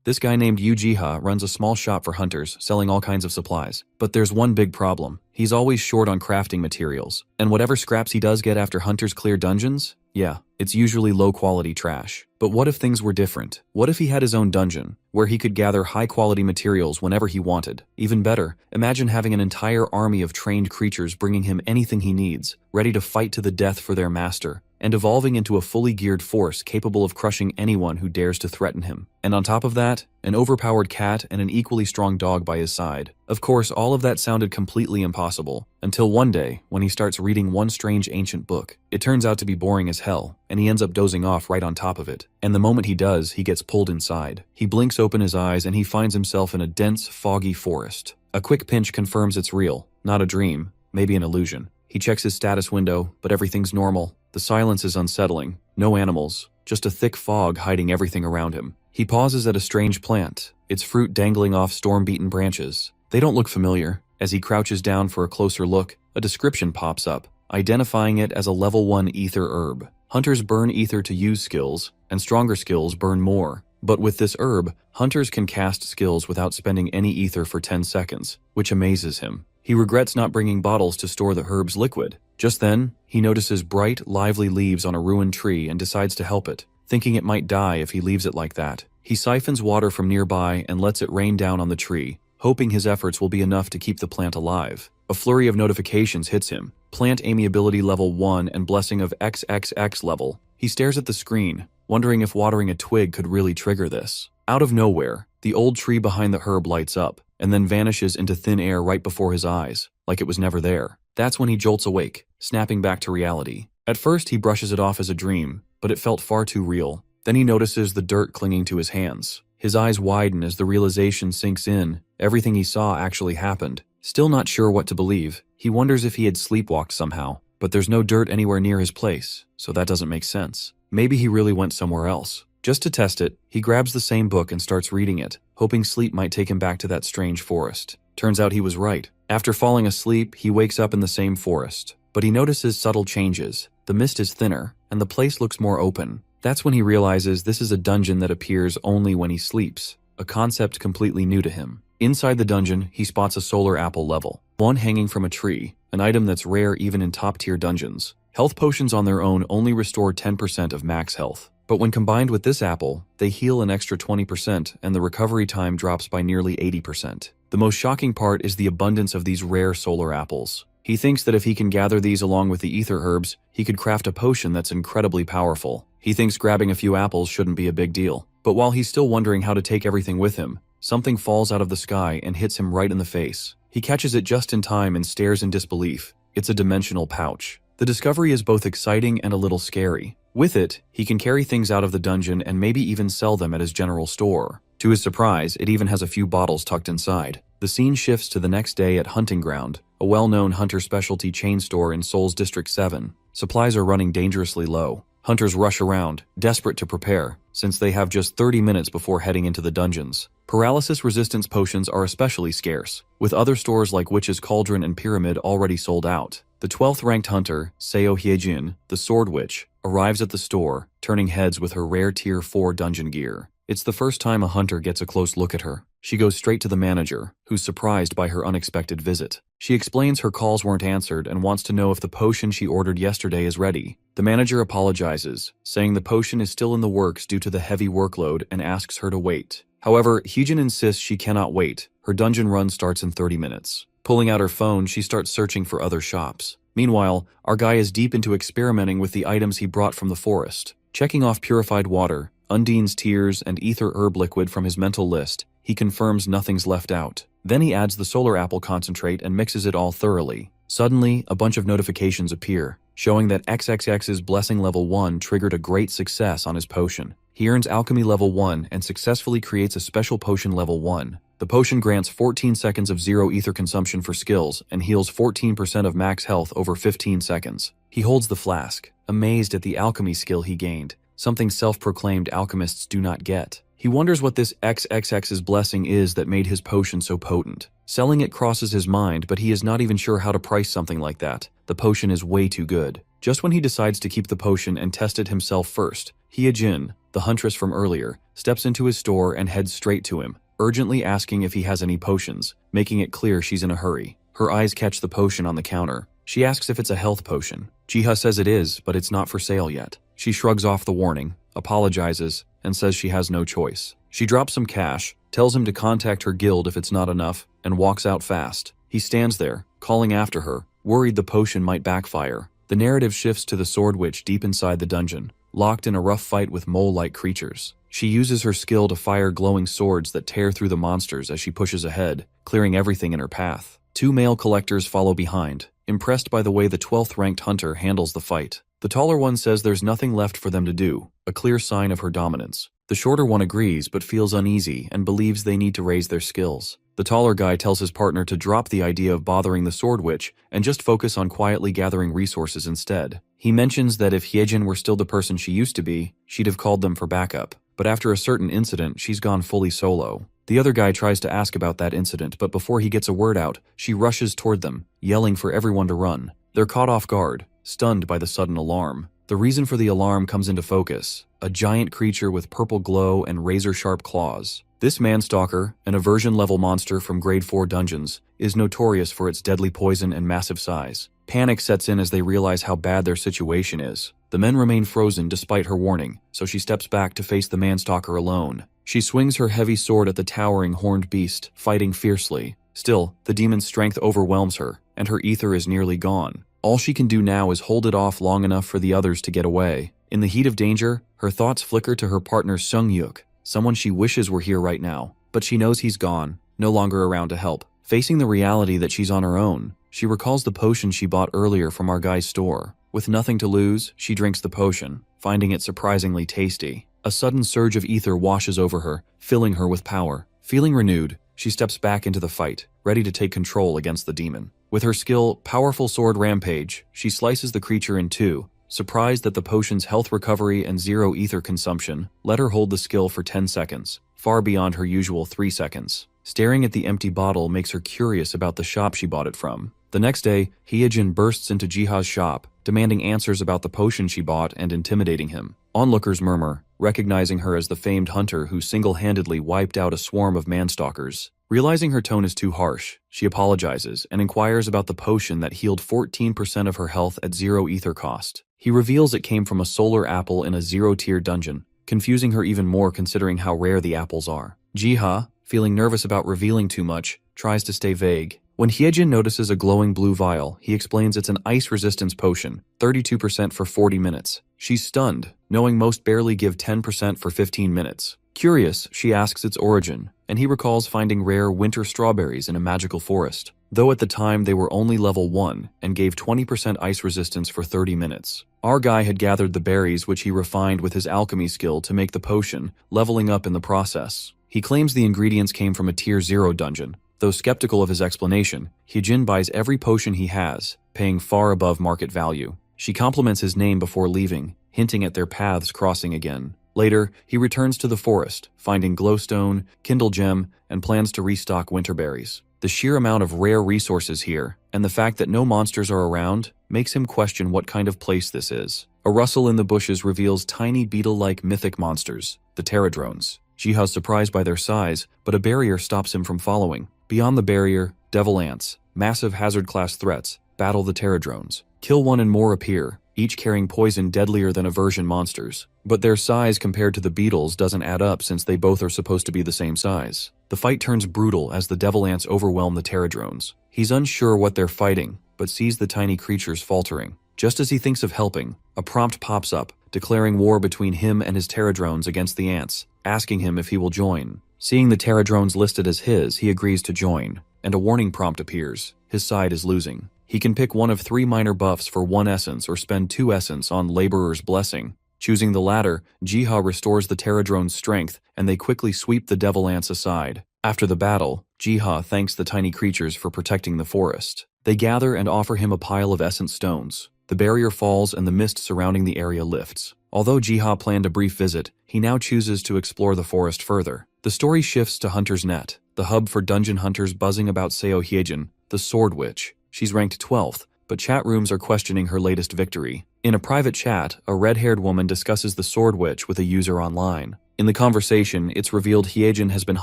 This guy named Ujiha runs a small shop for hunters, selling all kinds of supplies. But there's one big problem. He's always short on crafting materials. And whatever scraps he does get after hunters clear dungeons, yeah, it's usually low-quality trash. But what if things were different? What if he had his own dungeon, where he could gather high-quality materials whenever he wanted? Even better, imagine having an entire army of trained creatures bringing him anything he needs, ready to fight to the death for their master, and evolving into a fully geared force capable of crushing anyone who dares to threaten him. And on top of that, an overpowered cat and an equally strong dog by his side. Of course, all of that sounded completely impossible, until one day, when he starts reading one strange ancient book. It turns out to be boring as hell, and he ends up dozing off right on top of it. And the moment he does, he gets pulled inside. He blinks open his eyes and he finds himself in a dense, foggy forest. A quick pinch confirms it's real, not a dream, maybe an illusion. He checks his status window, but everything's normal. The silence is unsettling. No animals, just a thick fog hiding everything around him. He pauses at a strange plant, its fruit dangling off storm-beaten branches. They don't look familiar. As he crouches down for a closer look, a description pops up, identifying it as a level 1 ether herb. Hunters burn ether to use skills, and stronger skills burn more. But with this herb, hunters can cast skills without spending any ether for 10 seconds, which amazes him. He regrets not bringing bottles to store the herb's liquid. Just then, he notices bright, lively leaves on a ruined tree and decides to help it, thinking it might die if he leaves it like that. He siphons water from nearby and lets it rain down on the tree, hoping his efforts will be enough to keep the plant alive. A flurry of notifications hits him. Plant amiability level 1 and blessing of XXX level. He stares at the screen, wondering if watering a twig could really trigger this. Out of nowhere, the old tree behind the herb lights up, and then vanishes into thin air right before his eyes, like it was never there. That's when he jolts awake, snapping back to reality. At first, he brushes it off as a dream, but it felt far too real. Then he notices the dirt clinging to his hands. His eyes widen as the realization sinks in. Everything he saw actually happened. Still not sure what to believe, he wonders if he had sleepwalked somehow. But there's no dirt anywhere near his place, so that doesn't make sense. Maybe he really went somewhere else. Just to test it, he grabs the same book and starts reading it, hoping sleep might take him back to that strange forest. Turns out he was right. After falling asleep, he wakes up in the same forest. But he notices subtle changes. The mist is thinner, and the place looks more open. That's when he realizes this is a dungeon that appears only when he sleeps, a concept completely new to him. Inside the dungeon, he spots a solar apple level, one hanging from a tree, an item that's rare even in top-tier dungeons. Health potions on their own only restore 10% of max health. But when combined with this apple, they heal an extra 20% and the recovery time drops by nearly 80%. The most shocking part is the abundance of these rare solar apples. He thinks that if he can gather these along with the ether herbs, he could craft a potion that's incredibly powerful. He thinks grabbing a few apples shouldn't be a big deal. But while he's still wondering how to take everything with him, something falls out of the sky and hits him right in the face. He catches it just in time and stares in disbelief. It's a dimensional pouch. The discovery is both exciting and a little scary. With it, he can carry things out of the dungeon and maybe even sell them at his general store. To his surprise, it even has a few bottles tucked inside. The scene shifts to the next day at Hunting Ground, a well-known hunter specialty chain store in Seoul's District 7. Supplies are running dangerously low. Hunters rush around, desperate to prepare, since they have just 30 minutes before heading into the dungeons. Paralysis resistance potions are especially scarce, with other stores like Witch's Cauldron and Pyramid already sold out. The 12th ranked hunter, Seo Hyejin, the Sword Witch, arrives at the store, turning heads with her rare Tier 4 dungeon gear. It's the first time a hunter gets a close look at her. She goes straight to the manager, who's surprised by her unexpected visit. She explains her calls weren't answered and wants to know if the potion she ordered yesterday is ready. The manager apologizes, saying the potion is still in the works due to the heavy workload and asks her to wait. However, Hyejin insists she cannot wait. Her dungeon run starts in 30 minutes. Pulling out her phone, she starts searching for other shops. Meanwhile, our guy is deep into experimenting with the items he brought from the forest. Checking off purified water, Undine's tears, and ether herb liquid from his mental list, he confirms nothing's left out. Then he adds the solar apple concentrate and mixes it all thoroughly. Suddenly, a bunch of notifications appear, showing that XXX's Blessing Level 1 triggered a great success on his potion. He earns Alchemy Level 1 and successfully creates a Special Potion Level 1. The potion grants 14 seconds of zero ether consumption for skills and heals 14% of max health over 15 seconds. He holds the flask, amazed at the alchemy skill he gained, something self-proclaimed alchemists do not get. He wonders what this XXX's blessing is that made his potion so potent. Selling it crosses his mind, but he is not even sure how to price something like that. The potion is way too good. Just when he decides to keep the potion and test it himself first, Hyejin, the huntress from earlier, steps into his store and heads straight to him, urgently asking if he has any potions, making it clear she's in a hurry. Her eyes catch the potion on the counter. She asks if it's a health potion. Jiha says it is, but it's not for sale yet. She shrugs off the warning, apologizes, and says she has no choice. She drops some cash, tells him to contact her guild if it's not enough, and walks out fast. He stands there, calling after her, worried the potion might backfire. The narrative shifts to the sword witch deep inside the dungeon, locked in a rough fight with mole-like creatures. She uses her skill to fire glowing swords that tear through the monsters as she pushes ahead, clearing everything in her path. 2 male collectors follow behind, impressed by the way the 12th ranked hunter handles the fight. The taller one says there's nothing left for them to do, a clear sign of her dominance. The shorter one agrees but feels uneasy and believes they need to raise their skills. The taller guy tells his partner to drop the idea of bothering the sword witch and just focus on quietly gathering resources instead. He mentions that if Hyejin were still the person she used to be, she'd have called them for backup. But after a certain incident, she's gone fully solo. The other guy tries to ask about that incident, but before he gets a word out, she rushes toward them, yelling for everyone to run. They're caught off guard, stunned by the sudden alarm. The reason for the alarm comes into focus: a giant creature with purple glow and razor-sharp claws. This Manstalker, an aversion-level monster from Grade 4 dungeons, is notorious for its deadly poison and massive size. Panic sets in as they realize how bad their situation is. The men remain frozen despite her warning, so she steps back to face the Manstalker alone. She swings her heavy sword at the towering horned beast, fighting fiercely. Still, the demon's strength overwhelms her, and her ether is nearly gone. All she can do now is hold it off long enough for the others to get away. In the heat of danger, her thoughts flicker to her partner Sung-yuk, someone she wishes were here right now, but she knows he's gone, no longer around to help. Facing the reality that she's on her own, she recalls the potion she bought earlier from our guy's store. With nothing to lose, she drinks the potion, finding it surprisingly tasty. A sudden surge of ether washes over her, filling her with power. Feeling renewed, she steps back into the fight, ready to take control against the demon. With her skill, Powerful Sword Rampage, she slices the creature in two. Surprised that the potion's health recovery and 0 ether consumption let her hold the skill for 10 seconds, far beyond her usual 3 seconds. Staring at the empty bottle makes her curious about the shop she bought it from. The next day, Hyejin bursts into Jiha's shop, demanding answers about the potion she bought and intimidating him. Onlookers murmur, recognizing her as the famed hunter who single-handedly wiped out a swarm of manstalkers. Realizing her tone is too harsh, she apologizes and inquires about the potion that healed 14% of her health at 0 ether cost. He reveals it came from a solar apple in a 0-tier dungeon, confusing her even more considering how rare the apples are. Jiha, feeling nervous about revealing too much, tries to stay vague. When Hyejin notices a glowing blue vial, he explains it's an ice resistance potion, 32% for 40 minutes. She's stunned, knowing most barely give 10% for 15 minutes. Curious, she asks its origin, and he recalls finding rare winter strawberries in a magical forest, though at the time they were only level 1 and gave 20% ice resistance for 30 minutes. Our guy had gathered the berries which he refined with his alchemy skill to make the potion, leveling up in the process. He claims the ingredients came from a tier 0 dungeon. Though skeptical of his explanation, Hyejin buys every potion he has, paying far above market value. She compliments his name before leaving, hinting at their paths crossing again. Later, he returns to the forest, finding glowstone, kindle gem, and plans to restock winterberries. The sheer amount of rare resources here, and the fact that no monsters are around, makes him question what kind of place this is. A rustle in the bushes reveals tiny beetle-like mythic monsters, the pterodrones. Jiha's surprised by their size, but a barrier stops him from following. Beyond the barrier, devil ants, massive hazard-class threats, battle the pterodrones. Kill one and more appear, each carrying poison deadlier than aversion monsters. But their size compared to the beetles doesn't add up since they both are supposed to be the same size. The fight turns brutal as the devil ants overwhelm the pterodrones. He's unsure what they're fighting, but sees the tiny creatures faltering. Just as he thinks of helping, a prompt pops up, declaring war between him and his pterodrones against the ants, asking him if he will join. Seeing the pterodrones listed as his, he agrees to join, and a warning prompt appears. His side is losing. He can pick one of 3 minor buffs for 1 essence or spend 2 essence on Laborer's Blessing. Choosing the latter, Jiha restores the pterodrone's strength, and they quickly sweep the devil ants aside. After the battle, Jiha thanks the tiny creatures for protecting the forest. They gather and offer him a pile of essence stones. The barrier falls and the mist surrounding the area lifts. Although Jiha planned a brief visit, he now chooses to explore the forest further. The story shifts to Hunter's Net, the hub for dungeon hunters buzzing about Seo Hyejin, the Sword Witch. She's ranked 12th, but chat rooms are questioning her latest victory. In a private chat, a red-haired woman discusses the Sword Witch with a user online. In the conversation, it's revealed Hyejin has been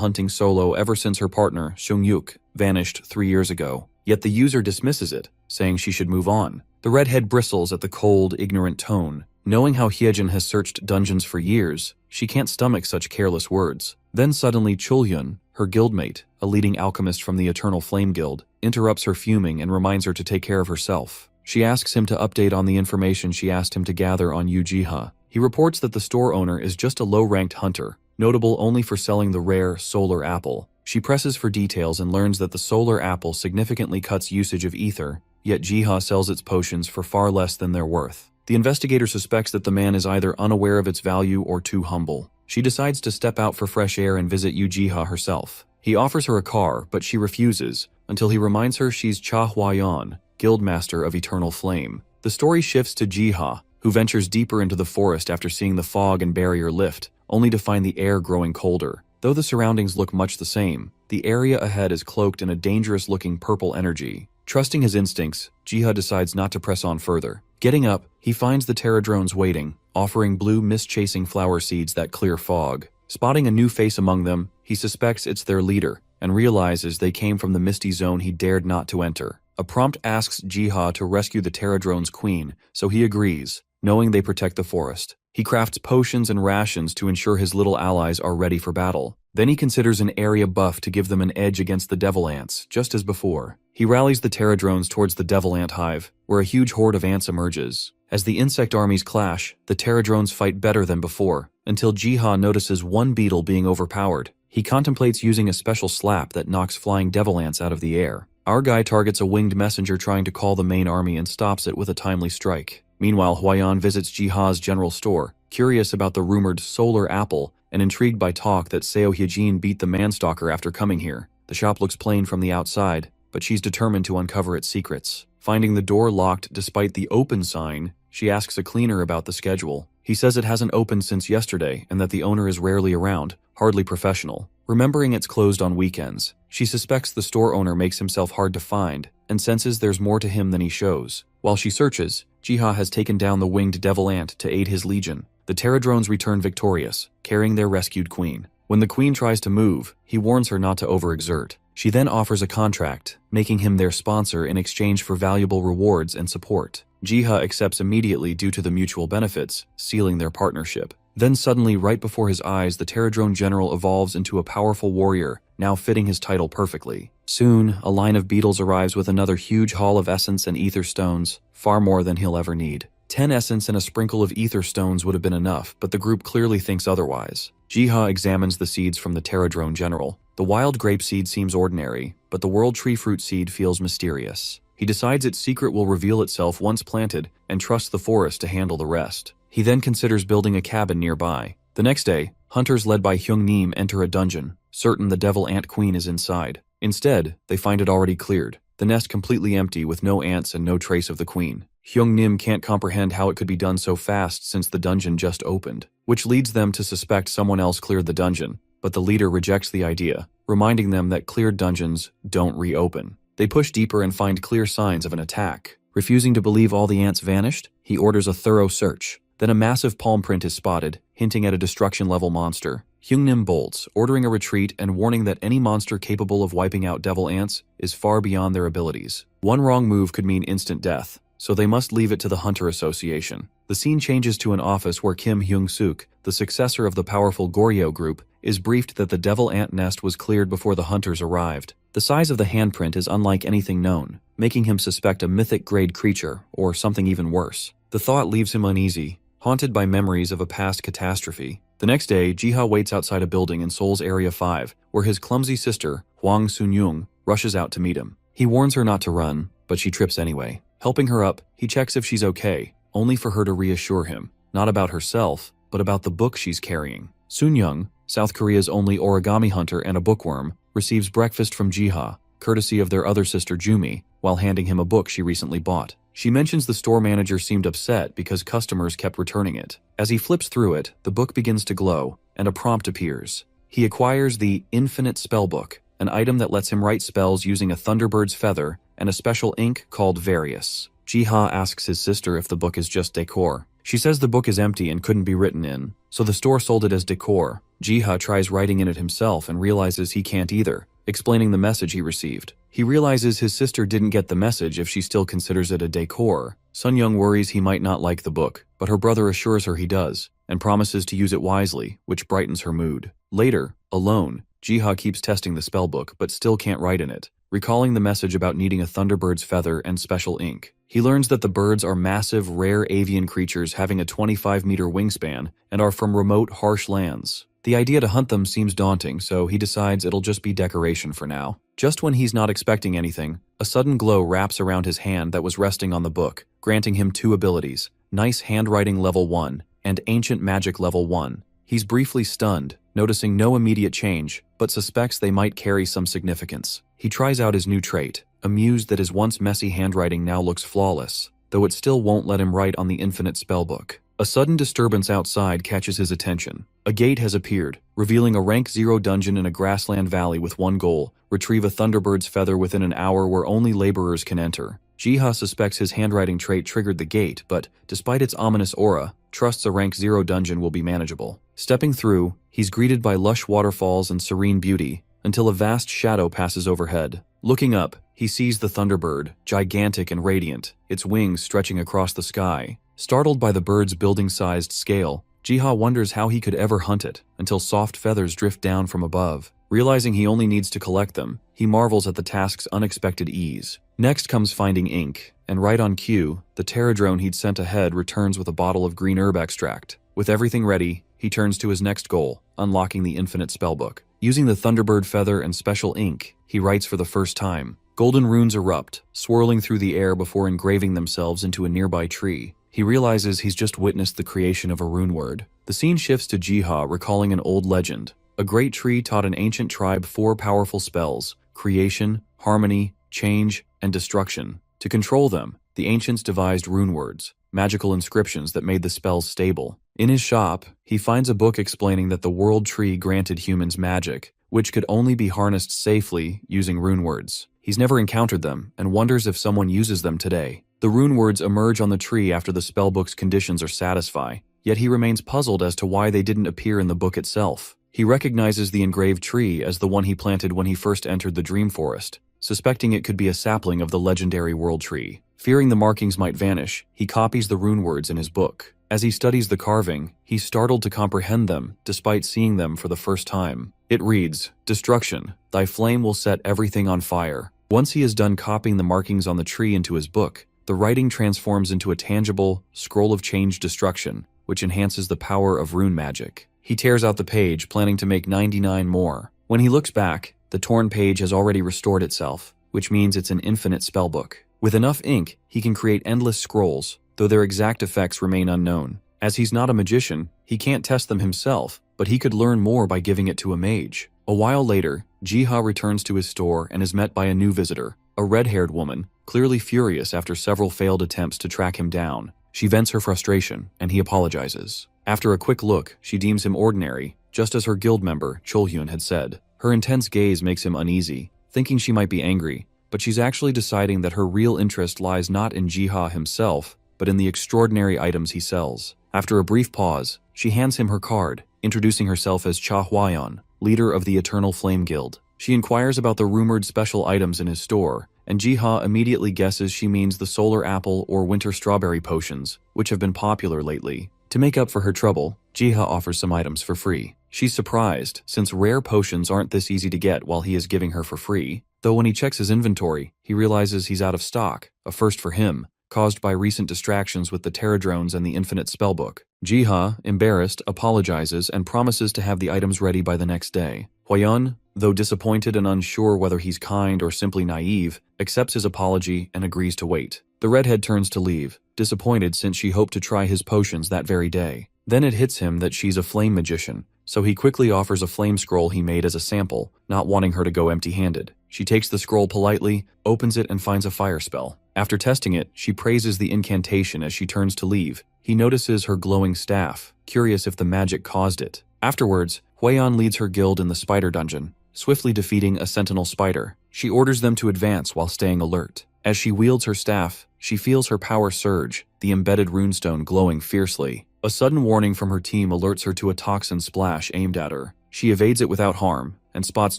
hunting solo ever since her partner, Seung-yuk, vanished 3 years ago. Yet the user dismisses it, saying she should move on. The redhead bristles at the cold, ignorant tone. Knowing how Hyejin has searched dungeons for years, she can't stomach such careless words. Then suddenly Chulhyun, her guildmate, a leading alchemist from the Eternal Flame Guild, interrupts her fuming and reminds her to take care of herself. She asks him to update on the information she asked him to gather on Ujiha. He reports that the store owner is just a low-ranked hunter, notable only for selling the rare solar apple. She presses for details and learns that the solar apple significantly cuts usage of ether, yet Jiha sells its potions for far less than their worth. The investigator suspects that the man is either unaware of its value or too humble. She decides to step out for fresh air and visit Ujiha herself. He offers her a car, but she refuses, until he reminds her she's Cha Huayan, Guildmaster of Eternal Flame. The story shifts to Jiha, who ventures deeper into the forest after seeing the fog and barrier lift, only to find the air growing colder. Though the surroundings look much the same, the area ahead is cloaked in a dangerous-looking purple energy. Trusting his instincts, Jiha decides not to press on further. Getting up, he finds the Terradrones waiting, offering blue mist-chasing flower seeds that clear fog. Spotting a new face among them, he suspects it's their leader, and realizes they came from the misty zone he dared not to enter. A prompt asks Jiha to rescue the Terradrone's queen, so he agrees, knowing they protect the forest. He crafts potions and rations to ensure his little allies are ready for battle. Then he considers an area buff to give them an edge against the devil ants, just as before. He rallies the Terradrones towards the devil ant hive, where a huge horde of ants emerges. As the insect armies clash, the Terradrones fight better than before, until Jiha notices one beetle being overpowered. He contemplates using a special slap that knocks flying devil ants out of the air. Our guy targets a winged messenger trying to call the main army and stops it with a timely strike. Meanwhile, Huayan visits Jiha's general store, curious about the rumored solar apple and intrigued by talk that Seo Hyejin beat the manstalker after coming here. The shop looks plain from the outside, but she's determined to uncover its secrets. Finding the door locked despite the open sign, she asks a cleaner about the schedule. He says it hasn't opened since yesterday and that the owner is rarely around, hardly professional. Remembering it's closed on weekends, she suspects the store owner makes himself hard to find and senses there's more to him than he shows. While she searches, Jiha has taken down the winged devil ant to aid his legion. The Terradrones return victorious, carrying their rescued queen. When the queen tries to move, he warns her not to overexert. She then offers a contract, making him their sponsor in exchange for valuable rewards and support. Jiha accepts immediately due to the mutual benefits, sealing their partnership. Then suddenly, right before his eyes, the Terradrone general evolves into a powerful warrior, now fitting his title perfectly. Soon, a line of beetles arrives with another huge haul of essence and ether stones, far more than he'll ever need. 10 essence and a sprinkle of ether stones would have been enough, but the group clearly thinks otherwise. Jiha examines the seeds from the Terradrone general. The wild grape seed seems ordinary, but the world tree fruit seed feels mysterious. He decides its secret will reveal itself once planted and trusts the forest to handle the rest. He then considers building a cabin nearby. The next day, hunters led by Hyung-nim enter a dungeon, certain the devil ant queen is inside. Instead, they find it already cleared, the nest completely empty with no ants and no trace of the queen. Hyung-nim can't comprehend how it could be done so fast since the dungeon just opened, which leads them to suspect someone else cleared the dungeon, but the leader rejects the idea, reminding them that cleared dungeons don't reopen. They push deeper and find clear signs of an attack. Refusing to believe all the ants vanished, he orders a thorough search. Then a massive palm print is spotted, hinting at a destruction-level monster. Hyung-nim bolts, ordering a retreat and warning that any monster capable of wiping out devil ants is far beyond their abilities. One wrong move could mean instant death, so they must leave it to the Hunter Association. The scene changes to an office where Kim Hyung-suk, the successor of the powerful Goryeo group, is briefed that the devil ant nest was cleared before the hunters arrived. The size of the handprint is unlike anything known, making him suspect a mythic-grade creature, or something even worse. The thought leaves him uneasy, haunted by memories of a past catastrophe. The next day, Jiha waits outside a building in Seoul's Area 5, where his clumsy sister, Hwang Sun-young, rushes out to meet him. He warns her not to run, but she trips anyway. Helping her up, he checks if she's okay, only for her to reassure him, not about herself, but about the book she's carrying. Sun-young, South Korea's only origami hunter and a bookworm, receives breakfast from Jiha, courtesy of their other sister Jumi, while handing him a book she recently bought. She mentions the store manager seemed upset because customers kept returning it. As he flips through it, the book begins to glow, and a prompt appears. He acquires the Infinite Spellbook, an item that lets him write spells using a thunderbird's feather and a special ink called Various. Jiha asks his sister if the book is just decor. She says the book is empty and couldn't be written in, so the store sold it as decor. Jiha tries writing in it himself and realizes he can't either, explaining the message he received. He realizes his sister didn't get the message if she still considers it a decor. Sunyoung worries he might not like the book, but her brother assures her he does, and promises to use it wisely, which brightens her mood. Later, alone, Jiha keeps testing the spellbook but still can't write in it, recalling the message about needing a thunderbird's feather and special ink. He learns that the birds are massive, rare avian creatures having a 25-meter wingspan and are from remote, harsh lands. The idea to hunt them seems daunting, so he decides it'll just be decoration for now. Just when he's not expecting anything, a sudden glow wraps around his hand that was resting on the book, granting him 2 abilities, Nice Handwriting Level 1 and Ancient Magic Level 1. He's briefly stunned, noticing no immediate change, but suspects they might carry some significance. He tries out his new trait, amused that his once messy handwriting now looks flawless, though it still won't let him write on the infinite spellbook. A sudden disturbance outside catches his attention. A gate has appeared, revealing a rank 0 dungeon in a grassland valley with one goal: retrieve a thunderbird's feather within an hour where only laborers can enter. Jiha suspects his handwriting trait triggered the gate, but, despite its ominous aura, trusts a rank 0 dungeon will be manageable. Stepping through, he's greeted by lush waterfalls and serene beauty, until a vast shadow passes overhead. Looking up, he sees the thunderbird, gigantic and radiant, its wings stretching across the sky. Startled by the bird's building-sized scale, Jiha wonders how he could ever hunt it, until soft feathers drift down from above. Realizing he only needs to collect them, he marvels at the task's unexpected ease. Next comes finding ink, and right on cue, the pterodrone he'd sent ahead returns with a bottle of green herb extract. With everything ready, he turns to his next goal, unlocking the infinite spellbook. Using the thunderbird feather and special ink, he writes for the first time. Golden runes erupt, swirling through the air before engraving themselves into a nearby tree. He realizes he's just witnessed the creation of a rune word. The scene shifts to Jiha recalling an old legend. A great tree taught an ancient tribe 4 powerful spells: creation, harmony, change, and destruction. To control them, the ancients devised rune words, magical inscriptions that made the spells stable. In his shop, he finds a book explaining that the world tree granted humans magic, which could only be harnessed safely using rune words. He's never encountered them, and wonders if someone uses them today. The rune words emerge on the tree after the spellbook's conditions are satisfied, yet he remains puzzled as to why they didn't appear in the book itself. He recognizes the engraved tree as the one he planted when he first entered the Dream Forest, suspecting it could be a sapling of the legendary world tree. Fearing the markings might vanish, he copies the rune words in his book. As he studies the carving, he's startled to comprehend them, despite seeing them for the first time. It reads, "Destruction, thy flame will set everything on fire." Once he is done copying the markings on the tree into his book, the writing transforms into a tangible scroll of change destruction, which enhances the power of rune magic. He tears out the page, planning to make 99 more. When he looks back, the torn page has already restored itself, which means it's an infinite spellbook. With enough ink, he can create endless scrolls, though their exact effects remain unknown. As he's not a magician, he can't test them himself, but he could learn more by giving it to a mage. A while later, Jiha returns to his store and is met by a new visitor, a red-haired woman, clearly furious after several failed attempts to track him down. She vents her frustration, and he apologizes. After a quick look, she deems him ordinary, just as her guild member, Cholhyun, had said. Her intense gaze makes him uneasy, thinking she might be angry, but she's actually deciding that her real interest lies not in Jiha himself, but in the extraordinary items he sells. After a brief pause, she hands him her card, introducing herself as Cha Hwayeon, leader of the Eternal Flame Guild. She inquires about the rumored special items in his store, and Jiha immediately guesses she means the solar apple or winter strawberry potions, which have been popular lately. To make up for her trouble, Jiha offers some items for free. She's surprised, since rare potions aren't this easy to get while he is giving her for free, though when he checks his inventory, he realizes he's out of stock, a first for him, caused by recent distractions with the pterodrones and the infinite spellbook. Jiha, embarrassed, apologizes and promises to have the items ready by the next day. Hwayeon, though disappointed and unsure whether he's kind or simply naive, accepts his apology and agrees to wait. The redhead turns to leave, disappointed since she hoped to try his potions that very day. Then it hits him that she's a flame magician, so he quickly offers a flame scroll he made as a sample, not wanting her to go empty-handed. She takes the scroll politely, opens it and finds a fire spell. After testing it, she praises the incantation as she turns to leave. He notices her glowing staff, curious if the magic caused it. Afterwards, Hwayeon leads her guild in the spider dungeon, swiftly defeating a sentinel spider. She orders them to advance while staying alert. As she wields her staff, she feels her power surge, the embedded runestone glowing fiercely. A sudden warning from her team alerts her to a toxin splash aimed at her. She evades it without harm, and spots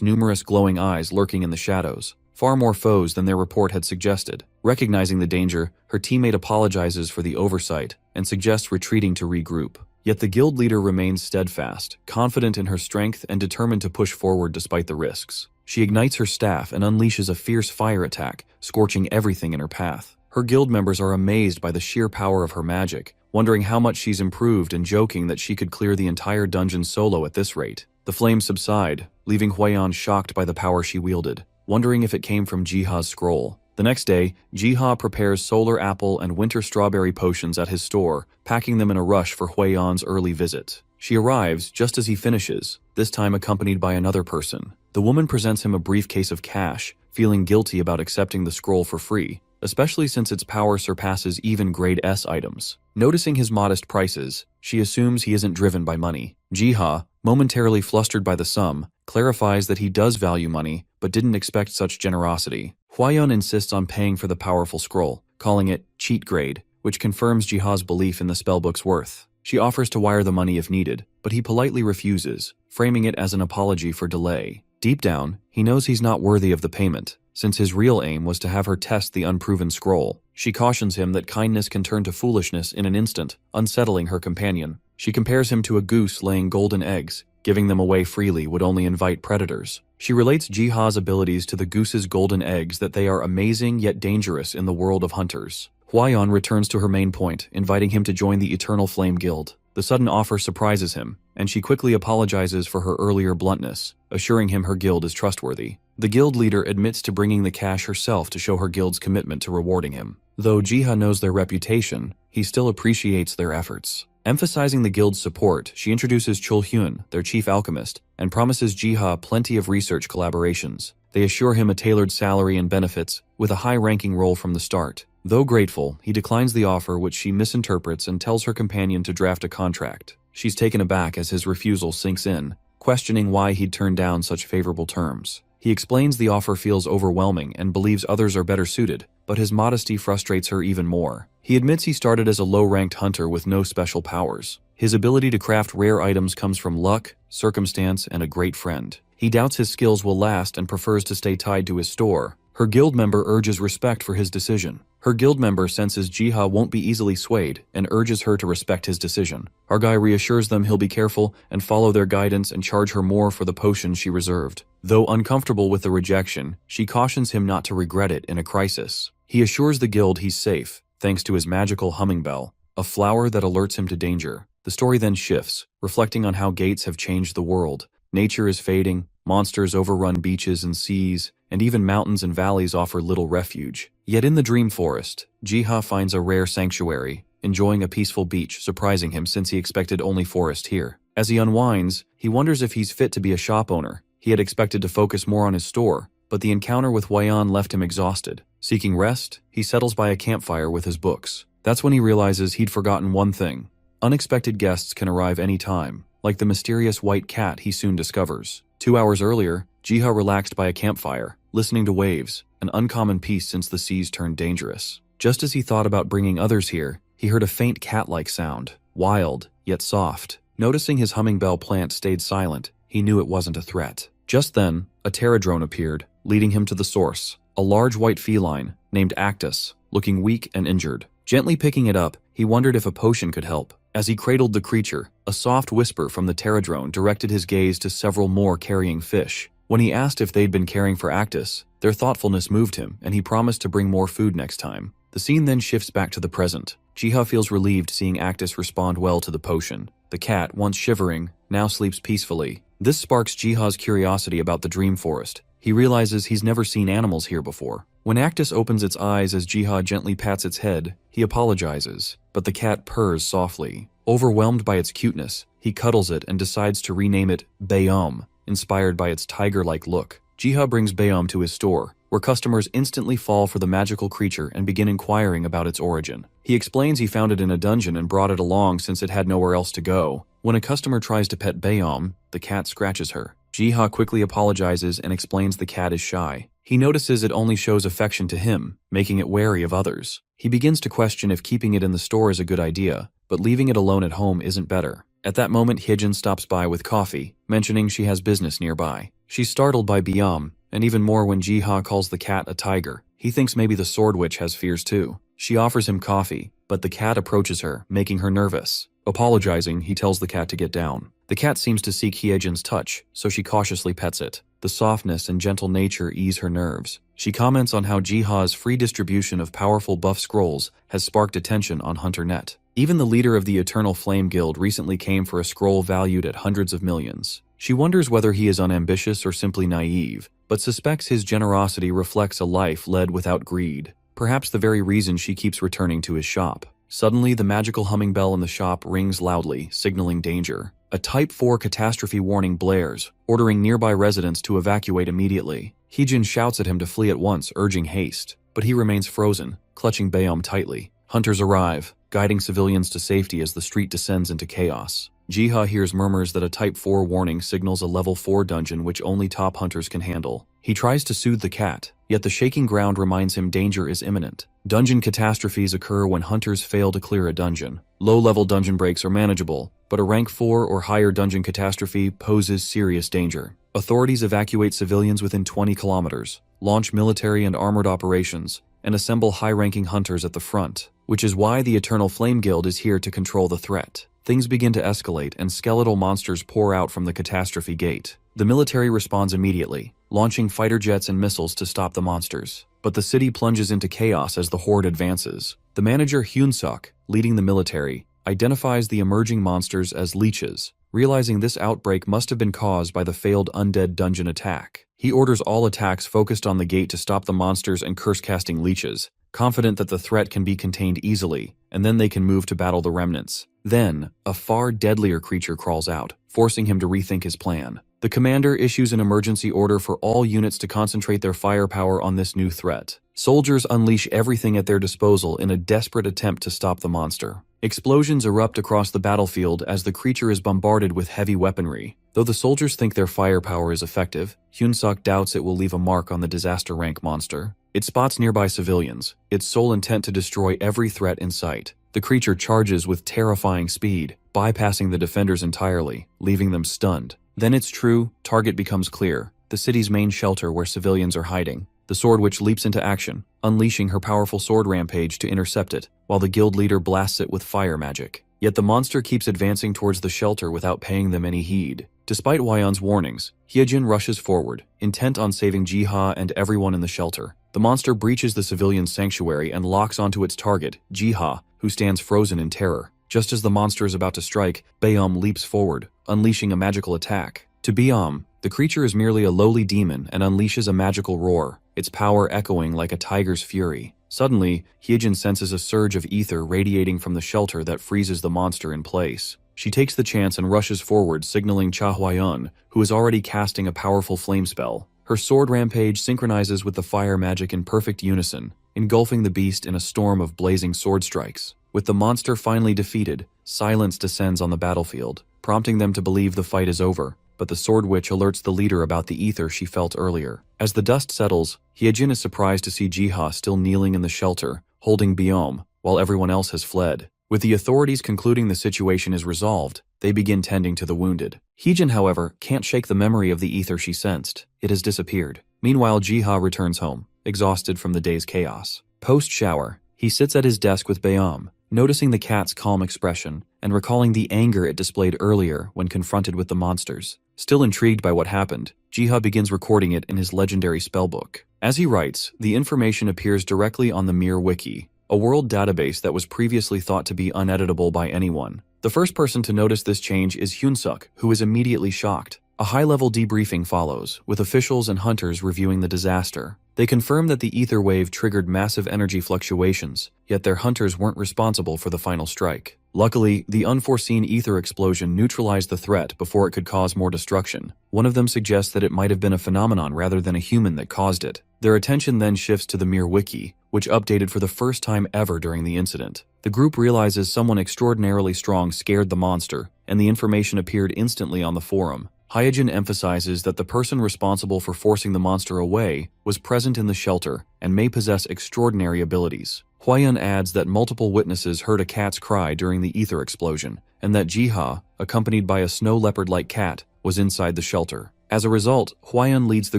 numerous glowing eyes lurking in the shadows. Far more foes than their report had suggested. Recognizing the danger, her teammate apologizes for the oversight and suggests retreating to regroup. Yet the guild leader remains steadfast, confident in her strength and determined to push forward despite the risks. She ignites her staff and unleashes a fierce fire attack, scorching everything in her path. Her guild members are amazed by the sheer power of her magic, wondering how much she's improved and joking that she could clear the entire dungeon solo at this rate. The flames subside, leaving Huiyan shocked by the power she wielded, wondering if it came from Jiha's scroll. The next day, Jiha prepares solar apple and winter strawberry potions at his store, packing them in a rush for Huiyan's early visit. She arrives just as he finishes, this time accompanied by another person. The woman presents him a briefcase of cash, feeling guilty about accepting the scroll for free, especially since its power surpasses even grade S items. Noticing his modest prices, she assumes he isn't driven by money. Jiha, momentarily flustered by the sum, clarifies that he does value money, but didn't expect such generosity. Huiyan insists on paying for the powerful scroll, calling it cheat grade, which confirms Jiha's belief in the spellbook's worth. She offers to wire the money if needed, but he politely refuses, framing it as an apology for delay. Deep down, he knows he's not worthy of the payment, since his real aim was to have her test the unproven scroll. She cautions him that kindness can turn to foolishness in an instant, unsettling her companion. She compares him to a goose laying golden eggs. Giving them away freely would only invite predators. She relates Jiha's abilities to the goose's golden eggs, that they are amazing yet dangerous in the world of hunters. Huiyan returns to her main point, inviting him to join the Eternal Flame Guild. The sudden offer surprises him, and she quickly apologizes for her earlier bluntness, assuring him her guild is trustworthy. The guild leader admits to bringing the cash herself to show her guild's commitment to rewarding him. Though Jiha knows their reputation, he still appreciates their efforts. Emphasizing the guild's support, she introduces Chulhyun, their chief alchemist, and promises Jiha plenty of research collaborations. They assure him a tailored salary and benefits, with a high-ranking role from the start. Though grateful, he declines the offer, which she misinterprets and tells her companion to draft a contract. She's taken aback as his refusal sinks in, questioning why he'd turned down such favorable terms. He explains the offer feels overwhelming and believes others are better suited, but his modesty frustrates her even more. He admits he started as a low-ranked hunter with no special powers. His ability to craft rare items comes from luck, circumstance, and a great friend. He doubts his skills will last and prefers to stay tied to his store. Her guild member urges respect for his decision. Her guild member senses Jiha won't be easily swayed and urges her to respect his decision. Our guy reassures them he'll be careful and follow their guidance and charge her more for the potion she reserved. Though uncomfortable with the rejection, she cautions him not to regret it in a crisis. He assures the guild he's safe, thanks to his magical humming bell, a flower that alerts him to danger. The story then shifts, reflecting on how gates have changed the world. Nature is fading, monsters overrun beaches and seas, and even mountains and valleys offer little refuge. Yet in the dream forest, Jiha finds a rare sanctuary, enjoying a peaceful beach, surprising him since he expected only forest here. As he unwinds, he wonders if he's fit to be a shop owner. He had expected to focus more on his store, but the encounter with Huiyan left him exhausted. Seeking rest, he settles by a campfire with his books. That's when he realizes he'd forgotten one thing. Unexpected guests can arrive any time, like the mysterious white cat he soon discovers. 2 hours earlier, Jiha relaxed by a campfire, listening to waves, an uncommon peace since the seas turned dangerous. Just as he thought about bringing others here, he heard a faint cat-like sound, wild, yet soft. Noticing his humming bell plant stayed silent, he knew it wasn't a threat. Just then, a pterodrone appeared, leading him to the source, a large white feline named Actus, looking weak and injured. Gently picking it up, he wondered if a potion could help. As he cradled the creature, a soft whisper from the pterodrone directed his gaze to several more carrying fish. When he asked if they'd been caring for Actus, their thoughtfulness moved him, and he promised to bring more food next time. The scene then shifts back to the present. Jiha feels relieved seeing Actus respond well to the potion. The cat, once shivering, now sleeps peacefully. This sparks Jiha's curiosity about the dream forest. He realizes he's never seen animals here before. When Actus opens its eyes as Jiha gently pats its head, he apologizes, but the cat purrs softly. Overwhelmed by its cuteness, he cuddles it and decides to rename it Bayom, inspired by its tiger-like look. Jiha brings Bayom to his store, where customers instantly fall for the magical creature and begin inquiring about its origin. He explains he found it in a dungeon and brought it along since it had nowhere else to go. When a customer tries to pet Bayom, the cat scratches her. Jiha quickly apologizes and explains the cat is shy. He notices it only shows affection to him, making it wary of others. He begins to question if keeping it in the store is a good idea, but leaving it alone at home isn't better. At that moment, Hyejin stops by with coffee, mentioning she has business nearby. She's startled by Byam, and even more when Jiha calls the cat a tiger. He thinks maybe the sword witch has fears too. She offers him coffee, but the cat approaches her, making her nervous. Apologizing, he tells the cat to get down. The cat seems to seek Hyejin's touch, so she cautiously pets it. The softness and gentle nature ease her nerves. She comments on how Jiha's free distribution of powerful buff scrolls has sparked attention on HunterNet. Even the leader of the Eternal Flame Guild recently came for a scroll valued at hundreds of millions. She wonders whether he is unambitious or simply naive, but suspects his generosity reflects a life led without greed. Perhaps the very reason she keeps returning to his shop. Suddenly, the magical humming bell in the shop rings loudly, signaling danger. A Type 4 catastrophe warning blares, ordering nearby residents to evacuate immediately. Hyejin shouts at him to flee at once, urging haste, but he remains frozen, clutching Byam tightly. Hunters arrive, guiding civilians to safety as the street descends into chaos. Jiha hears murmurs that a Type 4 warning signals a Level 4 dungeon which only top hunters can handle. He tries to soothe the cat, yet the shaking ground reminds him danger is imminent. Dungeon catastrophes occur when hunters fail to clear a dungeon. Low-level dungeon breaks are manageable, but a rank 4 or higher dungeon catastrophe poses serious danger. Authorities evacuate civilians within 20 kilometers, launch military and armored operations, and assemble high-ranking hunters at the front, which is why the Eternal Flame Guild is here to control the threat. Things begin to escalate and skeletal monsters pour out from the catastrophe gate. The military responds immediately, launching fighter jets and missiles to stop the monsters. But the city plunges into chaos as the horde advances. The manager Hyun-suk, leading the military, identifies the emerging monsters as leeches, realizing this outbreak must have been caused by the failed undead dungeon attack. He orders all attacks focused on the gate to stop the monsters and curse-casting leeches, confident that the threat can be contained easily, and then they can move to battle the remnants. Then, a far deadlier creature crawls out, forcing him to rethink his plan. The commander issues an emergency order for all units to concentrate their firepower on this new threat. Soldiers unleash everything at their disposal in a desperate attempt to stop the monster. Explosions erupt across the battlefield as the creature is bombarded with heavy weaponry. Though the soldiers think their firepower is effective, Hyun-suk doubts it will leave a mark on the disaster rank monster. It spots nearby civilians, its sole intent to destroy every threat in sight. The creature charges with terrifying speed, bypassing the defenders entirely, leaving them stunned. Then it's true, target becomes clear, the city's main shelter where civilians are hiding. The sword witch leaps into action, unleashing her powerful sword rampage to intercept it, while the guild leader blasts it with fire magic. Yet the monster keeps advancing towards the shelter without paying them any heed. Despite Hwayeon's warnings, Hyejin rushes forward, intent on saving Jiha and everyone in the shelter. The monster breaches the civilian sanctuary and locks onto its target, Jiha, who stands frozen in terror. Just as the monster is about to strike, Byam leaps forward, unleashing a magical attack. To Byam, the creature is merely a lowly demon and unleashes a magical roar, its power echoing like a tiger's fury. Suddenly, Hyejin senses a surge of ether radiating from the shelter that freezes the monster in place. She takes the chance and rushes forward, signaling Cha Hwayeon, who is already casting a powerful flame spell. Her sword rampage synchronizes with the fire magic in perfect unison, engulfing the beast in a storm of blazing sword strikes. With the monster finally defeated, silence descends on the battlefield, prompting them to believe the fight is over. But the sword witch alerts the leader about the ether she felt earlier. As the dust settles, Hyejin is surprised to see Jiha still kneeling in the shelter, holding Byam, while everyone else has fled. With the authorities concluding the situation is resolved, they begin tending to the wounded. Hyejin, however, can't shake the memory of the ether she sensed. It has disappeared. Meanwhile, Jiha returns home, exhausted from the day's chaos. Post-shower, he sits at his desk with Byam, noticing the cat's calm expression and recalling the anger it displayed earlier when confronted with the monsters. Still intrigued by what happened, Jiha begins recording it in his legendary spellbook. As he writes, the information appears directly on the Mir Wiki, a world database that was previously thought to be uneditable by anyone. The first person to notice this change is Hyun-suk, who is immediately shocked. A high-level debriefing follows, with officials and hunters reviewing the disaster. They confirm that the ether wave triggered massive energy fluctuations, yet their hunters weren't responsible for the final strike. Luckily, the unforeseen ether explosion neutralized the threat before it could cause more destruction. One of them suggests that it might have been a phenomenon rather than a human that caused it. Their attention then shifts to the Mir Wiki, which updated for the first time ever during the incident. The group realizes someone extraordinarily strong scared the monster, and the information appeared instantly on the forum. Hyojin emphasizes that the person responsible for forcing the monster away was present in the shelter and may possess extraordinary abilities. Hwaeun adds that multiple witnesses heard a cat's cry during the ether explosion, and that Jiha, accompanied by a snow leopard-like cat, was inside the shelter. As a result, Hwaeun leads the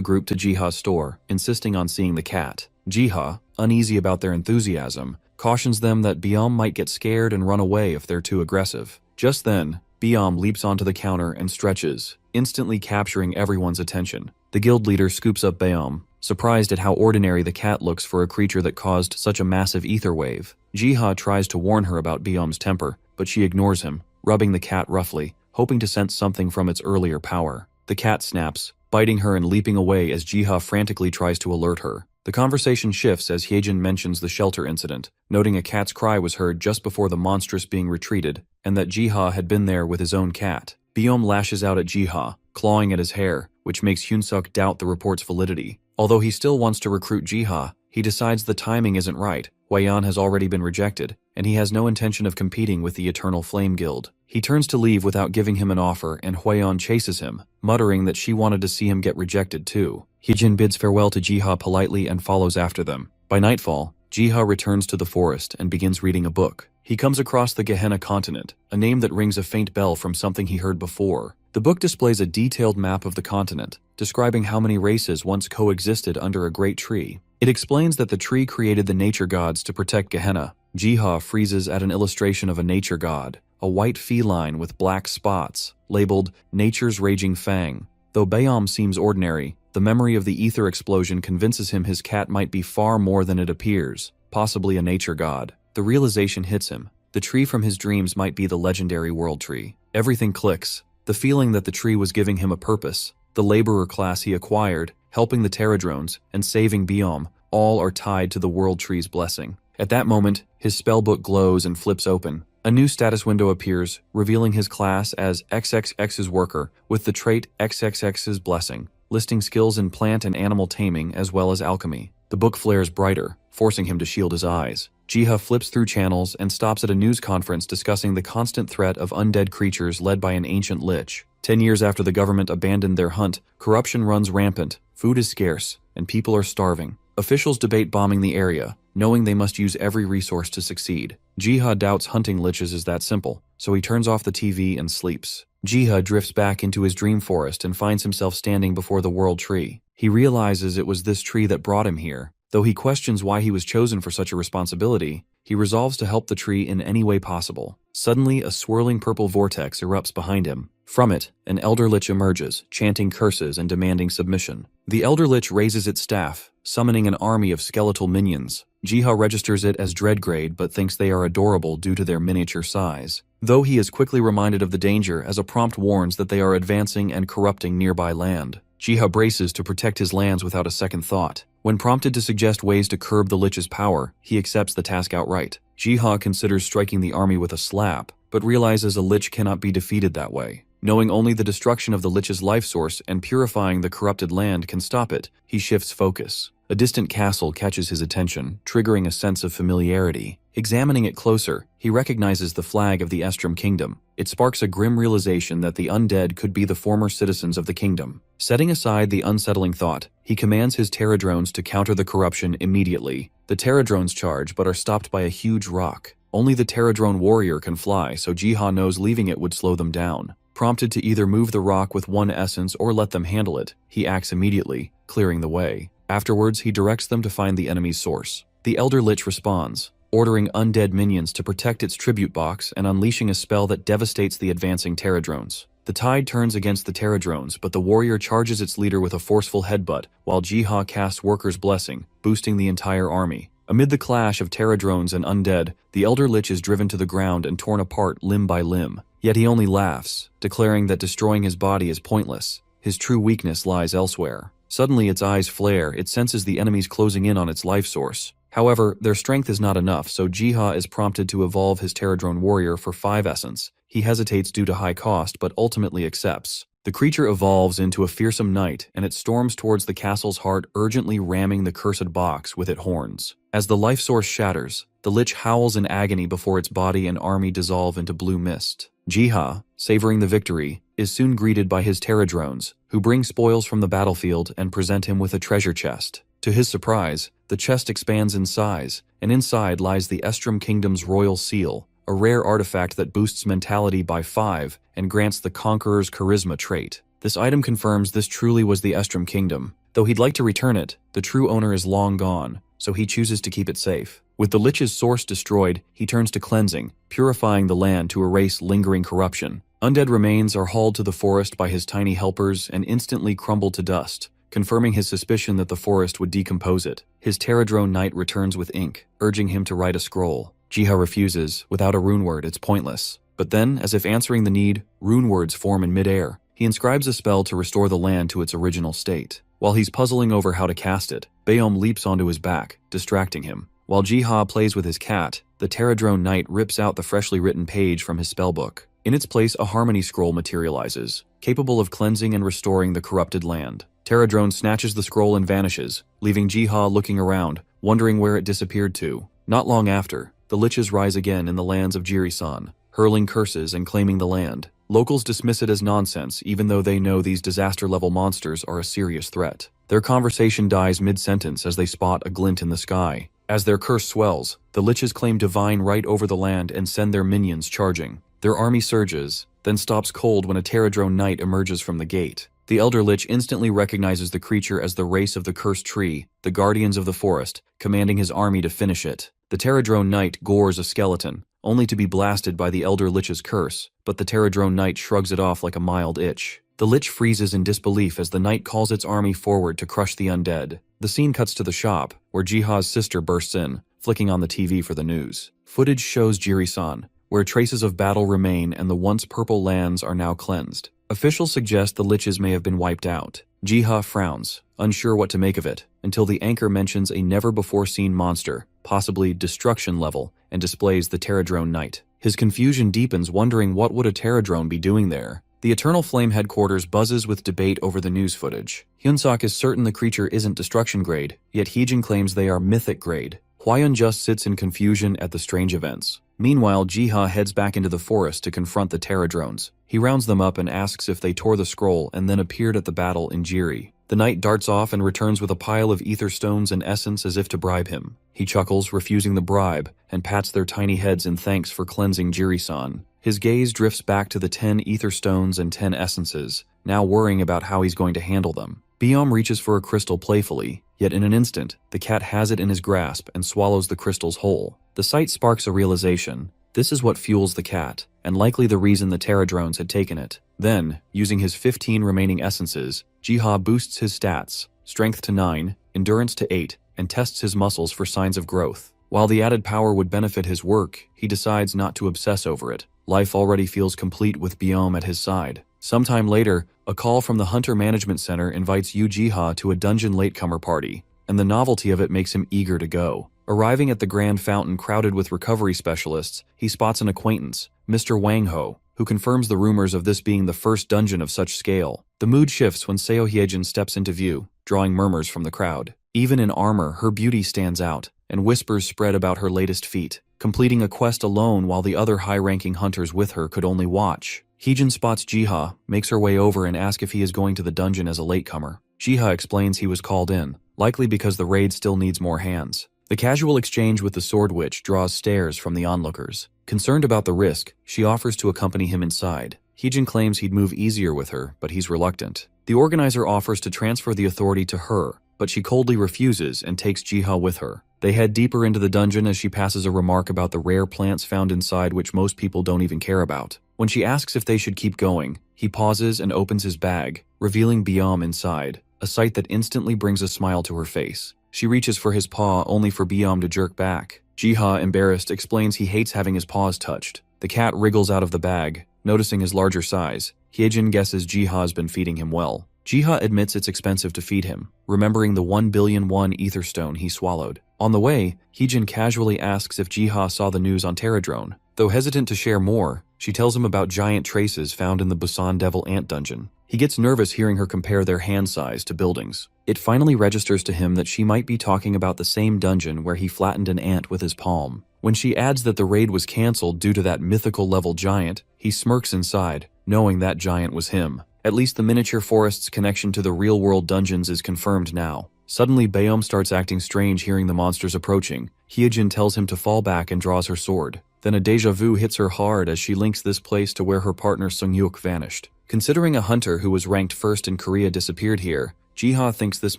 group to Jiha's store, insisting on seeing the cat. Jiha, uneasy about their enthusiasm, cautions them that Byom might get scared and run away if they're too aggressive. Just then, Byom leaps onto the counter and stretches, instantly capturing everyone's attention. The guild leader scoops up Byom, surprised at how ordinary the cat looks for a creature that caused such a massive ether wave. Jiha tries to warn her about Byom's temper, but she ignores him, rubbing the cat roughly, hoping to sense something from its earlier power. The cat snaps, biting her and leaping away as Jiha frantically tries to alert her. The conversation shifts as Hyejin mentions the shelter incident, noting a cat's cry was heard just before the monstrous being retreated, and that Jiha had been there with his own cat. Byom lashes out at Jiha, clawing at his hair, which makes Hyunsuk doubt the report's validity. Although he still wants to recruit Jiha, he decides the timing isn't right. Hwaeun has already been rejected, and he has no intention of competing with the Eternal Flame Guild. He turns to leave without giving him an offer, and Hwaeun chases him, muttering that she wanted to see him get rejected too. Hyejin bids farewell to Jiha politely and follows after them. By nightfall, Jiha returns to the forest and begins reading a book. He comes across the Gehenna continent, a name that rings a faint bell from something he heard before. The book displays a detailed map of the continent, describing how many races once coexisted under a great tree. It explains that the tree created the nature gods to protect Gehenna. Jiha freezes at an illustration of a nature god, a white feline with black spots, labeled Nature's Raging Fang. Though Byom seems ordinary, the memory of the ether explosion convinces him his cat might be far more than it appears, possibly a nature god. The realization hits him. The tree from his dreams might be the legendary world tree. Everything clicks. The feeling that the tree was giving him a purpose, the laborer class he acquired, helping the Pterodrones, and saving Byom, all are tied to the world tree's blessing. At that moment, his spellbook glows and flips open. A new status window appears, revealing his class as XXX's worker, with the trait XXX's blessing, listing skills in plant and animal taming as well as alchemy. The book flares brighter, forcing him to shield his eyes. Jiha flips through channels and stops at a news conference discussing the constant threat of undead creatures led by an ancient lich. 10 years after the government abandoned their hunt, corruption runs rampant, food is scarce, and people are starving. Officials debate bombing the area, knowing they must use every resource to succeed. Jiha doubts hunting liches is that simple, so he turns off the TV and sleeps. Jiha drifts back into his dream forest and finds himself standing before the world tree. He realizes it was this tree that brought him here. Though he questions why he was chosen for such a responsibility, he resolves to help the tree in any way possible. Suddenly, a swirling purple vortex erupts behind him. From it, an elder lich emerges, chanting curses and demanding submission. The elder lich raises its staff, summoning an army of skeletal minions. Jiha registers it as dread grade but thinks they are adorable due to their miniature size. Though he is quickly reminded of the danger as a prompt warns that they are advancing and corrupting nearby land. Jiha braces to protect his lands without a second thought. When prompted to suggest ways to curb the lich's power, he accepts the task outright. Jiha considers striking the army with a slap, but realizes a lich cannot be defeated that way. Knowing only the destruction of the lich's life source and purifying the corrupted land can stop it, he shifts focus. A distant castle catches his attention, triggering a sense of familiarity. Examining it closer, he recognizes the flag of the Estrom Kingdom. It sparks a grim realization that the undead could be the former citizens of the kingdom. Setting aside the unsettling thought, he commands his Pterodrones to counter the corruption immediately. The Pterodrones charge but are stopped by a huge rock. Only the Pterodrone warrior can fly, so Jiha knows leaving it would slow them down. Prompted to either move the rock with one essence or let them handle it, he acts immediately, clearing the way. Afterwards, he directs them to find the enemy's source. The Elder Lich responds, ordering undead minions to protect its tribute box and unleashing a spell that devastates the advancing Pterodrones. The tide turns against the Pterodrones, but the warrior charges its leader with a forceful headbutt, while Jiha casts Worker's Blessing, boosting the entire army. Amid the clash of Pterodrones and undead, the Elder Lich is driven to the ground and torn apart limb by limb. Yet he only laughs, declaring that destroying his body is pointless. His true weakness lies elsewhere. Suddenly its eyes flare, it senses the enemies closing in on its life source. However, their strength is not enough, so Jiha is prompted to evolve his Pterodrone warrior for 5 essence. He hesitates due to high cost, but ultimately accepts. The creature evolves into a fearsome knight, and it storms towards the castle's heart, urgently ramming the cursed box with its horns. As the life source shatters, the lich howls in agony before its body and army dissolve into blue mist. Jiha, savoring the victory, is soon greeted by his Terradrones, who bring spoils from the battlefield and present him with a treasure chest. To his surprise, the chest expands in size, and inside lies the Estrom Kingdom's royal seal, a rare artifact that boosts mentality by 5 and grants the Conqueror's charisma trait. This item confirms this truly was the Estrom Kingdom. Though he'd like to return it, the true owner is long gone, so he chooses to keep it safe. With the Lich's source destroyed, he turns to cleansing, purifying the land to erase lingering corruption. Undead remains are hauled to the forest by his tiny helpers and instantly crumble to dust, confirming his suspicion that the forest would decompose it. His Terradrone Knight returns with ink, urging him to write a scroll. Jiha refuses. Without a rune word, it's pointless. But then, as if answering the need, rune words form in midair. He inscribes a spell to restore the land to its original state. While he's puzzling over how to cast it, Baeom leaps onto his back, distracting him. While Jiha plays with his cat, the Terradrone Knight rips out the freshly written page from his spellbook. In its place, a harmony scroll materializes, capable of cleansing and restoring the corrupted land. Terradrone snatches the scroll and vanishes, leaving Jiha looking around, wondering where it disappeared to. Not long after, the liches rise again in the lands of Jirisan, hurling curses and claiming the land. Locals dismiss it as nonsense, even though they know these disaster-level monsters are a serious threat. Their conversation dies mid-sentence as they spot a glint in the sky. As their curse swells, the liches claim divine right over the land and send their minions charging. Their army surges, then stops cold when a Terradrone Knight emerges from the gate. The Elder Lich instantly recognizes the creature as the race of the Cursed Tree, the Guardians of the Forest, commanding his army to finish it. The Terradrone Knight gores a skeleton, only to be blasted by the Elder Lich's curse, but the Terradrone Knight shrugs it off like a mild itch. The Lich freezes in disbelief as the Knight calls its army forward to crush the undead. The scene cuts to the shop, where Jiha's sister bursts in, flicking on the TV for the news. Footage shows Jirisan, where traces of battle remain and the once purple lands are now cleansed. Officials suggest the liches may have been wiped out. Jiha frowns, unsure what to make of it, until the anchor mentions a never-before-seen monster, possibly destruction level, and displays the Terradrone Knight. His confusion deepens, wondering what would a Terradrone be doing there. The Eternal Flame headquarters buzzes with debate over the news footage. Hyunsuk is certain the creature isn't destruction grade, yet Heejin claims they are mythic grade. Hwaeun just sits in confusion at the strange events. Meanwhile, Jiha heads back into the forest to confront the Terradrones. He rounds them up and asks if they tore the scroll and then appeared at the battle in Jiri. The knight darts off and returns with a pile of ether stones and essence as if to bribe him. He chuckles, refusing the bribe, and pats their tiny heads in thanks for cleansing Jiri-san. His gaze drifts back to the 10 ether stones and 10 essences, now worrying about how he's going to handle them. Baeom reaches for a crystal playfully, yet in an instant, the cat has it in his grasp and swallows the crystals whole. The sight sparks a realization. This is what fuels the cat, and likely the reason the Terradrones had taken it. Then, using his 15 remaining essences, Jiha boosts his stats, strength to 9, endurance to 8, and tests his muscles for signs of growth. While the added power would benefit his work, he decides not to obsess over it. Life already feels complete with Baeom at his side. Sometime later, a call from the Hunter Management Center invites Yu Jiha to a dungeon latecomer party, and the novelty of it makes him eager to go. Arriving at the Grand Fountain crowded with recovery specialists, he spots an acquaintance, Mr. Wang Ho, who confirms the rumors of this being the first dungeon of such scale. The mood shifts when Seo Hyejin steps into view, drawing murmurs from the crowd. Even in armor, her beauty stands out, and whispers spread about her latest feat, completing a quest alone while the other high-ranking hunters with her could only watch. Hyejin spots Jiha, makes her way over and asks if he is going to the dungeon as a latecomer. Jiha explains he was called in, likely because the raid still needs more hands. The casual exchange with the Sword Witch draws stares from the onlookers. Concerned about the risk, she offers to accompany him inside. Hyejin claims he'd move easier with her, but he's reluctant. The organizer offers to transfer the authority to her, but she coldly refuses and takes Jiha with her. They head deeper into the dungeon as she passes a remark about the rare plants found inside which most people don't even care about. When she asks if they should keep going, he pauses and opens his bag, revealing Baeom inside, a sight that instantly brings a smile to her face. She reaches for his paw only for Baeom to jerk back. Jiha, embarrassed, explains he hates having his paws touched. The cat wriggles out of the bag, noticing his larger size. Hyejin guesses Jiha's been feeding him well. Jiha admits it's expensive to feed him, remembering the 1,000,000,001 ether stone he swallowed. On the way, Hyejin casually asks if Jiha saw the news on Terradrone. Though hesitant to share more, she tells him about giant traces found in the Busan Devil Ant Dungeon. He gets nervous hearing her compare their hand size to buildings. It finally registers to him that she might be talking about the same dungeon where he flattened an ant with his palm. When she adds that the raid was cancelled due to that mythical level giant, he smirks inside, knowing that giant was him. At least the miniature forest's connection to the real-world dungeons is confirmed now. Suddenly, Baeom starts acting strange hearing the monsters approaching. Hyejin tells him to fall back and draws her sword. Then a deja vu hits her hard as she links this place to where her partner Sungyuk vanished. Considering a hunter who was ranked first in Korea disappeared here, Jiha thinks this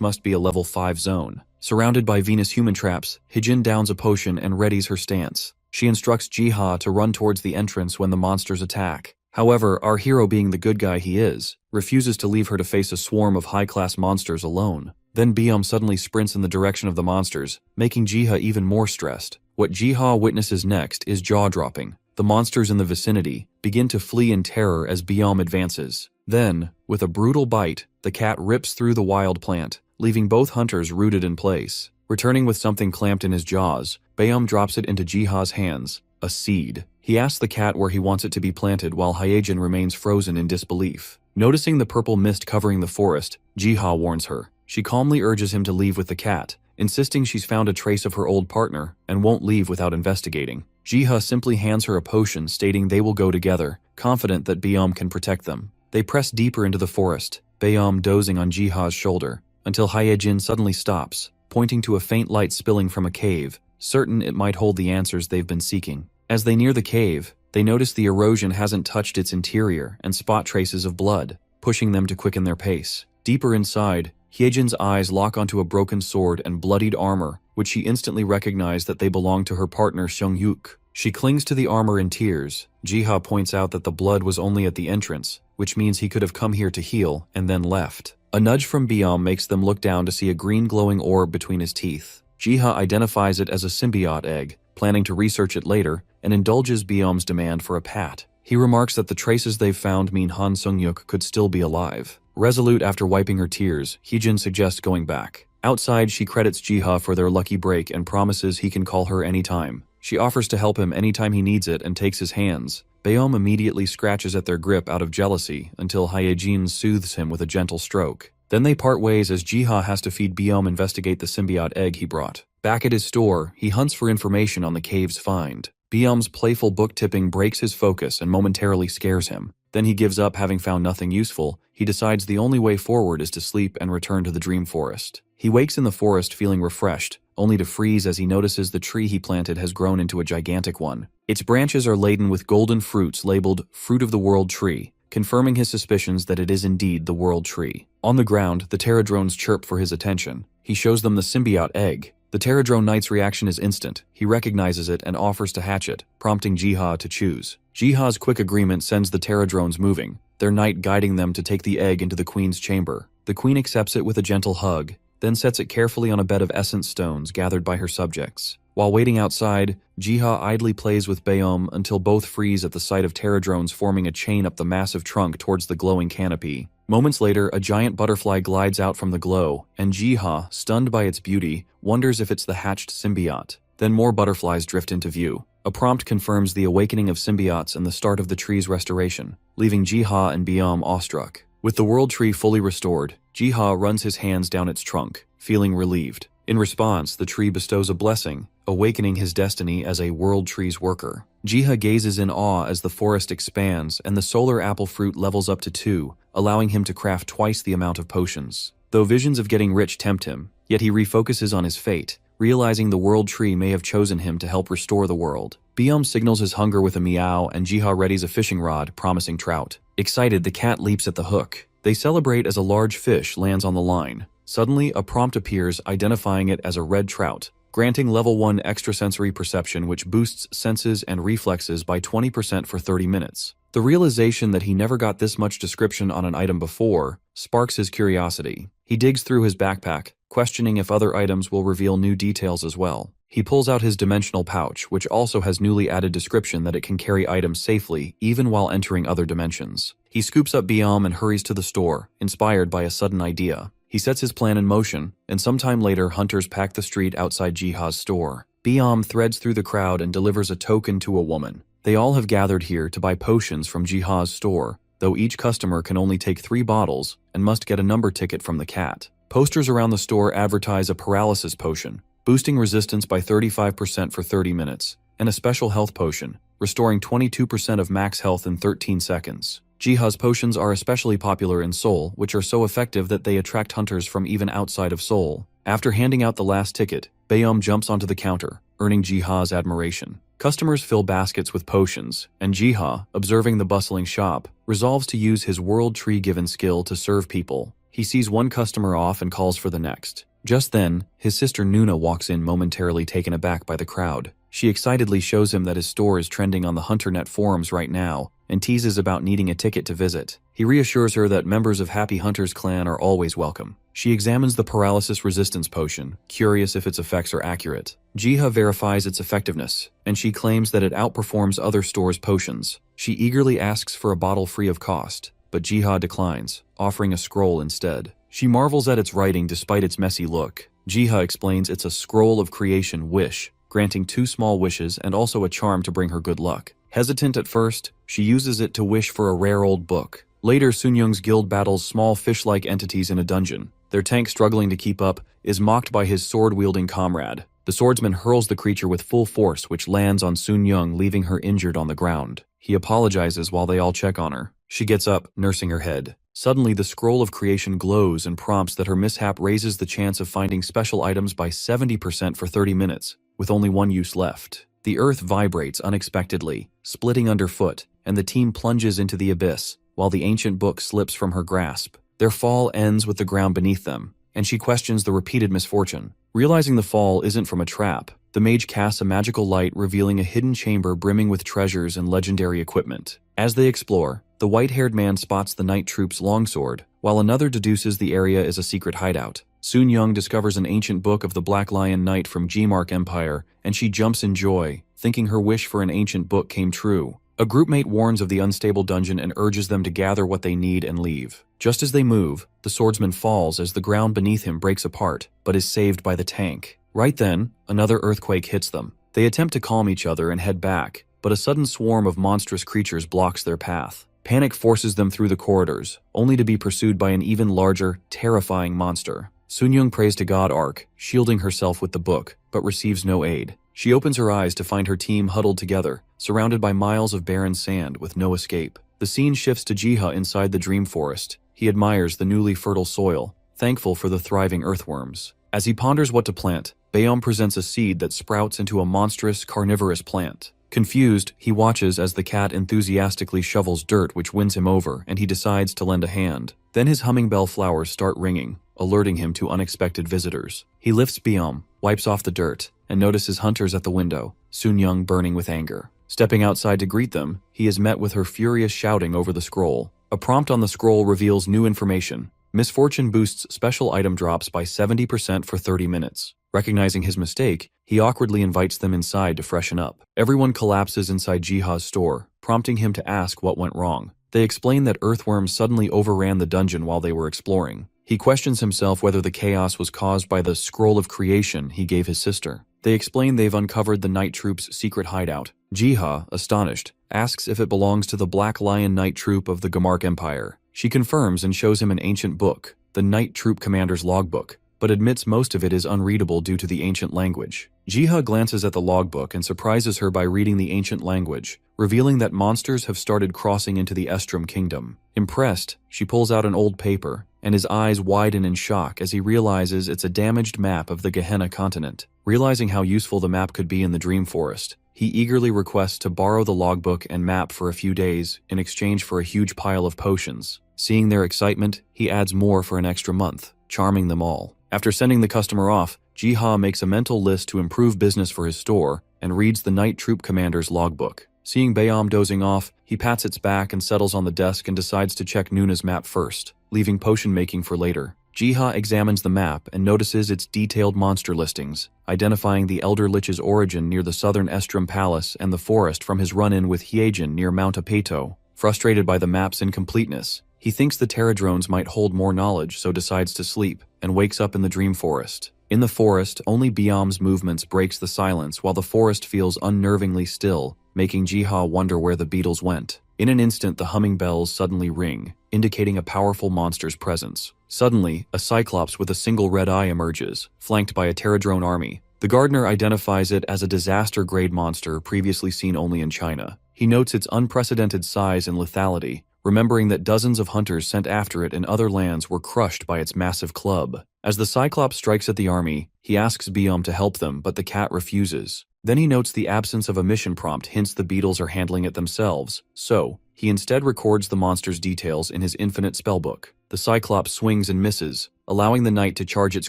must be a level 5 zone. Surrounded by Venus human traps, Hyejin downs a potion and readies her stance. She instructs Jiha to run towards the entrance when the monsters attack. However, our hero, being the good guy he is, refuses to leave her to face a swarm of high-class monsters alone. Then Baeom suddenly sprints in the direction of the monsters, making Jiha even more stressed. What Jiha witnesses next is jaw-dropping. The monsters in the vicinity begin to flee in terror as Baeom advances. Then, with a brutal bite, the cat rips through the wild plant, leaving both hunters rooted in place. Returning with something clamped in his jaws, Baeom drops it into Jiha's hands, a seed. He asks the cat where he wants it to be planted while Hyejin remains frozen in disbelief. Noticing the purple mist covering the forest, Jiha warns her. She calmly urges him to leave with the cat, insisting she's found a trace of her old partner and won't leave without investigating. Jiha simply hands her a potion stating they will go together, confident that Baeom can protect them. They press deeper into the forest, Baeom dozing on Jiha's shoulder, until Hyejin suddenly stops, pointing to a faint light spilling from a cave, certain it might hold the answers they've been seeking. As they near the cave, they notice the erosion hasn't touched its interior and spot traces of blood, pushing them to quicken their pace. Deeper inside, Hyejin's eyes lock onto a broken sword and bloodied armor, which she instantly recognized that they belong to her partner Sungyuk. She clings to the armor in tears. Jiha points out that the blood was only at the entrance, which means he could have come here to heal and then left. A nudge from Baeom makes them look down to see a green glowing orb between his teeth. Jiha identifies it as a symbiote egg, planning to research it later, and indulges Baeom's demand for a pat. He remarks that the traces they've found mean Han Sungyuk could still be alive. Resolute after wiping her tears, Hyejin suggests going back. Outside, she credits Jiha for their lucky break and promises he can call her anytime. She offers to help him anytime he needs it and takes his hands. Baeom immediately scratches at their grip out of jealousy until Hyejin soothes him with a gentle stroke. Then they part ways as Jiha has to feed Baeom investigate the symbiote egg he brought. Back at his store, he hunts for information on the cave's find. Baeom's playful book-tipping breaks his focus and momentarily scares him. Then he gives up having found nothing useful. He decides the only way forward is to sleep and return to the dream forest. He wakes in the forest feeling refreshed, only to freeze as he notices the tree he planted has grown into a gigantic one. Its branches are laden with golden fruits labeled Fruit of the World Tree, confirming his suspicions that it is indeed the World Tree. On the ground, the Pterodrones chirp for his attention. He shows them the symbiote egg. The Pterodrone Knight's reaction is instant. He recognizes it and offers to hatch it, prompting Jiha to choose. Jiha's quick agreement sends the Pterodrones moving, their knight guiding them to take the egg into the queen's chamber. The queen accepts it with a gentle hug, then sets it carefully on a bed of essence stones gathered by her subjects. While waiting outside, Jiha idly plays with Baeom until both freeze at the sight of Pterodrones forming a chain up the massive trunk towards the glowing canopy. Moments later, a giant butterfly glides out from the glow, and Jiha, stunned by its beauty, wonders if it's the hatched symbiote. Then more butterflies drift into view. A prompt confirms the awakening of symbiotes and the start of the tree's restoration, leaving Jiha and Baeom awestruck. With the world tree fully restored, Jiha runs his hands down its trunk, feeling relieved. In response, the tree bestows a blessing, awakening his destiny as a world tree's worker. Jiha gazes in awe as the forest expands and the solar apple fruit levels up to 2, allowing him to craft twice the amount of potions. Though visions of getting rich tempt him, yet he refocuses on his fate, realizing the world tree may have chosen him to help restore the world. Baeom signals his hunger with a meow and Jiha readies a fishing rod, promising trout. Excited, the cat leaps at the hook. They celebrate as a large fish lands on the line. Suddenly, a prompt appears identifying it as a red trout, granting level 1 extrasensory perception which boosts senses and reflexes by 20% for 30 minutes. The realization that he never got this much description on an item before sparks his curiosity. He digs through his backpack, questioning if other items will reveal new details as well. He pulls out his dimensional pouch, which also has newly added description that it can carry items safely, even while entering other dimensions. He scoops up Baeom and hurries to the store, inspired by a sudden idea. He sets his plan in motion, and sometime later hunters pack the street outside Jiha's store. Baeom threads through the crowd and delivers a token to a woman. They all have gathered here to buy potions from Jiha's store, though each customer can only take 3 bottles and must get a number ticket from the cat. Posters around the store advertise a paralysis potion, boosting resistance by 35% for 30 minutes, and a special health potion, restoring 22% of max health in 13 seconds. Jiha's potions are especially popular in Seoul, which are so effective that they attract hunters from even outside of Seoul. After handing out the last ticket, Baeom jumps onto the counter, earning Jiha's admiration. Customers fill baskets with potions, and Jiha, observing the bustling shop, resolves to use his world tree-given skill to serve people. He sees one customer off and calls for the next. Just then, his sister Nuna walks in, momentarily taken aback by the crowd. She excitedly shows him that his store is trending on the HunterNet forums right now, and teases about needing a ticket to visit. He reassures her that members of Happy Hunter's clan are always welcome. She examines the paralysis resistance potion, curious if its effects are accurate. Jiha verifies its effectiveness, and she claims that it outperforms other stores' potions. She eagerly asks for a bottle free of cost, but Jiha declines, offering a scroll instead. She marvels at its writing despite its messy look. Jiha explains it's a scroll of creation wish, granting 2 small wishes and also a charm to bring her good luck. Hesitant at first, she uses it to wish for a rare old book. Later, Sunyoung's guild battles small fish-like entities in a dungeon. Their tank, struggling to keep up, is mocked by his sword-wielding comrade. The swordsman hurls the creature with full force, which lands on Sunyoung, leaving her injured on the ground. He apologizes while they all check on her. She gets up, nursing her head. Suddenly, the scroll of creation glows and prompts that her mishap raises the chance of finding special items by 70% for 30 minutes, with only 1 use left. The earth vibrates unexpectedly, splitting underfoot, and the team plunges into the abyss, while the ancient book slips from her grasp. Their fall ends with the ground beneath them, and she questions the repeated misfortune. Realizing the fall isn't from a trap, the mage casts a magical light, revealing a hidden chamber brimming with treasures and legendary equipment. As they explore, the white-haired man spots the night troop's longsword, while another deduces the area is a secret hideout. Sunyoung discovers an ancient book of the Black Lion Knight from Gmark Empire, and she jumps in joy, thinking her wish for an ancient book came true. A groupmate warns of the unstable dungeon and urges them to gather what they need and leave. Just as they move, the swordsman falls as the ground beneath him breaks apart, but is saved by the tank. Right then, another earthquake hits them. They attempt to calm each other and head back, but a sudden swarm of monstrous creatures blocks their path. Panic forces them through the corridors, only to be pursued by an even larger, terrifying monster. Sunyoung prays to God Ark, shielding herself with the book, but receives no aid. She opens her eyes to find her team huddled together, surrounded by miles of barren sand with no escape. The scene shifts to Jiha inside the dream forest. He admires the newly fertile soil, thankful for the thriving earthworms. As he ponders what to plant, Baeom presents a seed that sprouts into a monstrous, carnivorous plant. Confused, he watches as the cat enthusiastically shovels dirt, which wins him over, and he decides to lend a hand. Then his humming bell flowers start ringing, alerting him to unexpected visitors. He lifts Baeom, wipes off the dirt, and notices hunters at the window, Sunyoung burning with anger. Stepping outside to greet them, he is met with her furious shouting over the scroll. A prompt on the scroll reveals new information. Misfortune boosts special item drops by 70% for 30 minutes. Recognizing his mistake, he awkwardly invites them inside to freshen up. Everyone collapses inside Jiha's store, prompting him to ask what went wrong. They explain that earthworms suddenly overran the dungeon while they were exploring. He questions himself whether the chaos was caused by the scroll of creation he gave his sister. They explain they've uncovered the Night Troop's secret hideout. Jiha, astonished, asks if it belongs to the Black Lion Night Troop of the Gmark Empire. She confirms and shows him an ancient book, the Night Troop Commander's logbook, but admits most of it is unreadable due to the ancient language. Jiha glances at the logbook and surprises her by reading the ancient language, revealing that monsters have started crossing into the Estrom Kingdom. Impressed, she pulls out an old paper, and his eyes widen in shock as he realizes it's a damaged map of the Gehenna continent. Realizing how useful the map could be in the Dream Forest, he eagerly requests to borrow the logbook and map for a few days in exchange for a huge pile of potions. Seeing their excitement, he adds more for an extra month, charming them all. After sending the customer off, Jiha makes a mental list to improve business for his store and reads the Night Troop Commander's logbook. Seeing Baeom dozing off, he pats its back and settles on the desk and decides to check Nuna's map first, leaving potion making for later. Jiha examines the map and notices its detailed monster listings, identifying the Elder Lich's origin near the southern Estrom Palace and the forest from his run-in with Hyejin near Mount Apeto. Frustrated by the map's incompleteness, he thinks the Terradrones might hold more knowledge, so decides to sleep, and wakes up in the Dream Forest. In the forest, only Baeom's movements breaks the silence while the forest feels unnervingly still, making Jiha wonder where the beetles went. In an instant, the humming bells suddenly ring, indicating a powerful monster's presence. Suddenly, a cyclops with a single red eye emerges, flanked by a pterodrone army. The gardener identifies it as a disaster-grade monster previously seen only in China. He notes its unprecedented size and lethality, remembering that dozens of hunters sent after it in other lands were crushed by its massive club. As the cyclops strikes at the army, he asks Biom to help them, but the cat refuses. Then he notes the absence of a mission prompt hints the beetles are handling it themselves, so he instead records the monster's details in his infinite spellbook. The cyclops swings and misses, allowing the knight to charge its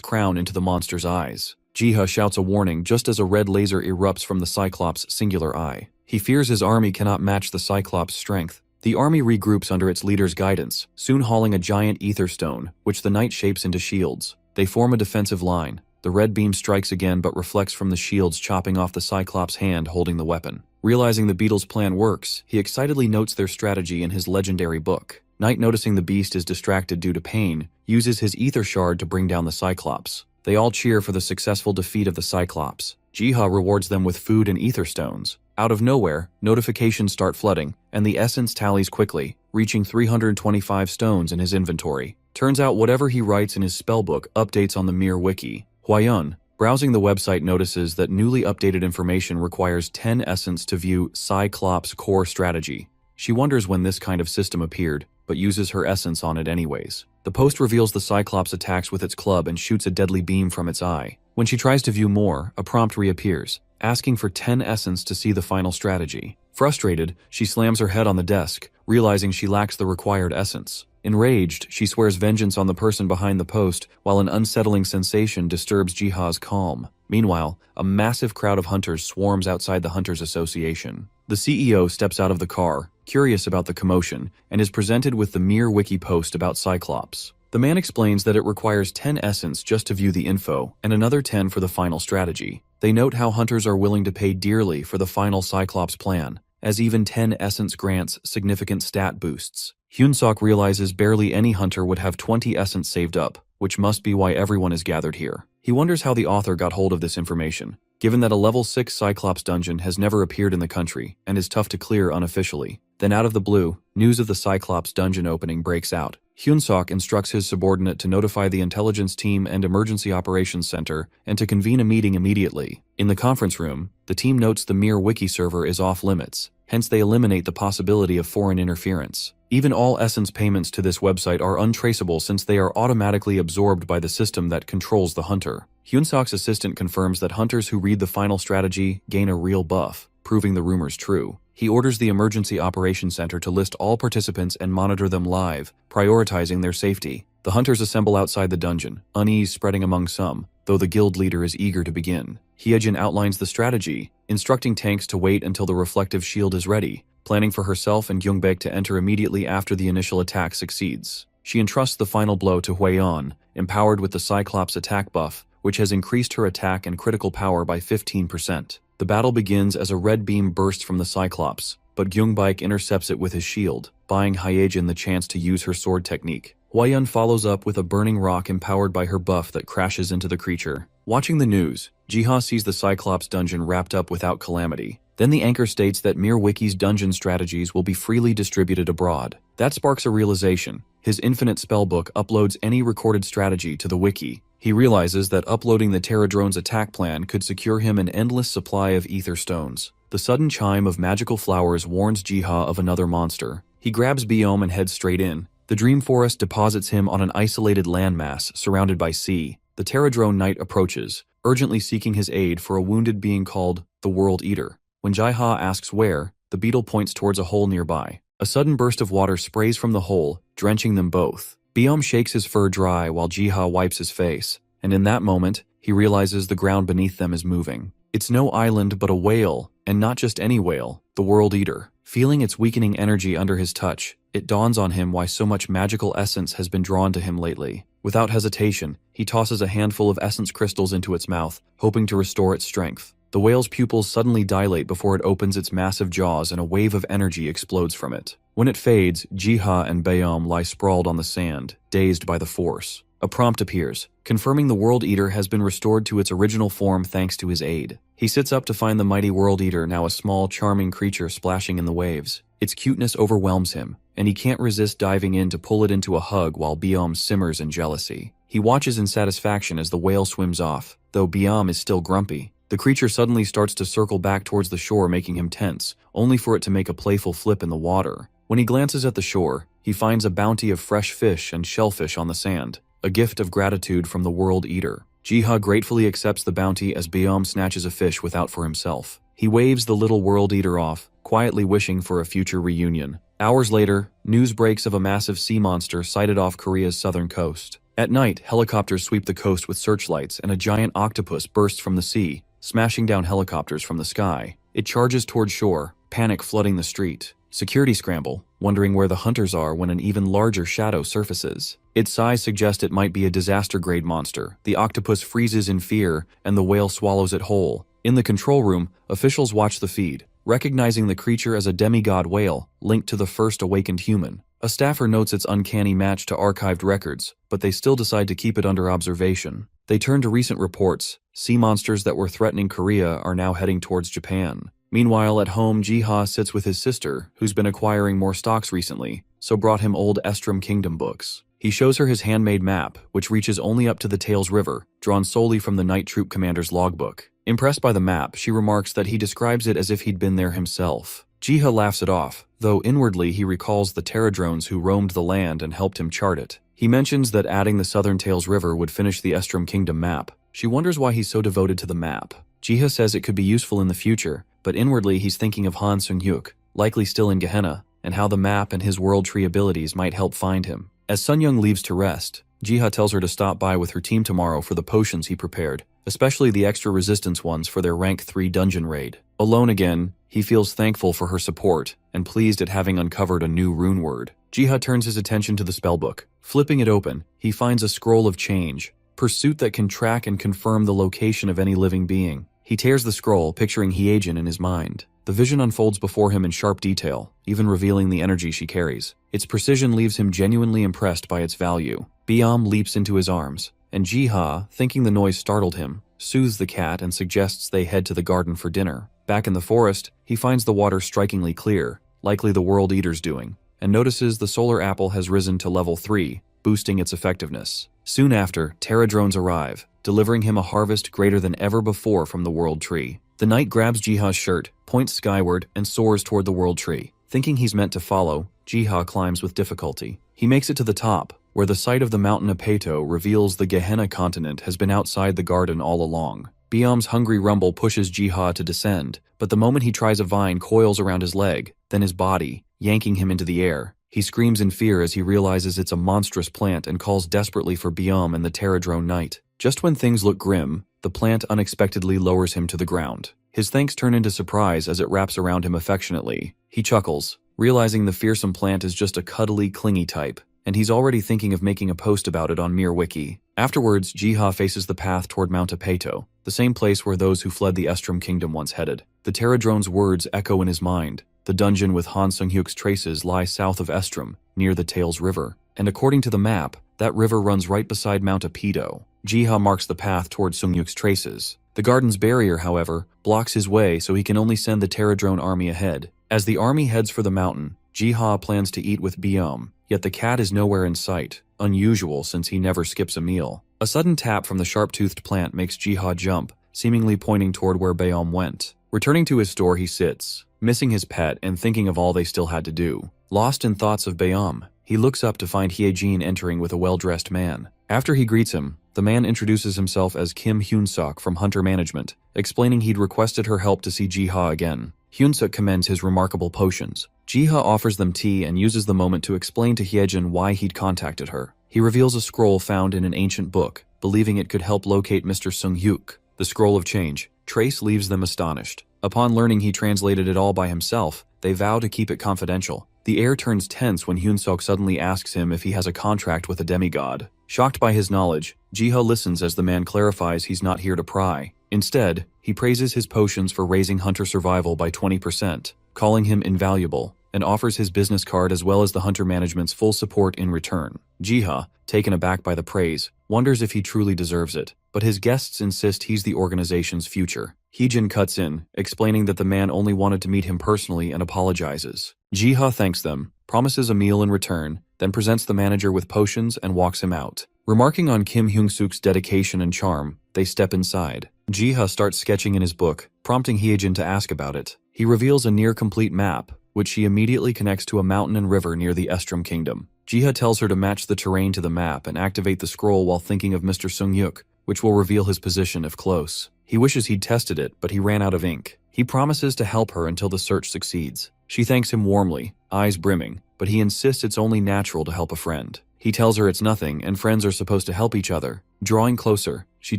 crown into the monster's eyes. Jiha shouts a warning just as a red laser erupts from the cyclops' singular eye. He fears his army cannot match the cyclops' strength. The army regroups under its leader's guidance, soon hauling a giant ether stone, which the knight shapes into shields. They form a defensive line. The red beam strikes again but reflects from the shields, chopping off the cyclops' hand holding the weapon. Realizing the beetles' plan works, he excitedly notes their strategy in his legendary book. Knight, noticing the beast is distracted due to pain, uses his ether shard to bring down the cyclops. They all cheer for the successful defeat of the cyclops. Jiha rewards them with food and ether stones. Out of nowhere, notifications start flooding, and the essence tallies quickly, reaching 325 stones in his inventory. Turns out whatever he writes in his spellbook updates on the Mir wiki. Huayun, browsing the website, notices that newly updated information requires 10 essence to view Cyclops' core strategy. She wonders when this kind of system appeared, but uses her essence on it anyways. The post reveals the Cyclops attacks with its club and shoots a deadly beam from its eye. When she tries to view more, a prompt reappears, asking for 10 essence to see the final strategy. Frustrated, she slams her head on the desk, realizing she lacks the required essence. Enraged, she swears vengeance on the person behind the post, while an unsettling sensation disturbs Jiha's calm. Meanwhile, a massive crowd of hunters swarms outside the Hunters Association. The CEO steps out of the car, curious about the commotion, and is presented with the Mir wiki post about Cyclops. The man explains that it requires 10 essence just to view the info, and another 10 for the final strategy. They note how hunters are willing to pay dearly for the final Cyclops plan, as even 10 essence grants significant stat boosts. Hyunsok realizes barely any hunter would have 20 essence saved up, which must be why everyone is gathered here. He wonders how the author got hold of this information, given that a level 6 Cyclops dungeon has never appeared in the country and is tough to clear unofficially. Then out of the blue, news of the Cyclops dungeon opening breaks out. Hyunsok instructs his subordinate to notify the intelligence team and emergency operations center and to convene a meeting immediately. In the conference room, the team notes the Mir wiki server is off limits, hence they eliminate the possibility of foreign interference. Even all essence payments to this website are untraceable since they are automatically absorbed by the system that controls the hunter. Hyunsok's assistant confirms that hunters who read the final strategy gain a real buff, proving the rumors true. He orders the emergency operations center to list all participants and monitor them live, prioritizing their safety. The hunters assemble outside the dungeon, unease spreading among some, though the guild leader is eager to begin. Hyejin outlines the strategy, instructing tanks to wait until the reflective shield is ready, planning for herself and Gyungbek to enter immediately after the initial attack succeeds. She entrusts the final blow to Huion, empowered with the Cyclops attack buff, which has increased her attack and critical power by 15%. The battle begins as a red beam bursts from the Cyclops, but Gyungbek intercepts it with his shield, buying Hyejin the chance to use her sword technique. Huion follows up with a burning rock empowered by her buff that crashes into the creature. Watching the news, Jiha sees the Cyclops dungeon wrapped up without calamity. Then the anchor states that Mir Wiki's dungeon strategies will be freely distributed abroad. That sparks a realization. His infinite spellbook uploads any recorded strategy to the wiki. He realizes that uploading the Pterodrone's attack plan could secure him an endless supply of ether stones. The sudden chime of magical flowers warns Jiha of another monster. He grabs Biom and heads straight in. The Dream Forest deposits him on an isolated landmass surrounded by sea. The Pterodrone Knight approaches, urgently seeking his aid for a wounded being called the World Eater. When Jiha asks where, the beetle points towards a hole nearby. A sudden burst of water sprays from the hole, drenching them both. Biom shakes his fur dry while Jiha wipes his face, and in that moment, he realizes the ground beneath them is moving. It's no island but a whale, and not just any whale, the World Eater. Feeling its weakening energy under his touch, it dawns on him why so much magical essence has been drawn to him lately. Without hesitation, he tosses a handful of essence crystals into its mouth, hoping to restore its strength. The whale's pupils suddenly dilate before it opens its massive jaws and a wave of energy explodes from it. When it fades, Jiha and Biom lie sprawled on the sand, dazed by the force. A prompt appears, confirming the World Eater has been restored to its original form thanks to his aid. He sits up to find the mighty World Eater now a small, charming creature splashing in the waves. Its cuteness overwhelms him, and he can't resist diving in to pull it into a hug while Biom simmers in jealousy. He watches in satisfaction as the whale swims off, though Biom is still grumpy. The creature suddenly starts to circle back towards the shore, making him tense, only for it to make a playful flip in the water. When he glances at the shore, he finds a bounty of fresh fish and shellfish on the sand, a gift of gratitude from the World Eater. Jiha gratefully accepts the bounty as Biom snatches a fish without for himself. He waves the little World Eater off, quietly wishing for a future reunion. Hours later, news breaks of a massive sea monster sighted off Korea's southern coast. At night, helicopters sweep the coast with searchlights, and a giant octopus bursts from the sea, smashing down helicopters from the sky. It charges toward shore, panic flooding the street. Security scramble, wondering where the hunters are when an even larger shadow surfaces. Its size suggests it might be a disaster-grade monster. The octopus freezes in fear, and the whale swallows it whole. In the control room, officials watch the feed, recognizing the creature as a demigod whale linked to the first awakened human. A staffer notes its uncanny match to archived records, but they still decide to keep it under observation. They turn to recent reports. Sea monsters that were threatening Korea are now heading towards Japan. Meanwhile, at home, Jiha sits with his sister, who's been acquiring more stocks recently, so brought him old Estrom Kingdom books. He shows her his handmade map, which reaches only up to the Tails River, drawn solely from the Night Troop Commander's logbook. Impressed by the map, she remarks that he describes it as if he'd been there himself. Jiha laughs it off, though inwardly he recalls the Terradrones who roamed the land and helped him chart it. He mentions that adding the Southern Tails River would finish the Estrom Kingdom map. She wonders why he's so devoted to the map. Jiha says it could be useful in the future, but inwardly he's thinking of Han Sung-hyuk, likely still in Gehenna, and how the map and his World Tree abilities might help find him. As Sun-young leaves to rest, Jiha tells her to stop by with her team tomorrow for the potions he prepared, especially the extra resistance ones for their rank 3 dungeon raid. Alone again, he feels thankful for her support and pleased at having uncovered a new rune word. Jiha turns his attention to the spellbook. Flipping it open, he finds a scroll of change, pursuit that can track and confirm the location of any living being. He tears the scroll, picturing Hyejin in his mind. The vision unfolds before him in sharp detail, even revealing the energy she carries. Its precision leaves him genuinely impressed by its value. Biom leaps into his arms, and Jiha, thinking the noise startled him, soothes the cat and suggests they head to the garden for dinner. Back in the forest, he finds the water strikingly clear, likely the World Eater's doing, and notices the solar apple has risen to level 3, boosting its effectiveness. Soon after, Terradrones arrive, delivering him a harvest greater than ever before from the World Tree. The knight grabs Jiha's shirt, points skyward, and soars toward the World Tree. Thinking he's meant to follow, Jiha climbs with difficulty. He makes it to the top, where the sight of the mountain Apeto reveals the Gehenna continent has been outside the garden all along. Biom's hungry rumble pushes Jiha to descend, but the moment he tries a vine coils around his leg, then his body, yanking him into the air. He screams in fear as he realizes it's a monstrous plant and calls desperately for Biom and the Terradrone Knight. Just when things look grim, the plant unexpectedly lowers him to the ground. His thanks turn into surprise as it wraps around him affectionately. He chuckles, realizing the fearsome plant is just a cuddly, clingy type, and he's already thinking of making a post about it on MirWiki. Afterwards, Jiha faces the path toward Mount Apeto, the same place where those who fled the Estrom Kingdom once headed. The Terradrone's words echo in his mind. The dungeon with Han Sung-hyuk's traces lies south of Estrom, near the Tails River, and according to the map, that river runs right beside Mount Apeto. Jiha marks the path toward Sung-hyuk's traces. The garden's barrier, however, blocks his way, so he can only send the Terradrone army ahead. As the army heads for the mountain, Jiha plans to eat with Biom, yet the cat is nowhere in sight, unusual since he never skips a meal. A sudden tap from the sharp-toothed plant makes Jiha jump, seemingly pointing toward where Biom went. Returning to his store, he sits, missing his pet and thinking of all they still had to do. Lost in thoughts of Biom, he looks up to find Hyejin entering with a well-dressed man. After he greets him, the man introduces himself as Kim Hyun-suk from Hunter Management, explaining he'd requested her help to see Jiha again. Hyun-suk commends his remarkable potions. Jiha offers them tea and uses the moment to explain to Hyejin why he'd contacted her. He reveals a scroll found in an ancient book, believing it could help locate Mr. Sung-hyuk, the Scroll of Change. Trace leaves them astonished. Upon learning he translated it all by himself, they vow to keep it confidential. The air turns tense when Hyun-suk suddenly asks him if he has a contract with a demigod. Shocked by his knowledge, Jiha listens as the man clarifies he's not here to pry. Instead, he praises his potions for raising hunter survival by 20%, calling him invaluable. and offers his business card as well as the hunter management's full support in return. Jiha, taken aback by the praise, wonders if he truly deserves it, but his guests insist he's the organization's future. Heejin cuts in, explaining that the man only wanted to meet him personally and apologizes. Jiha thanks them, promises a meal in return, then presents the manager with potions and walks him out. Remarking on Kim Hyung-suk's dedication and charm, they step inside. Jiha starts sketching in his book, prompting Hyejin to ask about it. He reveals a near-complete map, which she immediately connects to a mountain and river near the Estrom Kingdom. Jiha tells her to match the terrain to the map and activate the scroll while thinking of Mr. Sung-yuk, which will reveal his position if close. He wishes he'd tested it, but he ran out of ink. He promises to help her until the search succeeds. She thanks him warmly, eyes brimming, but he insists it's only natural to help a friend. He tells her it's nothing and friends are supposed to help each other. Drawing closer, she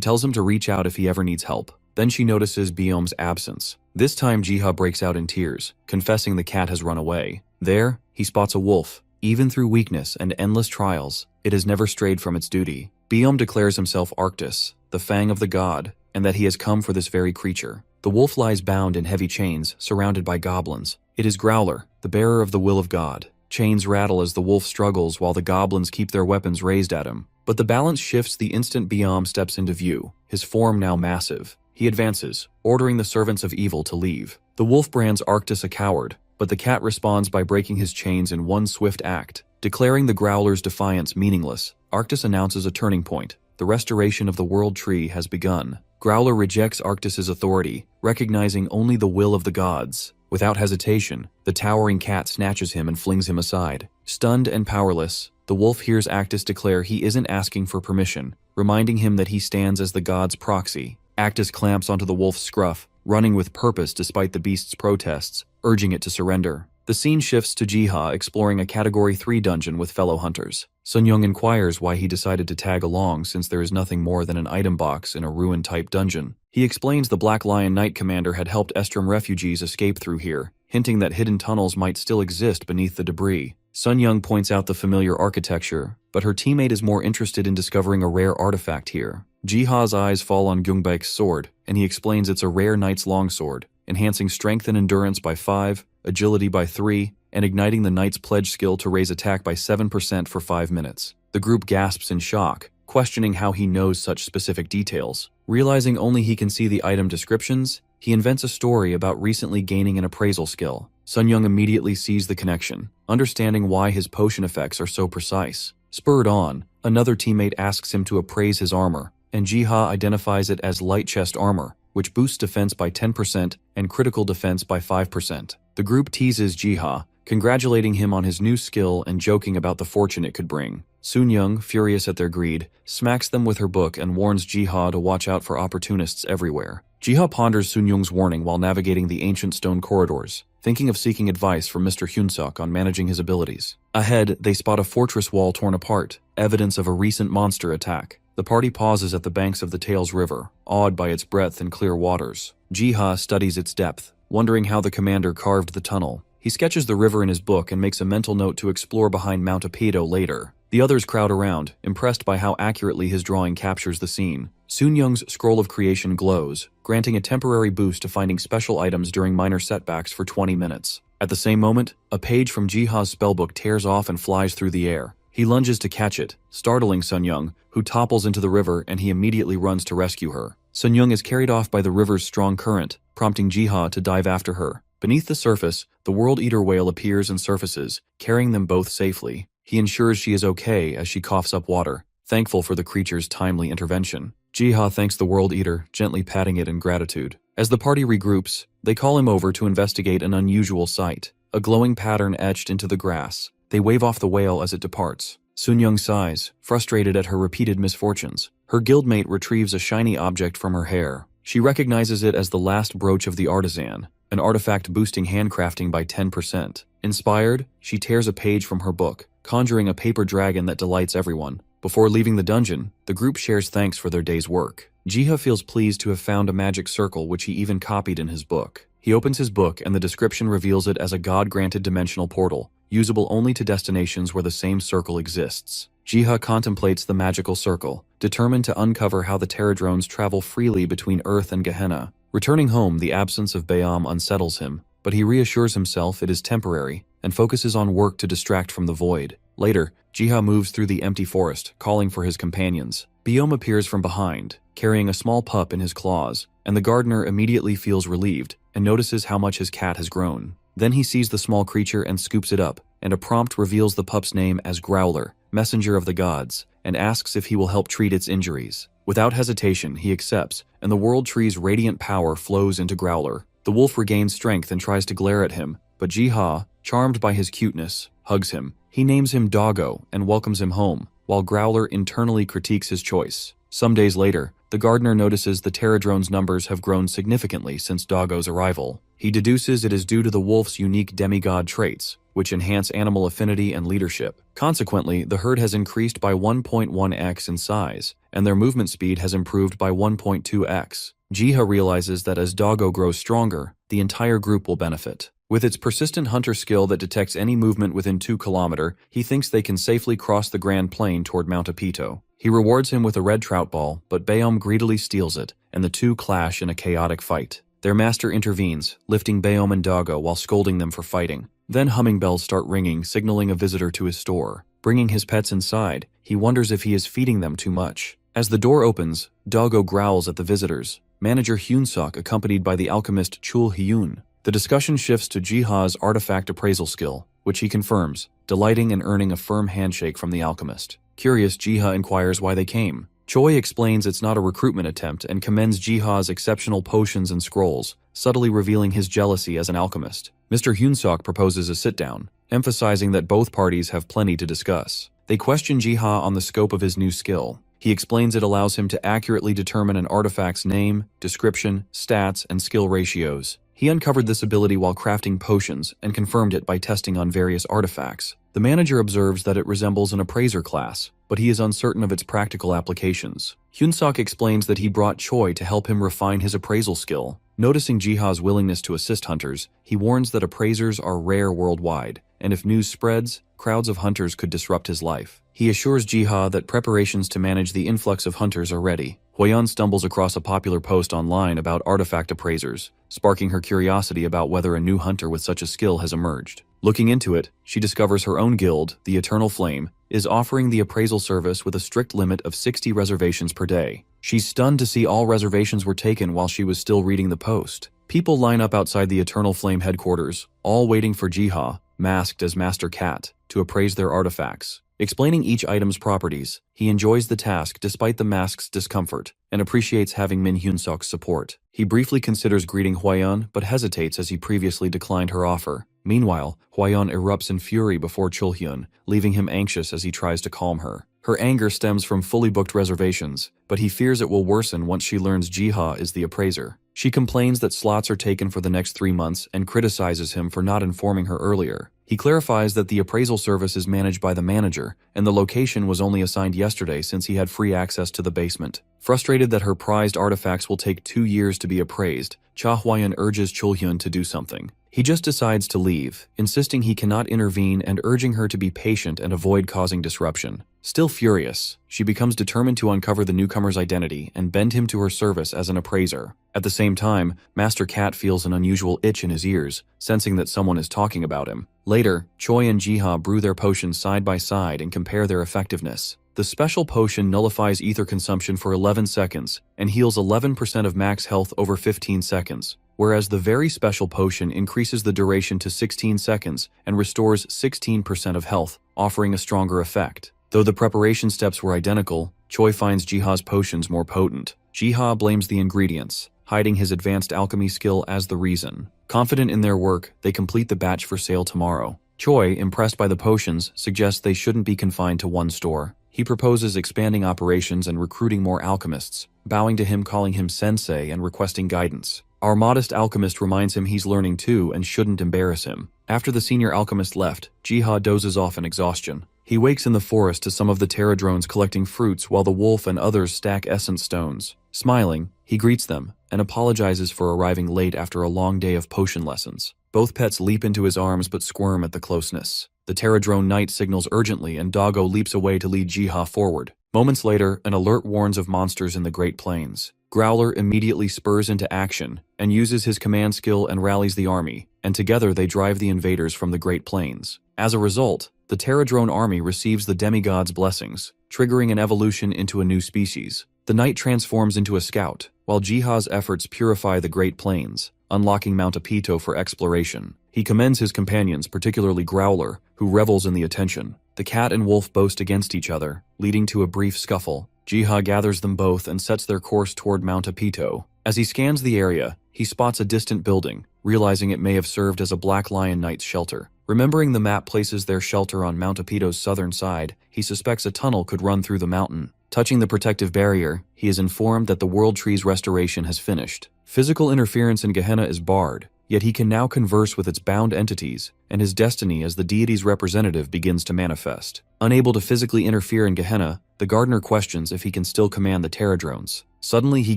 tells him to reach out if he ever needs help. Then she notices Biome's absence. This time Jiha breaks out in tears, confessing the cat has run away. There, he spots a wolf. Even through weakness and endless trials, it has never strayed from its duty. Biome declares himself Arctus, the fang of the god, and that he has come for this very creature. The wolf lies bound in heavy chains, surrounded by goblins. It is Growler, the bearer of the will of God. Chains rattle as the wolf struggles while the goblins keep their weapons raised at him. But the balance shifts the instant Biome steps into view, his form now massive. He advances, ordering the servants of evil to leave. The wolf brands Arctus a coward, but the cat responds by breaking his chains in one swift act. Declaring the Growler's defiance meaningless, Arctus announces a turning point. The restoration of the World Tree has begun. Growler rejects Arctus's authority, recognizing only the will of the gods. Without hesitation, the towering cat snatches him and flings him aside. Stunned and powerless, the wolf hears Actus declare he isn't asking for permission, reminding him that he stands as the god's proxy. Actus clamps onto the wolf's scruff, running with purpose despite the beast's protests, urging it to surrender. The scene shifts to Jiha exploring a Category 3 dungeon with fellow hunters. Sun-young inquires why he decided to tag along since there is nothing more than an item box in a ruin-type dungeon. He explains the Black Lion Knight commander had helped Estrom refugees escape through here, hinting that hidden tunnels might still exist beneath the debris. Sun-young points out the familiar architecture, but her teammate is more interested in discovering a rare artifact here. Jiha's eyes fall on Gyungbaek's sword, and he explains it's a rare knight's longsword, enhancing strength and endurance by 5, agility by 3, and igniting the knight's pledge skill to raise attack by 7% for 5 minutes. The group gasps in shock, questioning how he knows such specific details. Realizing only he can see the item descriptions, he invents a story about recently gaining an appraisal skill. Sun-young immediately sees the connection, understanding why his potion effects are so precise. Spurred on, another teammate asks him to appraise his armor, and Jiha identifies it as light chest armor, which boosts defense by 10% and critical defense by 5%. The group teases Jiha, congratulating him on his new skill and joking about the fortune it could bring. Sun-young, furious at their greed, smacks them with her book and warns Jiha to watch out for opportunists everywhere. Jiha ponders Sun-young's warning while navigating the ancient stone corridors, thinking of seeking advice from Mr. Hyunsuk on managing his abilities. Ahead, they spot a fortress wall torn apart, evidence of a recent monster attack. The party pauses at the banks of the Tails River, awed by its breadth and clear waters. Jiha studies its depth, wondering how the commander carved the tunnel. He sketches the river in his book and makes a mental note to explore behind Mount Apedo later. The others crowd around, impressed by how accurately his drawing captures the scene. Sun-young's scroll of creation glows, granting a temporary boost to finding special items during minor setbacks for 20 minutes. At the same moment, a page from Jiha's spellbook tears off and flies through the air. He lunges to catch it, startling Sun-young, who topples into the river, and he immediately runs to rescue her. Sun-young is carried off by the river's strong current, prompting Jiha to dive after her. Beneath the surface, the World Eater whale appears and surfaces, carrying them both safely. He ensures she is okay as she coughs up water, thankful for the creature's timely intervention. Jiha thanks the World Eater, gently patting it in gratitude. As the party regroups, they call him over to investigate an unusual sight, a glowing pattern etched into the grass. They wave off the whale as it departs. Sun-young sighs, frustrated at her repeated misfortunes. Her guildmate retrieves a shiny object from her hair. She recognizes it as the last brooch of the artisan, an artifact boosting handcrafting by 10%. Inspired, she tears a page from her book, conjuring a paper dragon that delights everyone. Before leaving the dungeon, the group shares thanks for their day's work. Jiha feels pleased to have found a magic circle which he even copied in his book. He opens his book and the description reveals it as a god-granted dimensional portal, usable only to destinations where the same circle exists. Jiha contemplates the magical circle, determined to uncover how the Terradrones travel freely between Earth and Gehenna. Returning home, the absence of Bayam unsettles him, but he reassures himself it is temporary, and focuses on work to distract from the void. Later, Jiha moves through the empty forest, calling for his companions. Biome appears from behind, carrying a small pup in his claws, and the gardener immediately feels relieved and notices how much his cat has grown. Then he sees the small creature and scoops it up, and a prompt reveals the pup's name as Growler, messenger of the gods, and asks if he will help treat its injuries. Without hesitation, he accepts, and the world tree's radiant power flows into Growler. The wolf regains strength and tries to glare at him, but Jiha, charmed by his cuteness, hugs him. He names him Doggo and welcomes him home, while Growler internally critiques his choice. Some days later, the gardener notices the Pterodrone's numbers have grown significantly since Doggo's arrival. He deduces it is due to the wolf's unique demigod traits, which enhance animal affinity and leadership. Consequently, the herd has increased by 1.1x in size, and their movement speed has improved by 1.2x. Jiha realizes that as Doggo grows stronger, the entire group will benefit. With its persistent hunter skill that detects any movement within 2 km, he thinks they can safely cross the Grand Plain toward Mount Apito. He rewards him with a red trout ball, but Bayom greedily steals it, and the two clash in a chaotic fight. Their master intervenes, lifting Bayom and Doggo while scolding them for fighting. Then humming bells start ringing, signaling a visitor to his store. Bringing his pets inside, he wonders if he is feeding them too much. As the door opens, Doggo growls at the visitors. Manager Hyunsuk accompanied by the alchemist Chul Hyun. The discussion shifts to Jiha's artifact appraisal skill, which he confirms, delighting in earning a firm handshake from the alchemist. Curious, Jiha inquires why they came. Choi explains it's not a recruitment attempt and commends Jiha's exceptional potions and scrolls, subtly revealing his jealousy as an alchemist. Mr. Hyunsuk proposes a sit-down, emphasizing that both parties have plenty to discuss. They question Jiha on the scope of his new skill. He explains it allows him to accurately determine an artifact's name, description, stats, and skill ratios. He uncovered this ability while crafting potions and confirmed it by testing on various artifacts. The manager observes that it resembles an appraiser class, but he is uncertain of its practical applications. Hyunsuk explains that he brought Choi to help him refine his appraisal skill. Noticing Jiha's willingness to assist hunters, he warns that appraisers are rare worldwide, and if news spreads, crowds of hunters could disrupt his life. He assures Jiha that preparations to manage the influx of hunters are ready. Hwayeon stumbles across a popular post online about artifact appraisers, sparking her curiosity about whether a new hunter with such a skill has emerged. Looking into it, she discovers her own guild, the Eternal Flame, is offering the appraisal service with a strict limit of 60 reservations per day. She's stunned to see all reservations were taken while she was still reading the post. People line up outside the Eternal Flame headquarters, all waiting for Jiha, masked as Master Cat, to appraise their artifacts. Explaining each item's properties, he enjoys the task despite the mask's discomfort, and appreciates having Min Hyunsuk's support. He briefly considers greeting Hwayeon, but hesitates as he previously declined her offer. Meanwhile, Hwayeon erupts in fury before Chulhyun, leaving him anxious as he tries to calm her. Her anger stems from fully booked reservations, but he fears it will worsen once she learns Jiha is the appraiser. She complains that slots are taken for the next 3 months and criticizes him for not informing her earlier. He clarifies that the appraisal service is managed by the manager, and the location was only assigned yesterday since he had free access to the basement. Frustrated that her prized artifacts will take 2 years to be appraised, Cha Hwayeon urges Chulhyun to do something. He just decides to leave, insisting he cannot intervene and urging her to be patient and avoid causing disruption. Still furious, she becomes determined to uncover the newcomer's identity and bend him to her service as an appraiser. At the same time, Master Cat feels an unusual itch in his ears, sensing that someone is talking about him. Later, Choi and Jiha brew their potions side by side and compare their effectiveness. The special potion nullifies ether consumption for 11 seconds and heals 11% of max health over 15 seconds, whereas the very special potion increases the duration to 16 seconds and restores 16% of health, offering a stronger effect. Though the preparation steps were identical, Choi finds Jiha's potions more potent. Jiha blames the ingredients, hiding his advanced alchemy skill as the reason. Confident in their work, they complete the batch for sale tomorrow. Choi, impressed by the potions, suggests they shouldn't be confined to one store. He proposes expanding operations and recruiting more alchemists, bowing to him, calling him sensei and requesting guidance. Our modest alchemist reminds him he's learning too and shouldn't embarrass him. After the senior alchemist left, Jiha dozes off in exhaustion. He wakes in the forest to some of the pterodrones collecting fruits while the wolf and others stack essence stones. Smiling, he greets them and apologizes for arriving late after a long day of potion lessons. Both pets leap into his arms but squirm at the closeness. The pterodrone knight signals urgently and Doggo leaps away to lead Jiha forward. Moments later, an alert warns of monsters in the Great Plains. Growler immediately spurs into action and uses his command skill and rallies the army, and together they drive the invaders from the Great Plains. As a result, the Pterodrone army receives the demigod's blessings, triggering an evolution into a new species. The knight transforms into a scout, while Jiha's efforts purify the Great Plains, unlocking Mount Apito for exploration. He commends his companions, particularly Growler, who revels in the attention. The cat and wolf boast against each other, leading to a brief scuffle. Jiha gathers them both and sets their course toward Mount Apito. As he scans the area, he spots a distant building, realizing it may have served as a Black Lion Knight's shelter. Remembering the map places their shelter on Mount Apito's southern side, he suspects a tunnel could run through the mountain. Touching the protective barrier, he is informed that the World Tree's restoration has finished. Physical interference in Gehenna is barred, yet he can now converse with its bound entities, and his destiny as the deity's representative begins to manifest. Unable to physically interfere in Gehenna, the gardener questions if he can still command the Pterodrones. Suddenly he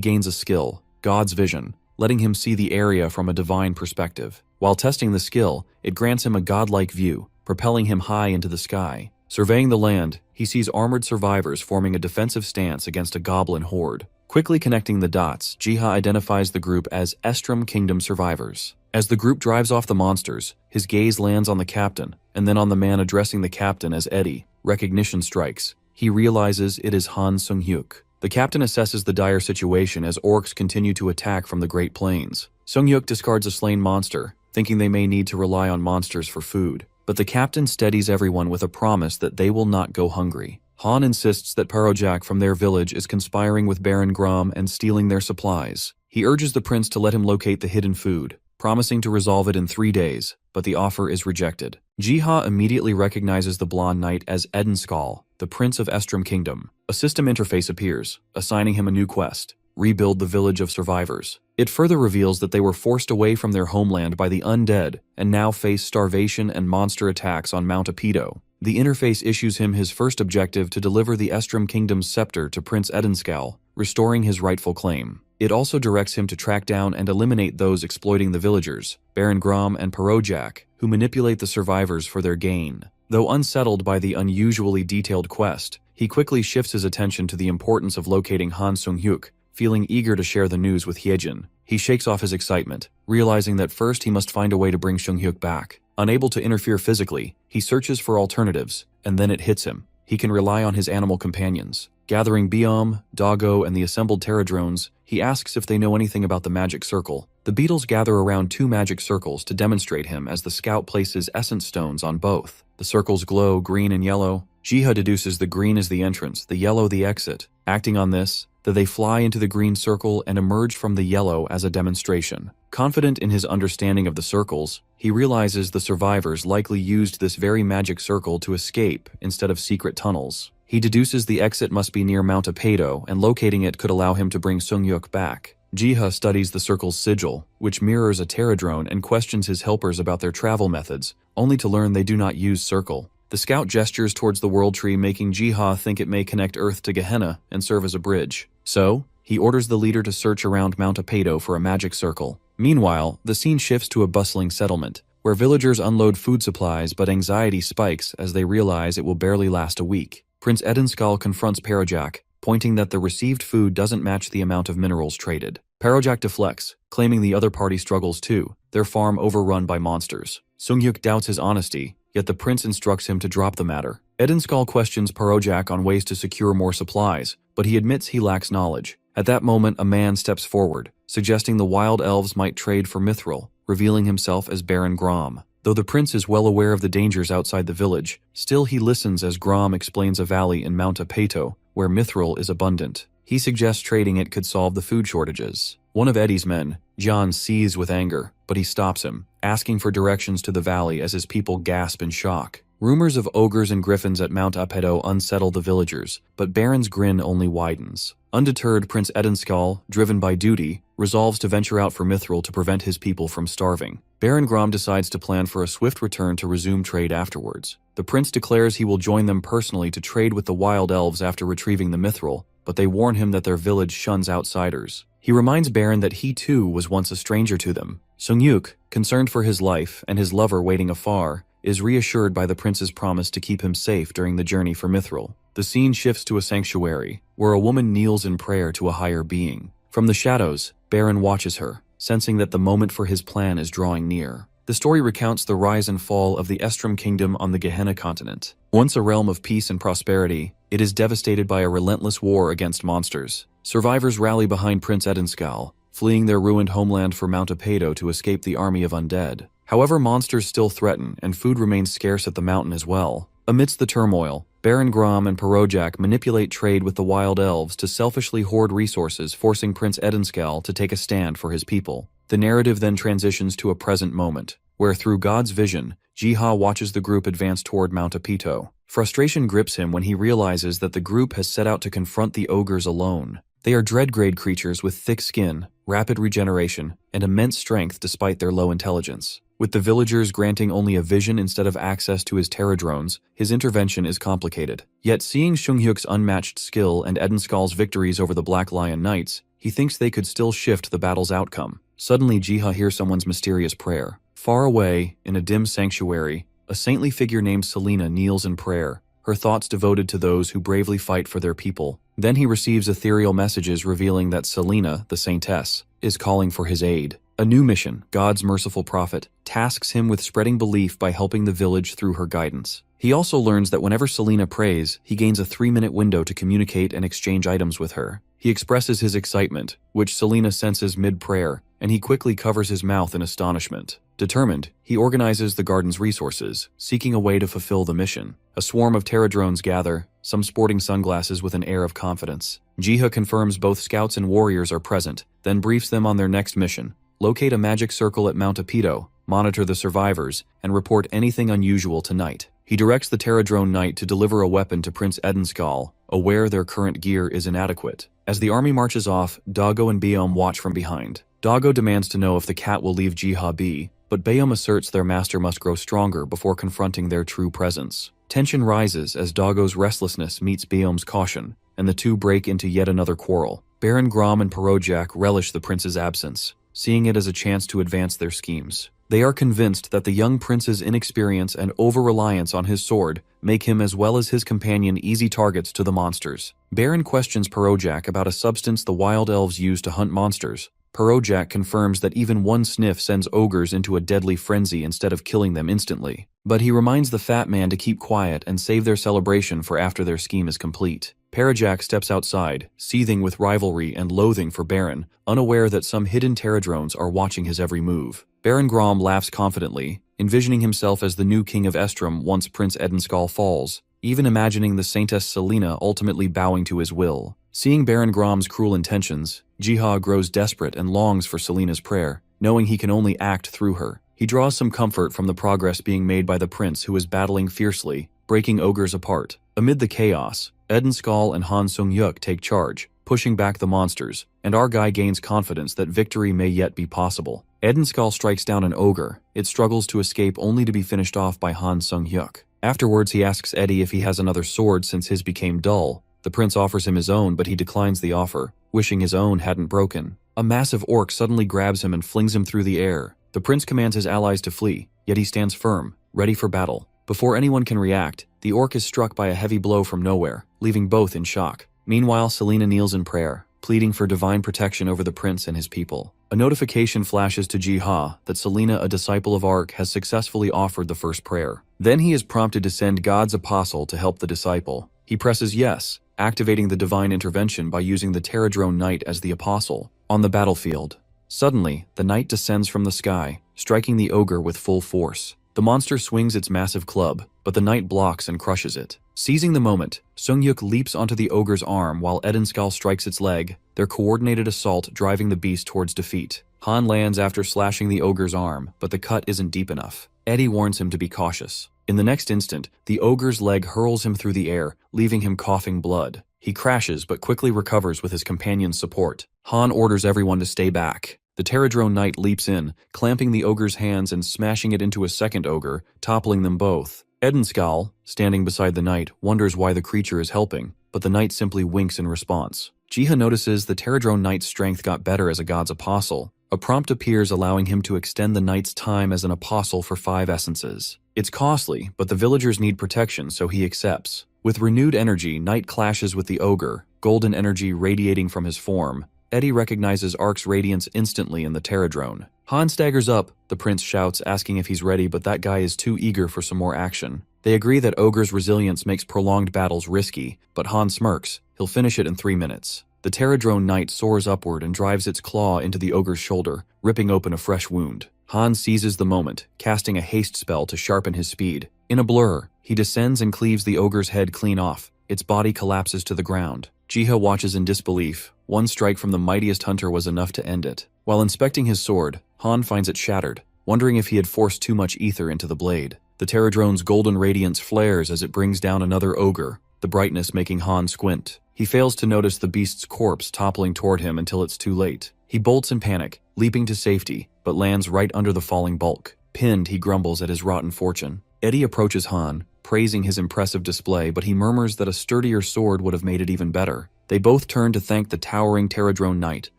gains a skill, God's vision, letting him see the area from a divine perspective. While testing the skill, it grants him a godlike view, propelling him high into the sky. Surveying the land, he sees armored survivors forming a defensive stance against a goblin horde. Quickly connecting the dots, Jiha identifies the group as Estrom Kingdom survivors. As the group drives off the monsters, his gaze lands on the captain, and then on the man addressing the captain as Eddie. Recognition strikes. He realizes it is Han Sung-hyuk. The captain assesses the dire situation as orcs continue to attack from the Great Plains. Sung-hyuk discards a slain monster, thinking they may need to rely on monsters for food. But the captain steadies everyone with a promise that they will not go hungry. Han insists that Parojak from their village is conspiring with Baron Grom and stealing their supplies. He urges the prince to let him locate the hidden food, promising to resolve it in 3 days, but the offer is rejected. Jiha immediately recognizes the blonde knight as Edenskal, the prince of Estrom Kingdom. A system interface appears, assigning him a new quest: rebuild the village of survivors. It further reveals that they were forced away from their homeland by the undead and now face starvation and monster attacks on Mount Apito. The interface issues him his first objective to deliver the Estrom Kingdom's scepter to Prince Edenskal, restoring his rightful claim. It also directs him to track down and eliminate those exploiting the villagers, Baron Grom and Parojak, who manipulate the survivors for their gain. Though unsettled by the unusually detailed quest, he quickly shifts his attention to the importance of locating Han Sung-hyuk. Feeling eager to share the news with Hyejin, he shakes off his excitement, realizing that first he must find a way to bring Sung-hyuk back. Unable to interfere physically, he searches for alternatives, and then it hits him. He can rely on his animal companions. Gathering Biom, Doggo, and the assembled Pterodrones, he asks if they know anything about the magic circle. The beetles gather around 2 magic circles to demonstrate him as the scout places essence stones on both. The circles glow green and yellow. Jiha deduces the green is the entrance, the yellow the exit. Acting on this, they fly into the green circle and emerge from the yellow as a demonstration. Confident in his understanding of the circles, he realizes the survivors likely used this very magic circle to escape instead of secret tunnels. He deduces the exit must be near Mount Apito, and locating it could allow him to bring Sung-hyuk back. Jiha studies the circle's sigil, which mirrors a Pterodrone, and questions his helpers about their travel methods, only to learn they do not use circle. The scout gestures towards the World Tree, making Jiha think it may connect Earth to Gehenna and serve as a bridge. So, he orders the leader to search around Mount Apito for a magic circle. Meanwhile, the scene shifts to a bustling settlement, where villagers unload food supplies, but anxiety spikes as they realize it will barely last a week. Prince Edenskal confronts Parojak, pointing that the received food doesn't match the amount of minerals traded. Parojak deflects, claiming the other party struggles too, their farm overrun by monsters. Sung-hyuk doubts his honesty, yet the prince instructs him to drop the matter. Edenskal questions Parojak on ways to secure more supplies, but he admits he lacks knowledge. At that moment, a man steps forward, suggesting the wild elves might trade for mithril, revealing himself as Baron Grom. Though the prince is well aware of the dangers outside the village, still he listens as Grom explains a valley in Mount Apito, where mithril is abundant. He suggests trading it could solve the food shortages. One of Eddie's men, John, seethes with anger, but he stops him, asking for directions to the valley as his people gasp in shock. Rumors of ogres and griffins at Mount Apito unsettle the villagers, but Baron's grin only widens. Undeterred, Prince Edenskal, driven by duty, resolves to venture out for mithril to prevent his people from starving. Baron Grom decides to plan for a swift return to resume trade afterwards. The prince declares he will join them personally to trade with the wild elves after retrieving the mithril, but they warn him that their village shuns outsiders. He reminds Baron that he too was once a stranger to them. Sung-hyuk, concerned for his life and his lover waiting afar, is reassured by the prince's promise to keep him safe during the journey for mithril. The scene shifts to a sanctuary, where a woman kneels in prayer to a higher being. From the shadows, Baron watches her, sensing that the moment for his plan is drawing near. The story recounts the rise and fall of the Estrom kingdom on the Gehenna continent. Once a realm of peace and prosperity, it is devastated by a relentless war against monsters. Survivors rally behind Prince Edenskal, fleeing their ruined homeland for Mount Apedo to escape the army of undead. However, monsters still threaten, and food remains scarce at the mountain as well. Amidst the turmoil, Baron Grom and Perojak manipulate trade with the wild elves to selfishly hoard resources, forcing Prince Edenskal to take a stand for his people. The narrative then transitions to a present moment, where through God's vision, Jiha watches the group advance toward Mount Apito. Frustration grips him when he realizes that the group has set out to confront the ogres alone. They are dread-grade creatures with thick skin, rapid regeneration, and immense strength despite their low intelligence. With the villagers granting only a vision instead of access to his terradrones, his intervention is complicated. Yet seeing Shunghyuk's unmatched skill and Edenskal's victories over the Black Lion Knights, he thinks they could still shift the battle's outcome. Suddenly, Jiha hears someone's mysterious prayer. Far away, in a dim sanctuary, a saintly figure named Selena kneels in prayer, her thoughts devoted to those who bravely fight for their people. Then he receives ethereal messages revealing that Selena, the saintess, is calling for his aid. A new mission, God's merciful prophet, tasks him with spreading belief by helping the village through her guidance. He also learns that whenever Selena prays, he gains a 3-minute window to communicate and exchange items with her. He expresses his excitement, which Selena senses mid-prayer, and he quickly covers his mouth in astonishment. Determined, he organizes the garden's resources, seeking a way to fulfill the mission. A swarm of terradrones gather, some sporting sunglasses with an air of confidence. Jiha confirms both scouts and warriors are present, then briefs them on their next mission. Locate a magic circle at Mount Apito, monitor the survivors, and report anything unusual to Knight. He directs the Terradrone Knight to deliver a weapon to Prince Edenskal, aware their current gear is inadequate. As the army marches off, Dago and Beom watch from behind. Dago demands to know if the cat will leave Jiha be, but Beom asserts their master must grow stronger before confronting their true presence. Tension rises as Dago's restlessness meets Beom's caution, and the two break into yet another quarrel. Baron Grom and Perojak relish the prince's absence, seeing it as a chance to advance their schemes. They are convinced that the young prince's inexperience and over-reliance on his sword make him as well as his companion easy targets to the monsters. Baron questions Perojak about a substance the wild elves use to hunt monsters. Perojak confirms that even one sniff sends ogres into a deadly frenzy instead of killing them instantly. But he reminds the fat man to keep quiet and save their celebration for after their scheme is complete. Perojak steps outside, seething with rivalry and loathing for Baron, unaware that some hidden terradrones are watching his every move. Baron Grom laughs confidently, envisioning himself as the new king of Estrom once Prince Edenskal falls, even imagining the Saintess Selena ultimately bowing to his will. Seeing Baron Grom's cruel intentions, Jiha grows desperate and longs for Selena's prayer, knowing he can only act through her. He draws some comfort from the progress being made by the prince who is battling fiercely, breaking ogres apart. Amid the chaos, Edenskal and Han Sung-yuk take charge, pushing back the monsters, and our guy gains confidence that victory may yet be possible. Edenskal strikes down an ogre. It struggles to escape only to be finished off by Han Sung-hyuk. Afterwards, he asks Eddie if he has another sword since his became dull. The prince offers him his own, but he declines the offer, wishing his own hadn't broken. A massive orc suddenly grabs him and flings him through the air. The prince commands his allies to flee, yet he stands firm, ready for battle. Before anyone can react, the orc is struck by a heavy blow from nowhere, leaving both in shock. Meanwhile, Selena kneels in prayer, pleading for divine protection over the prince and his people. A notification flashes to Jiha that Selena, a disciple of Ark, has successfully offered the first prayer. Then he is prompted to send God's apostle to help the disciple. He presses yes, activating the divine intervention by using the Terradrone Knight as the apostle. On the battlefield, suddenly, the knight descends from the sky, striking the ogre with full force. The monster swings its massive club, but the knight blocks and crushes it. Seizing the moment, Sung-yuk leaps onto the ogre's arm while Edenskal strikes its leg, their coordinated assault driving the beast towards defeat. Han lands after slashing the ogre's arm, but the cut isn't deep enough. Eddie warns him to be cautious. In the next instant, the ogre's leg hurls him through the air, leaving him coughing blood. He crashes but quickly recovers with his companion's support. Han orders everyone to stay back. The Terradrone Knight leaps in, clamping the ogre's hands and smashing it into a second ogre, toppling them both. Edenskal, standing beside the knight, wonders why the creature is helping, but the knight simply winks in response. Jiha notices the Terradrone Knight's strength got better as a god's apostle. A prompt appears allowing him to extend the knight's time as an apostle for 5 essences. It's costly, but the villagers need protection, so he accepts. With renewed energy, Knight clashes with the ogre, golden energy radiating from his form. Eddie recognizes Ark's radiance instantly in the Terradrone. Han staggers up, the prince shouts, asking if he's ready, but that guy is too eager for some more action. They agree that Ogre's resilience makes prolonged battles risky, but Han smirks. He'll finish it in 3 minutes. The Terradrone Knight soars upward and drives its claw into the ogre's shoulder, ripping open a fresh wound. Han seizes the moment, casting a haste spell to sharpen his speed. In a blur, he descends and cleaves the ogre's head clean off. Its body collapses to the ground. Jiha watches in disbelief. One strike from the mightiest hunter was enough to end it. While inspecting his sword, Han finds it shattered, wondering if he had forced too much ether into the blade. The Terradrone's golden radiance flares as it brings down another ogre, the brightness making Han squint. He fails to notice the beast's corpse toppling toward him until it's too late. He bolts in panic, leaping to safety, but lands right under the falling bulk. Pinned, he grumbles at his rotten fortune. Eddie approaches Han, praising his impressive display, but he murmurs that a sturdier sword would have made it even better. They both turn to thank the towering Terradrone Knight,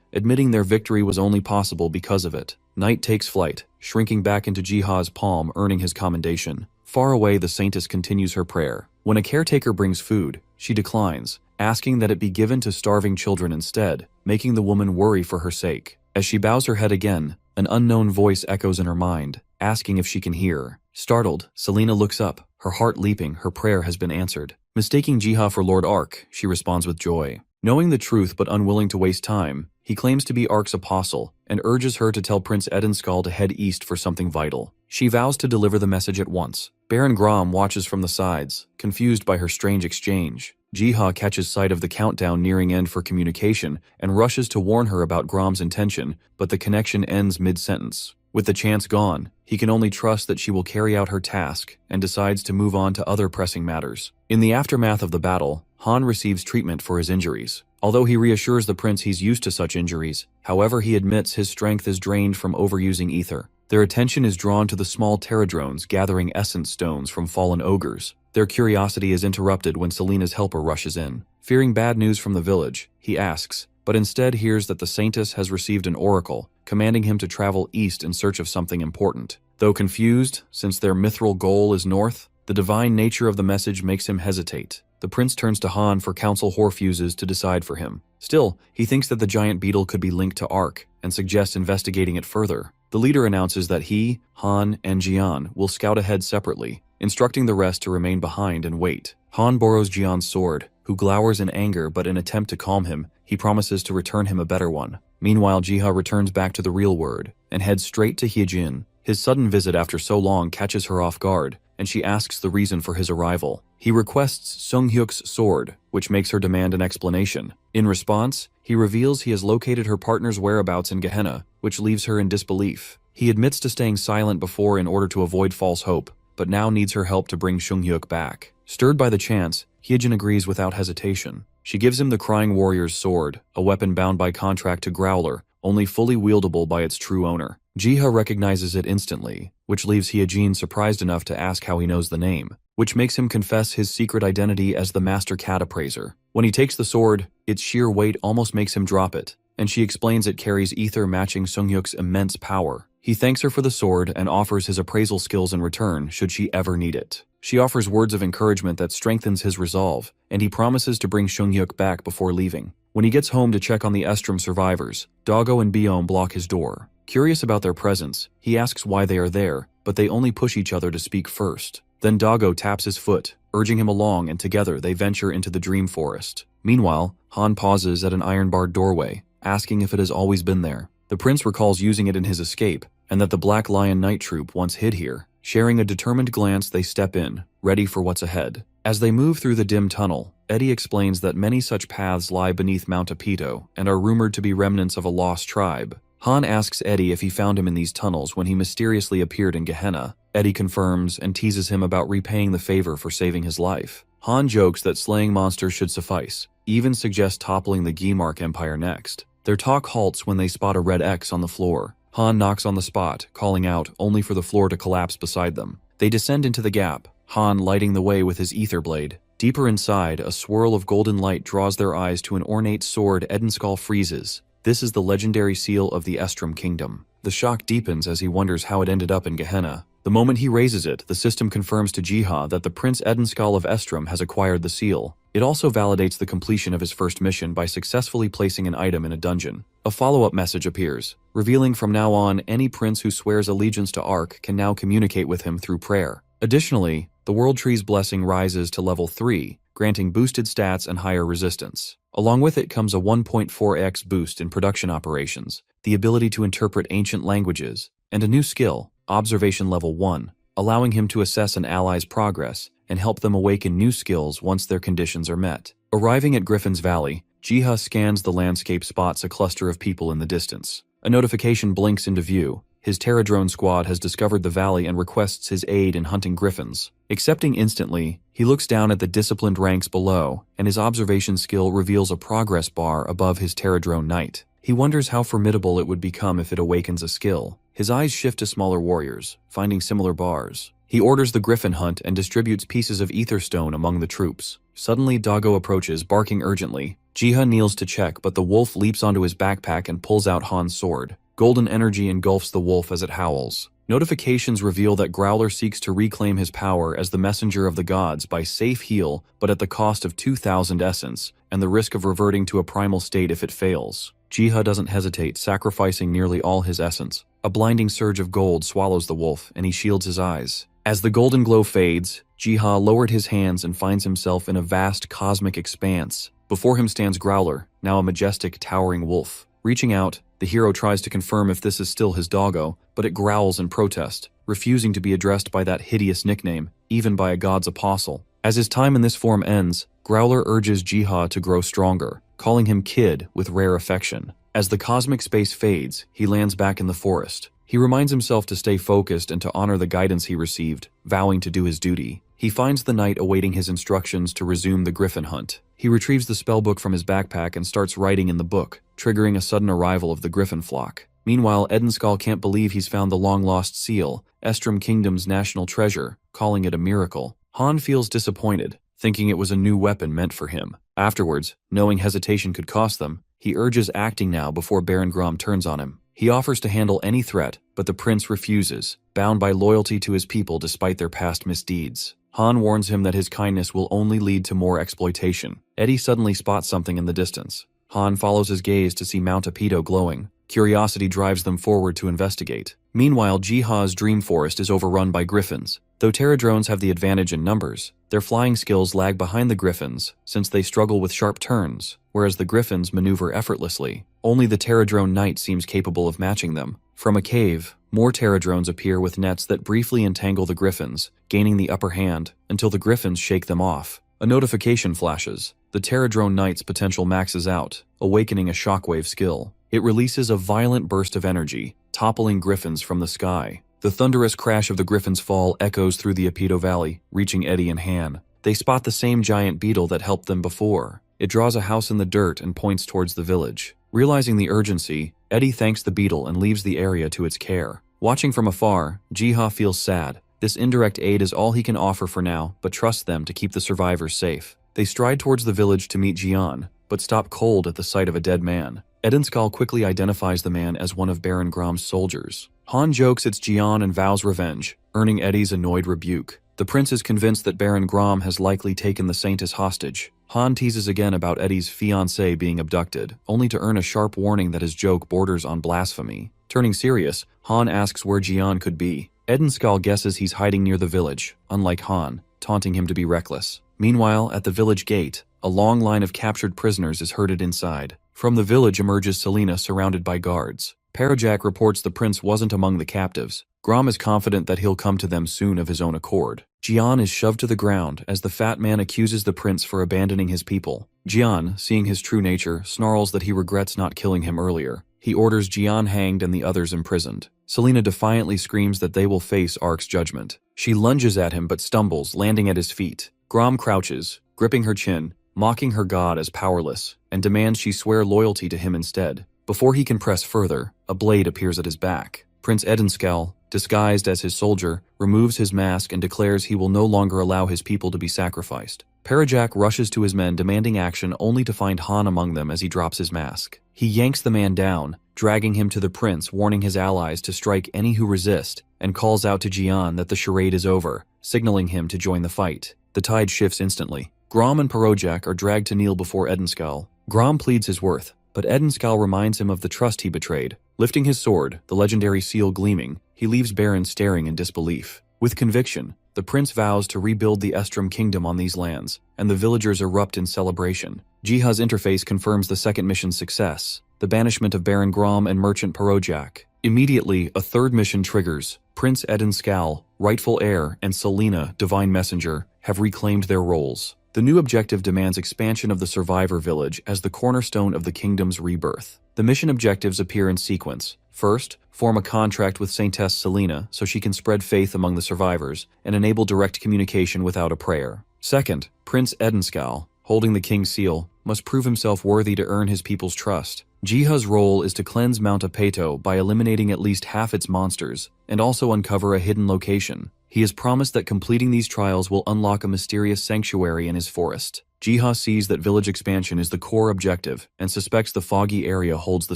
admitting their victory was only possible because of it. Knight takes flight, shrinking back into Jiha's palm, earning his commendation. Far away, the saintess continues her prayer. When a caretaker brings food, she declines, asking that it be given to starving children instead, making the woman worry for her sake. As she bows her head again, an unknown voice echoes in her mind, asking if she can hear. Startled, Selena looks up, her heart leaping. Her prayer has been answered. Mistaking Jiha for Lord Ark, she responds with joy. Knowing the truth but unwilling to waste time, he claims to be Ark's apostle and urges her to tell Prince Edenskal to head east for something vital. She vows to deliver the message at once. Baron Grom watches from the sides, confused by her strange exchange. Jiha catches sight of the countdown nearing end for communication and rushes to warn her about Grom's intention, but the connection ends mid-sentence. With the chance gone, he can only trust that she will carry out her task and decides to move on to other pressing matters. In the aftermath of the battle, Han receives treatment for his injuries. Although he reassures the prince he's used to such injuries, however, he admits his strength is drained from overusing ether. Their attention is drawn to the small Terradrones gathering essence stones from fallen ogres. Their curiosity is interrupted when Selena's helper rushes in. Fearing bad news from the village, he asks, but instead hears that the saintess has received an oracle, commanding him to travel east in search of something important. Though confused, since their mithril goal is north, the divine nature of the message makes him hesitate. The prince turns to Han for council Horfuses to decide for him. Still, he thinks that the giant beetle could be linked to Ark, and suggests investigating it further. The leader announces that he, Han, and Jian will scout ahead separately, instructing the rest to remain behind and wait. Han borrows Jian's sword, who glowers in anger, but in attempt to calm him, he promises to return him a better one. Meanwhile, Jiha returns back to the real world, and heads straight to Hyejin. His sudden visit after so long catches her off guard, and she asks the reason for his arrival. He requests Sunghyuk's sword, which makes her demand an explanation. In response, he reveals he has located her partner's whereabouts in Gehenna, which leaves her in disbelief. He admits to staying silent before in order to avoid false hope, but now needs her help to bring Sunghyuk back. Stirred by the chance, Hyejin agrees without hesitation. She gives him the Crying Warrior's sword, a weapon bound by contract to Growler, only fully wieldable by its true owner. Jiha recognizes it instantly, which leaves Hyejin surprised enough to ask how he knows the name, which makes him confess his secret identity as the Master Cat Appraiser. When he takes the sword, its sheer weight almost makes him drop it, and she explains it carries ether matching Sunghyuk's immense power. He thanks her for the sword and offers his appraisal skills in return should she ever need it. She offers words of encouragement that strengthens his resolve, and he promises to bring Sunghyuk back before leaving. When he gets home to check on the Estrom survivors, Doggo and Biome block his door. Curious about their presence, he asks why they are there, but they only push each other to speak first. Then Doggo taps his foot, urging him along, and together they venture into the dream forest. Meanwhile, Han pauses at an iron-barred doorway, asking if it has always been there. The prince recalls using it in his escape, and that the Black Lion Night Troop once hid here. Sharing a determined glance, they step in, ready for what's ahead. As they move through the dim tunnel, Eddie explains that many such paths lie beneath Mount Apito and are rumored to be remnants of a lost tribe. Han asks Eddie if he found him in these tunnels when he mysteriously appeared in Gehenna. Eddie confirms and teases him about repaying the favor for saving his life. Han jokes that slaying monsters should suffice, even suggests toppling the Gimark Empire next. Their talk halts when they spot a red X on the floor. Han knocks on the spot, calling out, only for the floor to collapse beside them. They descend into the gap, Han lighting the way with his ether blade. Deeper inside, a swirl of golden light draws their eyes to an ornate sword Edenskal freezes. This is the legendary seal of the Estrom Kingdom. The shock deepens as he wonders how it ended up in Gehenna. The moment he raises it, the system confirms to Jiha that the Prince Edenskal of Estrom has acquired the seal. It also validates the completion of his first mission by successfully placing an item in a dungeon. A follow-up message appears, revealing from now on any prince who swears allegiance to Ark can now communicate with him through prayer. Additionally, the World Tree's blessing rises to level 3, granting boosted stats and higher resistance. Along with it comes a 1.4x boost in production operations, the ability to interpret ancient languages, and a new skill, Observation Level 1, allowing him to assess an ally's progress and help them awaken new skills once their conditions are met. Arriving at Griffin's Valley, Jiha scans the landscape, spots a cluster of people in the distance. A notification blinks into view. His Terradrone squad has discovered the valley and requests his aid in hunting griffins. Accepting instantly, he looks down at the disciplined ranks below, and his observation skill reveals a progress bar above his Terradrone knight. He wonders how formidable it would become if it awakens a skill. His eyes shift to smaller warriors, finding similar bars. He orders the griffin hunt and distributes pieces of ether stone among the troops. Suddenly, Doggo approaches, barking urgently. Jiha kneels to check, but the wolf leaps onto his backpack and pulls out Han's sword. Golden energy engulfs the wolf as it howls. Notifications reveal that Growler seeks to reclaim his power as the messenger of the gods by safe heal, but at the cost of 2,000 essence, and the risk of reverting to a primal state if it fails. Jiha doesn't hesitate, sacrificing nearly all his essence. A blinding surge of gold swallows the wolf, and he shields his eyes. As the golden glow fades, Jiha lowered his hands and finds himself in a vast cosmic expanse. Before him stands Growler, now a majestic, towering wolf. Reaching out, the hero tries to confirm if this is still his doggo, but it growls in protest, refusing to be addressed by that hideous nickname, even by a god's apostle. As his time in this form ends, Growler urges Jiha to grow stronger, calling him Kid with rare affection. As the cosmic space fades, he lands back in the forest. He reminds himself to stay focused and to honor the guidance he received, vowing to do his duty. He finds the knight awaiting his instructions to resume the griffin hunt. He retrieves the spellbook from his backpack and starts writing in the book, triggering a sudden arrival of the griffin flock. Meanwhile, Edenskal can't believe he's found the long-lost seal, Estrom Kingdom's national treasure, calling it a miracle. Han feels disappointed, thinking it was a new weapon meant for him. Afterwards, knowing hesitation could cost them, he urges acting now before Baron Grom turns on him. He offers to handle any threat, but the prince refuses, bound by loyalty to his people despite their past misdeeds. Han warns him that his kindness will only lead to more exploitation. Eddie suddenly spots something in the distance. Han follows his gaze to see Mount Apido glowing. Curiosity drives them forward to investigate. Meanwhile, Jiha's dream forest is overrun by griffins. Though Terradrones have the advantage in numbers, their flying skills lag behind the griffins since they struggle with sharp turns, whereas the griffins maneuver effortlessly. Only the Terradrone knight seems capable of matching them. From a cave, more Terradrones appear with nets that briefly entangle the griffins, gaining the upper hand until the griffins shake them off. A notification flashes. The Terradrone knight's potential maxes out, awakening a shockwave skill. It releases a violent burst of energy, toppling griffins from the sky. The thunderous crash of the griffin's fall echoes through the Apido Valley, reaching Eddie and Han. They spot the same giant beetle that helped them before. It draws a house in the dirt and points towards the village. Realizing the urgency, Eddie thanks the beetle and leaves the area to its care. Watching from afar, Jiha feels sad. This indirect aid is all he can offer for now, but trusts them to keep the survivors safe. They stride towards the village to meet Jian, but stop cold at the sight of a dead man. Edenskal quickly identifies the man as one of Baron Grom's soldiers. Han jokes it's Jian and vows revenge, earning Eddie's annoyed rebuke. The prince is convinced that Baron Grom has likely taken the saint as hostage. Han teases again about Eddie's fiancée being abducted, only to earn a sharp warning that his joke borders on blasphemy. Turning serious, Han asks where Jian could be. Edenskal guesses he's hiding near the village, unlike Han, taunting him to be reckless. Meanwhile, at the village gate, a long line of captured prisoners is herded inside. From the village emerges Selena surrounded by guards. Parajak reports the prince wasn't among the captives. Grom is confident that he'll come to them soon of his own accord. Jian is shoved to the ground as the fat man accuses the prince for abandoning his people. Jian, seeing his true nature, snarls that he regrets not killing him earlier. He orders Jian hanged and the others imprisoned. Selena defiantly screams that they will face Ark's judgment. She lunges at him but stumbles, landing at his feet. Grom crouches, gripping her chin, mocking her god as powerless, and demands she swear loyalty to him instead. Before he can press further, a blade appears at his back. Prince Edenskal, disguised as his soldier, removes his mask and declares he will no longer allow his people to be sacrificed. Parajak rushes to his men demanding action only to find Han among them as he drops his mask. He yanks the man down, dragging him to the prince, warning his allies to strike any who resist, and calls out to Jian that the charade is over, signaling him to join the fight. The tide shifts instantly. Grom and Parojak are dragged to kneel before Edenskal. Grom pleads his worth, but Edenskal reminds him of the trust he betrayed. Lifting his sword, the legendary seal gleaming, he leaves Baron staring in disbelief. With conviction, the prince vows to rebuild the Estrom kingdom on these lands, and the villagers erupt in celebration. Jiha's interface confirms the second mission's success, the banishment of Baron Grom and Merchant Parojak. Immediately, a third mission triggers. Prince Edenskal, rightful heir, and Selena, divine messenger, have reclaimed their roles. The new objective demands expansion of the survivor village as the cornerstone of the kingdom's rebirth. The mission objectives appear in sequence. First, form a contract with Saintess Selena so she can spread faith among the survivors and enable direct communication without a prayer. Second, Prince Edenskal, holding the king's seal, must prove himself worthy to earn his people's trust. Jiha's role is to cleanse Mount Apeto by eliminating at least half its monsters, and also uncover a hidden location. He has promised that completing these trials will unlock a mysterious sanctuary in his forest. Jiha sees that village expansion is the core objective, and suspects the foggy area holds the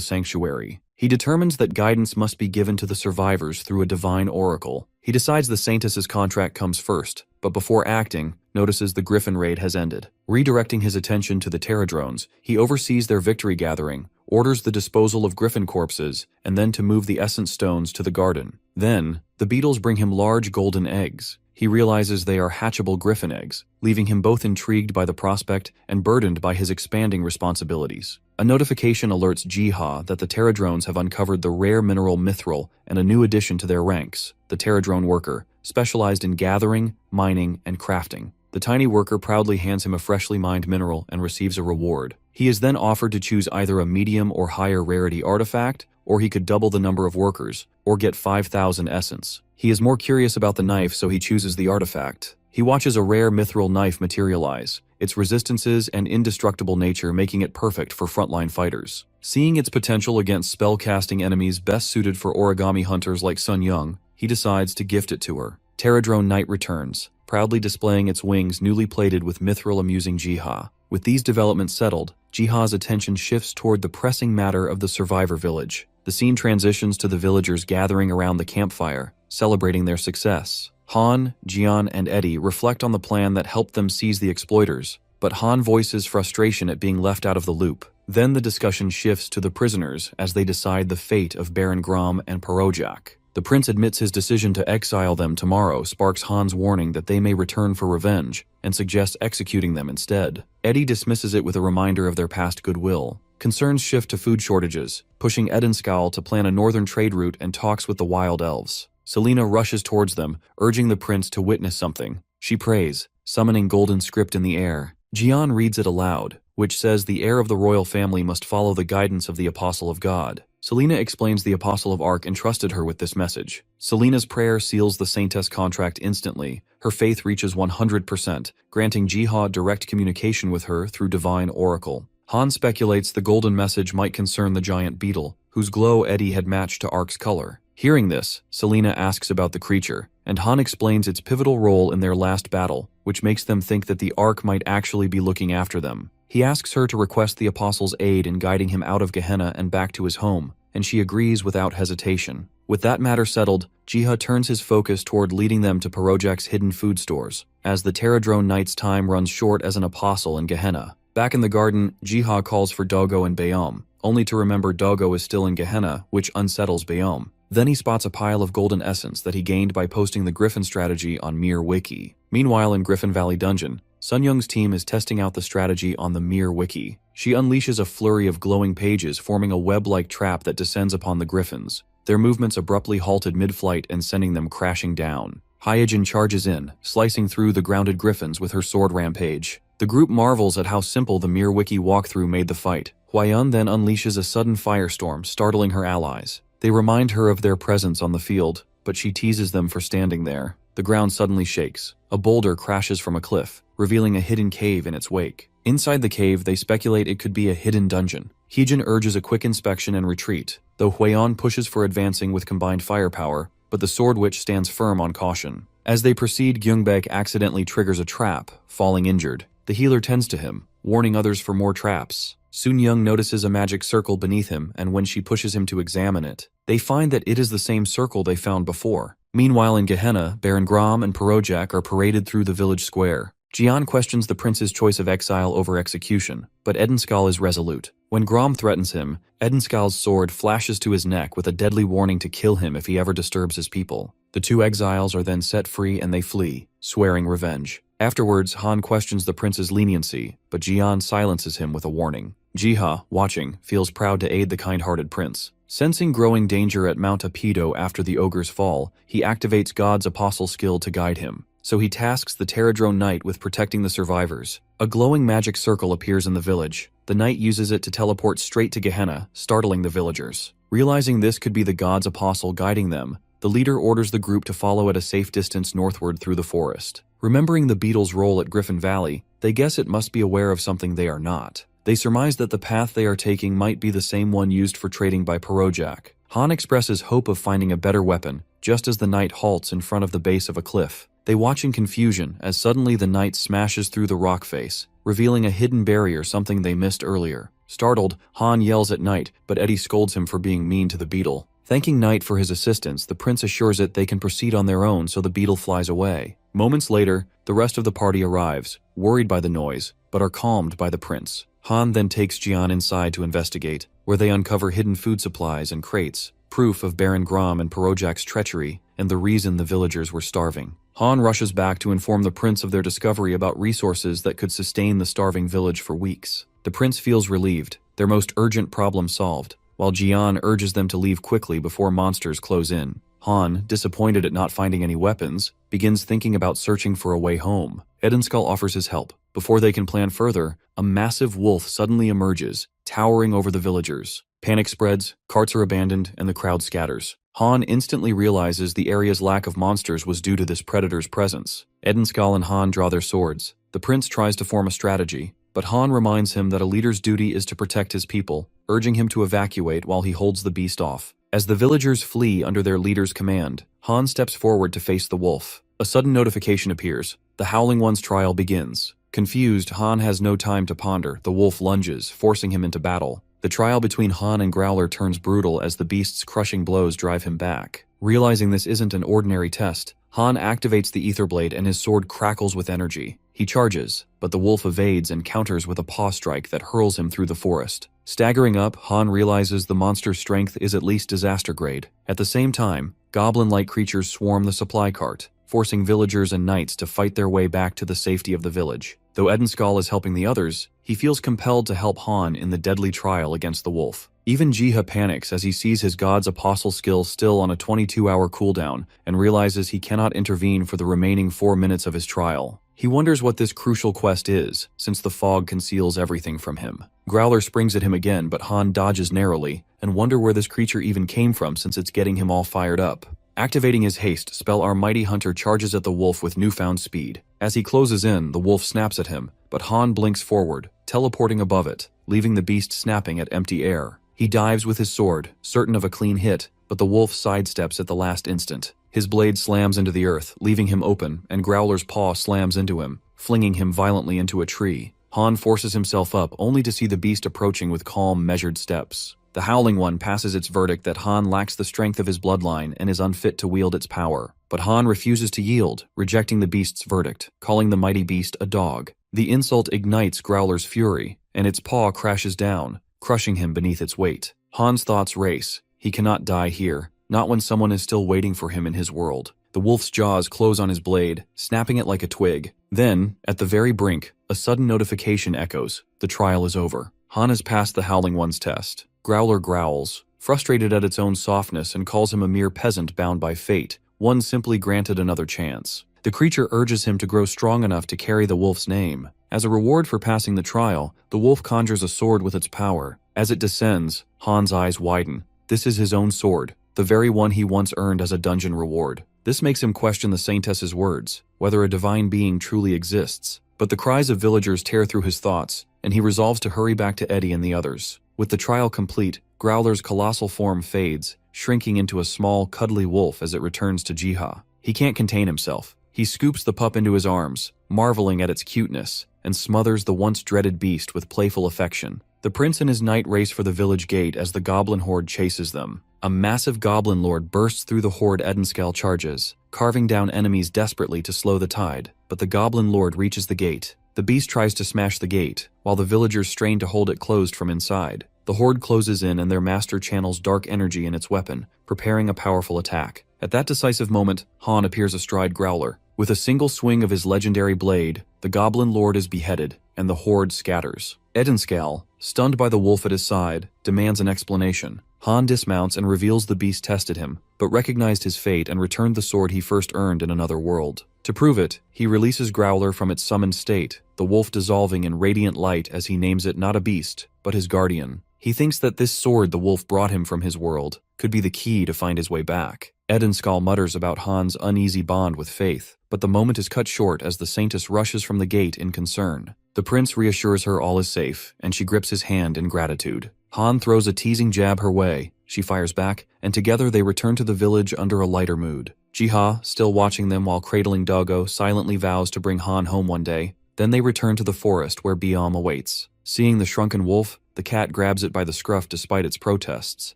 sanctuary. He determines that guidance must be given to the survivors through a divine oracle. He decides the Saintess's contract comes first, but before acting, notices the Griffin raid has ended. Redirecting his attention to the Terradrones, he oversees their victory gathering, orders the disposal of Griffin corpses, and then to move the Essence Stones to the garden. Then, the beetles bring him large golden eggs. He realizes they are hatchable Griffin eggs, leaving him both intrigued by the prospect and burdened by his expanding responsibilities. A notification alerts Jiha that the Terradrones have uncovered the rare mineral mithril and a new addition to their ranks, the Terradrone worker, specialized in gathering, mining, and crafting. The tiny worker proudly hands him a freshly mined mineral and receives a reward. He is then offered to choose either a medium or higher rarity artifact, or he could double the number of workers, or get 5,000 essence. He is more curious about the knife, so he chooses the artifact. He watches a rare mithril knife materialize, its resistances and indestructible nature making it perfect for frontline fighters. Seeing its potential against spellcasting enemies best suited for origami hunters like Sun Young, he decides to gift it to her. Terradrone Knight returns, proudly displaying its wings newly plated with mithril, amusing Jiha. With these developments settled, Jiha's attention shifts toward the pressing matter of the survivor village. The scene transitions to the villagers gathering around the campfire, celebrating their success. Han, Jian, and Eddie reflect on the plan that helped them seize the exploiters, but Han voices frustration at being left out of the loop. Then the discussion shifts to the prisoners as they decide the fate of Baron Grom and Parojak. The prince admits his decision to exile them tomorrow sparks Han's warning that they may return for revenge, and suggests executing them instead. Eddie dismisses it with a reminder of their past goodwill. Concerns shift to food shortages, pushing Edenskal to plan a northern trade route and talks with the wild elves. Selena rushes towards them, urging the prince to witness something. She prays, summoning golden script in the air. Jian reads it aloud, which says the heir of the royal family must follow the guidance of the Apostle of God. Selena explains the Apostle of Ark entrusted her with this message. Selena's prayer seals the Saintess contract instantly. Her faith reaches 100%, granting Jiha direct communication with her through divine oracle. Han speculates the golden message might concern the giant beetle, whose glow Eddie had matched to Ark's color. Hearing this, Selena asks about the creature, and Han explains its pivotal role in their last battle, which makes them think that the Ark might actually be looking after them. He asks her to request the Apostle's aid in guiding him out of Gehenna and back to his home, and she agrees without hesitation. With that matter settled, Jiha turns his focus toward leading them to Parojak's hidden food stores, as the Terradrone Knight's time runs short as an apostle in Gehenna. Back in the garden, Jiha calls for Dogo and Bayom, only to remember Dogo is still in Gehenna, which unsettles Bayom. Then he spots a pile of golden essence that he gained by posting the Griffin strategy on Mir Wiki. Meanwhile in Griffin Valley Dungeon, Sun Young's team is testing out the strategy on the Mir Wiki. She unleashes a flurry of glowing pages, forming a web-like trap that descends upon the Griffins. Their movements abruptly halted mid-flight and sending them crashing down. Hyojin charges in, slicing through the grounded Griffins with her sword rampage. The group marvels at how simple the Mir Wiki walkthrough made the fight. Huayan then unleashes a sudden firestorm, startling her allies. They remind her of their presence on the field, but she teases them for standing there. The ground suddenly shakes. A boulder crashes from a cliff, revealing a hidden cave in its wake. Inside the cave, they speculate it could be a hidden dungeon. Hyojin urges a quick inspection and retreat, though Huayan pushes for advancing with combined firepower, but the Sword Witch stands firm on caution. As they proceed, Gyungbek accidentally triggers a trap, falling injured. The healer tends to him, warning others for more traps. Soon Young notices a magic circle beneath him, and when she pushes him to examine it, they find that it is the same circle they found before. Meanwhile in Gehenna, Baron Grom and Perojak are paraded through the village square. Jian questions the prince's choice of exile over execution, but Edenskal is resolute. When Grom threatens him, Edenskal's sword flashes to his neck with a deadly warning to kill him if he ever disturbs his people. The two exiles are then set free and they flee, swearing revenge. Afterwards, Han questions the prince's leniency, but Jian silences him with a warning. Jiha, watching, feels proud to aid the kind-hearted prince. Sensing growing danger at Mount Apido after the ogre's fall, he activates God's apostle skill to guide him. So he tasks the Terradrone Knight with protecting the survivors. A glowing magic circle appears in the village. The knight uses it to teleport straight to Gehenna, startling the villagers. Realizing this could be the God's apostle guiding them, the leader orders the group to follow at a safe distance northward through the forest. Remembering the beetle's role at Griffin Valley, they guess it must be aware of something they are not. They surmise that the path they are taking might be the same one used for trading by Perojak. Han expresses hope of finding a better weapon, just as the knight halts in front of the base of a cliff. They watch in confusion as suddenly the knight smashes through the rock face, revealing a hidden barrier, something they missed earlier. Startled, Han yells at Knight, but Eddie scolds him for being mean to the beetle. Thanking Knight for his assistance, the prince assures it they can proceed on their own, so the beetle flies away. Moments later, the rest of the party arrives, worried by the noise, but are calmed by the prince. Han then takes Jian inside to investigate, where they uncover hidden food supplies and crates, proof of Baron Grom and Perojak's treachery, and the reason the villagers were starving. Han rushes back to inform the prince of their discovery about resources that could sustain the starving village for weeks. The prince feels relieved, their most urgent problem solved, while Jian urges them to leave quickly before monsters close in. Han, disappointed at not finding any weapons, begins thinking about searching for a way home. Edenskal offers his help. Before they can plan further, a massive wolf suddenly emerges, towering over the villagers. Panic spreads, carts are abandoned, and the crowd scatters. Han instantly realizes the area's lack of monsters was due to this predator's presence. Edenskal and Han draw their swords. The prince tries to form a strategy, but Han reminds him that a leader's duty is to protect his people, urging him to evacuate while he holds the beast off. As the villagers flee under their leader's command, Han steps forward to face the wolf. A sudden notification appears. The Howling One's trial begins. Confused, Han has no time to ponder. The wolf lunges, forcing him into battle. The trial between Han and Growler turns brutal as the beast's crushing blows drive him back. Realizing this isn't an ordinary test, Han activates the Ether Blade and his sword crackles with energy. He charges, but the wolf evades and counters with a paw strike that hurls him through the forest. Staggering up, Han realizes the monster's strength is at least disaster grade. At the same time, goblin-like creatures swarm the supply cart, forcing villagers and knights to fight their way back to the safety of the village. Though Edenskal is helping the others, he feels compelled to help Han in the deadly trial against the wolf. Even Jiha panics as he sees his God's apostle skill still on a 22-hour cooldown and realizes he cannot intervene for the remaining 4 minutes of his trial. He wonders what this crucial quest is, since the fog conceals everything from him. Growler springs at him again, but Han dodges narrowly, and wonder where this creature even came from since it's getting him all fired up. Activating his haste spell, our mighty hunter charges at the wolf with newfound speed. As he closes in, the wolf snaps at him, but Han blinks forward, teleporting above it, leaving the beast snapping at empty air. He dives with his sword, certain of a clean hit, but the wolf sidesteps at the last instant. His blade slams into the earth, leaving him open, and Growler's paw slams into him, flinging him violently into a tree. Han forces himself up, only to see the beast approaching with calm, measured steps. The Howling One passes its verdict that Han lacks the strength of his bloodline and is unfit to wield its power. But Han refuses to yield, rejecting the beast's verdict, calling the mighty beast a dog. The insult ignites Growler's fury, and its paw crashes down, crushing him beneath its weight. Han's thoughts race. He cannot die here, not when someone is still waiting for him in his world. The wolf's jaws close on his blade, snapping it like a twig. Then, at the very brink, a sudden notification echoes. The trial is over. Han has passed the Howling One's test. Growler growls, frustrated at its own softness, and calls him a mere peasant bound by fate, one simply granted another chance. The creature urges him to grow strong enough to carry the wolf's name. As a reward for passing the trial, the wolf conjures a sword with its power. As it descends, Han's eyes widen. This is his own sword, the very one he once earned as a dungeon reward. This makes him question the Saintess's words, whether a divine being truly exists. But the cries of villagers tear through his thoughts, and he resolves to hurry back to Eddie and the others. With the trial complete, Growler's colossal form fades, shrinking into a small, cuddly wolf as it returns to Jiha. He can't contain himself. He scoops the pup into his arms, marveling at its cuteness, and smothers the once dreaded beast with playful affection. The prince and his knight race for the village gate as the goblin horde chases them. A massive goblin lord bursts through the horde. Edenskell charges, carving down enemies desperately to slow the tide, but the goblin lord reaches the gate. The beast tries to smash the gate, while the villagers strain to hold it closed from inside. The horde closes in and their master channels dark energy in its weapon, preparing a powerful attack. At that decisive moment, Han appears astride Growler. With a single swing of his legendary blade, the goblin lord is beheaded, and the horde scatters. Edenskell, stunned by the wolf at his side, demands an explanation. Han dismounts and reveals the beast tested him, but recognized his fate and returned the sword he first earned in another world. To prove it, he releases Growler from its summoned state, the wolf dissolving in radiant light as he names it not a beast, but his guardian. He thinks that this sword the wolf brought him from his world could be the key to find his way back. Edenskell mutters about Han's uneasy bond with Faith, but the moment is cut short as the saintess rushes from the gate in concern. The prince reassures her all is safe, and she grips his hand in gratitude. Han throws a teasing jab her way. She fires back, and together they return to the village under a lighter mood. Jiha, still watching them while cradling Doggo, silently vows to bring Han home one day. Then they return to the forest where Biom awaits. Seeing the shrunken wolf, the cat grabs it by the scruff despite its protests,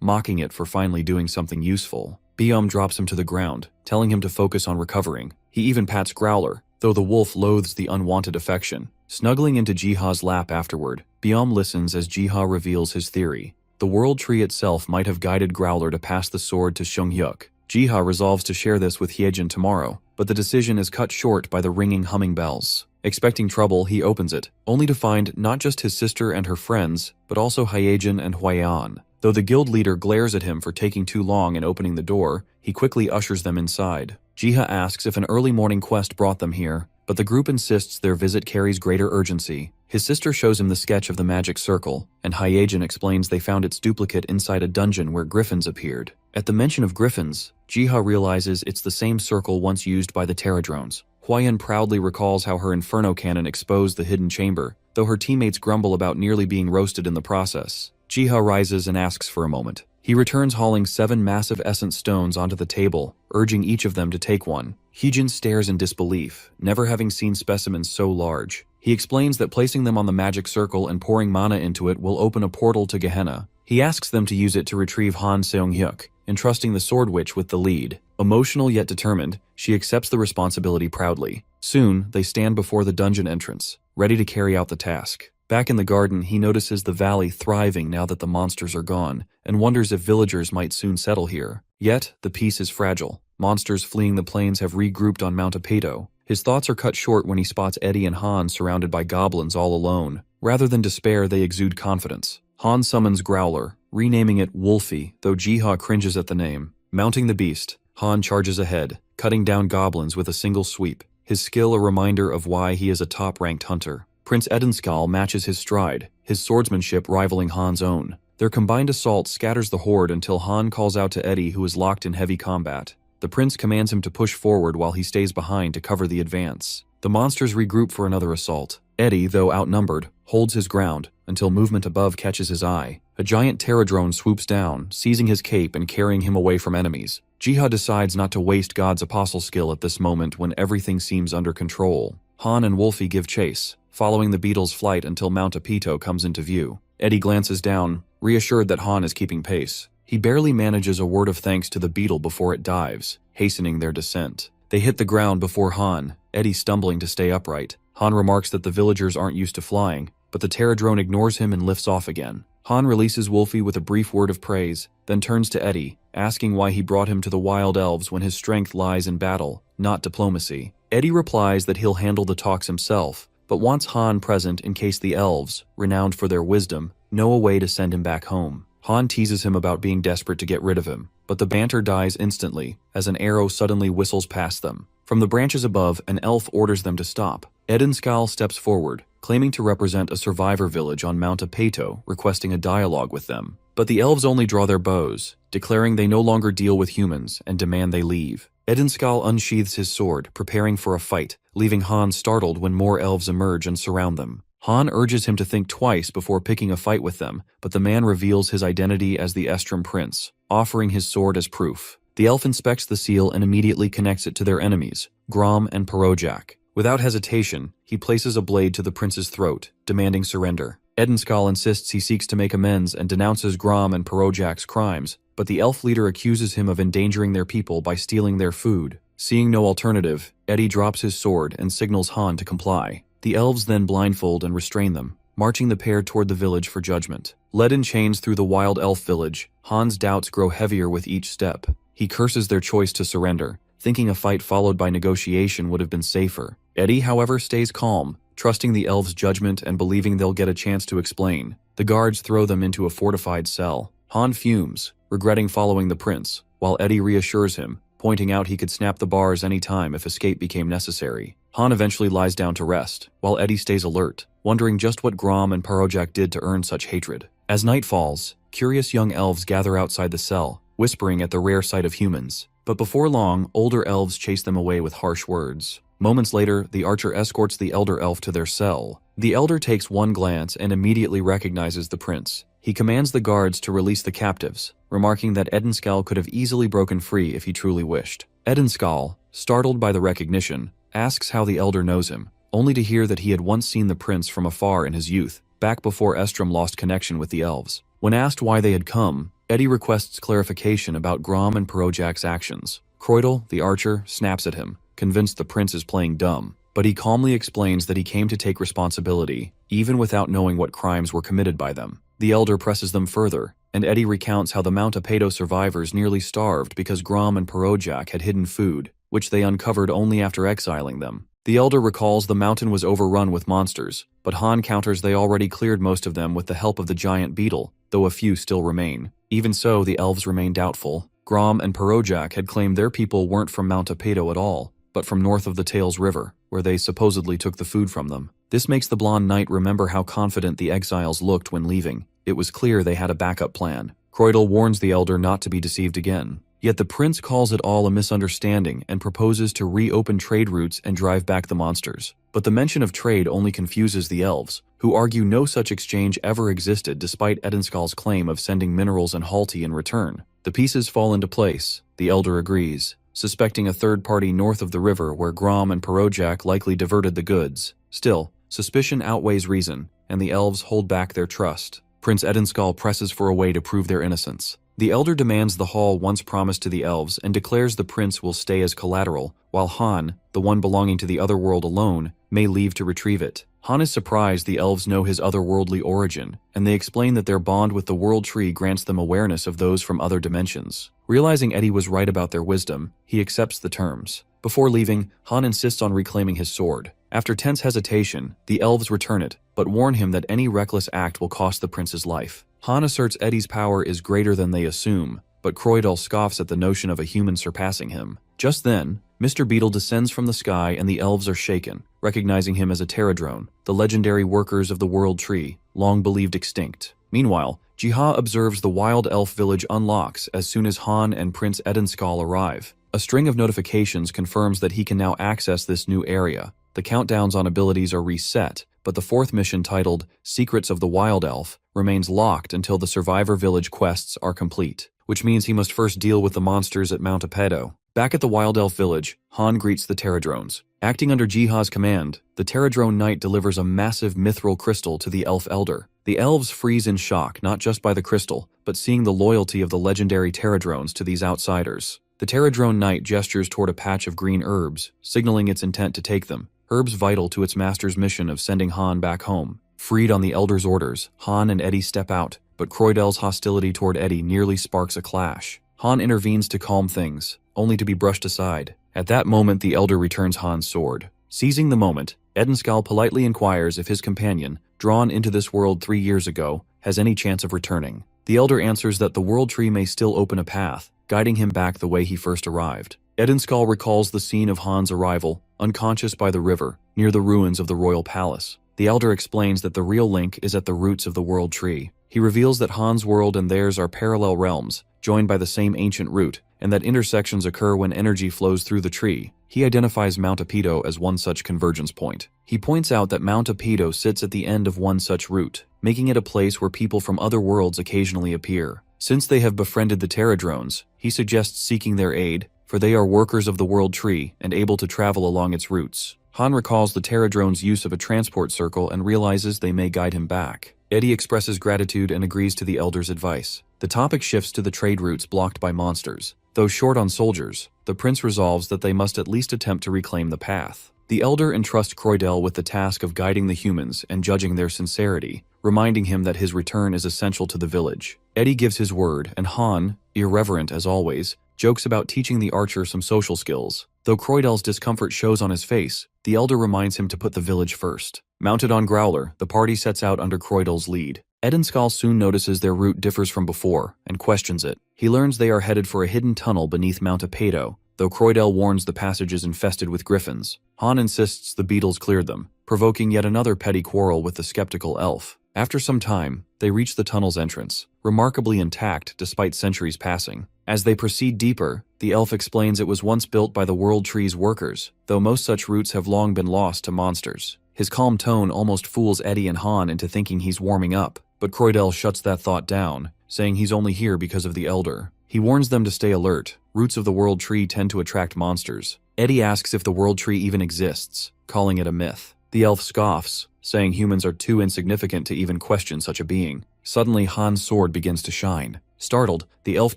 mocking it for finally doing something useful. Biom drops him to the ground, telling him to focus on recovering. He even pats Growler, though the wolf loathes the unwanted affection. Snuggling into Jiha's lap afterward, Biom listens as Jiha reveals his theory. The world tree itself might have guided Growler to pass the sword to Seonghyuk. Jiha resolves to share this with Hyejin tomorrow, but the decision is cut short by the ringing humming bells. Expecting trouble, he opens it, only to find not just his sister and her friends, but also Hyejin and Hwaeon. Though the guild leader glares at him for taking too long in opening the door, he quickly ushers them inside. Jiha asks if an early morning quest brought them here, but the group insists their visit carries greater urgency. His sister shows him the sketch of the magic circle, and Hyejin explains they found its duplicate inside a dungeon where griffins appeared. At the mention of griffins, Jiha realizes it's the same circle once used by the Terradrones. Hwaeon proudly recalls how her Inferno cannon exposed the hidden chamber, though her teammates grumble about nearly being roasted in the process. Jiha rises and asks for a moment. He returns hauling 7 massive essence stones onto the table, urging each of them to take one. Hyejin stares in disbelief, never having seen specimens so large. He explains that placing them on the magic circle and pouring mana into it will open a portal to Gehenna. He asks them to use it to retrieve Han Seonghyuk, entrusting the Sword Witch with the lead. Emotional yet determined, she accepts the responsibility proudly. Soon, they stand before the dungeon entrance, ready to carry out the task. Back in the garden, he notices the valley thriving now that the monsters are gone, and wonders if villagers might soon settle here. Yet, the peace is fragile. Monsters fleeing the plains have regrouped on Mount Apeto. His thoughts are cut short when he spots Eddie and Han surrounded by goblins all alone. Rather than despair, they exude confidence. Han summons Growler, renaming it Wolfie, though Jiha cringes at the name. Mounting the beast, Han charges ahead, cutting down goblins with a single sweep, his skill a reminder of why he is a top-ranked hunter. Prince Edenskell matches his stride, his swordsmanship rivaling Han's own. Their combined assault scatters the horde until Han calls out to Eddie, who is locked in heavy combat. The prince commands him to push forward while he stays behind to cover the advance. The monsters regroup for another assault. Eddie, though outnumbered, holds his ground until movement above catches his eye. A giant Terradrone swoops down, seizing his cape and carrying him away from enemies. Jiha decides not to waste God's apostle skill at this moment when everything seems under control. Han and Wolfie give chase, following the beetle's flight until Mount Apito comes into view. Eddie glances down, reassured that Han is keeping pace. He barely manages a word of thanks to the beetle before it dives, hastening their descent. They hit the ground before Han, Eddie stumbling to stay upright. Han remarks that the villagers aren't used to flying, but the Terradrone ignores him and lifts off again. Han releases Wolfie with a brief word of praise, then turns to Eddie, asking why he brought him to the Wild Elves when his strength lies in battle, not diplomacy. Eddie replies that he'll handle the talks himself, but wants Han present in case the elves, renowned for their wisdom, know a way to send him back home. Han teases him about being desperate to get rid of him, but the banter dies instantly as an arrow suddenly whistles past them. From the branches above, an elf orders them to stop. Edenskell steps forward, claiming to represent a survivor village on Mount Apeto, requesting a dialogue with them. But the elves only draw their bows, declaring they no longer deal with humans and demand they leave. Edenskell unsheathes his sword, preparing for a fight, leaving Han startled when more elves emerge and surround them. Han urges him to think twice before picking a fight with them, but the man reveals his identity as the Estrom Prince, offering his sword as proof. The elf inspects the seal and immediately connects it to their enemies, Grom and Parojak. Without hesitation, he places a blade to the prince's throat, demanding surrender. Edenskal insists he seeks to make amends and denounces Grom and Parojak's crimes, but the elf leader accuses him of endangering their people by stealing their food. Seeing no alternative, Eddie drops his sword and signals Han to comply. The elves then blindfold and restrain them, marching the pair toward the village for judgment. Led in chains through the wild elf village, Han's doubts grow heavier with each step. He curses their choice to surrender, thinking a fight followed by negotiation would have been safer. Eddie, however, stays calm, trusting the elves' judgment and believing they'll get a chance to explain. The guards throw them into a fortified cell. Han fumes, regretting following the prince, while Eddie reassures him, pointing out he could snap the bars any time if escape became necessary. Han eventually lies down to rest, while Eddie stays alert, wondering just what Grom and Parojak did to earn such hatred. As night falls, curious young elves gather outside the cell, whispering at the rare sight of humans. But before long, older elves chase them away with harsh words. Moments later, the archer escorts the elder elf to their cell. The elder takes one glance and immediately recognizes the prince. He commands the guards to release the captives, remarking that Edenskal could have easily broken free if he truly wished. Edenskal, startled by the recognition, asks how the elder knows him, only to hear that he had once seen the prince from afar in his youth, back before Estrom lost connection with the elves. When asked why they had come, Eddie requests clarification about Grom and Parojak's actions. Croydel, the archer, snaps at him, convinced the prince is playing dumb, but he calmly explains that he came to take responsibility, even without knowing what crimes were committed by them. The elder presses them further, and Eddie recounts how the Mount Apedo survivors nearly starved because Grom and Parojak had hidden food, which they uncovered only after exiling them. The elder recalls the mountain was overrun with monsters, but Han counters they already cleared most of them with the help of the giant beetle, though a few still remain. Even so, the elves remain doubtful. Grom and Parojak had claimed their people weren't from Mount Apedo at all, but from north of the Tails River, where they supposedly took the food from them. This makes the blonde knight remember how confident the exiles looked when leaving. It was clear they had a backup plan. Croydel warns the elder not to be deceived again. Yet the prince calls it all a misunderstanding and proposes to reopen trade routes and drive back the monsters. But the mention of trade only confuses the elves, who argue no such exchange ever existed despite Edenskal's claim of sending minerals and halti in return. The pieces fall into place. The elder agrees, suspecting a third party north of the river where Grom and Parojak likely diverted the goods. Still, suspicion outweighs reason, and the elves hold back their trust. Prince Edenskal presses for a way to prove their innocence. The elder demands the hall once promised to the elves and declares the prince will stay as collateral, while Han, the one belonging to the other world alone, may leave to retrieve it. Han is surprised the elves know his otherworldly origin, and they explain that their bond with the world tree grants them awareness of those from other dimensions. Realizing Eddie was right about their wisdom, he accepts the terms. Before leaving, Han insists on reclaiming his sword. After tense hesitation, the elves return it, but warn him that any reckless act will cost the prince's life. Han asserts Eddie's power is greater than they assume, but Croydel scoffs at the notion of a human surpassing him. Just then, Mr. Beetle descends from the sky and the elves are shaken, recognizing him as a Pterodrone, the legendary workers of the World Tree, long believed extinct. Meanwhile, Jiha observes the wild elf village unlocks as soon as Han and Prince Edenskal arrive. A string of notifications confirms that he can now access this new area. The countdowns on abilities are reset, but the fourth mission titled Secrets of the Wild Elf remains locked until the Survivor Village quests are complete, which means he must first deal with the monsters at Mount Apedo. Back at the Wild Elf Village, Han greets the Pterodrones. Acting under Jiha's command, the Pterodrone Knight delivers a massive mithril crystal to the Elf Elder. The elves freeze in shock not just by the crystal, but seeing the loyalty of the legendary Pterodrones to these outsiders. The Pterodrone Knight gestures toward a patch of green herbs, signaling its intent to take them. Herbs vital to its master's mission of sending Han back home. Freed on the Elder's orders, Han and Eddie step out, but Croydel's hostility toward Eddie nearly sparks a clash. Han intervenes to calm things, only to be brushed aside. At that moment, the Elder returns Han's sword. Seizing the moment, Edenskal politely inquires if his companion, drawn into this world 3 years ago, has any chance of returning. The Elder answers that the World Tree may still open a path, guiding him back the way he first arrived. Edenskal recalls the scene of Han's arrival, unconscious by the river, near the ruins of the royal palace. The Elder explains that the real link is at the roots of the World Tree. He reveals that Han's world and theirs are parallel realms, joined by the same ancient root, and that intersections occur when energy flows through the tree. He identifies Mount Apedo as one such convergence point. He points out that Mount Apedo sits at the end of one such route, making it a place where people from other worlds occasionally appear. Since they have befriended the Pterodrones, he suggests seeking their aid, for they are workers of the World Tree and able to travel along its routes. Han recalls the Terradrone's use of a transport circle and realizes they may guide him back. Eddie expresses gratitude and agrees to the Elder's advice. The topic shifts to the trade routes blocked by monsters. Though short on soldiers, the prince resolves that they must at least attempt to reclaim the path. The Elder entrusts Croydell with the task of guiding the humans and judging their sincerity, reminding him that his return is essential to the village. Eddie gives his word, and Han, irreverent as always, jokes about teaching the archer some social skills. Though Croydell's discomfort shows on his face, the Elder reminds him to put the village first. Mounted on Growler, the party sets out under Croydell's lead. Edenskal soon notices their route differs from before, and questions it. He learns they are headed for a hidden tunnel beneath Mount Apedo, though Croydell warns the passage is infested with griffins. Han insists the beetles cleared them, provoking yet another petty quarrel with the skeptical elf. After some time, they reach the tunnel's entrance, remarkably intact despite centuries passing. As they proceed deeper, the elf explains it was once built by the World Tree's workers, though most such routes have long been lost to monsters. His calm tone almost fools Eddie and Han into thinking he's warming up, but Croydell shuts that thought down, saying he's only here because of the Elder. He warns them to stay alert. Roots of the World Tree tend to attract monsters. Eddie asks if the World Tree even exists, calling it a myth. The elf scoffs, saying humans are too insignificant to even question such a being. Suddenly, Han's sword begins to shine. Startled, the elf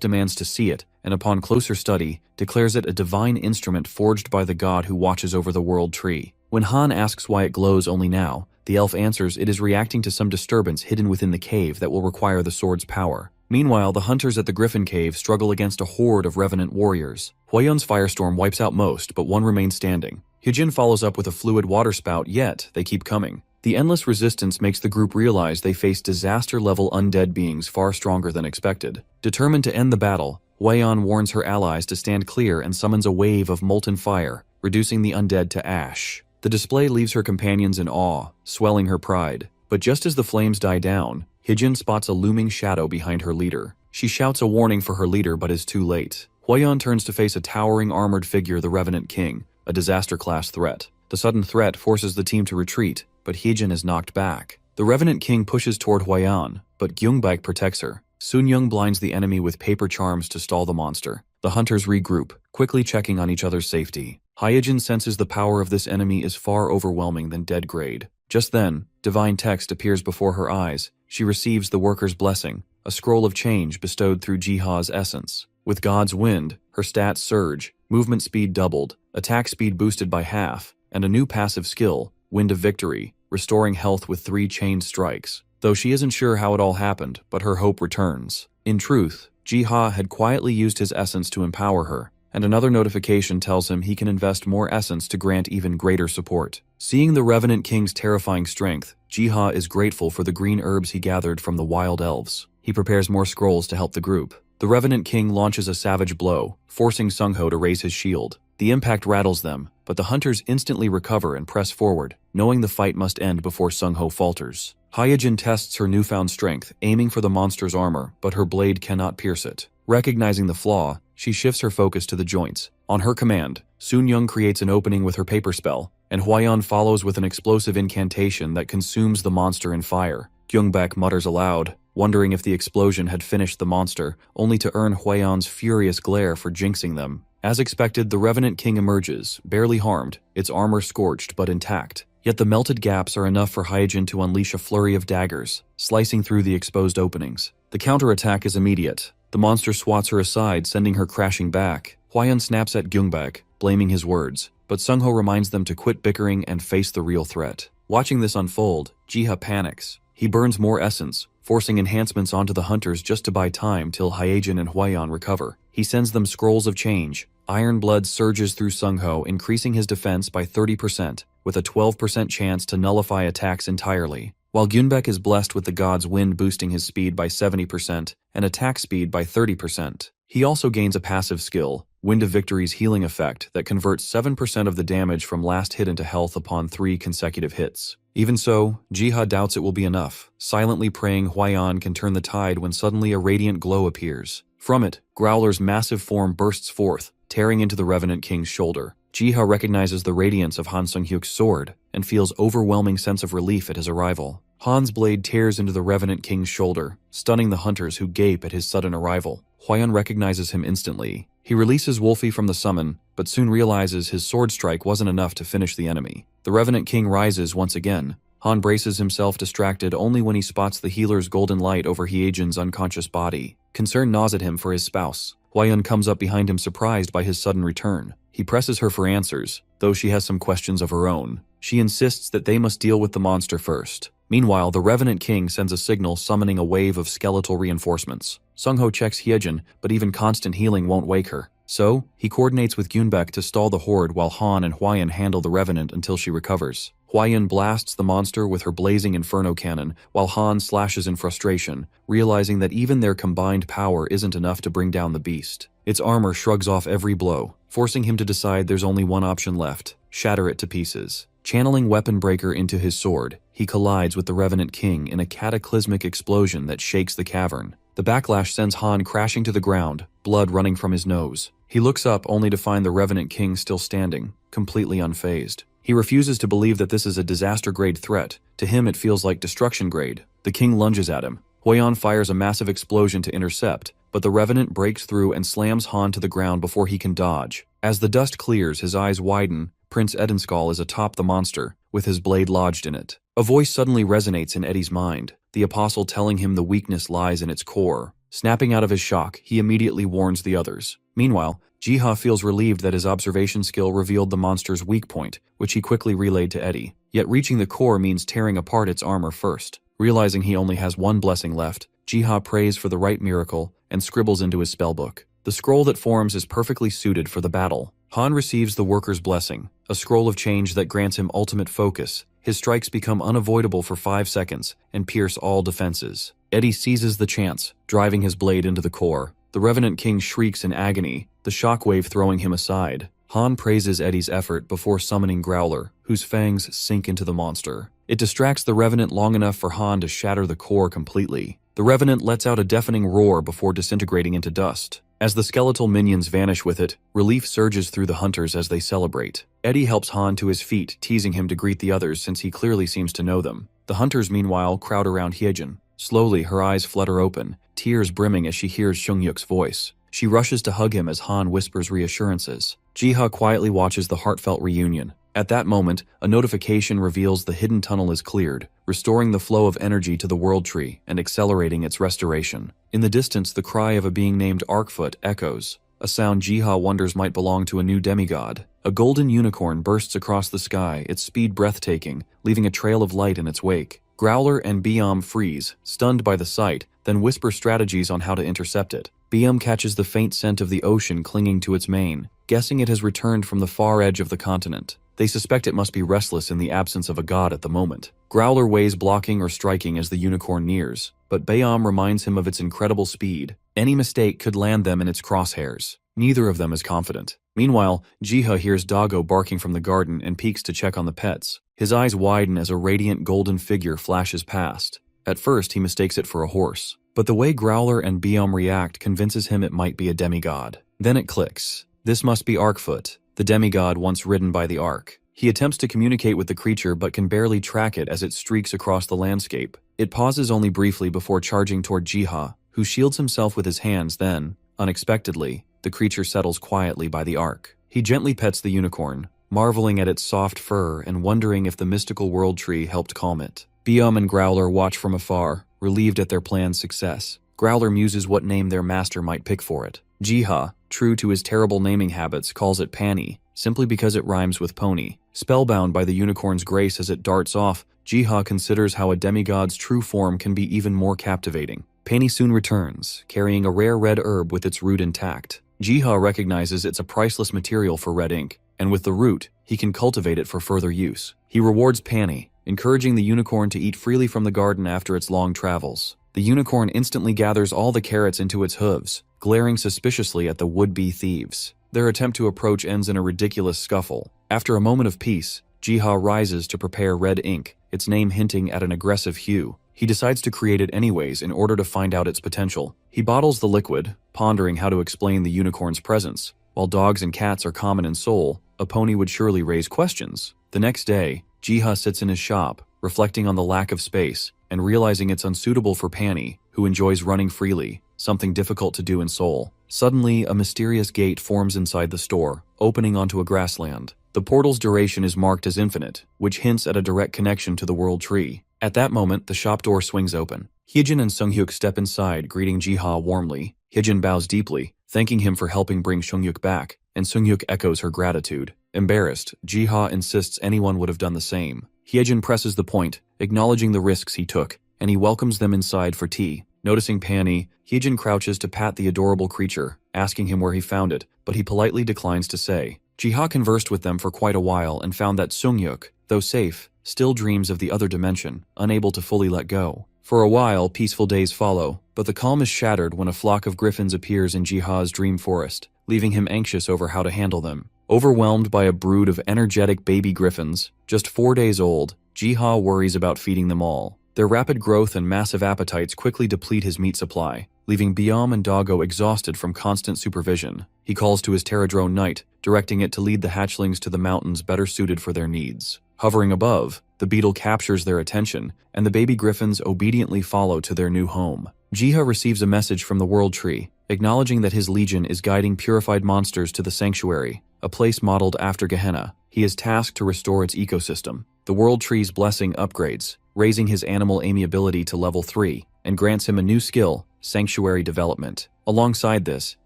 demands to see it, and upon closer study, declares it a divine instrument forged by the god who watches over the World Tree. When Han asks why it glows only now, the elf answers it is reacting to some disturbance hidden within the cave that will require the sword's power. Meanwhile, the hunters at the Griffin Cave struggle against a horde of revenant warriors. Huayun's firestorm wipes out most, but one remains standing. Hyujin follows up with a fluid waterspout, yet they keep coming. The endless resistance makes the group realize they face disaster-level undead beings far stronger than expected. Determined to end the battle, Huayun warns her allies to stand clear and summons a wave of molten fire, reducing the undead to ash. The display leaves her companions in awe, swelling her pride. But just as the flames die down, Hyujin spots a looming shadow behind her leader. She shouts a warning for her leader but is too late. Huayun turns to face a towering armored figure, the Revenant King, a disaster-class threat. The sudden threat forces the team to retreat, but Hyujin is knocked back. The Revenant King pushes toward Huayun, but Gyungbak protects her. Sun-Young blinds the enemy with paper charms to stall the monster. The hunters regroup, quickly checking on each other's safety. Hyujin senses the power of this enemy is far overwhelming than dead grade. Just then, divine text appears before her eyes. She receives the worker's blessing, a scroll of change bestowed through Jiha's essence. With God's wind, her stats surge, movement speed doubled, attack speed boosted by half, and a new passive skill, Wind of Victory, restoring health with 3 chained strikes. Though she isn't sure how it all happened, but her hope returns. In truth, Jiha had quietly used his essence to empower her, and another notification tells him he can invest more essence to grant even greater support. Seeing the Revenant King's terrifying strength, Jiha is grateful for the green herbs he gathered from the wild elves. He prepares more scrolls to help the group. The Revenant King launches a savage blow, forcing Sungho to raise his shield. The impact rattles them, but the hunters instantly recover and press forward, knowing the fight must end before Sungho falters. Hyujin tests her newfound strength, aiming for the monster's armor, but her blade cannot pierce it. Recognizing the flaw, she shifts her focus to the joints. On her command, Sun-Young creates an opening with her paper spell, and Huayun follows with an explosive incantation that consumes the monster in fire. Gyungbak mutters aloud, wondering if the explosion had finished the monster, only to earn Huayun's furious glare for jinxing them. As expected, the Revenant King emerges, barely harmed, its armor scorched but intact. Yet the melted gaps are enough for Hyujin to unleash a flurry of daggers, slicing through the exposed openings. The counterattack is immediate. The monster swats her aside, sending her crashing back. Huayun snaps at Gyungbak, blaming his words, but Sungho reminds them to quit bickering and face the real threat. Watching this unfold, Jiha panics. He burns more essence, forcing enhancements onto the hunters just to buy time till Hyujin and Huayun recover. He sends them scrolls of change. Iron blood surges through Sungho, increasing his defense by 30%, with a 12% chance to nullify attacks entirely, while Gyunbek is blessed with the god's wind boosting his speed by 70% and attack speed by 30%. He also gains a passive skill, Wind of Victory's healing effect, that converts 7% of the damage from last hit into health upon 3 consecutive hits. Even so, Jiha doubts it will be enough, silently praying Huayun can turn the tide when suddenly a radiant glow appears. From it, Growler's massive form bursts forth, tearing into the Revenant King's shoulder. Jiha recognizes the radiance of Han Sung-hyuk's sword and feels overwhelming sense of relief at his arrival. Han's blade tears into the Revenant King's shoulder, stunning the hunters who gape at his sudden arrival. Huayun recognizes him instantly. He releases Wolfie from the summon, but soon realizes his sword strike wasn't enough to finish the enemy. The Revenant King rises once again. Han braces himself, distracted only when he spots the healer's golden light over Hyejin's unconscious body. Concern gnaws at him for his spouse. Hwaeun comes up behind him, surprised by his sudden return. He presses her for answers, though she has some questions of her own. She insists that they must deal with the monster first. Meanwhile, the Revenant King sends a signal summoning a wave of skeletal reinforcements. Sungho checks Hyejin, but even constant healing won't wake her. So, he coordinates with Gyunbaek to stall the horde while Han and Hwaeun handle the Revenant until she recovers. Hwaeun blasts the monster with her blazing inferno cannon, while Han slashes in frustration, realizing that even their combined power isn't enough to bring down the beast. Its armor shrugs off every blow, forcing him to decide there's only one option left: shatter it to pieces. Channeling Weapon Breaker into his sword, he collides with the Revenant King in a cataclysmic explosion that shakes the cavern. The backlash sends Han crashing to the ground, blood running from his nose. He looks up only to find the Revenant King still standing, completely unfazed. He refuses to believe that this is a disaster-grade threat. To him, it feels like destruction-grade. The king lunges at him. Hwaeun fires a massive explosion to intercept, but the Revenant breaks through and slams Han to the ground before he can dodge. As the dust clears, his eyes widen. Prince Edenskall is atop the monster, with his blade lodged in it. A voice suddenly resonates in Eddie's mind, the apostle telling him the weakness lies in its core. Snapping out of his shock, he immediately warns the others. Meanwhile, Jiha feels relieved that his observation skill revealed the monster's weak point, which he quickly relayed to Eddie. Yet reaching the core means tearing apart its armor first. Realizing he only has one blessing left, Jiha prays for the right miracle and scribbles into his spellbook. The scroll that forms is perfectly suited for the battle. Han receives the worker's blessing, a scroll of change that grants him ultimate focus. His strikes become unavoidable for 5 seconds and pierce all defenses. Eddie seizes the chance, driving his blade into the core. The Revenant King shrieks in agony, the shockwave throwing him aside. Han praises Eddie's effort before summoning Growler, whose fangs sink into the monster. It distracts the Revenant long enough for Han to shatter the core completely. The Revenant lets out a deafening roar before disintegrating into dust. As the skeletal minions vanish with it, relief surges through the hunters as they celebrate. Eddie helps Han to his feet, teasing him to greet the others since he clearly seems to know them. The hunters, meanwhile, crowd around Hyejin. Slowly, her eyes flutter open, tears brimming as she hears Shungyuk's voice. She rushes to hug him as Han whispers reassurances. Jiha quietly watches the heartfelt reunion. At that moment, a notification reveals the hidden tunnel is cleared, restoring the flow of energy to the World Tree and accelerating its restoration. In the distance, the cry of a being named Arkfoot echoes, a sound Jiha wonders might belong to a new demigod. A golden unicorn bursts across the sky, its speed breathtaking, leaving a trail of light in its wake. Growler and Biam freeze, stunned by the sight, then whisper strategies on how to intercept it. Biam catches the faint scent of the ocean clinging to its mane, guessing it has returned from the far edge of the continent. They suspect it must be restless in the absence of a god at the moment. Growler weighs blocking or striking as the unicorn nears, but Biam reminds him of its incredible speed. Any mistake could land them in its crosshairs. Neither of them is confident. Meanwhile, Jiha hears Doggo barking from the garden and peeks to check on the pets. His eyes widen as a radiant golden figure flashes past. At first, he mistakes it for a horse, but the way Growler and Biam react convinces him it might be a demigod. Then it clicks. This must be Arkfoot, the demigod once ridden by the Ark. He attempts to communicate with the creature but can barely track it as it streaks across the landscape. It pauses only briefly before charging toward Jiha, who shields himself with his hands. Then, unexpectedly, the creature settles quietly by the Ark. He gently pets the unicorn, marveling at its soft fur and wondering if the mystical World Tree helped calm it. Biam and Growler watch from afar, relieved at their plan's success. Growler muses what name their master might pick for it. Jiha, true to his terrible naming habits, calls it Pani, simply because it rhymes with pony. Spellbound by the unicorn's grace as it darts off, Jiha considers how a demigod's true form can be even more captivating. Pani soon returns, carrying a rare red herb with its root intact. Jiha recognizes it's a priceless material for red ink, and with the root, he can cultivate it for further use. He rewards Pani, encouraging the unicorn to eat freely from the garden after its long travels. The unicorn instantly gathers all the carrots into its hooves, glaring suspiciously at the would-be thieves. Their attempt to approach ends in a ridiculous scuffle. After a moment of peace, Jiha rises to prepare red ink, its name hinting at an aggressive hue. He decides to create it anyways in order to find out its potential. He bottles the liquid, pondering how to explain the unicorn's presence. While dogs and cats are common in Seoul, a pony would surely raise questions. The next day, Jiha sits in his shop, reflecting on the lack of space, and realizing it's unsuitable for Pani, who enjoys running freely, something difficult to do in Seoul. Suddenly, a mysterious gate forms inside the store, opening onto a grassland. The portal's duration is marked as infinite, which hints at a direct connection to the World Tree. At that moment, the shop door swings open. Hyejin and Seunghyuk step inside, greeting Jiha warmly. Hyejin bows deeply, thanking him for helping bring Seunghyuk back, and Seunghyuk echoes her gratitude. Embarrassed, Jiha insists anyone would have done the same. Hyejin presses the point, acknowledging the risks he took, and he welcomes them inside for tea. Noticing Panny, Hyejin crouches to pat the adorable creature, asking him where he found it, but he politely declines to say. Jiha conversed with them for quite a while and found that Seunghyuk, though safe, still dreams of the other dimension, unable to fully let go. For a while, peaceful days follow, but the calm is shattered when a flock of griffins appears in Jiha's dream forest, leaving him anxious over how to handle them. Overwhelmed by a brood of energetic baby griffins, just 4 days old, Jiha worries about feeding them all. Their rapid growth and massive appetites quickly deplete his meat supply, leaving Biam and Doggo exhausted from constant supervision. He calls to his Terradrone Knight, directing it to lead the hatchlings to the mountains better suited for their needs. Hovering above, the beetle captures their attention, and the baby griffins obediently follow to their new home. Jiha receives a message from the World Tree, acknowledging that his legion is guiding purified monsters to the sanctuary, a place modeled after Gehenna. He is tasked to restore its ecosystem. The World Tree's blessing upgrades, raising his animal amiability to level 3, and grants him a new skill, Sanctuary Development. Alongside this,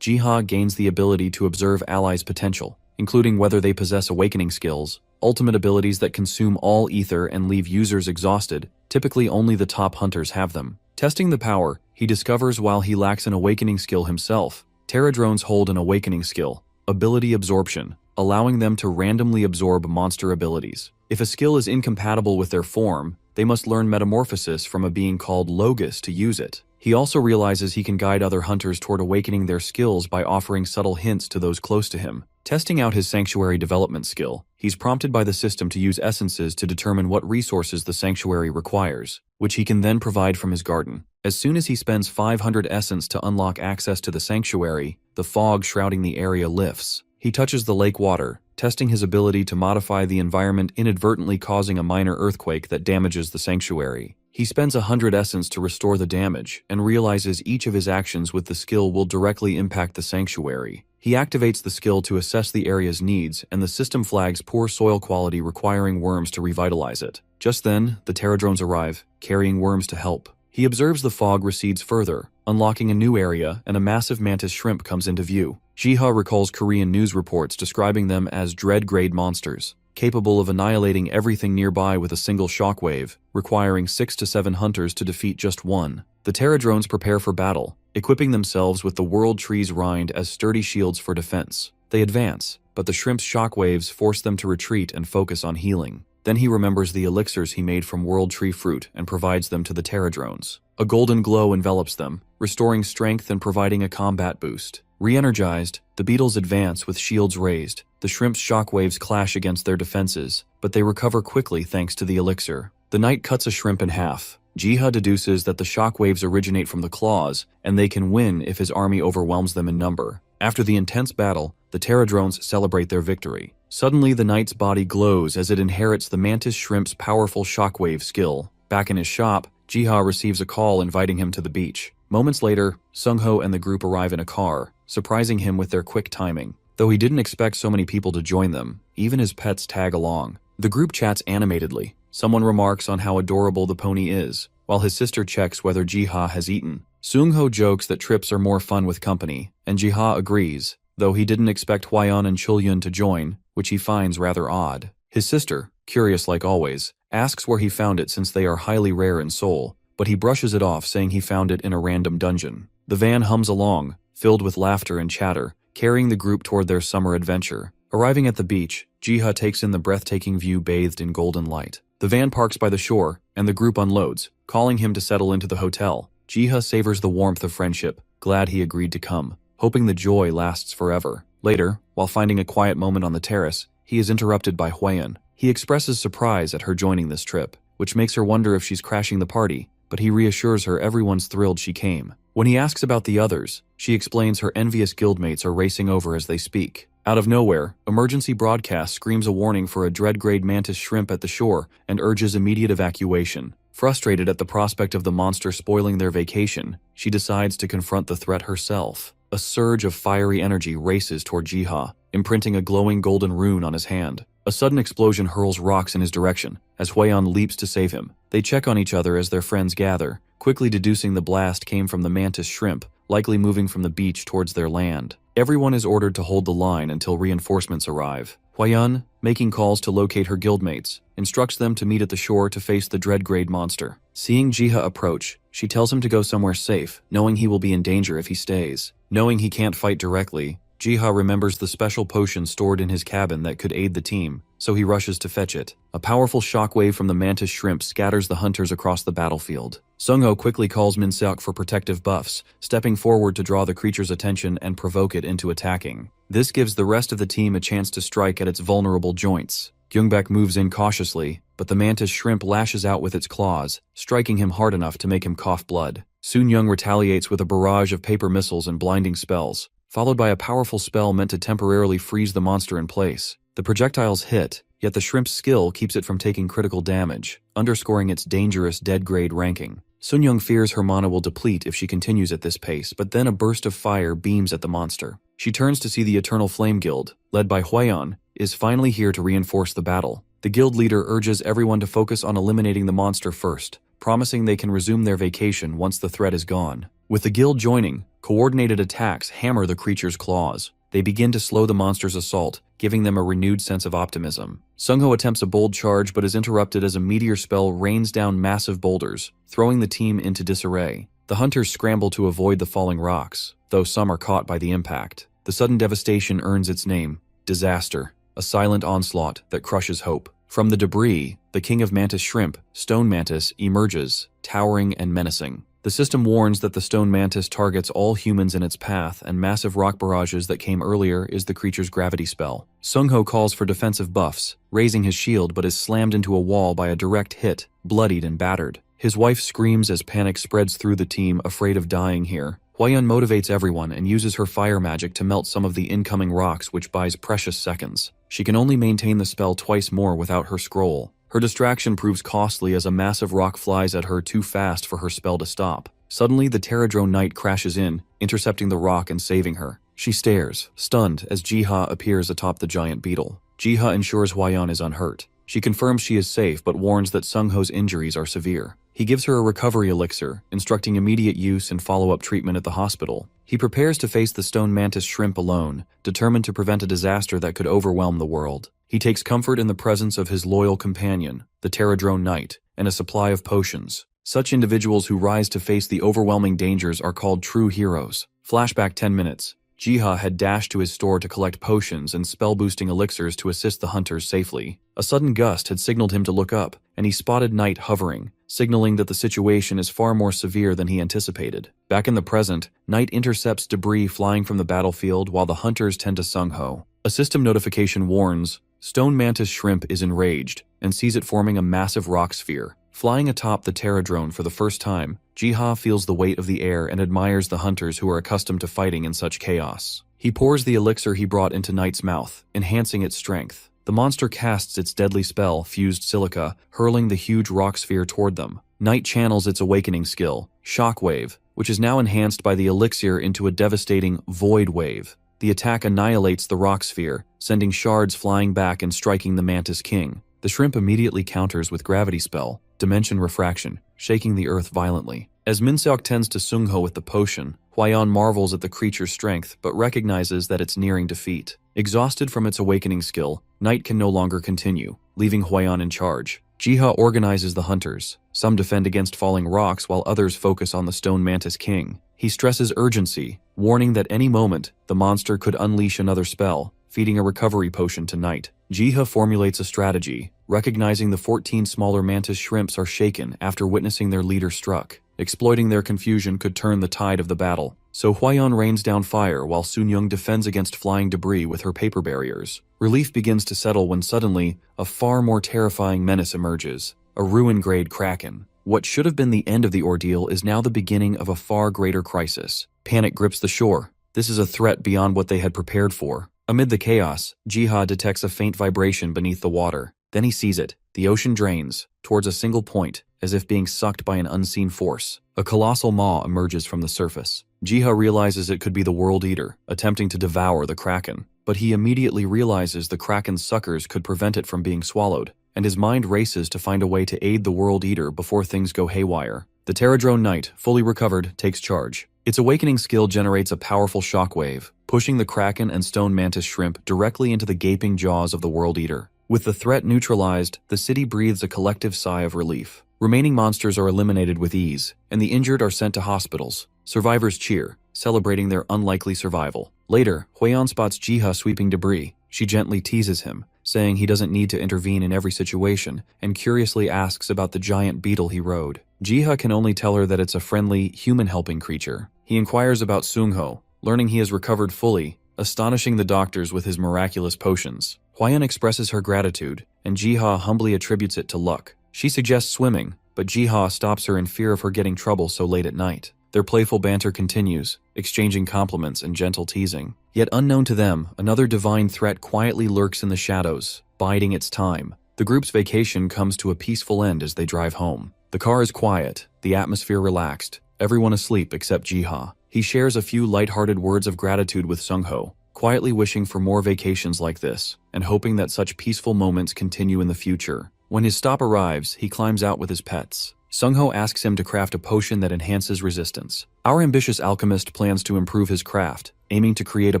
Jiha gains the ability to observe allies' potential, including whether they possess awakening skills, ultimate abilities that consume all ether and leave users exhausted. Typically only the top hunters have them. Testing the power, he discovers while he lacks an awakening skill himself, Terradrones hold an awakening skill, Ability Absorption, allowing them to randomly absorb monster abilities. If a skill is incompatible with their form, they must learn Metamorphosis from a being called Logos to use it. He also realizes he can guide other hunters toward awakening their skills by offering subtle hints to those close to him. Testing out his Sanctuary Development skill, he's prompted by the system to use essences to determine what resources the sanctuary requires, which he can then provide from his garden. As soon as he spends 500 essence to unlock access to the sanctuary, the fog shrouding the area lifts. He touches the lake water, testing his ability to modify the environment, inadvertently causing a minor earthquake that damages the sanctuary. He spends 100 essence to restore the damage, and realizes each of his actions with the skill will directly impact the sanctuary. He activates the skill to assess the area's needs, and the system flags poor soil quality, requiring worms to revitalize it. Just then, the Terradrones arrive, carrying worms to help. He observes the fog recedes further, unlocking a new area, and a massive mantis shrimp comes into view. Jiha recalls Korean news reports describing them as dread-grade monsters, capable of annihilating everything nearby with a single shockwave, requiring 6 to 7 hunters to defeat just one. The Terradrones prepare for battle, equipping themselves with the World Tree's rind as sturdy shields for defense. They advance, but the shrimp's shockwaves force them to retreat and focus on healing. Then he remembers the elixirs he made from World Tree fruit and provides them to the Terradrones. A golden glow envelops them, restoring strength and providing a combat boost. Re-energized, the beetles advance with shields raised. The shrimp's shockwaves clash against their defenses, but they recover quickly thanks to the elixir. The knight cuts a shrimp in half. Jiha deduces that the shockwaves originate from the claws, and they can win if his army overwhelms them in number. After the intense battle, the Terradrones celebrate their victory. Suddenly, the knight's body glows as it inherits the mantis shrimp's powerful shockwave skill. Back in his shop, Jiha receives a call inviting him to the beach. Moments later, Sungho and the group arrive in a car, surprising him with their quick timing. Though he didn't expect so many people to join them, even his pets tag along. The group chats animatedly. Someone remarks on how adorable the pony is, while his sister checks whether Jiha has eaten. Sungho jokes that trips are more fun with company, and Jiha agrees, though he didn't expect Hwayeon and Chulyun to join, which he finds rather odd. His sister, curious like always, asks where he found it since they are highly rare in Seoul, but he brushes it off, saying he found it in a random dungeon. The van hums along, filled with laughter and chatter, carrying the group toward their summer adventure. Arriving at the beach, Jiha takes in the breathtaking view bathed in golden light. The van parks by the shore, and the group unloads, calling him to settle into the hotel. Jiha savors the warmth of friendship, glad he agreed to come, hoping the joy lasts forever. Later, while finding a quiet moment on the terrace, he is interrupted by Hwayeon. He expresses surprise at her joining this trip, which makes her wonder if she's crashing the party, but he reassures her everyone's thrilled she came. When he asks about the others, she explains her envious guildmates are racing over as they speak. Out of nowhere, emergency broadcast screams a warning for a dread-grade mantis shrimp at the shore and urges immediate evacuation. Frustrated at the prospect of the monster spoiling their vacation, she decides to confront the threat herself. A surge of fiery energy races toward Jiha, imprinting a glowing golden rune on his hand. A sudden explosion hurls rocks in his direction, as Huayan leaps to save him. They check on each other as their friends gather, quickly deducing the blast came from the mantis shrimp, likely moving from the beach towards their land. Everyone is ordered to hold the line until reinforcements arrive. Huayan, making calls to locate her guildmates, instructs them to meet at the shore to face the dread-grade monster. Seeing Jiha approach, she tells him to go somewhere safe, knowing he will be in danger if he stays. Knowing he can't fight directly, Jiha remembers the special potion stored in his cabin that could aid the team, so he rushes to fetch it. A powerful shockwave from the mantis shrimp scatters the hunters across the battlefield. Sungho quickly calls Minseok for protective buffs, stepping forward to draw the creature's attention and provoke it into attacking. This gives the rest of the team a chance to strike at its vulnerable joints. Gyungbak moves in cautiously, but the mantis shrimp lashes out with its claws, striking him hard enough to make him cough blood. Soon Young retaliates with a barrage of paper missiles and blinding spells, followed by a powerful spell meant to temporarily freeze the monster in place. The projectiles hit, yet the shrimp's skill keeps it from taking critical damage, underscoring its dangerous dead-grade ranking. Sun Young fears her mana will deplete if she continues at this pace, but then a burst of fire beams at the monster. She turns to see the Eternal Flame Guild, led by Huayan, is finally here to reinforce the battle. The guild leader urges everyone to focus on eliminating the monster first, promising they can resume their vacation once the threat is gone. With the guild joining, coordinated attacks hammer the creature's claws. They begin to slow the monster's assault, giving them a renewed sense of optimism. Sungho attempts a bold charge but is interrupted as a meteor spell rains down massive boulders, throwing the team into disarray. The hunters scramble to avoid the falling rocks, though some are caught by the impact. The sudden devastation earns its name, Disaster, a silent onslaught that crushes hope. From the debris, the king of mantis shrimp, Stone Mantis, emerges, towering and menacing. The system warns that the stone mantis targets all humans in its path, and massive rock barrages that came earlier is the creature's gravity spell. Sungho calls for defensive buffs, raising his shield but is slammed into a wall by a direct hit, bloodied and battered. His wife screams as panic spreads through the team, afraid of dying here. Huayan motivates everyone and uses her fire magic to melt some of the incoming rocks, which buys precious seconds. She can only maintain the spell twice more without her scroll. Her distraction proves costly as a massive rock flies at her too fast for her spell to stop. Suddenly, the Pterodrone Knight crashes in, intercepting the rock and saving her. She stares, stunned, as Jiha appears atop the giant beetle. Jiha ensures Huayan is unhurt. She confirms she is safe but warns that Sungho's injuries are severe. He gives her a recovery elixir, instructing immediate use and follow-up treatment at the hospital. He prepares to face the stone mantis shrimp alone, determined to prevent a disaster that could overwhelm the world. He takes comfort in the presence of his loyal companion, the Pterodrone Knight, and a supply of potions. Such individuals who rise to face the overwhelming dangers are called true heroes. Flashback 10 minutes. Jiha had dashed to his store to collect potions and spell-boosting elixirs to assist the hunters safely. A sudden gust had signaled him to look up, and he spotted Knight hovering, signaling that the situation is far more severe than he anticipated. Back in the present, Knight intercepts debris flying from the battlefield while the hunters tend to Sungho. A system notification warns, Stone Mantis Shrimp is enraged and sees it forming a massive rock sphere. Flying atop the Pterodrone for the first time, Jiha feels the weight of the air and admires the hunters who are accustomed to fighting in such chaos. He pours the elixir he brought into Knight's mouth, enhancing its strength. The monster casts its deadly spell, Fused Silica, hurling the huge rock sphere toward them. Knight channels its awakening skill, Shockwave, which is now enhanced by the elixir into a devastating Void Wave. The attack annihilates the rock sphere, sending shards flying back and striking the Mantis King. The shrimp immediately counters with Gravity Spell, Dimension Refraction, shaking the earth violently. As Minseok tends to Sungho with the potion, Huayan marvels at the creature's strength but recognizes that it's nearing defeat. Exhausted from its awakening skill, Knight can no longer continue, leaving Huayan in charge. Jiha organizes the hunters. Some defend against falling rocks while others focus on the Stone Mantis King. He stresses urgency, warning that any moment the monster could unleash another spell, feeding a recovery potion to Knight. Jiha formulates a strategy, recognizing the 14 smaller mantis shrimps are shaken after witnessing their leader struck. Exploiting their confusion could turn the tide of the battle. So Huayan rains down fire while Sunyoung defends against flying debris with her paper barriers. Relief begins to settle when suddenly, a far more terrifying menace emerges. A ruin-grade kraken. What should have been the end of the ordeal is now the beginning of a far greater crisis. Panic grips the shore. This is a threat beyond what they had prepared for. Amid the chaos, Jiha detects a faint vibration beneath the water. Then he sees it. The ocean drains, towards a single point, as if being sucked by an unseen force. A colossal maw emerges from the surface. Jiha realizes it could be the World Eater, attempting to devour the Kraken. But he immediately realizes the Kraken's suckers could prevent it from being swallowed, and his mind races to find a way to aid the World Eater before things go haywire. The Pterodrone Knight, fully recovered, takes charge. Its awakening skill generates a powerful shockwave, pushing the Kraken and Stone Mantis Shrimp directly into the gaping jaws of the World Eater. With the threat neutralized, the city breathes a collective sigh of relief. Remaining monsters are eliminated with ease, and the injured are sent to hospitals. Survivors cheer, celebrating their unlikely survival. Later, Huion spots Jiha sweeping debris. She gently teases him, saying he doesn't need to intervene in every situation, and curiously asks about the giant beetle he rode. Jiha can only tell her that it's a friendly, human-helping creature. He inquires about Sungho, learning he has recovered fully, astonishing the doctors with his miraculous potions. Huion expresses her gratitude, and Jiha humbly attributes it to luck. She suggests swimming, but Jiha stops her in fear of her getting trouble so late at night. Their playful banter continues, exchanging compliments and gentle teasing. Yet unknown to them, another divine threat quietly lurks in the shadows, biding its time. The group's vacation comes to a peaceful end as they drive home. The car is quiet, the atmosphere relaxed, everyone asleep except Jiha. He shares a few lighthearted words of gratitude with Sungho, quietly wishing for more vacations like this, and hoping that such peaceful moments continue in the future. When his stop arrives, he climbs out with his pets. Sungho asks him to craft a potion that enhances resistance. Our ambitious alchemist plans to improve his craft, aiming to create a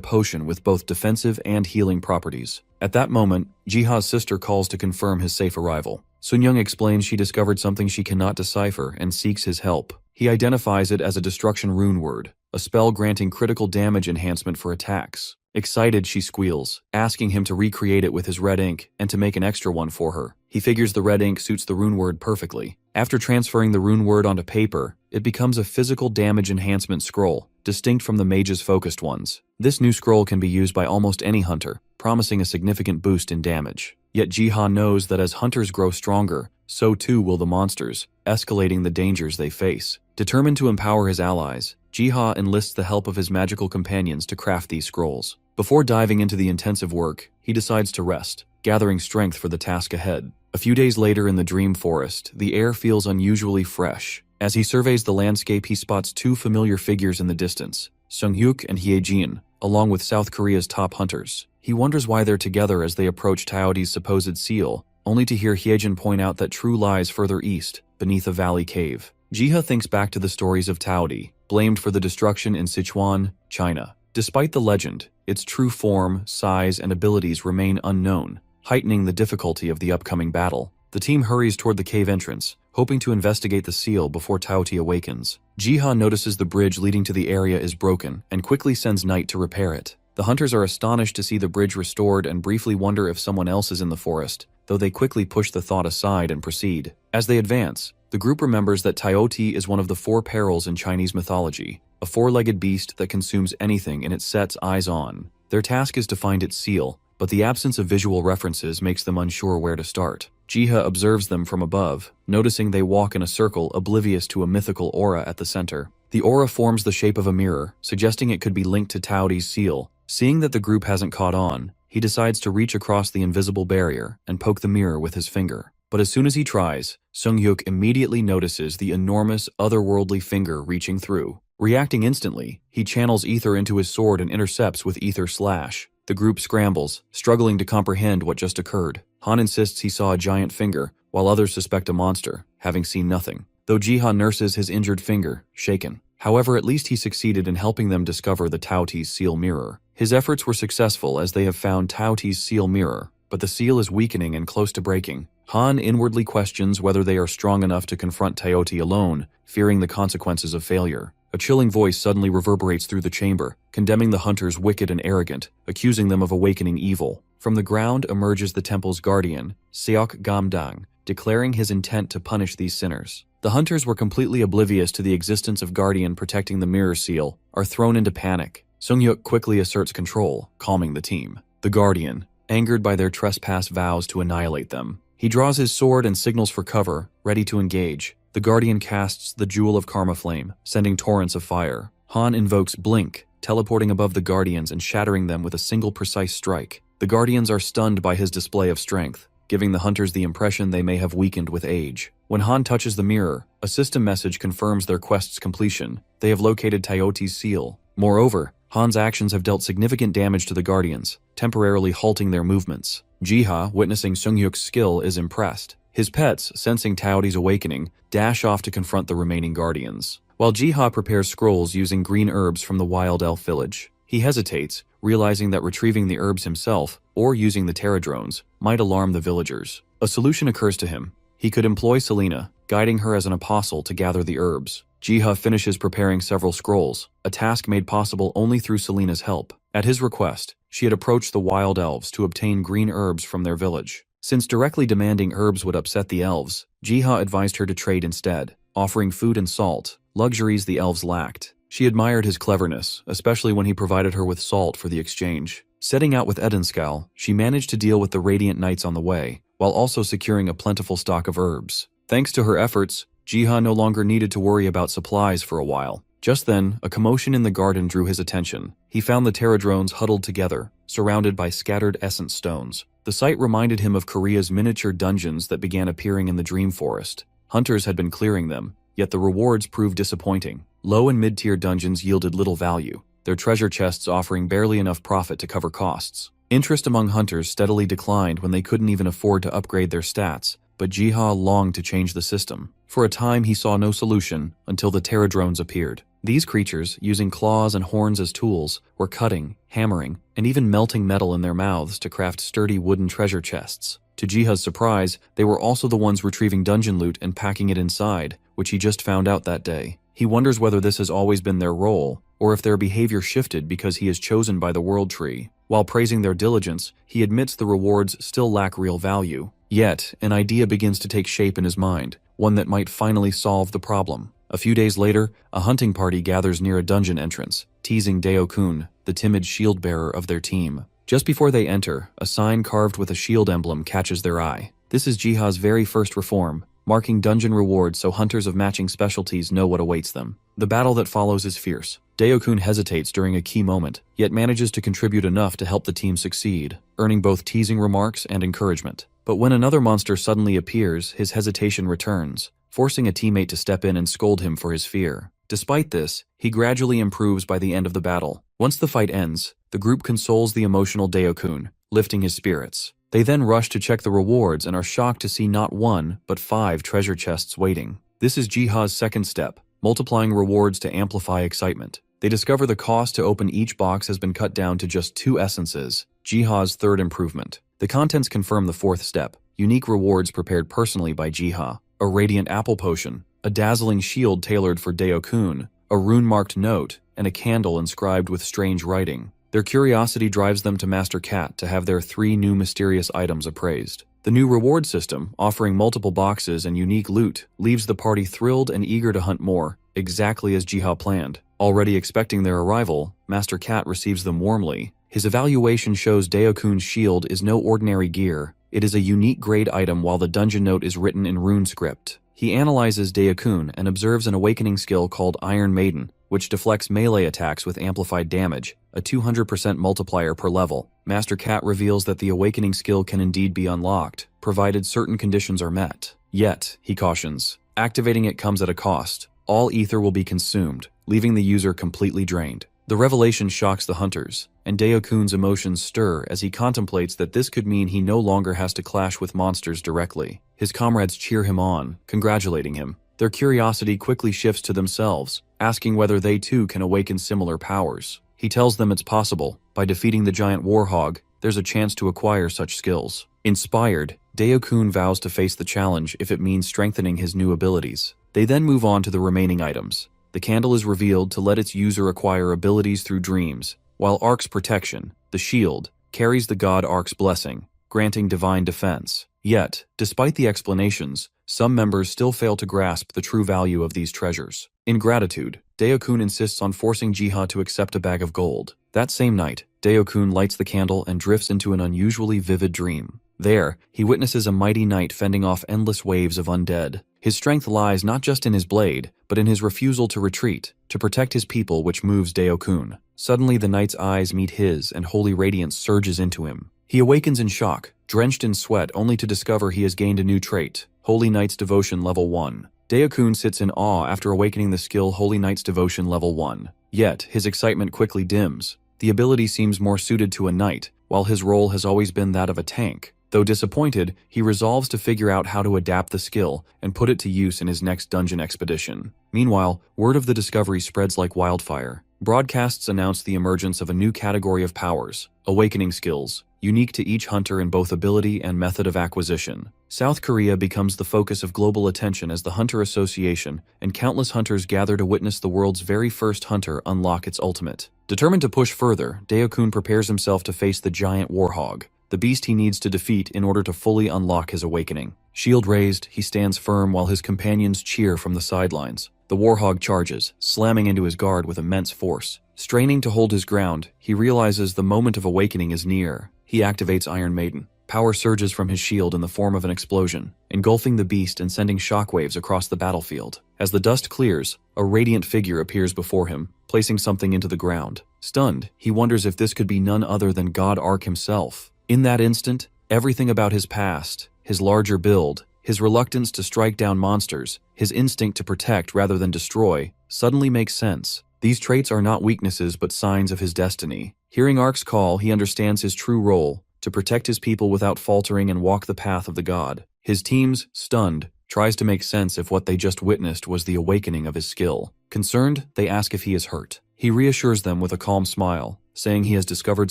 potion with both defensive and healing properties. At that moment, Jiha's sister calls to confirm his safe arrival. Sunyoung explains she discovered something she cannot decipher and seeks his help. He identifies it as a destruction rune word, a spell granting critical damage enhancement for attacks. Excited, she squeals, asking him to recreate it with his red ink and to make an extra one for her. He figures the red ink suits the rune word perfectly. After transferring the rune word onto paper, it becomes a physical damage enhancement scroll, distinct from the mage's focused ones. This new scroll can be used by almost any hunter, promising a significant boost in damage. Yet Jiha knows that as hunters grow stronger, so too will the monsters, escalating the dangers they face. Determined to empower his allies, Jiha enlists the help of his magical companions to craft these scrolls. Before diving into the intensive work, he decides to rest, gathering strength for the task ahead. A few days later in the Dream Forest, the air feels unusually fresh. As he surveys the landscape, he spots two familiar figures in the distance, Sunghyuk and Hyejin, along with South Korea's top hunters. He wonders why they're together as they approach Taoti's supposed seal, only to hear Hyejin point out that True lies further east, beneath a valley cave. Jiha thinks back to the stories of Taoti, blamed for the destruction in Sichuan, China. Despite the legend, its true form, size, and abilities remain unknown, heightening the difficulty of the upcoming battle. The team hurries toward the cave entrance, hoping to investigate the seal before Taoti awakens. Jiha notices the bridge leading to the area is broken and quickly sends Knight to repair it. The hunters are astonished to see the bridge restored and briefly wonder if someone else is in the forest, though they quickly push the thought aside and proceed. As they advance, the group remembers that Taoti is one of the four perils in Chinese mythology, a four-legged beast that consumes anything it sets eyes on. Their task is to find its seal, but the absence of visual references makes them unsure where to start. Jiha observes them from above, noticing they walk in a circle oblivious to a mythical aura at the center. The aura forms the shape of a mirror, suggesting it could be linked to Taoti's seal. Seeing that the group hasn't caught on, he decides to reach across the invisible barrier and poke the mirror with his finger. But as soon as he tries, Sunghyuk immediately notices the enormous, otherworldly finger reaching through. Reacting instantly, he channels ether into his sword and intercepts with ether slash. The group scrambles, struggling to comprehend what just occurred. Han insists he saw a giant finger, while others suspect a monster, having seen nothing. Though Jiha nurses his injured finger, shaken. However, at least he succeeded in helping them discover the Taoti's seal mirror. His efforts were successful as they have found Taoti's seal mirror, but the seal is weakening and close to breaking. Han inwardly questions whether they are strong enough to confront Taoti alone, fearing the consequences of failure. A chilling voice suddenly reverberates through the chamber, condemning the hunters wicked and arrogant, accusing them of awakening evil. From the ground emerges the temple's guardian, Seok Gamdang, declaring his intent to punish these sinners. The hunters were completely oblivious to the existence of Guardian protecting the mirror seal, are thrown into panic. Sunghyuk quickly asserts control, calming the team. The Guardian, angered by their trespass, vows to annihilate them. He draws his sword and signals for cover, ready to engage. The Guardian casts the Jewel of Karma Flame, sending torrents of fire. Han invokes Blink, teleporting above the Guardians and shattering them with a single precise strike. The Guardians are stunned by his display of strength, giving the hunters the impression they may have weakened with age. When Han touches the mirror, a system message confirms their quest's completion. They have located Teotihuacan's seal. Moreover, Han's actions have dealt significant damage to the Guardians, temporarily halting their movements. Jiha, witnessing Sunghyuk's skill, is impressed. His pets, sensing Teotihuacan's awakening, dash off to confront the remaining Guardians. While Jiha prepares scrolls using green herbs from the wild elf village, he hesitates, realizing that retrieving the herbs himself, or using the Terradrones, might alarm the villagers. A solution occurs to him. He could employ Selena, guiding her as an apostle to gather the herbs. Jiha finishes preparing several scrolls, a task made possible only through Selena's help. At his request, she had approached the wild elves to obtain green herbs from their village. Since directly demanding herbs would upset the elves, Jiha advised her to trade instead, offering food and salt, luxuries the elves lacked. She admired his cleverness, especially when he provided her with salt for the exchange. Setting out with Edenskal, she managed to deal with the Radiant Knights on the way, while also securing a plentiful stock of herbs. Thanks to her efforts, Jiha no longer needed to worry about supplies for a while. Just then, a commotion in the garden drew his attention. He found the Terradrones huddled together, surrounded by scattered essence stones. The sight reminded him of Korea's miniature dungeons that began appearing in the Dream Forest. Hunters had been clearing them, yet the rewards proved disappointing. Low and mid-tier dungeons yielded little value, their treasure chests offering barely enough profit to cover costs. Interest among hunters steadily declined when they couldn't even afford to upgrade their stats, but Jiha longed to change the system. For a time he saw no solution until the Terradrones appeared. These creatures, using claws and horns as tools, were cutting, hammering, and even melting metal in their mouths to craft sturdy wooden treasure chests. To Jiha's surprise, they were also the ones retrieving dungeon loot and packing it inside, which he just found out that day. He wonders whether this has always been their role, or if their behavior shifted because he is chosen by the World Tree. While praising their diligence, he admits the rewards still lack real value. Yet, an idea begins to take shape in his mind, one that might finally solve the problem. A few days later, a hunting party gathers near a dungeon entrance, teasing Deo-kun, the timid shield-bearer of their team. Just before they enter, a sign carved with a shield emblem catches their eye. This is Jiha's very first reform, marking dungeon rewards so hunters of matching specialties know what awaits them. The battle that follows is fierce. Deo-kun hesitates during a key moment, yet manages to contribute enough to help the team succeed, earning both teasing remarks and encouragement. But when another monster suddenly appears, his hesitation returns, forcing a teammate to step in and scold him for his fear. Despite this, he gradually improves by the end of the battle. Once the fight ends, the group consoles the emotional Deo-kun, lifting his spirits. They then rush to check the rewards and are shocked to see not 1, but 5 treasure chests waiting. This is Jiha's second step, multiplying rewards to amplify excitement. They discover the cost to open each box has been cut down to just 2 essences, Jiha's third improvement. The contents confirm the fourth step, unique rewards prepared personally by Jiha. A radiant apple potion, a dazzling shield tailored for Deo-kun, a rune-marked note, and a candle inscribed with strange writing. Their curiosity drives them to Master Cat to have their 3 new mysterious items appraised. The new reward system, offering multiple boxes and unique loot, leaves the party thrilled and eager to hunt more, exactly as Jiha planned. Already expecting their arrival, Master Cat receives them warmly. His evaluation shows Deo-kun's shield is no ordinary gear. It is a unique grade item while the dungeon note is written in rune script. He analyzes Deo-kun and observes an awakening skill called Iron Maiden, which deflects melee attacks with amplified damage, a 200% multiplier per level. Master Cat reveals that the awakening skill can indeed be unlocked, provided certain conditions are met. Yet, he cautions, activating it comes at a cost. All ether will be consumed, leaving the user completely drained. The revelation shocks the hunters, and Deo-kun's emotions stir as he contemplates that this could mean he no longer has to clash with monsters directly. His comrades cheer him on, congratulating him. Their curiosity quickly shifts to themselves, asking whether they too can awaken similar powers. He tells them it's possible. By defeating the giant warhog, there's a chance to acquire such skills. Inspired, Deo-kun vows to face the challenge if it means strengthening his new abilities. They then move on to the remaining items. The candle is revealed to let its user acquire abilities through dreams, while Ark's protection, the shield, carries the god Ark's blessing, granting divine defense. Yet, despite the explanations, some members still fail to grasp the true value of these treasures. In gratitude, Deo-kun insists on forcing Jiha to accept a bag of gold. That same night, Deo-kun lights the candle and drifts into an unusually vivid dream. There, he witnesses a mighty knight fending off endless waves of undead. His strength lies not just in his blade, but in his refusal to retreat, to protect his people, which moves Deo-kun. Suddenly the knight's eyes meet his and holy radiance surges into him. He awakens in shock, drenched in sweat only to discover he has gained a new trait, Holy Knight's Devotion Level 1. Dae-kun sits in awe after awakening the skill Holy Knight's Devotion Level 1. Yet, his excitement quickly dims. The ability seems more suited to a knight, while his role has always been that of a tank. Though disappointed, he resolves to figure out how to adapt the skill and put it to use in his next dungeon expedition. Meanwhile, word of the discovery spreads like wildfire. Broadcasts announce the emergence of a new category of powers, awakening skills, unique to each hunter in both ability and method of acquisition. South Korea becomes the focus of global attention as the Hunter Association and countless hunters gather to witness the world's very first hunter unlock its ultimate. Determined to push further, Dae-kun prepares himself to face the giant warhog, the beast he needs to defeat in order to fully unlock his awakening. Shield raised, he stands firm while his companions cheer from the sidelines. The warhog charges, slamming into his guard with immense force. Straining to hold his ground, he realizes the moment of awakening is near. He activates Iron Maiden. Power surges from his shield in the form of an explosion, engulfing the beast and sending shockwaves across the battlefield. As the dust clears, a radiant figure appears before him, placing something into the ground. Stunned, he wonders if this could be none other than God Ark himself. In that instant, everything about his past, his larger build, his reluctance to strike down monsters, his instinct to protect rather than destroy, suddenly makes sense. These traits are not weaknesses but signs of his destiny. Hearing Ark's call, he understands his true role, to protect his people without faltering and walk the path of the god. His teams, stunned, tries to make sense if what they just witnessed was the awakening of his skill. Concerned, they ask if he is hurt. He reassures them with a calm smile, saying he has discovered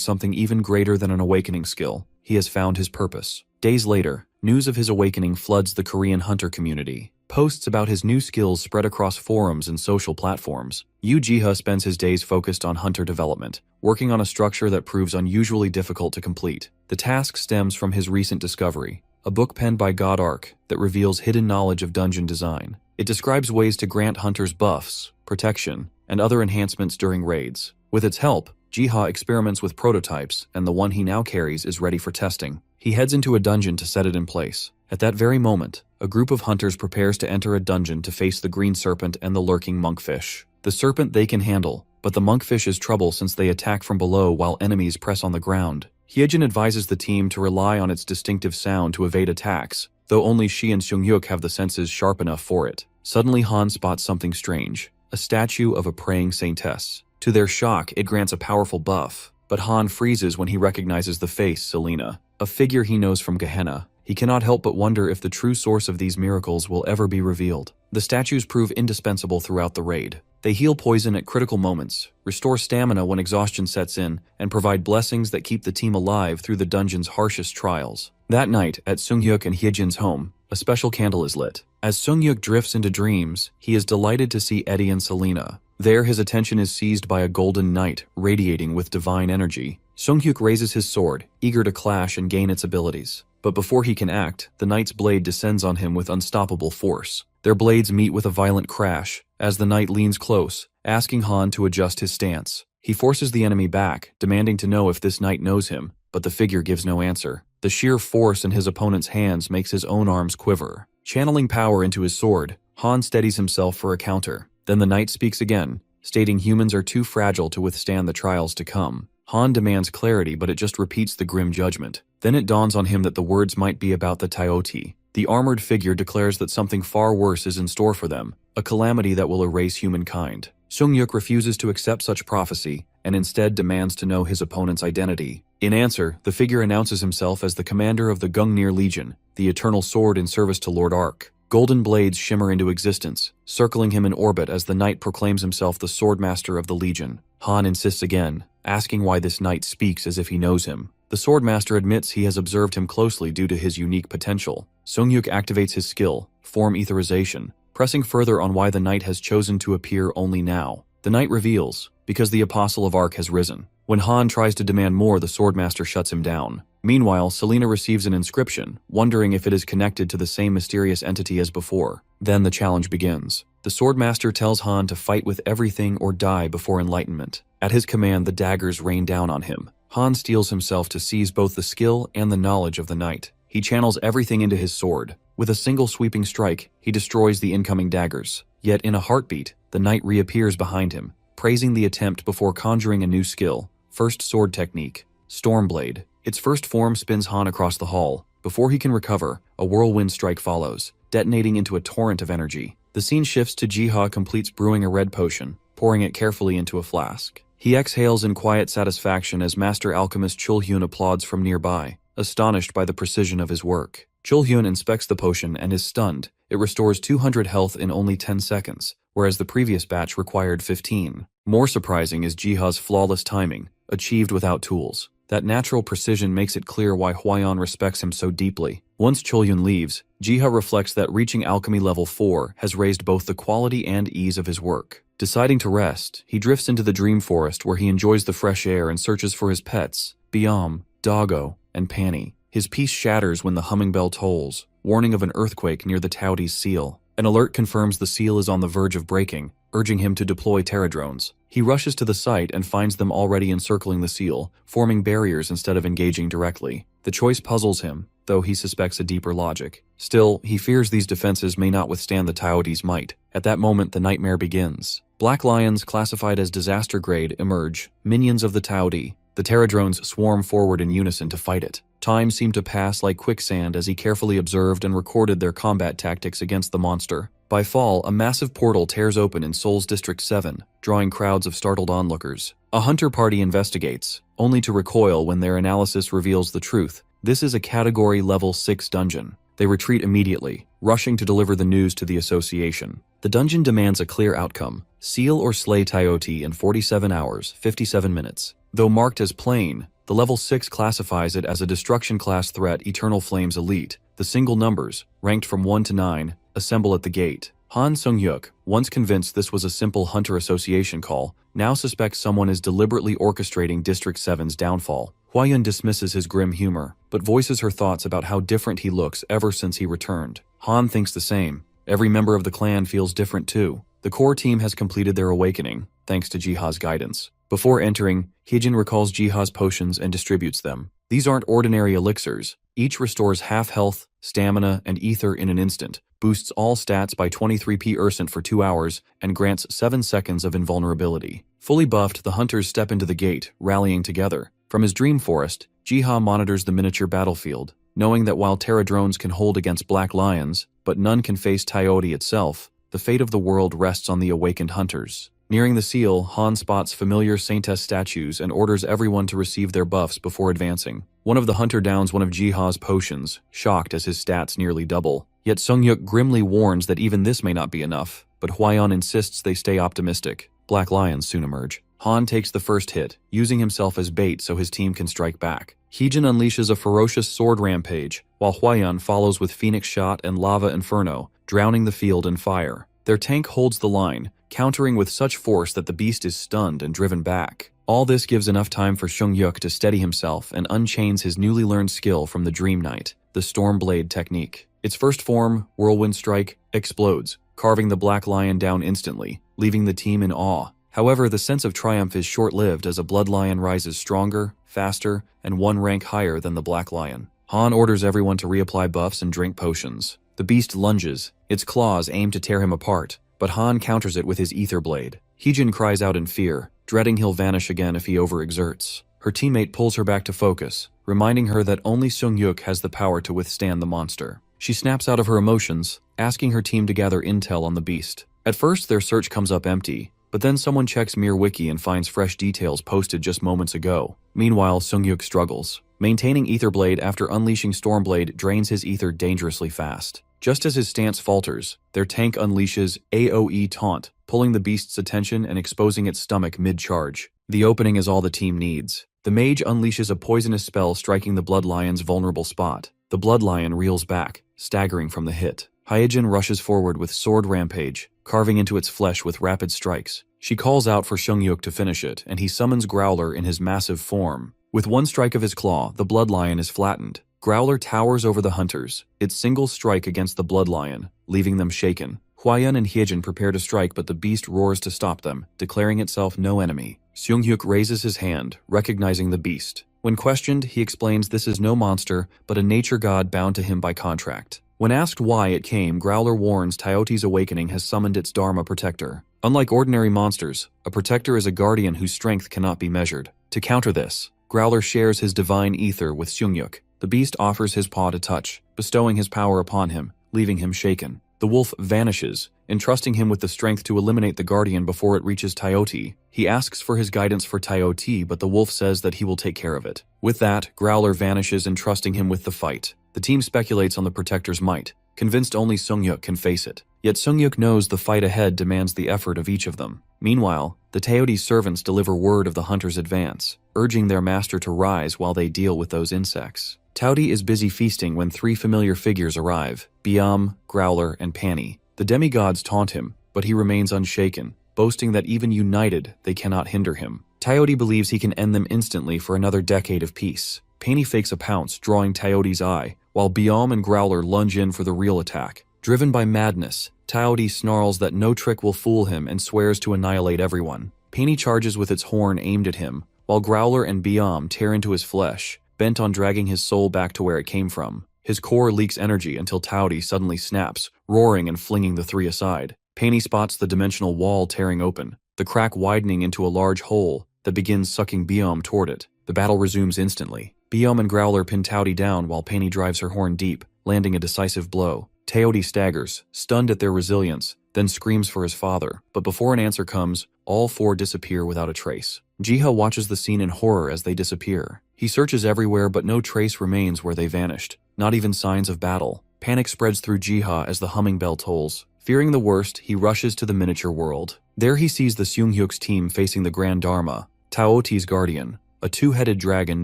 something even greater than an awakening skill. He has found his purpose. Days later, news of his awakening floods the Korean hunter community. Posts about his new skills spread across forums and social platforms. Yu Jiha spends his days focused on hunter development, working on a structure that proves unusually difficult to complete. The task stems from his recent discovery, a book penned by God Ark that reveals hidden knowledge of dungeon design. It describes ways to grant hunters buffs, protection, and other enhancements during raids. With its help, Jiha experiments with prototypes, and the one he now carries is ready for testing. He heads into a dungeon to set it in place. At that very moment, a group of hunters prepares to enter a dungeon to face the green serpent and the lurking monkfish. The serpent they can handle, but the monkfish is trouble since they attack from below while enemies press on the ground. Hyejin advises the team to rely on its distinctive sound to evade attacks, though only she and Seunghyuk have the senses sharp enough for it. Suddenly Han spots something strange, a statue of a praying saintess. To their shock, it grants a powerful buff, but Han freezes when he recognizes the face Selena, a figure he knows from Gehenna. He cannot help but wonder if the true source of these miracles will ever be revealed. The statues prove indispensable throughout the raid. They heal poison at critical moments, restore stamina when exhaustion sets in, and provide blessings that keep the team alive through the dungeon's harshest trials. That night, at Seunghyuk and Hyejin's home, a special candle is lit. As Seunghyuk drifts into dreams, he is delighted to see Eddie and Selena. There, his attention is seized by a golden knight, radiating with divine energy. Seunghyuk raises his sword, eager to clash and gain its abilities. But before he can act, the knight's blade descends on him with unstoppable force. Their blades meet with a violent crash, as the knight leans close, asking Han to adjust his stance. He forces the enemy back, demanding to know if this knight knows him, but the figure gives no answer. The sheer force in his opponent's hands makes his own arms quiver. Channeling power into his sword, Han steadies himself for a counter. Then the knight speaks again, stating humans are too fragile to withstand the trials to come. Han demands clarity, but it just repeats the grim judgment. Then it dawns on him that the words might be about the Taioti. The armored figure declares that something far worse is in store for them, a calamity that will erase humankind. Seunghyuk refuses to accept such prophecy, and instead demands to know his opponent's identity. In answer, the figure announces himself as the commander of the Gungnir Legion, the eternal sword in service to Lord Ark. Golden blades shimmer into existence, circling him in orbit as the knight proclaims himself the swordmaster of the Legion. Han insists again, asking why this knight speaks as if he knows him. The swordmaster admits he has observed him closely due to his unique potential. Seunghyuk activates his skill, Form Etherization, pressing further on why the knight has chosen to appear only now. The knight reveals, because the Apostle of Ark has risen. When Han tries to demand more, the swordmaster shuts him down. Meanwhile, Selena receives an inscription, wondering if it is connected to the same mysterious entity as before. Then the challenge begins. The swordmaster tells Han to fight with everything or die before enlightenment. At his command, the daggers rain down on him. Han steels himself to seize both the skill and the knowledge of the knight. He channels everything into his sword. With a single sweeping strike, he destroys the incoming daggers. Yet in a heartbeat, the knight reappears behind him, praising the attempt before conjuring a new skill. First sword technique, Stormblade. Its first form spins Han across the hall. Before he can recover, a whirlwind strike follows, detonating into a torrent of energy. The scene shifts to Jiha completes brewing a red potion, pouring it carefully into a flask. He exhales in quiet satisfaction as Master Alchemist Chulhyun applauds from nearby, astonished by the precision of his work. Chulhyun inspects the potion and is stunned. It restores 200 health in only 10 seconds, whereas the previous batch required 15. More surprising is Jiha's flawless timing, achieved without tools. That natural precision makes it clear why Huayan respects him so deeply. Once Chulhyun leaves, Jiha reflects that reaching alchemy level 4 has raised both the quality and ease of his work. Deciding to rest, he drifts into the dream forest where he enjoys the fresh air and searches for his pets, Biam, Doggo, and Panny. His peace shatters when the humming bell tolls, warning of an earthquake near the Taudi's seal. An alert confirms the seal is on the verge of breaking, urging him to deploy terradrones. He rushes to the site and finds them already encircling the seal, forming barriers instead of engaging directly. The choice puzzles him, though he suspects a deeper logic. Still, he fears these defenses may not withstand the Taudi's might. At that moment, the nightmare begins. Black lions, classified as disaster grade, emerge, minions of the Taudi. The terradrones swarm forward in unison to fight it. Time seemed to pass like quicksand as he carefully observed and recorded their combat tactics against the monster. By fall, a massive portal tears open in Seoul's District 7, drawing crowds of startled onlookers. A hunter party investigates, only to recoil when their analysis reveals the truth. This is a Category Level 6 dungeon. They retreat immediately, rushing to deliver the news to the association. The dungeon demands a clear outcome: seal or slay Tayoti in 47 hours, 57 minutes. Though marked as plain, the Level 6 classifies it as a destruction class threat. Eternal Flames Elite. The single numbers, ranked from 1 to 9, assemble at the gate. Han Sung-hyuk, once convinced this was a simple Hunter Association call, now suspects someone is deliberately orchestrating District 7's downfall. Huayan dismisses his grim humor, but voices her thoughts about how different he looks ever since he returned. Han thinks the same. Every member of the clan feels different too. The core team has completed their awakening, thanks to Jiha's guidance. Before entering, Hyejin recalls Jiha's potions and distributes them. These aren't ordinary elixirs. Each restores half health, stamina, and ether in an instant, boosts all stats by 23% for 2 hours, and grants 7 seconds of invulnerability. Fully buffed, the hunters step into the gate, rallying together. From his dream forest, Jiha monitors the miniature battlefield, knowing that while terradrones can hold against black lions, but none can face Tayoti itself, the fate of the world rests on the awakened hunters. Nearing the seal, Han spots familiar Saintess statues and orders everyone to receive their buffs before advancing. One of the hunter downs one of Jiha's potions, shocked as his stats nearly double. Yet Sung-hyuk grimly warns that even this may not be enough, but Huayan insists they stay optimistic. Black lions soon emerge. Han takes the first hit, using himself as bait so his team can strike back. Hyejin unleashes a ferocious sword rampage, while Huayan follows with Phoenix Shot and Lava Inferno, drowning the field in fire. Their tank holds the line, countering with such force that the beast is stunned and driven back. All this gives enough time for Sung-hyuk to steady himself and unchains his newly learned skill from the Dream Knight, the Stormblade technique. Its first form, Whirlwind Strike, explodes, carving the Black Lion down instantly, leaving the team in awe. However, the sense of triumph is short-lived as a Blood Lion rises stronger, faster, and 1 rank higher than the Black Lion. Han orders everyone to reapply buffs and drink potions. The beast lunges, its claws aim to tear him apart, but Han counters it with his ether blade. Hyejin cries out in fear, dreading he'll vanish again if he overexerts. Her teammate pulls her back to focus, reminding her that only Sung-hyuk has the power to withstand the monster. She snaps out of her emotions, asking her team to gather intel on the beast. At first, their search comes up empty, but then someone checks Mir Wiki and finds fresh details posted just moments ago. Meanwhile, Sung-hyuk struggles. Maintaining Etherblade after unleashing Stormblade drains his ether dangerously fast. Just as his stance falters, their tank unleashes AoE Taunt, pulling the beast's attention and exposing its stomach mid-charge. The opening is all the team needs. The mage unleashes a poisonous spell striking the Blood Lion's vulnerable spot. The Blood Lion reels back, staggering from the hit. Hyejin rushes forward with Sword Rampage, carving into its flesh with rapid strikes. She calls out for Sung-hyuk to finish it, and he summons Growler in his massive form. With one strike of his claw, the Blood Lion is flattened. Growler towers over the hunters, its single strike against the Blood Lion, leaving them shaken. Huayan and Hyejin prepare to strike, but the beast roars to stop them, declaring itself no enemy. Sung-hyuk raises his hand, recognizing the beast. When questioned, he explains this is no monster, but a nature god bound to him by contract. When asked why it came, Growler warns Tayoti's awakening has summoned its Dharma protector. Unlike ordinary monsters, a protector is a guardian whose strength cannot be measured. To counter this, Growler shares his divine ether with Seongyuk. The beast offers his paw to touch, bestowing his power upon him, leaving him shaken. The wolf vanishes, entrusting him with the strength to eliminate the guardian before it reaches Tayoti. He asks for his guidance for Tayoti, but the wolf says that he will take care of it. With that, Growler vanishes, entrusting him with the fight. The team speculates on the protector's might, convinced only Seongyuk can face it. Yet Seongyuk knows the fight ahead demands the effort of each of them. Meanwhile, the Tayoti's servants deliver word of the hunter's advance, urging their master to rise while they deal with those insects. Taoti is busy feasting when three familiar figures arrive: Biam, Growler, and Pani. The demigods taunt him, but he remains unshaken, boasting that even united, they cannot hinder him. Tayoti believes he can end them instantly for another decade of peace. Pani fakes a pounce, drawing Tayoti's eye, while Biam and Growler lunge in for the real attack. Driven by madness, Tayoti snarls that no trick will fool him and swears to annihilate everyone. Pani charges with its horn aimed at him, while Growler and Biam tear into his flesh, bent on dragging his soul back to where it came from. His core leaks energy until Taoti suddenly snaps, roaring and flinging the three aside. Pani spots the dimensional wall tearing open, the crack widening into a large hole that begins sucking Biam toward it. The battle resumes instantly. Biam and Growler pin Taoti down while Pani drives her horn deep, landing a decisive blow. Taoti staggers, stunned at their resilience, then screams for his father, but before an answer comes, all four disappear without a trace. Jiha watches the scene in horror as they disappear. He searches everywhere, but no trace remains where they vanished, not even signs of battle. Panic spreads through Jiha as the humming bell tolls. Fearing the worst, he rushes to the miniature world. There he sees the Seunghyuk's team facing the Grand Dharma, Taoti's guardian, a two-headed dragon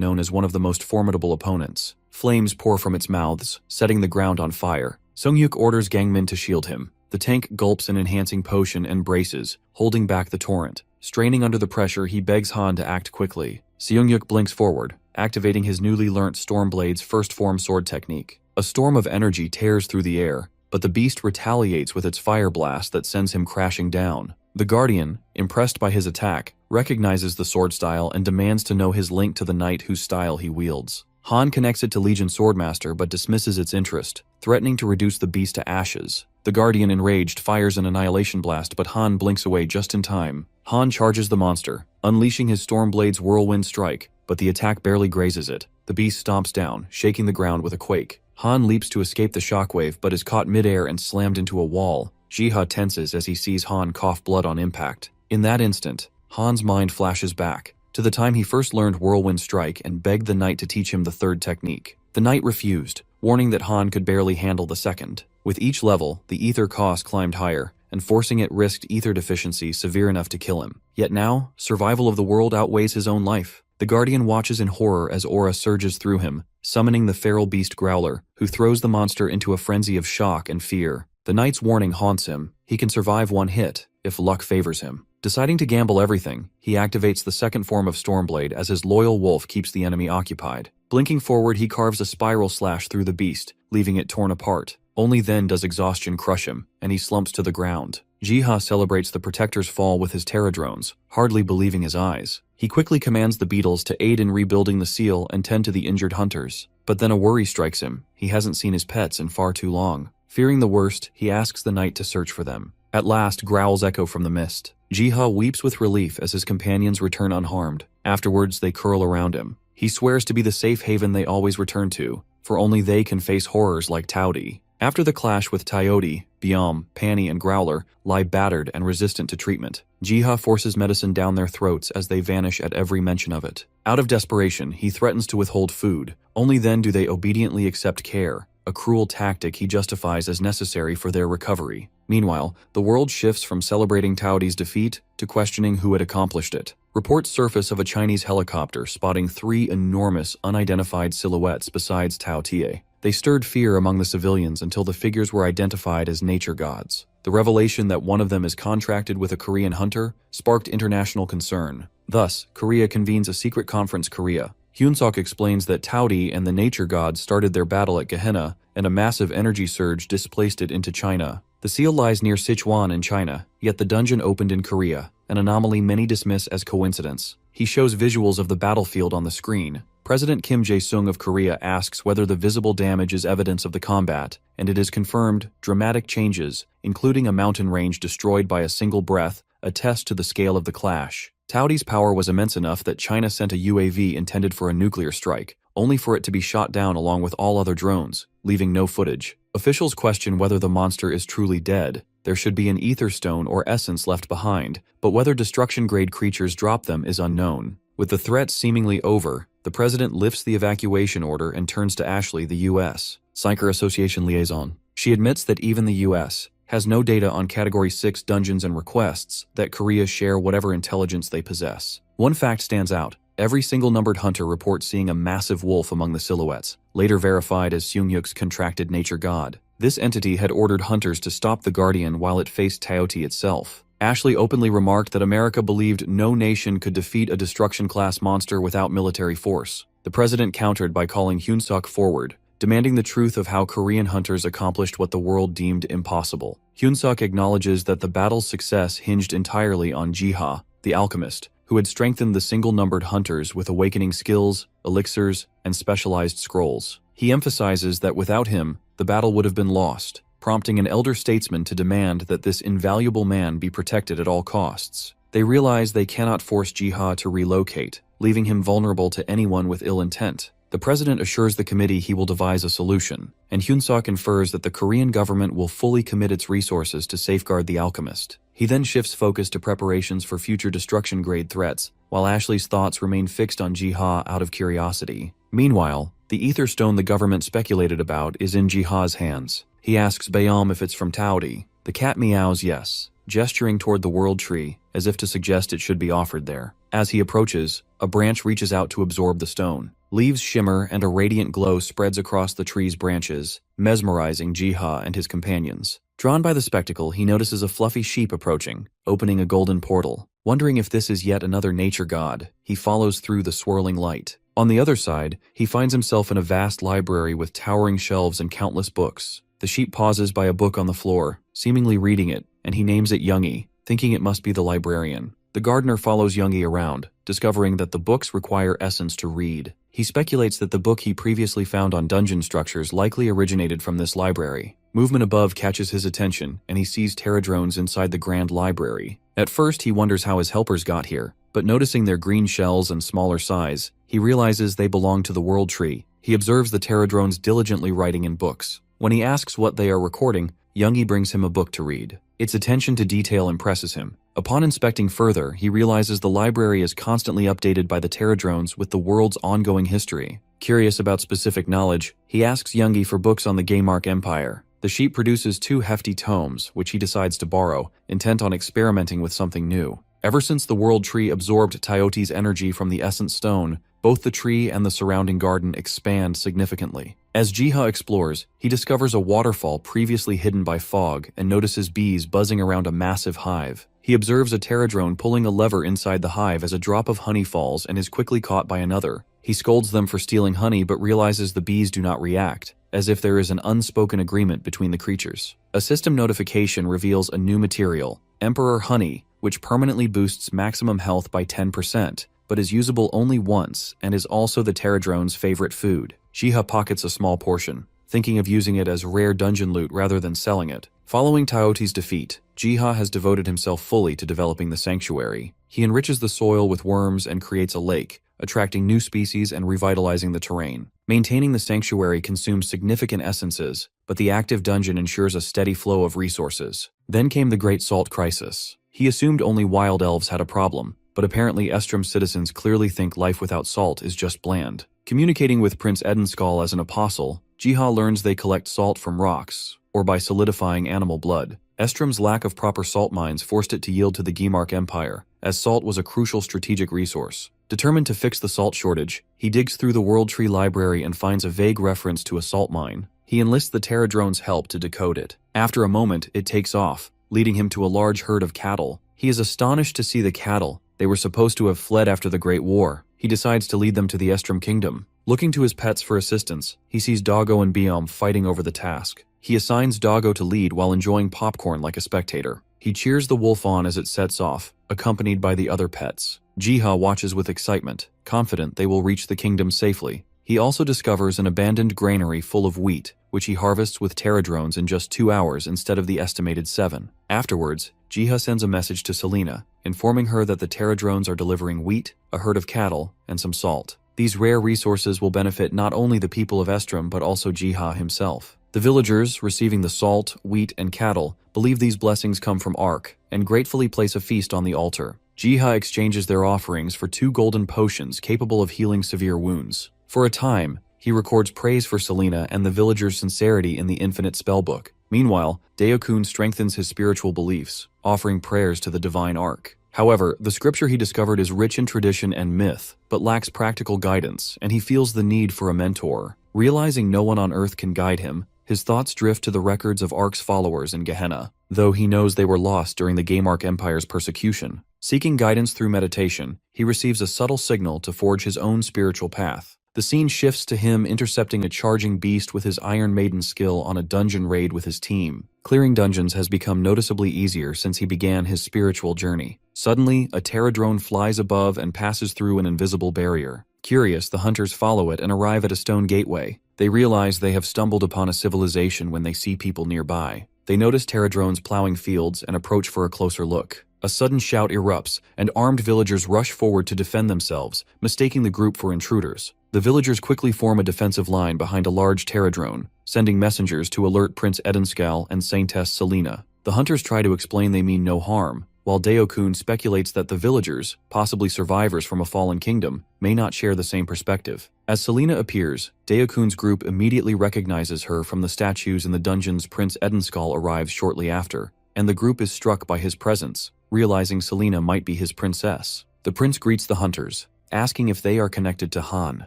known as one of the most formidable opponents. Flames pour from its mouths, setting the ground on fire. Seunghyuk orders Gangmin to shield him. The tank gulps an enhancing potion and braces, holding back the torrent. Straining under the pressure, he begs Han to act quickly. Seunghyuk blinks forward, activating his newly learnt Stormblade's first form sword technique. A storm of energy tears through the air, but the beast retaliates with its fire blast that sends him crashing down. The Guardian, impressed by his attack, recognizes the sword style and demands to know his link to the knight whose style he wields. Han connects it to Legion Swordmaster but dismisses its interest, threatening to reduce the beast to ashes. The Guardian, enraged, fires an annihilation blast, but Han blinks away just in time. Han charges the monster, unleashing his Stormblade's whirlwind strike, but the attack barely grazes it. The beast stomps down, shaking the ground with a quake. Han leaps to escape the shockwave but is caught midair and slammed into a wall. Jiha tenses as he sees Han cough blood on impact. In that instant, Han's mind flashes back to the time he first learned Whirlwind Strike and begged the knight to teach him the third technique. The knight refused, warning that Han could barely handle the second. With each level, the ether cost climbed higher, and forcing it risked ether deficiency severe enough to kill him. Yet now, survival of the world outweighs his own life. The Guardian watches in horror as aura surges through him, summoning the feral beast Growler, who throws the monster into a frenzy of shock and fear. The knight's warning haunts him. He can survive one hit, if luck favors him. Deciding to gamble everything, he activates the second form of Stormblade as his loyal wolf keeps the enemy occupied. Blinking forward, he carves a spiral slash through the beast, leaving it torn apart. Only then does exhaustion crush him, and he slumps to the ground. Jiha celebrates the Protector's fall with his Terradrones, hardly believing his eyes. He quickly commands the beetles to aid in rebuilding the seal and tend to the injured hunters. But then a worry strikes him. He hasn't seen his pets in far too long. Fearing the worst, he asks the knight to search for them. At last, growls echo from the mist. Jiha weeps with relief as his companions return unharmed. Afterwards, they curl around him. He swears to be the safe haven they always return to, for only they can face horrors like Taoti. After the clash with Tayoti, Biam, Pani, and Growler lie battered and resistant to treatment. Jiha forces medicine down their throats as they vanish at every mention of it. Out of desperation, he threatens to withhold food. Only then do they obediently accept care, a cruel tactic he justifies as necessary for their recovery. Meanwhile, the world shifts from celebrating Taoti's defeat to questioning who had accomplished it. Reports surface of a Chinese helicopter spotting three enormous, unidentified silhouettes besides Taotie. They stirred fear among the civilians until the figures were identified as nature gods. The revelation that one of them is contracted with a Korean hunter sparked international concern. Thus, Korea convenes a secret conference Korea. Hyunsok explains that Taoti and the nature gods started their battle at Gehenna, and a massive energy surge displaced it into China. The seal lies near Sichuan in China, yet the dungeon opened in Korea, an anomaly many dismiss as coincidence. He shows visuals of the battlefield on the screen. President Kim Jae-sung of Korea asks whether the visible damage is evidence of the combat, and it is confirmed dramatic changes, including a mountain range destroyed by a single breath, attest to the scale of the clash. Taoti's power was immense enough that China sent a UAV intended for a nuclear strike, only for it to be shot down along with all other drones, leaving no footage. Officials question whether the monster is truly dead. There should be an ether stone or essence left behind, but whether destruction-grade creatures drop them is unknown. With the threat seemingly over, the president lifts the evacuation order and turns to Ashley, the U.S. Psyker Association liaison. She admits that even the U.S. has no data on Category 6 dungeons and requests that Korea share whatever intelligence they possess. One fact stands out. Every single numbered hunter reports seeing a massive wolf among the silhouettes, later verified as Seungyuk's contracted nature god. This entity had ordered hunters to stop the Guardian while it faced Taoti itself. Ashley openly remarked that America believed no nation could defeat a destruction-class monster without military force. The president countered by calling Hyunsuk forward, demanding the truth of how Korean hunters accomplished what the world deemed impossible. Hyunsuk acknowledges that the battle's success hinged entirely on Jiha, the alchemist, who had strengthened the single-numbered hunters with awakening skills, elixirs, and specialized scrolls. He emphasizes that without him, the battle would have been lost, prompting an elder statesman to demand that this invaluable man be protected at all costs. They realize they cannot force Jiha to relocate, leaving him vulnerable to anyone with ill intent. The president assures the committee he will devise a solution, and Hyunsuk infers that the Korean government will fully commit its resources to safeguard the alchemist. He then shifts focus to preparations for future destruction-grade threats, while Ashley's thoughts remain fixed on Jiha out of curiosity. Meanwhile, the ether stone the government speculated about is in Jiha's hands. He asks Bayam if it's from Taoti. The cat meows yes, gesturing toward the world tree, as if to suggest it should be offered there. As he approaches, a branch reaches out to absorb the stone. Leaves shimmer and a radiant glow spreads across the tree's branches, mesmerizing Jiha and his companions. Drawn by the spectacle, he notices a fluffy sheep approaching, opening a golden portal. Wondering if this is yet another nature god, he follows through the swirling light. On the other side, he finds himself in a vast library with towering shelves and countless books. The sheep pauses by a book on the floor, seemingly reading it, and he names it Youngie, thinking it must be the librarian. The gardener follows Youngie around, discovering that the books require essence to read. He speculates that the book he previously found on dungeon structures likely originated from this library. Movement above catches his attention, and he sees pterodrones inside the grand library. At first, he wonders how his helpers got here, but noticing their green shells and smaller size, he realizes they belong to the world tree. He observes the pterodrones diligently writing in books. When he asks what they are recording, Youngie brings him a book to read. Its attention to detail impresses him. Upon inspecting further, he realizes the library is constantly updated by the pterodrones with the world's ongoing history. Curious about specific knowledge, he asks Youngie for books on the Gaymark Empire. The sheep produces 2 hefty tomes, which he decides to borrow, intent on experimenting with something new. Ever since the world tree absorbed Taoti's energy from the essence stone, both the tree and the surrounding garden expand significantly. As Jiha explores, he discovers a waterfall previously hidden by fog and notices bees buzzing around a massive hive. He observes a pterodrone pulling a lever inside the hive as a drop of honey falls and is quickly caught by another. He scolds them for stealing honey but realizes the bees do not react, as if there is an unspoken agreement between the creatures. A system notification reveals a new material, Emperor Honey, which permanently boosts maximum health by 10%, but is usable only once and is also the pterodrone's favorite food. Jiha pockets a small portion, thinking of using it as rare dungeon loot rather than selling it. Following Taoti's defeat, Jiha has devoted himself fully to developing the sanctuary. He enriches the soil with worms and creates a lake, attracting new species and revitalizing the terrain. Maintaining the sanctuary consumes significant essences, but the active dungeon ensures a steady flow of resources. Then came the Great Salt Crisis. He assumed only wild elves had a problem, but apparently Estrom citizens clearly think life without salt is just bland. Communicating with Prince Edenskal as an apostle, Jiha learns they collect salt from rocks, or by solidifying animal blood. Estrom's lack of proper salt mines forced it to yield to the Gaymark Empire, as salt was a crucial strategic resource. Determined to fix the salt shortage, he digs through the World Tree library and finds a vague reference to a salt mine. He enlists the pterodrone's help to decode it. After a moment, it takes off, leading him to a large herd of cattle. He is astonished to see the cattle. They were supposed to have fled after the Great War. He decides to lead them to the Estrom Kingdom. Looking to his pets for assistance, he sees Doggo and Biom fighting over the task. He assigns Doggo to lead while enjoying popcorn like a spectator. He cheers the wolf on as it sets off, accompanied by the other pets. Jiha watches with excitement, confident they will reach the kingdom safely. He also discovers an abandoned granary full of wheat, which he harvests with pterodrones in just 2 hours instead of the estimated 7. Afterwards, Jiha sends a message to Selena, informing her that the Terradrones are delivering wheat, a herd of cattle, and some salt. These rare resources will benefit not only the people of Estrom but also Jiha himself. The villagers, receiving the salt, wheat, and cattle, believe these blessings come from Ark, and gratefully place a feast on the altar. Jiha exchanges their offerings for 2 golden potions capable of healing severe wounds. For a time, he records praise for Selena and the villagers' sincerity in the infinite spellbook. Meanwhile, Deokun strengthens his spiritual beliefs, offering prayers to the divine Ark. However, the scripture he discovered is rich in tradition and myth, but lacks practical guidance, and he feels the need for a mentor. Realizing no one on Earth can guide him, his thoughts drift to the records of Ark's followers in Gehenna, though he knows they were lost during the Gamark Empire's persecution. Seeking guidance through meditation, he receives a subtle signal to forge his own spiritual path. The scene shifts to him intercepting a charging beast with his Iron Maiden skill on a dungeon raid with his team. Clearing dungeons has become noticeably easier since he began his spiritual journey. Suddenly, a Terradrone flies above and passes through an invisible barrier. Curious, the hunters follow it and arrive at a stone gateway. They realize they have stumbled upon a civilization when they see people nearby. They notice Terradrones plowing fields and approach for a closer look. A sudden shout erupts, and armed villagers rush forward to defend themselves, mistaking the group for intruders. The villagers quickly form a defensive line behind a large Terradrone, sending messengers to alert Prince Edenskal and Saintess Selena. The hunters try to explain they mean no harm, while Deokun speculates that the villagers, possibly survivors from a fallen kingdom, may not share the same perspective. As Selena appears, Deokun's group immediately recognizes her from the statues in the dungeons. Prince Edenskal arrives shortly after, and the group is struck by his presence, realizing Selena might be his princess. The prince greets the hunters, asking if they are connected to Han.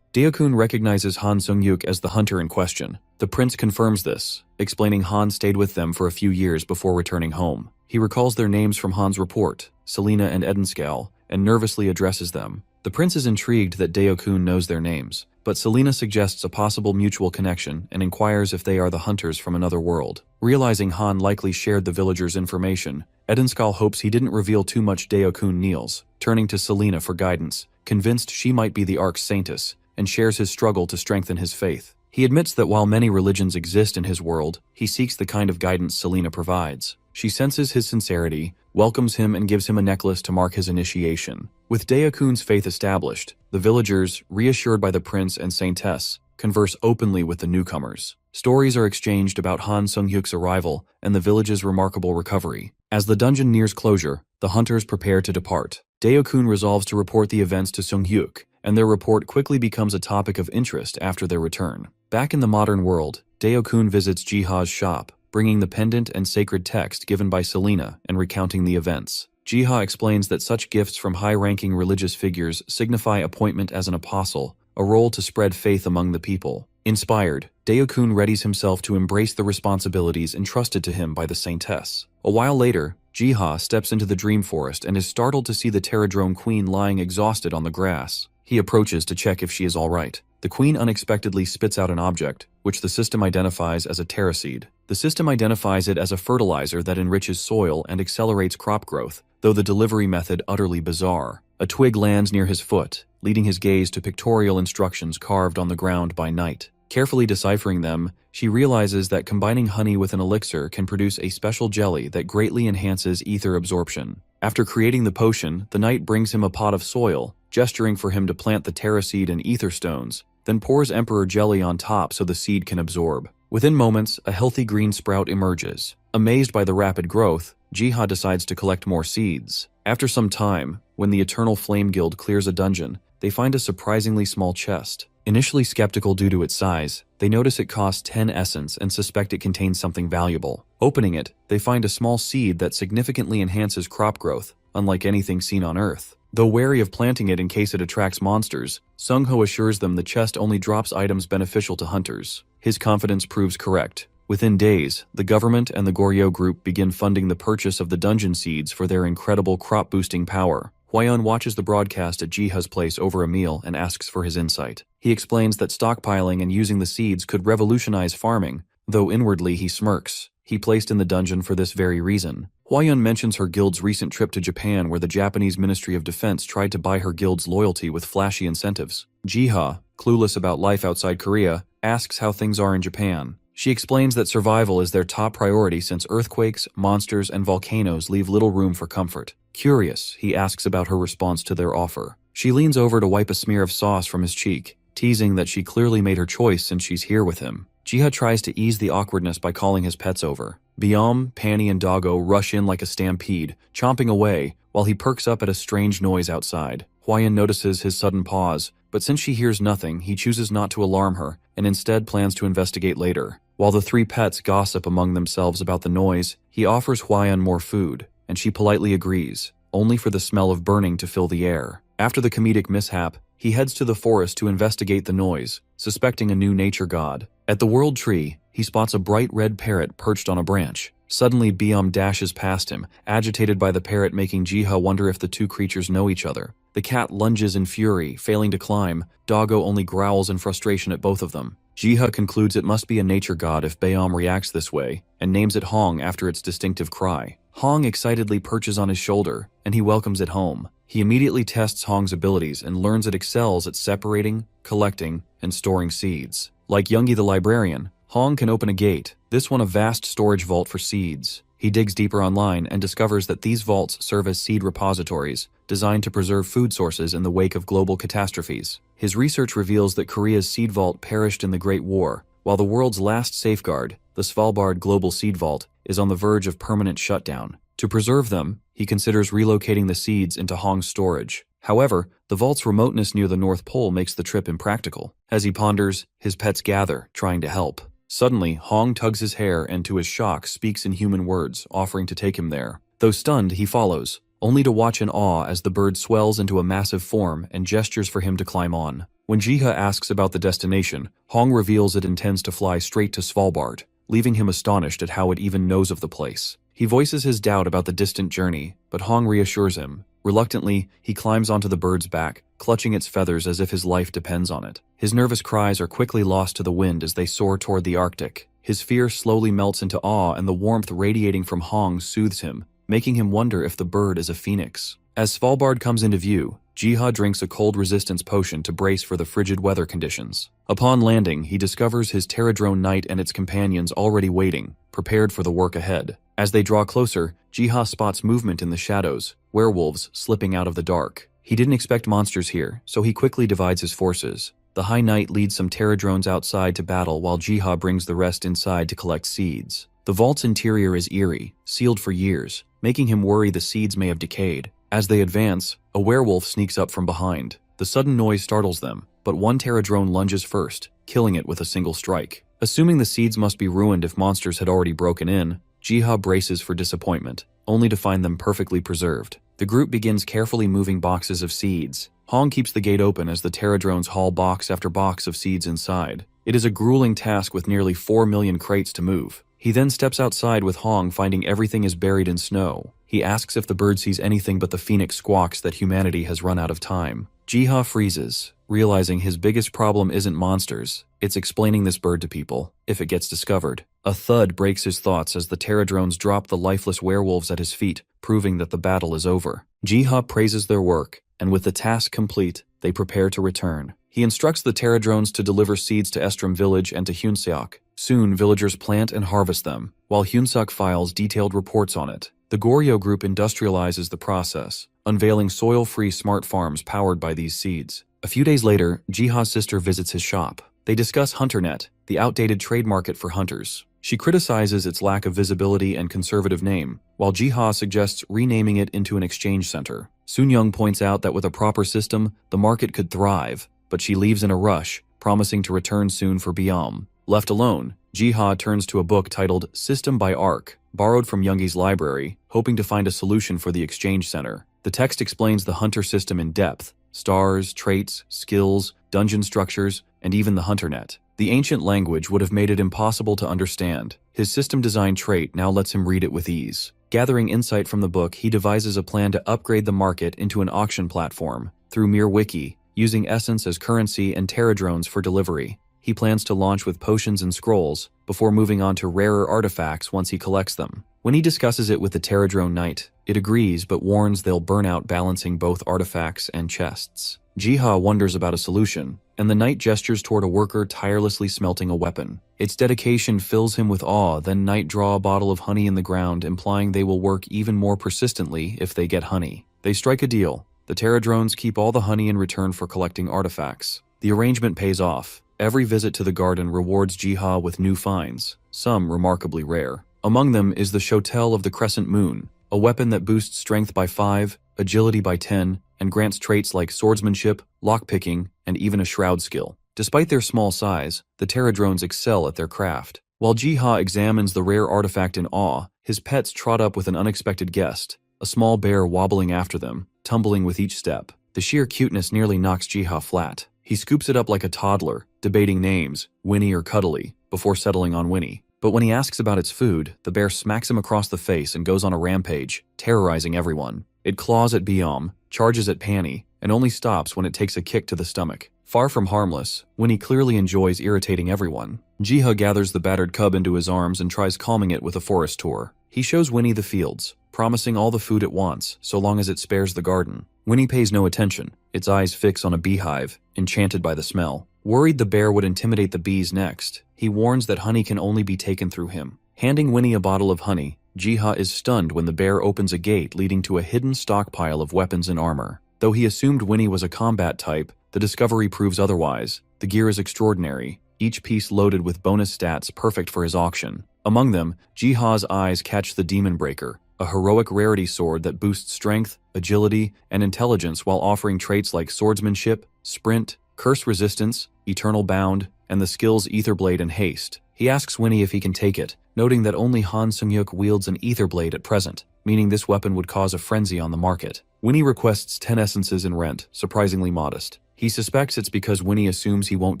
Deokun recognizes Han Sungyuk as the hunter in question. The prince confirms this, explaining Han stayed with them for a few years before returning home. He recalls their names from Han's report, Selena and Edenskal, and nervously addresses them. The prince is intrigued that Deokun knows their names, but Selena suggests a possible mutual connection and inquires if they are the hunters from another world. Realizing Han likely shared the villagers' information, Edenskal hopes he didn't reveal too much. Deokun kneels, turning to Selena for guidance, convinced she might be the Ark's saintess, and shares his struggle to strengthen his faith. He admits that while many religions exist in his world, he seeks the kind of guidance Selena provides. She senses his sincerity, welcomes him, and gives him a necklace to mark his initiation. With Deokun's faith established, the villagers, reassured by the prince and saintess, converse openly with the newcomers. Stories are exchanged about Han Sunghyuk's arrival and the village's remarkable recovery. As the dungeon nears closure, the hunters prepare to depart. Deokun resolves to report the events to Sunghyuk, and their report quickly becomes a topic of interest after their return. Back in the modern world, Deokun visits Jiha's shop, bringing the pendant and sacred text given by Selena and recounting the events. Jiha explains that such gifts from high-ranking religious figures signify appointment as an apostle, a role to spread faith among the people. Inspired, Deokun readies himself to embrace the responsibilities entrusted to him by the saintess. A while later, Jiha steps into the dream forest and is startled to see the Terradrone queen lying exhausted on the grass. He approaches to check if she is all right. The queen unexpectedly spits out an object, which the system identifies as a terraseed. The system identifies it as a fertilizer that enriches soil and accelerates crop growth, though the delivery method utterly bizarre. A twig lands near his foot, leading his gaze to pictorial instructions carved on the ground by Night. Carefully deciphering them, she realizes that combining honey with an elixir can produce a special jelly that greatly enhances ether absorption. After creating the potion, the knight brings him a pot of soil, gesturing for him to plant the terraseed and ether stones, then pours emperor jelly on top so the seed can absorb. Within moments, a healthy green sprout emerges. Amazed by the rapid growth, Jiha decides to collect more seeds. After some time, when the Eternal Flame Guild clears a dungeon, they find a surprisingly small chest. Initially skeptical due to its size, they notice it costs 10 essence and suspect it contains something valuable. Opening it, they find a small seed that significantly enhances crop growth, unlike anything seen on Earth. Though wary of planting it in case it attracts monsters, Sungho assures them the chest only drops items beneficial to hunters. His confidence proves correct. Within days, the government and the Goryeo group begin funding the purchase of the dungeon seeds for their incredible crop-boosting power. Hwayeon watches the broadcast at Jiha's place over a meal and asks for his insight. He explains that stockpiling and using the seeds could revolutionize farming, though inwardly he smirks. He placed in the dungeon for this very reason. Hwayeon mentions her guild's recent trip to Japan where the Japanese Ministry of Defense tried to buy her guild's loyalty with flashy incentives. Jiha, clueless about life outside Korea, asks how things are in Japan. She explains that survival is their top priority since earthquakes, monsters, and volcanoes leave little room for comfort. Curious, he asks about her response to their offer. She leans over to wipe a smear of sauce from his cheek, teasing that she clearly made her choice since she's here with him. Jiha tries to ease the awkwardness by calling his pets over. Biam, Panny, and Doggo rush in like a stampede, chomping away, while he perks up at a strange noise outside. Hwayan notices his sudden pause, but since she hears nothing, he chooses not to alarm her, and instead plans to investigate later. While the three pets gossip among themselves about the noise, he offers Hwayan more food, and she politely agrees, only for the smell of burning to fill the air. After the comedic mishap, he heads to the forest to investigate the noise, suspecting a new nature god. At the world tree, he spots a bright red parrot perched on a branch. Suddenly, Biam dashes past him, agitated by the parrot, making Jiha wonder if the two creatures know each other. The cat lunges in fury, failing to climb. Doggo only growls in frustration at both of them. Jiha concludes it must be a nature god if Biam reacts this way, and names it Hong after its distinctive cry. Hong excitedly perches on his shoulder, and he welcomes it home. He immediately tests Hong's abilities and learns it excels at separating, collecting, and storing seeds. Like Youngie the librarian, Hong can open a gate, this one a vast storage vault for seeds. He digs deeper online and discovers that these vaults serve as seed repositories, designed to preserve food sources in the wake of global catastrophes. His research reveals that Korea's seed vault perished in the Great War, while the world's last safeguard, the Svalbard Global Seed Vault, is on the verge of permanent shutdown. To preserve them, he considers relocating the seeds into Hong's storage. However, the vault's remoteness near the North Pole makes the trip impractical. As he ponders, his pets gather, trying to help. Suddenly, Hong tugs his hair and to his shock speaks in human words, offering to take him there. Though stunned, he follows, only to watch in awe as the bird swells into a massive form and gestures for him to climb on. When Jiha asks about the destination, Hong reveals it intends to fly straight to Svalbard, leaving him astonished at how it even knows of the place. He voices his doubt about the distant journey, but Hong reassures him. Reluctantly, he climbs onto the bird's back, clutching its feathers as if his life depends on it. His nervous cries are quickly lost to the wind as they soar toward the Arctic. His fear slowly melts into awe, and the warmth radiating from Hong soothes him, making him wonder if the bird is a phoenix. As Svalbard comes into view, Jiha drinks a cold resistance potion to brace for the frigid weather conditions. Upon landing, he discovers his Pterodrone knight and its companions already waiting, prepared for the work ahead. As they draw closer, Jiha spots movement in the shadows, werewolves slipping out of the dark. He didn't expect monsters here, so he quickly divides his forces. The High Knight leads some Pterodrones outside to battle while Jiha brings the rest inside to collect seeds. The vault's interior is eerie, sealed for years, making him worry the seeds may have decayed. As they advance, a werewolf sneaks up from behind. The sudden noise startles them, but one Pterodrone lunges first, killing it with a single strike. Assuming the seeds must be ruined if monsters had already broken in, Jiha braces for disappointment, only to find them perfectly preserved. The group begins carefully moving boxes of seeds. Hong keeps the gate open as the Pterodrones haul box after box of seeds inside. It is a grueling task with nearly 4 million crates to move. He then steps outside with Hong, finding everything is buried in snow. He asks if the bird sees anything but the phoenix squawks that humanity has run out of time. Jiha freezes, realizing his biggest problem isn't monsters, it's explaining this bird to people, if it gets discovered. A thud breaks his thoughts as the Pterodrones drop the lifeless werewolves at his feet, proving that the battle is over. Jiha praises their work, and with the task complete, they prepare to return. He instructs the Pterodrones to deliver seeds to Estrom village and to Hyunseok. Soon, villagers plant and harvest them, while Hyunseok files detailed reports on it. The Goryeo group industrializes the process, unveiling soil-free smart farms powered by these seeds. A few days later, Jiha's sister visits his shop. They discuss HunterNet, the outdated trade market for hunters. She criticizes its lack of visibility and conservative name, while Jiha suggests renaming it into an exchange center. Soon-young points out that with a proper system, the market could thrive, but she leaves in a rush, promising to return soon for Biam. Left alone, Jiha turns to a book titled System by Arc, borrowed from Youngie's library, hoping to find a solution for the exchange center. The text explains the hunter system in depth: stars, traits, skills, dungeon structures, and even the HunterNet. The ancient language would have made it impossible to understand. His system design trait now lets him read it with ease. Gathering insight from the book, he devises a plan to upgrade the market into an auction platform through Mirwiki, using essence as currency and Pterodrones for delivery. He plans to launch with potions and scrolls, before moving on to rarer artifacts once he collects them. When he discusses it with the Terradrone Knight, it agrees but warns they'll burn out balancing both artifacts and chests. Jiha wonders about a solution, and the Knight gestures toward a worker tirelessly smelting a weapon. Its dedication fills him with awe, then Knight draw a bottle of honey in the ground, implying they will work even more persistently if they get honey. They strike a deal. The Terradrones keep all the honey in return for collecting artifacts. The arrangement pays off. Every visit to the garden rewards Jiha with new finds, some remarkably rare. Among them is the Shotel of the Crescent Moon, a weapon that boosts strength by 5, agility by 10, and grants traits like swordsmanship, lockpicking, and even a shroud skill. Despite their small size, the Terradrones excel at their craft. While Jiha examines the rare artifact in awe, his pets trot up with an unexpected guest, a small bear wobbling after them, tumbling with each step. The sheer cuteness nearly knocks Jiha flat. He scoops it up like a toddler, debating names, Winnie or Cuddly, before settling on Winnie. But when he asks about its food, the bear smacks him across the face and goes on a rampage, terrorizing everyone. It claws at Biom, charges at Panny, and only stops when it takes a kick to the stomach. Far from harmless, Winnie clearly enjoys irritating everyone. Jiha gathers the battered cub into his arms and tries calming it with a forest tour. He shows Winnie the fields, promising all the food it wants, so long as it spares the garden. Winnie pays no attention, its eyes fix on a beehive, enchanted by the smell. Worried the bear would intimidate the bees next, he warns that honey can only be taken through him. Handing Winnie a bottle of honey, Jiha is stunned when the bear opens a gate leading to a hidden stockpile of weapons and armor. Though he assumed Winnie was a combat type, the discovery proves otherwise. The gear is extraordinary, each piece loaded with bonus stats perfect for his auction. Among them, Jiha's eyes catch the Demon Breaker, a heroic rarity sword that boosts strength, agility, and intelligence while offering traits like swordsmanship, sprint, curse resistance, eternal bound, and the skills Etherblade and haste. He asks Winnie if he can take it, noting that only Han Sung-yuk wields an Etherblade at present, meaning this weapon would cause a frenzy on the market. Winnie requests 10 essences in rent, surprisingly modest. He suspects it's because Winnie assumes he won't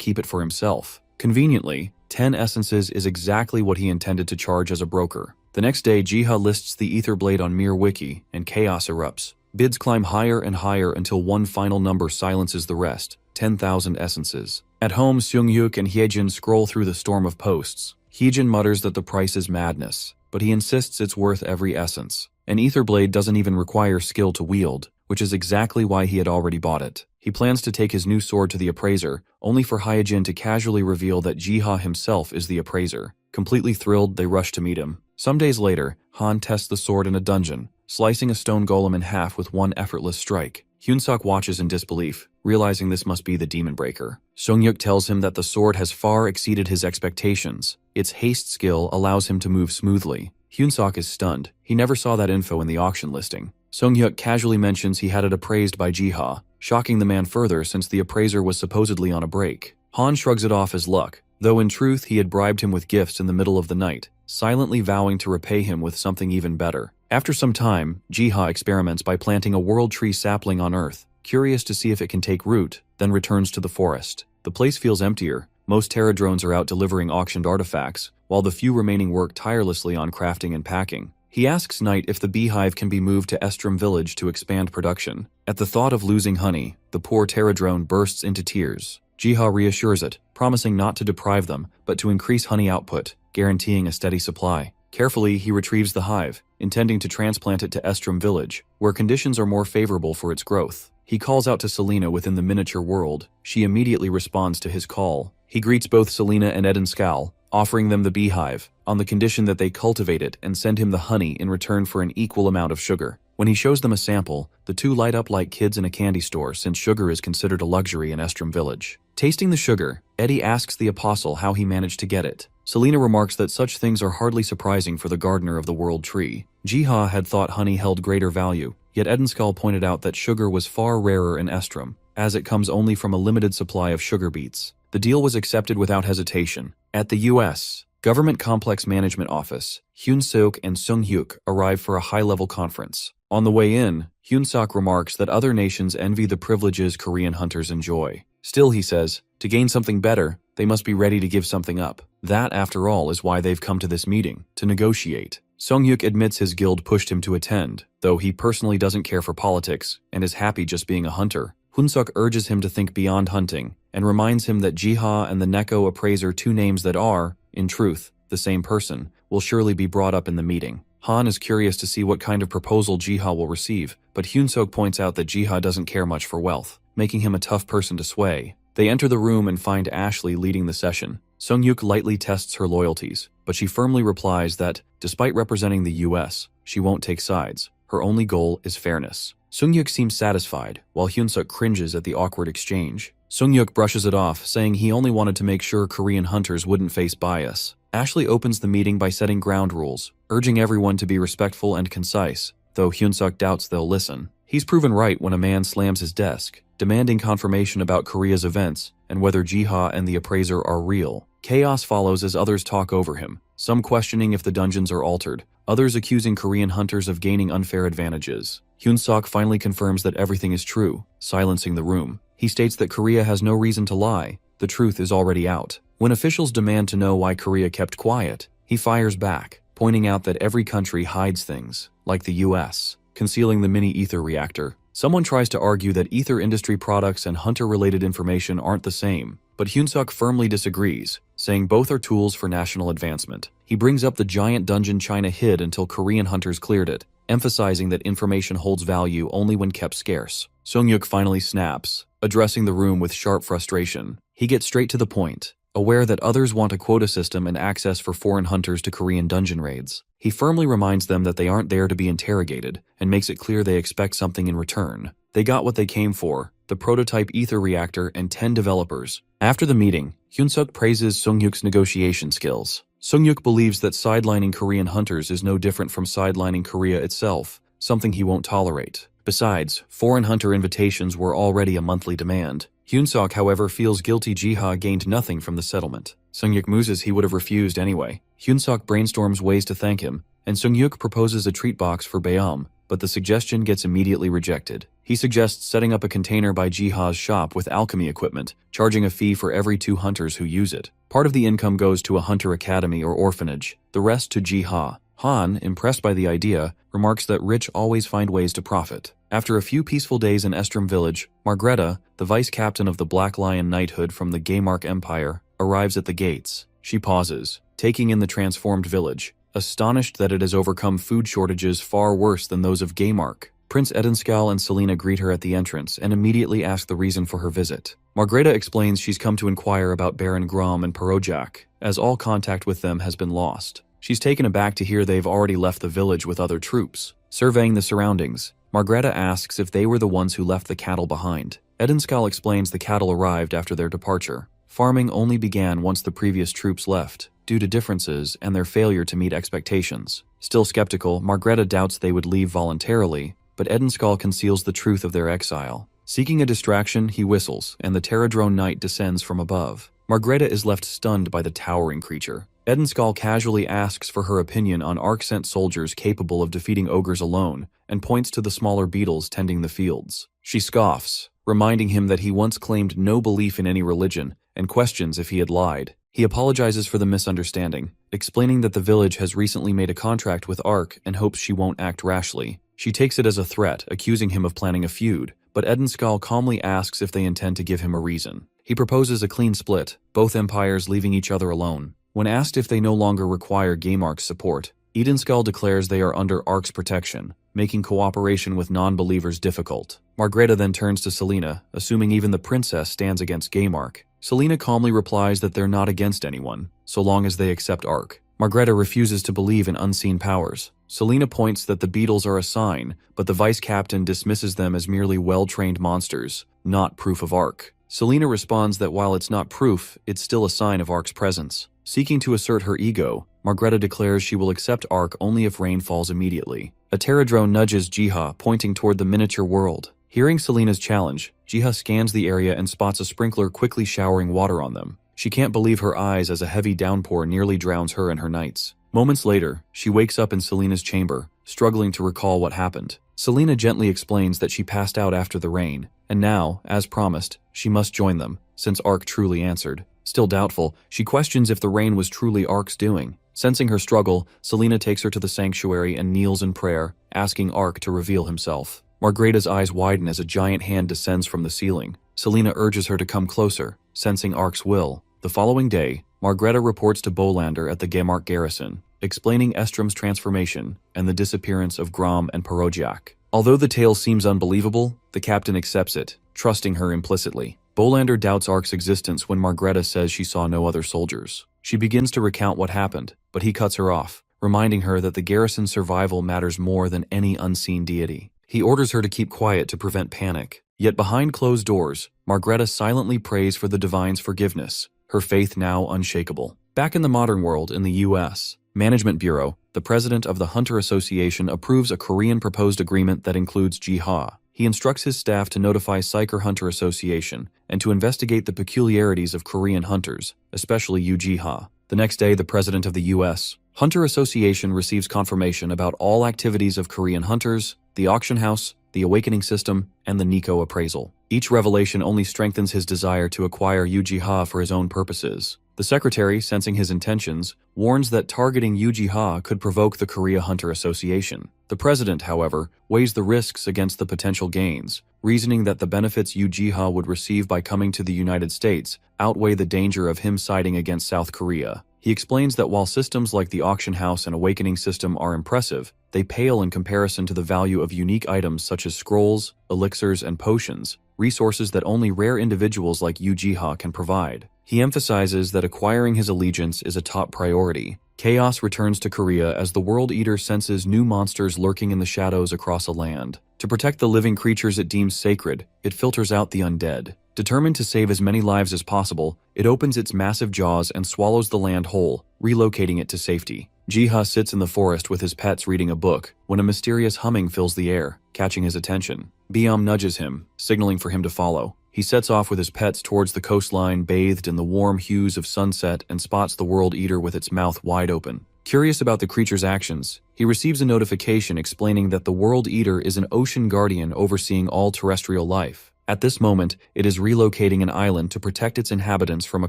keep it for himself. Conveniently, 10 essences is exactly what he intended to charge as a broker. The next day, Jiha lists the Etherblade on Mir Wiki, and chaos erupts. Bids climb higher and higher until one final number silences the rest, 10,000 essences. At home, Seung-yuk and Hyejin scroll through the storm of posts. Hyejin mutters that the price is madness, but he insists it's worth every essence. An Etherblade doesn't even require skill to wield, which is exactly why he had already bought it. He plans to take his new sword to the appraiser, only for Hyejin to casually reveal that Jiha himself is the appraiser. Completely thrilled, they rush to meet him. Some days later, Han tests the sword in a dungeon, slicing a stone golem in half with one effortless strike. Hyunsuk watches in disbelief, realizing this must be the Demon Breaker. Seung-yuk tells him that the sword has far exceeded his expectations. Its haste skill allows him to move smoothly. Hyunsuk is stunned. He never saw that info in the auction listing. Seung-yuk casually mentions he had it appraised by Jiha, shocking the man further since the appraiser was supposedly on a break. Han shrugs it off as luck, though in truth he had bribed him with gifts in the middle of the night, silently vowing to repay him with something even better. After some time, Jiha experiments by planting a world tree sapling on Earth, curious to see if it can take root, then returns to the forest. The place feels emptier. Most Terradrones are out delivering auctioned artifacts, while the few remaining work tirelessly on crafting and packing. He asks Knight if the beehive can be moved to Estrom village to expand production. At the thought of losing honey, the poor Terradrone bursts into tears. Jiha reassures it, promising not to deprive them, but to increase honey output, guaranteeing a steady supply. Carefully, he retrieves the hive, intending to transplant it to Estrom village, where conditions are more favorable for its growth. He calls out to Selena within the miniature world. She immediately responds to his call. He greets both Selena and Edenskal, offering them the beehive, on the condition that they cultivate it and send him the honey in return for an equal amount of sugar. When he shows them a sample, the two light up like kids in a candy store since sugar is considered a luxury in Estrom village. Tasting the sugar, Eddie asks the apostle how he managed to get it. Selena remarks that such things are hardly surprising for the gardener of the world tree. Jiha had thought honey held greater value, yet Edenskal pointed out that sugar was far rarer in Estrom, as it comes only from a limited supply of sugar beets. The deal was accepted without hesitation. At the U.S. Government Complex Management Office, Hyun-seok and Seung-hyuk arrive for a high-level conference. On the way in, Hyun-seok remarks that other nations envy the privileges Korean hunters enjoy. Still, he says, to gain something better, they must be ready to give something up. That, after all, is why they've come to this meeting, to negotiate. Seung-hyuk admits his guild pushed him to attend, though he personally doesn't care for politics and is happy just being a hunter. Hyun-seok urges him to think beyond hunting and reminds him that Jiha and the Neko appraiser, two names that are, in truth, the same person, will surely be brought up in the meeting. Han is curious to see what kind of proposal Jiha will receive, but Hyunsuk points out that Jiha doesn't care much for wealth, making him a tough person to sway. They enter the room and find Ashley leading the session. Sungyuk lightly tests her loyalties, but she firmly replies that, despite representing the US, she won't take sides. Her only goal is fairness. Sungyuk seems satisfied, while Hyunsuk cringes at the awkward exchange. Sungyuk brushes it off, saying he only wanted to make sure Korean hunters wouldn't face bias. Ashley opens the meeting by setting ground rules, urging everyone to be respectful and concise, though Hyunsuk doubts they'll listen. He's proven right when a man slams his desk, demanding confirmation about Korea's events and whether Jiha and the appraiser are real. Chaos follows as others talk over him, some questioning if the dungeons are altered, others accusing Korean hunters of gaining unfair advantages. Hyunsuk finally confirms that everything is true, silencing the room. He states that Korea has no reason to lie, the truth is already out. When officials demand to know why Korea kept quiet, he fires back, pointing out that every country hides things, like the US, concealing the mini-ether reactor. Someone tries to argue that ether industry products and hunter-related information aren't the same, but Hyunsuk firmly disagrees, saying both are tools for national advancement. He brings up the giant dungeon China hid until Korean hunters cleared it, emphasizing that information holds value only when kept scarce. Sungyuk finally snaps, addressing the room with sharp frustration. He gets straight to the point, aware that others want a quota system and access for foreign hunters to Korean dungeon raids. He firmly reminds them that they aren't there to be interrogated, and makes it clear they expect something in return. They got what they came for, the prototype ether reactor and 10 developers. After the meeting, Hyunsuk praises Sungyuk's negotiation skills. Sungyuk believes that sidelining Korean hunters is no different from sidelining Korea itself, something he won't tolerate. Besides, foreign hunter invitations were already a monthly demand. Hyunsuk, however, feels guilty Jiha gained nothing from the settlement. Sungyuk muses he would have refused anyway. Hyunsuk brainstorms ways to thank him, and Sungyuk proposes a treat box for Baeom, but the suggestion gets immediately rejected. He suggests setting up a container by Jiha's shop with alchemy equipment, charging a fee for every 2 hunters who use it. Part of the income goes to a hunter academy or orphanage, the rest to Jiha. Han, impressed by the idea, remarks that rich always find ways to profit. After a few peaceful days in Estrom village, Margreta, the vice captain of the Black Lion Knighthood from the Gaymark Empire, arrives at the gates. She pauses, taking in the transformed village, astonished that it has overcome food shortages far worse than those of Gaymark. Prince Edenskal and Selena greet her at the entrance and immediately ask the reason for her visit. Margreta explains she's come to inquire about Baron Grom and Parojak, as all contact with them has been lost. She's taken aback to hear they've already left the village with other troops. Surveying the surroundings, Margreta asks if they were the ones who left the cattle behind. Edenskal explains the cattle arrived after their departure. Farming only began once the previous troops left, due to differences and their failure to meet expectations. Still skeptical, Margreta doubts they would leave voluntarily, but Edenskal conceals the truth of their exile. Seeking a distraction, he whistles, and the Terradrone Knight descends from above. Margreta is left stunned by the towering creature. Edenskal casually asks for her opinion on Arc-sent soldiers capable of defeating ogres alone, and points to the smaller beetles tending the fields. She scoffs, reminding him that he once claimed no belief in any religion, and questions if he had lied. He apologizes for the misunderstanding, explaining that the village has recently made a contract with Arc and hopes she won't act rashly. She takes it as a threat, accusing him of planning a feud, but Edenskal calmly asks if they intend to give him a reason. He proposes a clean split, both empires leaving each other alone. When asked if they no longer require Gaymark's support, Edenskal declares they are under Ark's protection, making cooperation with non-believers difficult. Margreta then turns to Selena, assuming even the princess stands against Gaymark. Selena calmly replies that they're not against anyone, so long as they accept Arc. Margreta refuses to believe in unseen powers. Selena points that the beetles are a sign, but the vice captain dismisses them as merely well-trained monsters, not proof of Arc. Selena responds that while it's not proof, it's still a sign of Ark's presence. Seeking to assert her ego, Margreta declares she will accept Arc only if rain falls immediately. A Terradrone nudges Jiha, pointing toward the miniature world. Hearing Selena's challenge, Jiha scans the area and spots a sprinkler quickly showering water on them. She can't believe her eyes as a heavy downpour nearly drowns her and her knights. Moments later, she wakes up in Selena's chamber, struggling to recall what happened. Selena gently explains that she passed out after the rain, and now, as promised, she must join them, since Arc truly answered. Still doubtful, she questions if the rain was truly Ark's doing. Sensing her struggle, Selena takes her to the sanctuary and kneels in prayer, asking Arc to reveal himself. Margreta's eyes widen as a giant hand descends from the ceiling. Selena urges her to come closer, sensing Ark's will. The following day, Margreta reports to Bolander at the Gemark garrison, explaining Estrom's transformation and the disappearance of Grom and Perojak. Although the tale seems unbelievable, the captain accepts it, trusting her implicitly. Bolander doubts Ark's existence when Margreta says she saw no other soldiers. She begins to recount what happened, but he cuts her off, reminding her that the garrison's survival matters more than any unseen deity. He orders her to keep quiet to prevent panic. Yet behind closed doors, Margreta silently prays for the divine's forgiveness, her faith now unshakable. Back in the modern world in the U.S., Management Bureau, the president of the Hunter Association approves a Korean proposed agreement that includes Jiha. He instructs his staff to notify Psyker Hunter Association and to investigate the peculiarities of Korean hunters, especially Jiha. The next day, the president of the U.S. Hunter Association receives confirmation about all activities of Korean hunters, the auction house, the awakening system, and the Nico appraisal. Each revelation only strengthens his desire to acquire Jiha for his own purposes. The secretary, sensing his intentions, warns that targeting Jiha could provoke the Korea Hunter Association. The president, however, weighs the risks against the potential gains, reasoning that the benefits Jiha would receive by coming to the United States outweigh the danger of him siding against South Korea. He explains that while systems like the auction house and awakening system are impressive, they pale in comparison to the value of unique items such as scrolls, elixirs, and potions, resources that only rare individuals like Jiha can provide. He emphasizes that acquiring his allegiance is a top priority. Chaos returns to Korea as the World Eater senses new monsters lurking in the shadows across a land. To protect the living creatures it deems sacred, it filters out the undead. Determined to save as many lives as possible, it opens its massive jaws and swallows the land whole, relocating it to safety. Jiha sits in the forest with his pets reading a book when a mysterious humming fills the air, catching his attention. Biam nudges him, signaling for him to follow. He sets off with his pets towards the coastline bathed in the warm hues of sunset and spots the World Eater with its mouth wide open. Curious about the creature's actions, he receives a notification explaining that the World Eater is an ocean guardian overseeing all terrestrial life. At this moment, it is relocating an island to protect its inhabitants from a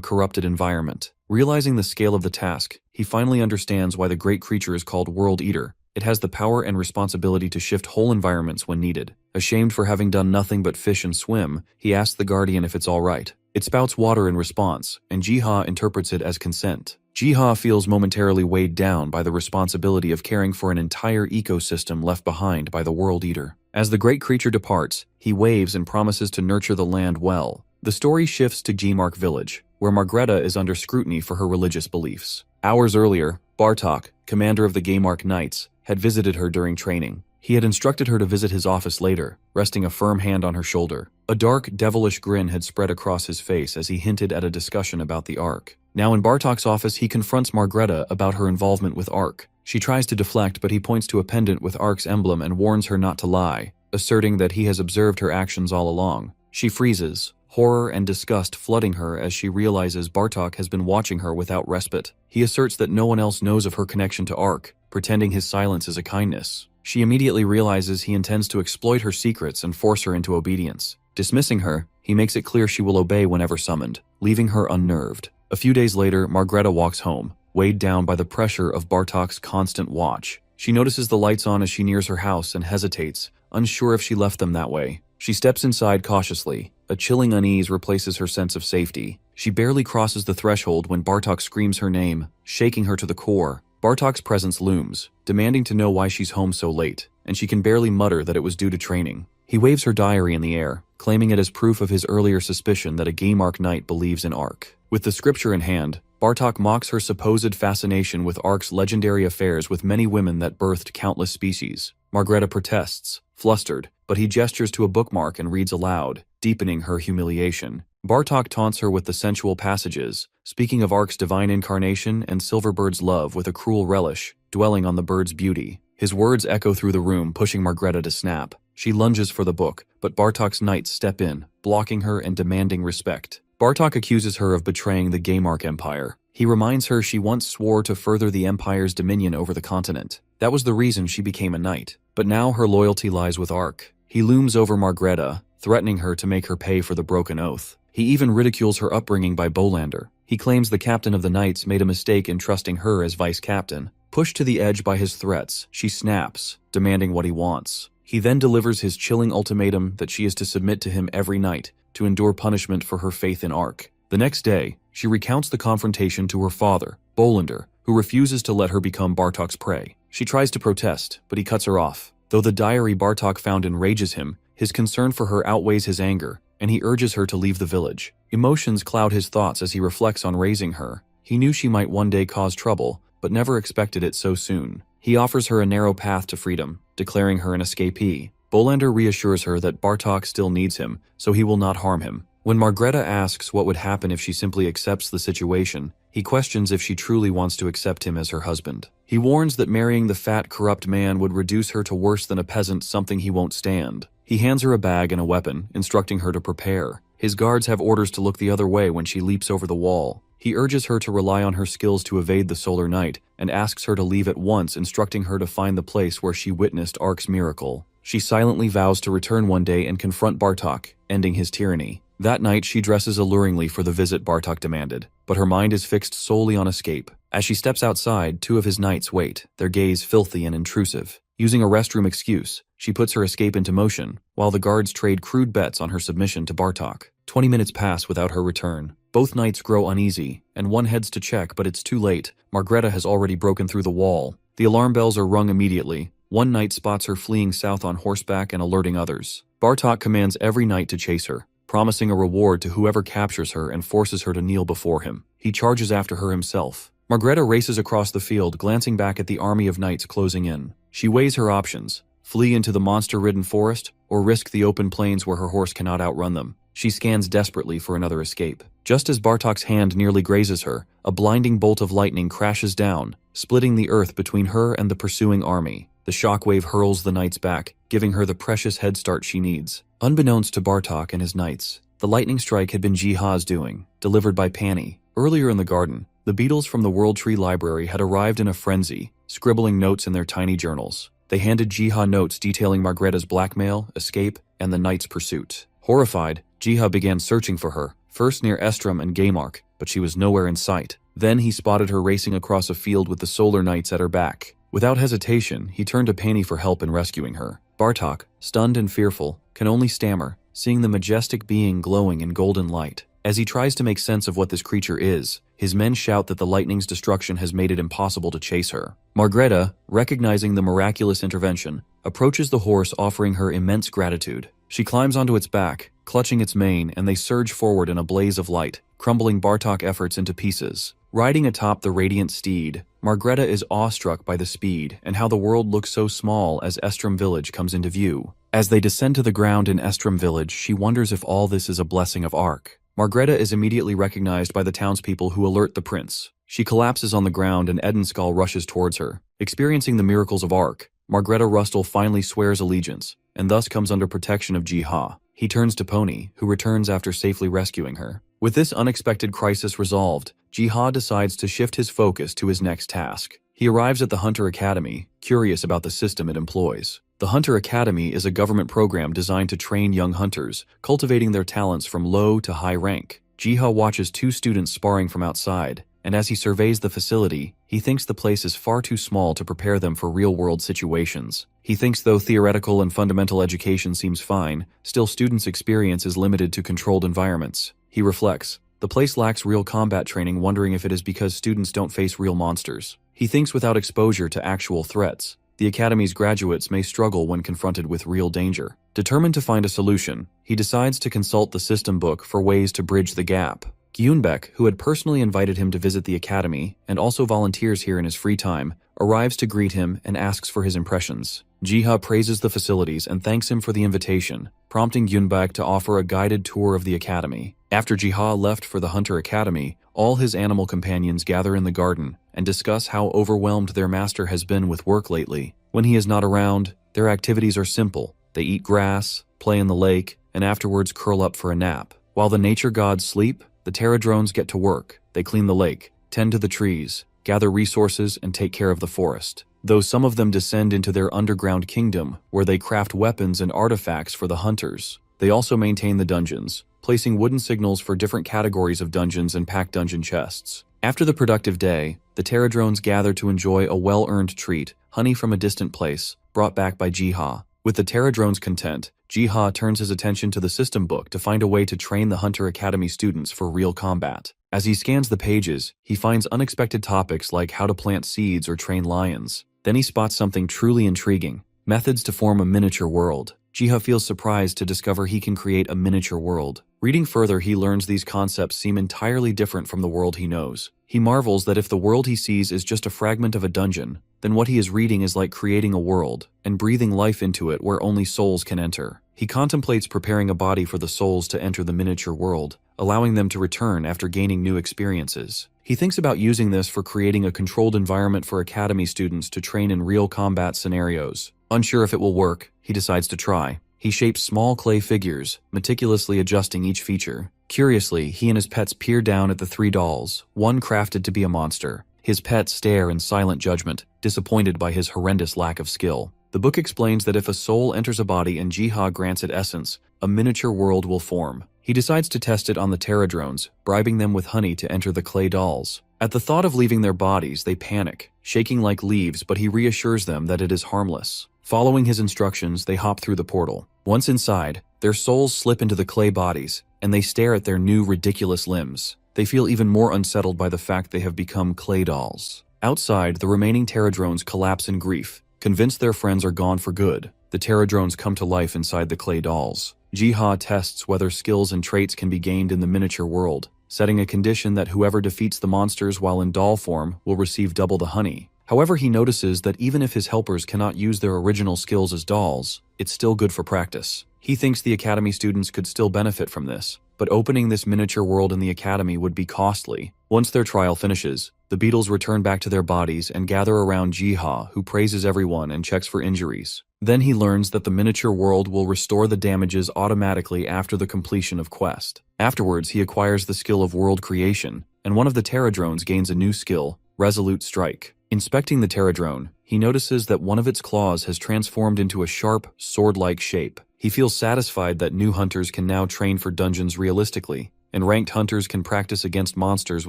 corrupted environment. Realizing the scale of the task, he finally understands why the great creature is called World Eater. It has the power and responsibility to shift whole environments when needed. Ashamed for having done nothing but fish and swim, he asks the guardian if it's all right. It spouts water in response, and Jiha interprets it as consent. Jiha feels momentarily weighed down by the responsibility of caring for an entire ecosystem left behind by the World Eater. As the great creature departs, he waves and promises to nurture the land well. The story shifts to Gemark village, where Margreta is under scrutiny for her religious beliefs. Hours earlier, Bartok, commander of the Gemark Knights, had visited her during training. He had instructed her to visit his office later, resting a firm hand on her shoulder. A dark, devilish grin had spread across his face as he hinted at a discussion about the Ark. Now in Bartok's office, he confronts Margreta about her involvement with Ark. She tries to deflect, but he points to a pendant with Ark's emblem and warns her not to lie, asserting that he has observed her actions all along. She freezes, horror and disgust flooding her as she realizes Bartok has been watching her without respite. He asserts that no one else knows of her connection to Ark, pretending his silence is a kindness. She immediately realizes he intends to exploit her secrets and force her into obedience. Dismissing her, he makes it clear she will obey whenever summoned, leaving her unnerved. A few days later, Margreta walks home, weighed down by the pressure of Bartok's constant watch. She notices the lights on as she nears her house and hesitates, unsure if she left them that way. She steps inside cautiously. A chilling unease replaces her sense of safety. She barely crosses the threshold when Bartok screams her name, shaking her to the core. Bartok's presence looms, demanding to know why she's home so late, and she can barely mutter that it was due to training. He waves her diary in the air, claiming it as proof of his earlier suspicion that a Gemark Knight believes in Ark. With the scripture in hand, Bartok mocks her supposed fascination with Ark's legendary affairs with many women that birthed countless species. Margreta protests, flustered, but he gestures to a bookmark and reads aloud, deepening her humiliation. Bartok taunts her with the sensual passages, speaking of Ark's divine incarnation and Silverbird's love with a cruel relish, dwelling on the bird's beauty. His words echo through the room, pushing Margreta to snap. She lunges for the book, but Bartok's knights step in, blocking her and demanding respect. Bartok accuses her of betraying the Gemark Empire. He reminds her she once swore to further the Empire's dominion over the continent. That was the reason she became a knight. But now her loyalty lies with Ark. He looms over Margreta, threatening her to make her pay for the broken oath. He even ridicules her upbringing by Bolander. He claims the captain of the knights made a mistake in trusting her as vice-captain. Pushed to the edge by his threats, she snaps, demanding what he wants. He then delivers his chilling ultimatum that she is to submit to him every night, to endure punishment for her faith in Ark. The next day, she recounts the confrontation to her father, Bolander, who refuses to let her become Bartok's prey. She tries to protest, but he cuts her off. Though the diary Bartok found enrages him, his concern for her outweighs his anger, and he urges her to leave the village. Emotions cloud his thoughts as he reflects on raising her. He knew she might one day cause trouble, but never expected it so soon. He offers her a narrow path to freedom, declaring her an escapee. Bolander reassures her that Bartok still needs him, so he will not harm him. When Margreta asks what would happen if she simply accepts the situation, he questions if she truly wants to accept him as her husband. He warns that marrying the fat, corrupt man would reduce her to worse than a peasant, something he won't stand. He hands her a bag and a weapon, instructing her to prepare. His guards have orders to look the other way when she leaps over the wall. He urges her to rely on her skills to evade the solar night, and asks her to leave at once, instructing her to find the place where she witnessed Ark's miracle. She silently vows to return one day and confront Bartok, ending his tyranny. That night, she dresses alluringly for the visit Bartok demanded, but her mind is fixed solely on escape. As she steps outside, 2 of his knights wait, their gaze filthy and intrusive. Using a restroom excuse, she puts her escape into motion, while the guards trade crude bets on her submission to Bartok. 20 minutes pass without her return. Both knights grow uneasy, and one heads to check, but it's too late. Margreta has already broken through the wall. The alarm bells are rung immediately. One knight spots her fleeing south on horseback and alerting others. Bartok commands every knight to chase her, promising a reward to whoever captures her and forces her to kneel before him. He charges after her himself. Margreta races across the field, glancing back at the army of knights closing in. She weighs her options: flee into the monster-ridden forest, or risk the open plains where her horse cannot outrun them. She scans desperately for another escape. Just as Bartok's hand nearly grazes her, a blinding bolt of lightning crashes down, splitting the earth between her and the pursuing army. The shockwave hurls the knights back, giving her the precious head start she needs. Unbeknownst to Bartok and his knights, the lightning strike had been Jiha's doing, delivered by Pani. Earlier in the garden, the beetles from the World Tree Library had arrived in a frenzy, scribbling notes in their tiny journals. They handed Jiha notes detailing Margreta's blackmail, escape, and the knight's pursuit. Horrified, Jiha began searching for her, first near Estrom and Gaymark, but she was nowhere in sight. Then he spotted her racing across a field with the Solar Knights at her back. Without hesitation, he turned to Pani for help in rescuing her. Bartok, stunned and fearful, can only stammer, seeing the majestic being glowing in golden light. As he tries to make sense of what this creature is, his men shout that the lightning's destruction has made it impossible to chase her. Margreta, recognizing the miraculous intervention, approaches the horse, offering her immense gratitude. She climbs onto its back, clutching its mane, and they surge forward in a blaze of light, crumbling Bartok efforts into pieces. Riding atop the radiant steed, Margreta is awestruck by the speed and how the world looks so small as Estrom village comes into view. As they descend to the ground in Estrom village, she wonders if all this is a blessing of Ark. Margreta is immediately recognized by the townspeople who alert the prince. She collapses on the ground and Edenskull rushes towards her. Experiencing the miracles of Ark, Margreta Rustle finally swears allegiance, and thus comes under protection of Jiha. He turns to Pony, who returns after safely rescuing her. With this unexpected crisis resolved, Jiha decides to shift his focus to his next task. He arrives at the Hunter Academy, curious about the system it employs. The Hunter Academy is a government program designed to train young hunters, cultivating their talents from low to high rank. Jiha watches 2 students sparring from outside, and as he surveys the facility, he thinks the place is far too small to prepare them for real-world situations. He thinks though theoretical and fundamental education seems fine, still students' experience is limited to controlled environments. He reflects, the place lacks real combat training, wondering if it is because students don't face real monsters. He thinks without exposure to actual threats, the Academy's graduates may struggle when confronted with real danger. Determined to find a solution, he decides to consult the system book for ways to bridge the gap. Gyunbek, who had personally invited him to visit the Academy and also volunteers here in his free time, arrives to greet him and asks for his impressions. Jiha praises the facilities and thanks him for the invitation, prompting Gyunbek to offer a guided tour of the Academy. After Jiha left for the Hunter Academy, all his animal companions gather in the garden and discuss how overwhelmed their master has been with work lately. When he is not around, their activities are simple. They eat grass, play in the lake, and afterwards curl up for a nap. While the nature gods sleep, the Terradrones get to work. They clean the lake, tend to the trees, gather resources, and take care of the forest. Though some of them descend into their underground kingdom, where they craft weapons and artifacts for the hunters. They also maintain the dungeons, placing wooden signals for different categories of dungeons and pack dungeon chests. After the productive day, the Terradrones gather to enjoy a well-earned treat, honey from a distant place, brought back by Jiha. With the Terradrones content, Jiha turns his attention to the system book to find a way to train the Hunter Academy students for real combat. As he scans the pages, he finds unexpected topics like how to plant seeds or train lions. Then he spots something truly intriguing: methods to form a miniature world. Jiha feels surprised to discover he can create a miniature world. Reading further, he learns these concepts seem entirely different from the world he knows. He marvels that if the world he sees is just a fragment of a dungeon, then what he is reading is like creating a world and breathing life into it where only souls can enter. He contemplates preparing a body for the souls to enter the miniature world, allowing them to return after gaining new experiences. He thinks about using this for creating a controlled environment for academy students to train in real combat scenarios. Unsure if it will work, he decides to try. He shapes small clay figures, meticulously adjusting each feature. Curiously, he and his pets peer down at the 3 dolls, one crafted to be a monster. His pets stare in silent judgment, disappointed by his horrendous lack of skill. The book explains that if a soul enters a body and Jiha grants it essence, a miniature world will form. He decides to test it on the Terradrones, bribing them with honey to enter the clay dolls. At the thought of leaving their bodies, they panic, shaking like leaves, but he reassures them that it is harmless. Following his instructions, they hop through the portal. Once inside, their souls slip into the clay bodies, and they stare at their new ridiculous limbs. They feel even more unsettled by the fact they have become clay dolls. Outside, the remaining Terradrones collapse in grief, convinced their friends are gone for good. The Terradrones come to life inside the clay dolls. Jiha tests whether skills and traits can be gained in the miniature world, setting a condition that whoever defeats the monsters while in doll form will receive double the honey. However, he notices that even if his helpers cannot use their original skills as dolls, it's still good for practice. He thinks the academy students could still benefit from this, but opening this miniature world in the academy would be costly. Once their trial finishes, the beetles return back to their bodies and gather around Jiha, who praises everyone and checks for injuries. Then he learns that the miniature world will restore the damages automatically after the completion of quest. Afterwards, he acquires the skill of world creation, and one of the Terradrones gains a new skill, Resolute Strike. Inspecting the Terradrone, he notices that one of its claws has transformed into a sharp, sword-like shape. He feels satisfied that new hunters can now train for dungeons realistically, and ranked hunters can practice against monsters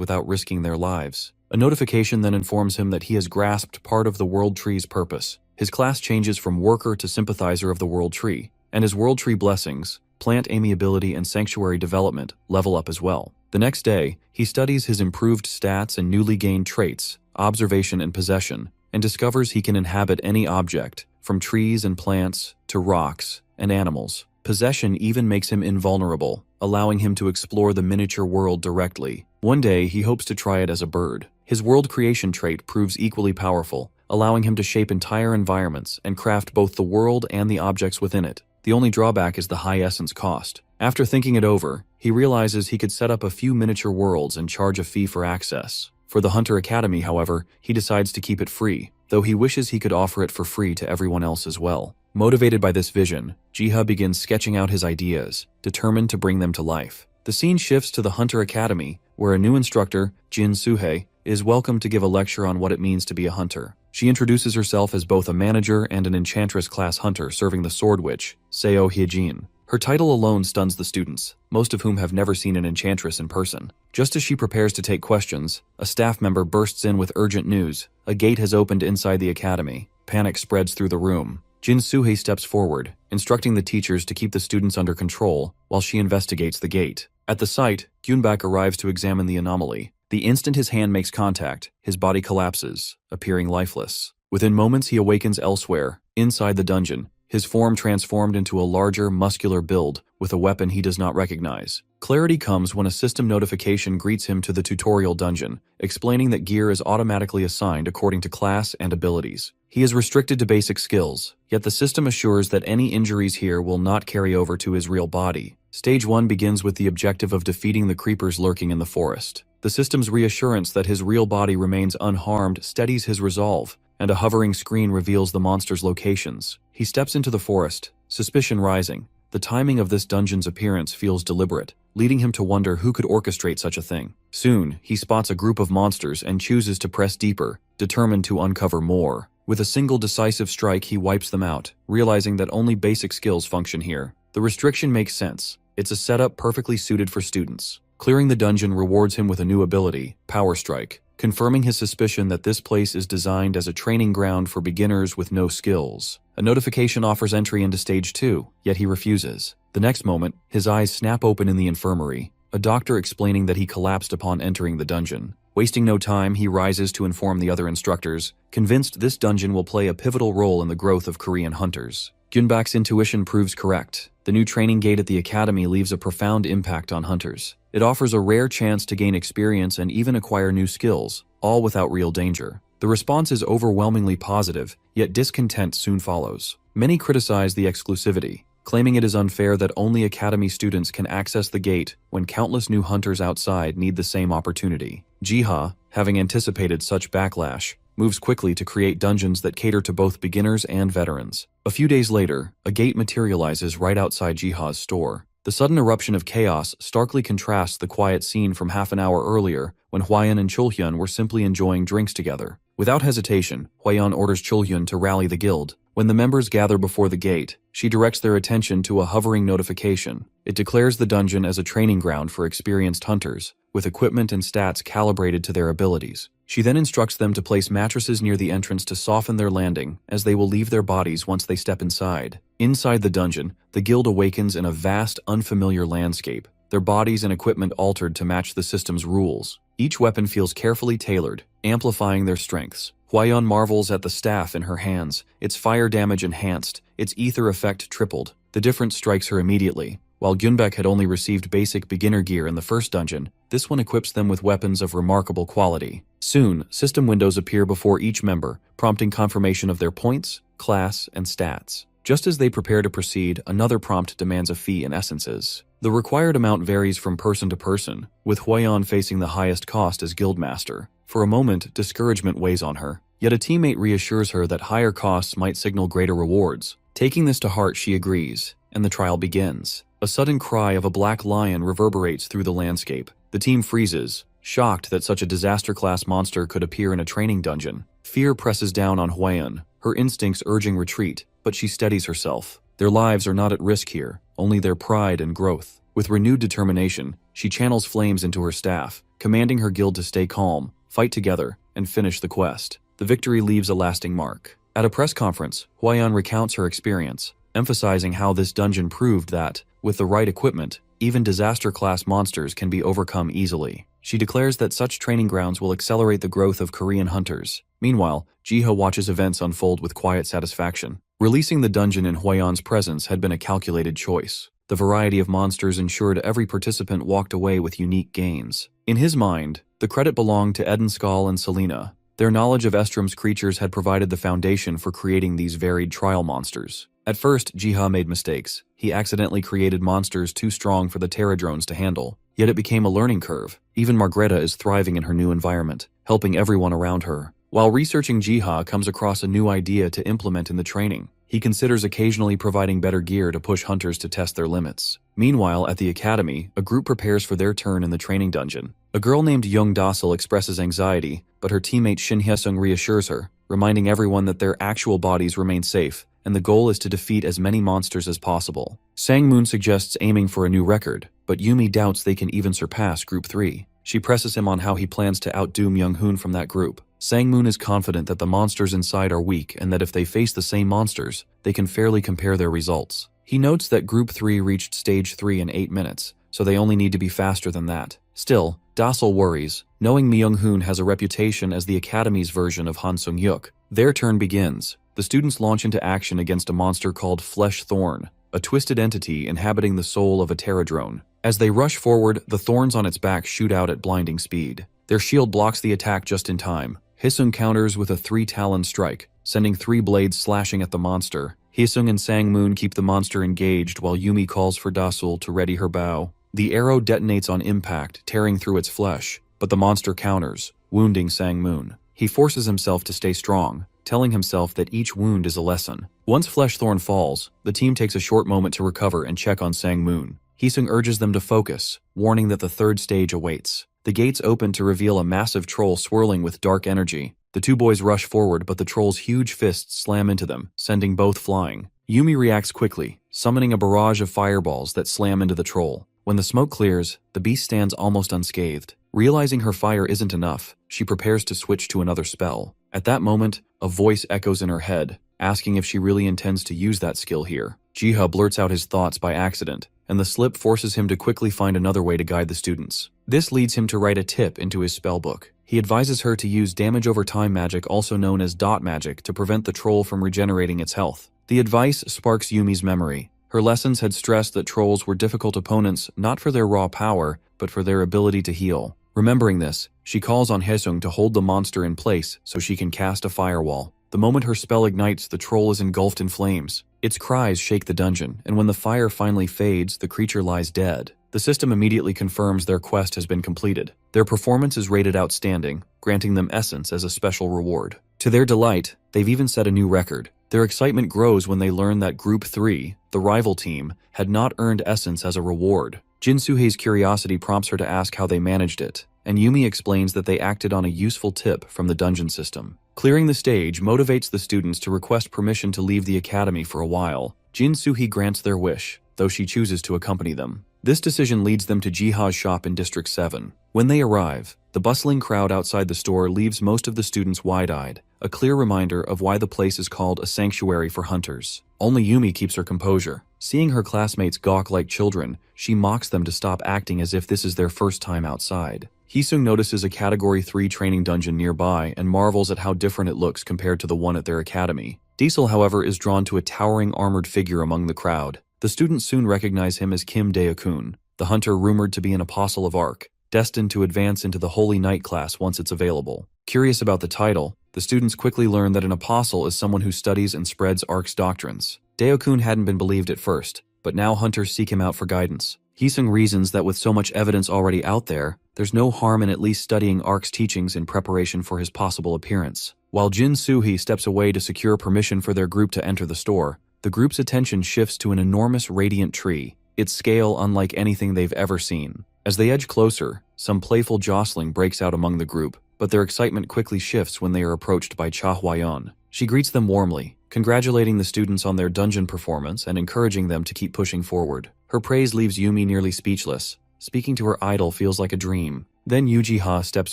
without risking their lives. A notification then informs him that he has grasped part of the World Tree's purpose. His class changes from worker to sympathizer of the World Tree, and his World Tree blessings, plant amiability and sanctuary development, level up as well. The next day, he studies his improved stats and newly gained traits, observation and possession, and discovers he can inhabit any object, from trees and plants to rocks and animals. Possession even makes him invulnerable, allowing him to explore the miniature world directly. One day, he hopes to try it as a bird. His world creation trait proves equally powerful, allowing him to shape entire environments and craft both the world and the objects within it. The only drawback is the high essence cost. After thinking it over, he realizes he could set up a few miniature worlds and charge a fee for access. For the Hunter Academy, however, he decides to keep it free, though he wishes he could offer it for free to everyone else as well. Motivated by this vision, Jiha begins sketching out his ideas, determined to bring them to life. The scene shifts to the Hunter Academy, where a new instructor, Jin Suhei, is welcome to give a lecture on what it means to be a hunter. She introduces herself as both a manager and an enchantress-class hunter serving the Sword Witch, Seo Hyejin. Her title alone stuns the students, most of whom have never seen an enchantress in person. Just as she prepares to take questions, a staff member bursts in with urgent news. A gate has opened inside the academy. Panic spreads through the room. Jin Suhei steps forward, instructing the teachers to keep the students under control while she investigates the gate. At the site, Gyunbak arrives to examine the anomaly. The instant his hand makes contact, his body collapses, appearing lifeless. Within moments, he awakens elsewhere, inside the dungeon, his form transformed into a larger, muscular build with a weapon he does not recognize. Clarity comes when a system notification greets him to the tutorial dungeon, explaining that gear is automatically assigned according to class and abilities. He is restricted to basic skills, yet the system assures that any injuries here will not carry over to his real body. Stage 1 begins with the objective of defeating the creepers lurking in the forest. The system's reassurance that his real body remains unharmed steadies his resolve, and a hovering screen reveals the monster's locations. He steps into the forest, suspicion rising. The timing of this dungeon's appearance feels deliberate, leading him to wonder who could orchestrate such a thing. Soon, he spots a group of monsters and chooses to press deeper, determined to uncover more. With a single decisive strike, he wipes them out, realizing that only basic skills function here. The restriction makes sense. It's a setup perfectly suited for students. Clearing the dungeon rewards him with a new ability, Power Strike, confirming his suspicion that this place is designed as a training ground for beginners with no skills. A notification offers entry into Stage 2, yet he refuses. The next moment, his eyes snap open in the infirmary, a doctor explaining that he collapsed upon entering the dungeon. Wasting no time, he rises to inform the other instructors, convinced this dungeon will play a pivotal role in the growth of Korean hunters. Gyunbak's intuition proves correct. The new training gate at the academy leaves a profound impact on hunters. It offers a rare chance to gain experience and even acquire new skills, all without real danger. The response is overwhelmingly positive, yet discontent soon follows. Many criticize the exclusivity, claiming it is unfair that only academy students can access the gate when countless new hunters outside need the same opportunity. Jiha, having anticipated such backlash, moves quickly to create dungeons that cater to both beginners and veterans. A few days later, a gate materializes right outside Jiha's store. The sudden eruption of chaos starkly contrasts the quiet scene from half an hour earlier when Hwayeon and Chulhyun were simply enjoying drinks together. Without hesitation, Hwayeon orders Chulhyun to rally the guild. When the members gather before the gate, she directs their attention to a hovering notification. It declares the dungeon as a training ground for experienced hunters, with equipment and stats calibrated to their abilities. She then instructs them to place mattresses near the entrance to soften their landing, as they will leave their bodies once they step inside. Inside the dungeon, the guild awakens in a vast, unfamiliar landscape, their bodies and equipment altered to match the system's rules. Each weapon feels carefully tailored, amplifying their strengths. Hwayeon marvels at the staff in her hands, its fire damage enhanced, its ether effect tripled. The difference strikes her immediately. While Gyunbak had only received basic beginner gear in the first dungeon, this one equips them with weapons of remarkable quality. Soon, system windows appear before each member, prompting confirmation of their points, class, and stats. Just as they prepare to proceed, another prompt demands a fee in essences. The required amount varies from person to person, with Hwayeon facing the highest cost as guildmaster. For a moment, discouragement weighs on her, yet a teammate reassures her that higher costs might signal greater rewards. Taking this to heart, she agrees, and the trial begins. A sudden cry of a black lion reverberates through the landscape. The team freezes, shocked that such a disaster-class monster could appear in a training dungeon. Fear presses down on Hwayeon, her instincts urging retreat, but she steadies herself. Their lives are not at risk here, only their pride and growth. With renewed determination, she channels flames into her staff, commanding her guild to stay calm, fight together, and finish the quest. The victory leaves a lasting mark. At a press conference, Hwayeon recounts her experience, emphasizing how this dungeon proved that, with the right equipment, even disaster-class monsters can be overcome easily. She declares that such training grounds will accelerate the growth of Korean hunters. Meanwhile, Jiha watches events unfold with quiet satisfaction. Releasing the dungeon in Hwayeon's presence had been a calculated choice. The variety of monsters ensured every participant walked away with unique gains. In his mind, the credit belonged to Edenskal and Selena. Their knowledge of Estrom's creatures had provided the foundation for creating these varied trial monsters. At first, Jiha made mistakes. He accidentally created monsters too strong for the Terradrones to handle. Yet it became a learning curve. Even Margreta is thriving in her new environment, helping everyone around her. While researching, Jiha comes across a new idea to implement in the training. He considers occasionally providing better gear to push hunters to test their limits. Meanwhile, at the academy, a group prepares for their turn in the training dungeon. A girl named Young Dasil expresses anxiety, but her teammate Shin Hyesung reassures her, reminding everyone that their actual bodies remain safe, and the goal is to defeat as many monsters as possible. Sang-moon suggests aiming for a new record, but Yumi doubts they can even surpass Group 3. She presses him on how he plans to outdo Myung-hoon from that group. Sang-moon is confident that the monsters inside are weak and that if they face the same monsters, they can fairly compare their results. He notes that Group 3 reached Stage 3 in 8 minutes, so they only need to be faster than that. Still, Dasil worries, knowing Myung-hoon has a reputation as the Academy's version of Han Sung-yuk. Their turn begins. The students launch into action against a monster called Flesh Thorn, a twisted entity inhabiting the soul of a Terradrone. As they rush forward, the thorns on its back shoot out at blinding speed. Their shield blocks the attack just in time. Hyesung counters with a 3-talon strike, sending 3 blades slashing at the monster. Hyesung and Sang-moon keep the monster engaged while Yumi calls for Dasul to ready her bow. The arrow detonates on impact, tearing through its flesh, but the monster counters, wounding Sang-moon. He forces himself to stay strong, telling himself that each wound is a lesson. Once Fleshthorn falls, the team takes a short moment to recover and check on Sang-moon. Hyesung urges them to focus, warning that the third stage awaits. The gates open to reveal a massive troll swirling with dark energy. The two boys rush forward, but the troll's huge fists slam into them, sending both flying. Yumi reacts quickly, summoning a barrage of fireballs that slam into the troll. When the smoke clears, the beast stands almost unscathed. Realizing her fire isn't enough, she prepares to switch to another spell. At that moment, a voice echoes in her head. asking if she really intends to use that skill here. Jiha blurts out his thoughts by accident, and the slip forces him to quickly find another way to guide the students. This leads him to write a tip into his spellbook. He advises her to use damage over time magic, also known as dot magic, to prevent the troll from regenerating its health. The advice sparks Yumi's memory. Her lessons had stressed that trolls were difficult opponents not for their raw power, but for their ability to heal. Remembering this, she calls on Haesung to hold the monster in place so she can cast a firewall. The moment her spell ignites, the troll is engulfed in flames. Its cries shake the dungeon, and when the fire finally fades, the creature lies dead. The system immediately confirms their quest has been completed. Their performance is rated outstanding, granting them essence as a special reward. To their delight, they've even set a new record. Their excitement grows when they learn that Group 3, the rival team, had not earned essence as a reward. Jin Suhei's curiosity prompts her to ask how they managed it, and Yumi explains that they acted on a useful tip from the dungeon system. Clearing the stage motivates the students to request permission to leave the academy for a while. Jin Suhei grants their wish, though she chooses to accompany them. This decision leads them to Jiha's shop in District 7. When they arrive, the bustling crowd outside the store leaves most of the students wide-eyed, a clear reminder of why the place is called a sanctuary for hunters. Only Yumi keeps her composure. Seeing her classmates gawk like children, she mocks them to stop acting as if this is their first time outside. Haesung notices a Category 3 training dungeon nearby and marvels at how different it looks compared to the one at their academy. Diesel, however, is drawn to a towering armored figure among the crowd. The students soon recognize him as Kim Dae-kun, the hunter rumored to be an apostle of Arc, destined to advance into the Holy Knight class once it's available. Curious about the title, the students quickly learn that an apostle is someone who studies and spreads Arc's doctrines. Dae-kun hadn't been believed at first, but now hunters seek him out for guidance. Haesung reasons that with so much evidence already out there, there's no harm in at least studying Arc's teachings in preparation for his possible appearance. While Jin Suhei steps away to secure permission for their group to enter the store, the group's attention shifts to an enormous radiant tree, its scale unlike anything they've ever seen. As they edge closer, some playful jostling breaks out among the group, but their excitement quickly shifts when they are approached by Cha Hwayeon. She greets them warmly, congratulating the students on their dungeon performance and encouraging them to keep pushing forward. Her praise leaves Yumi nearly speechless. Speaking to her idol feels like a dream. Then Jiha steps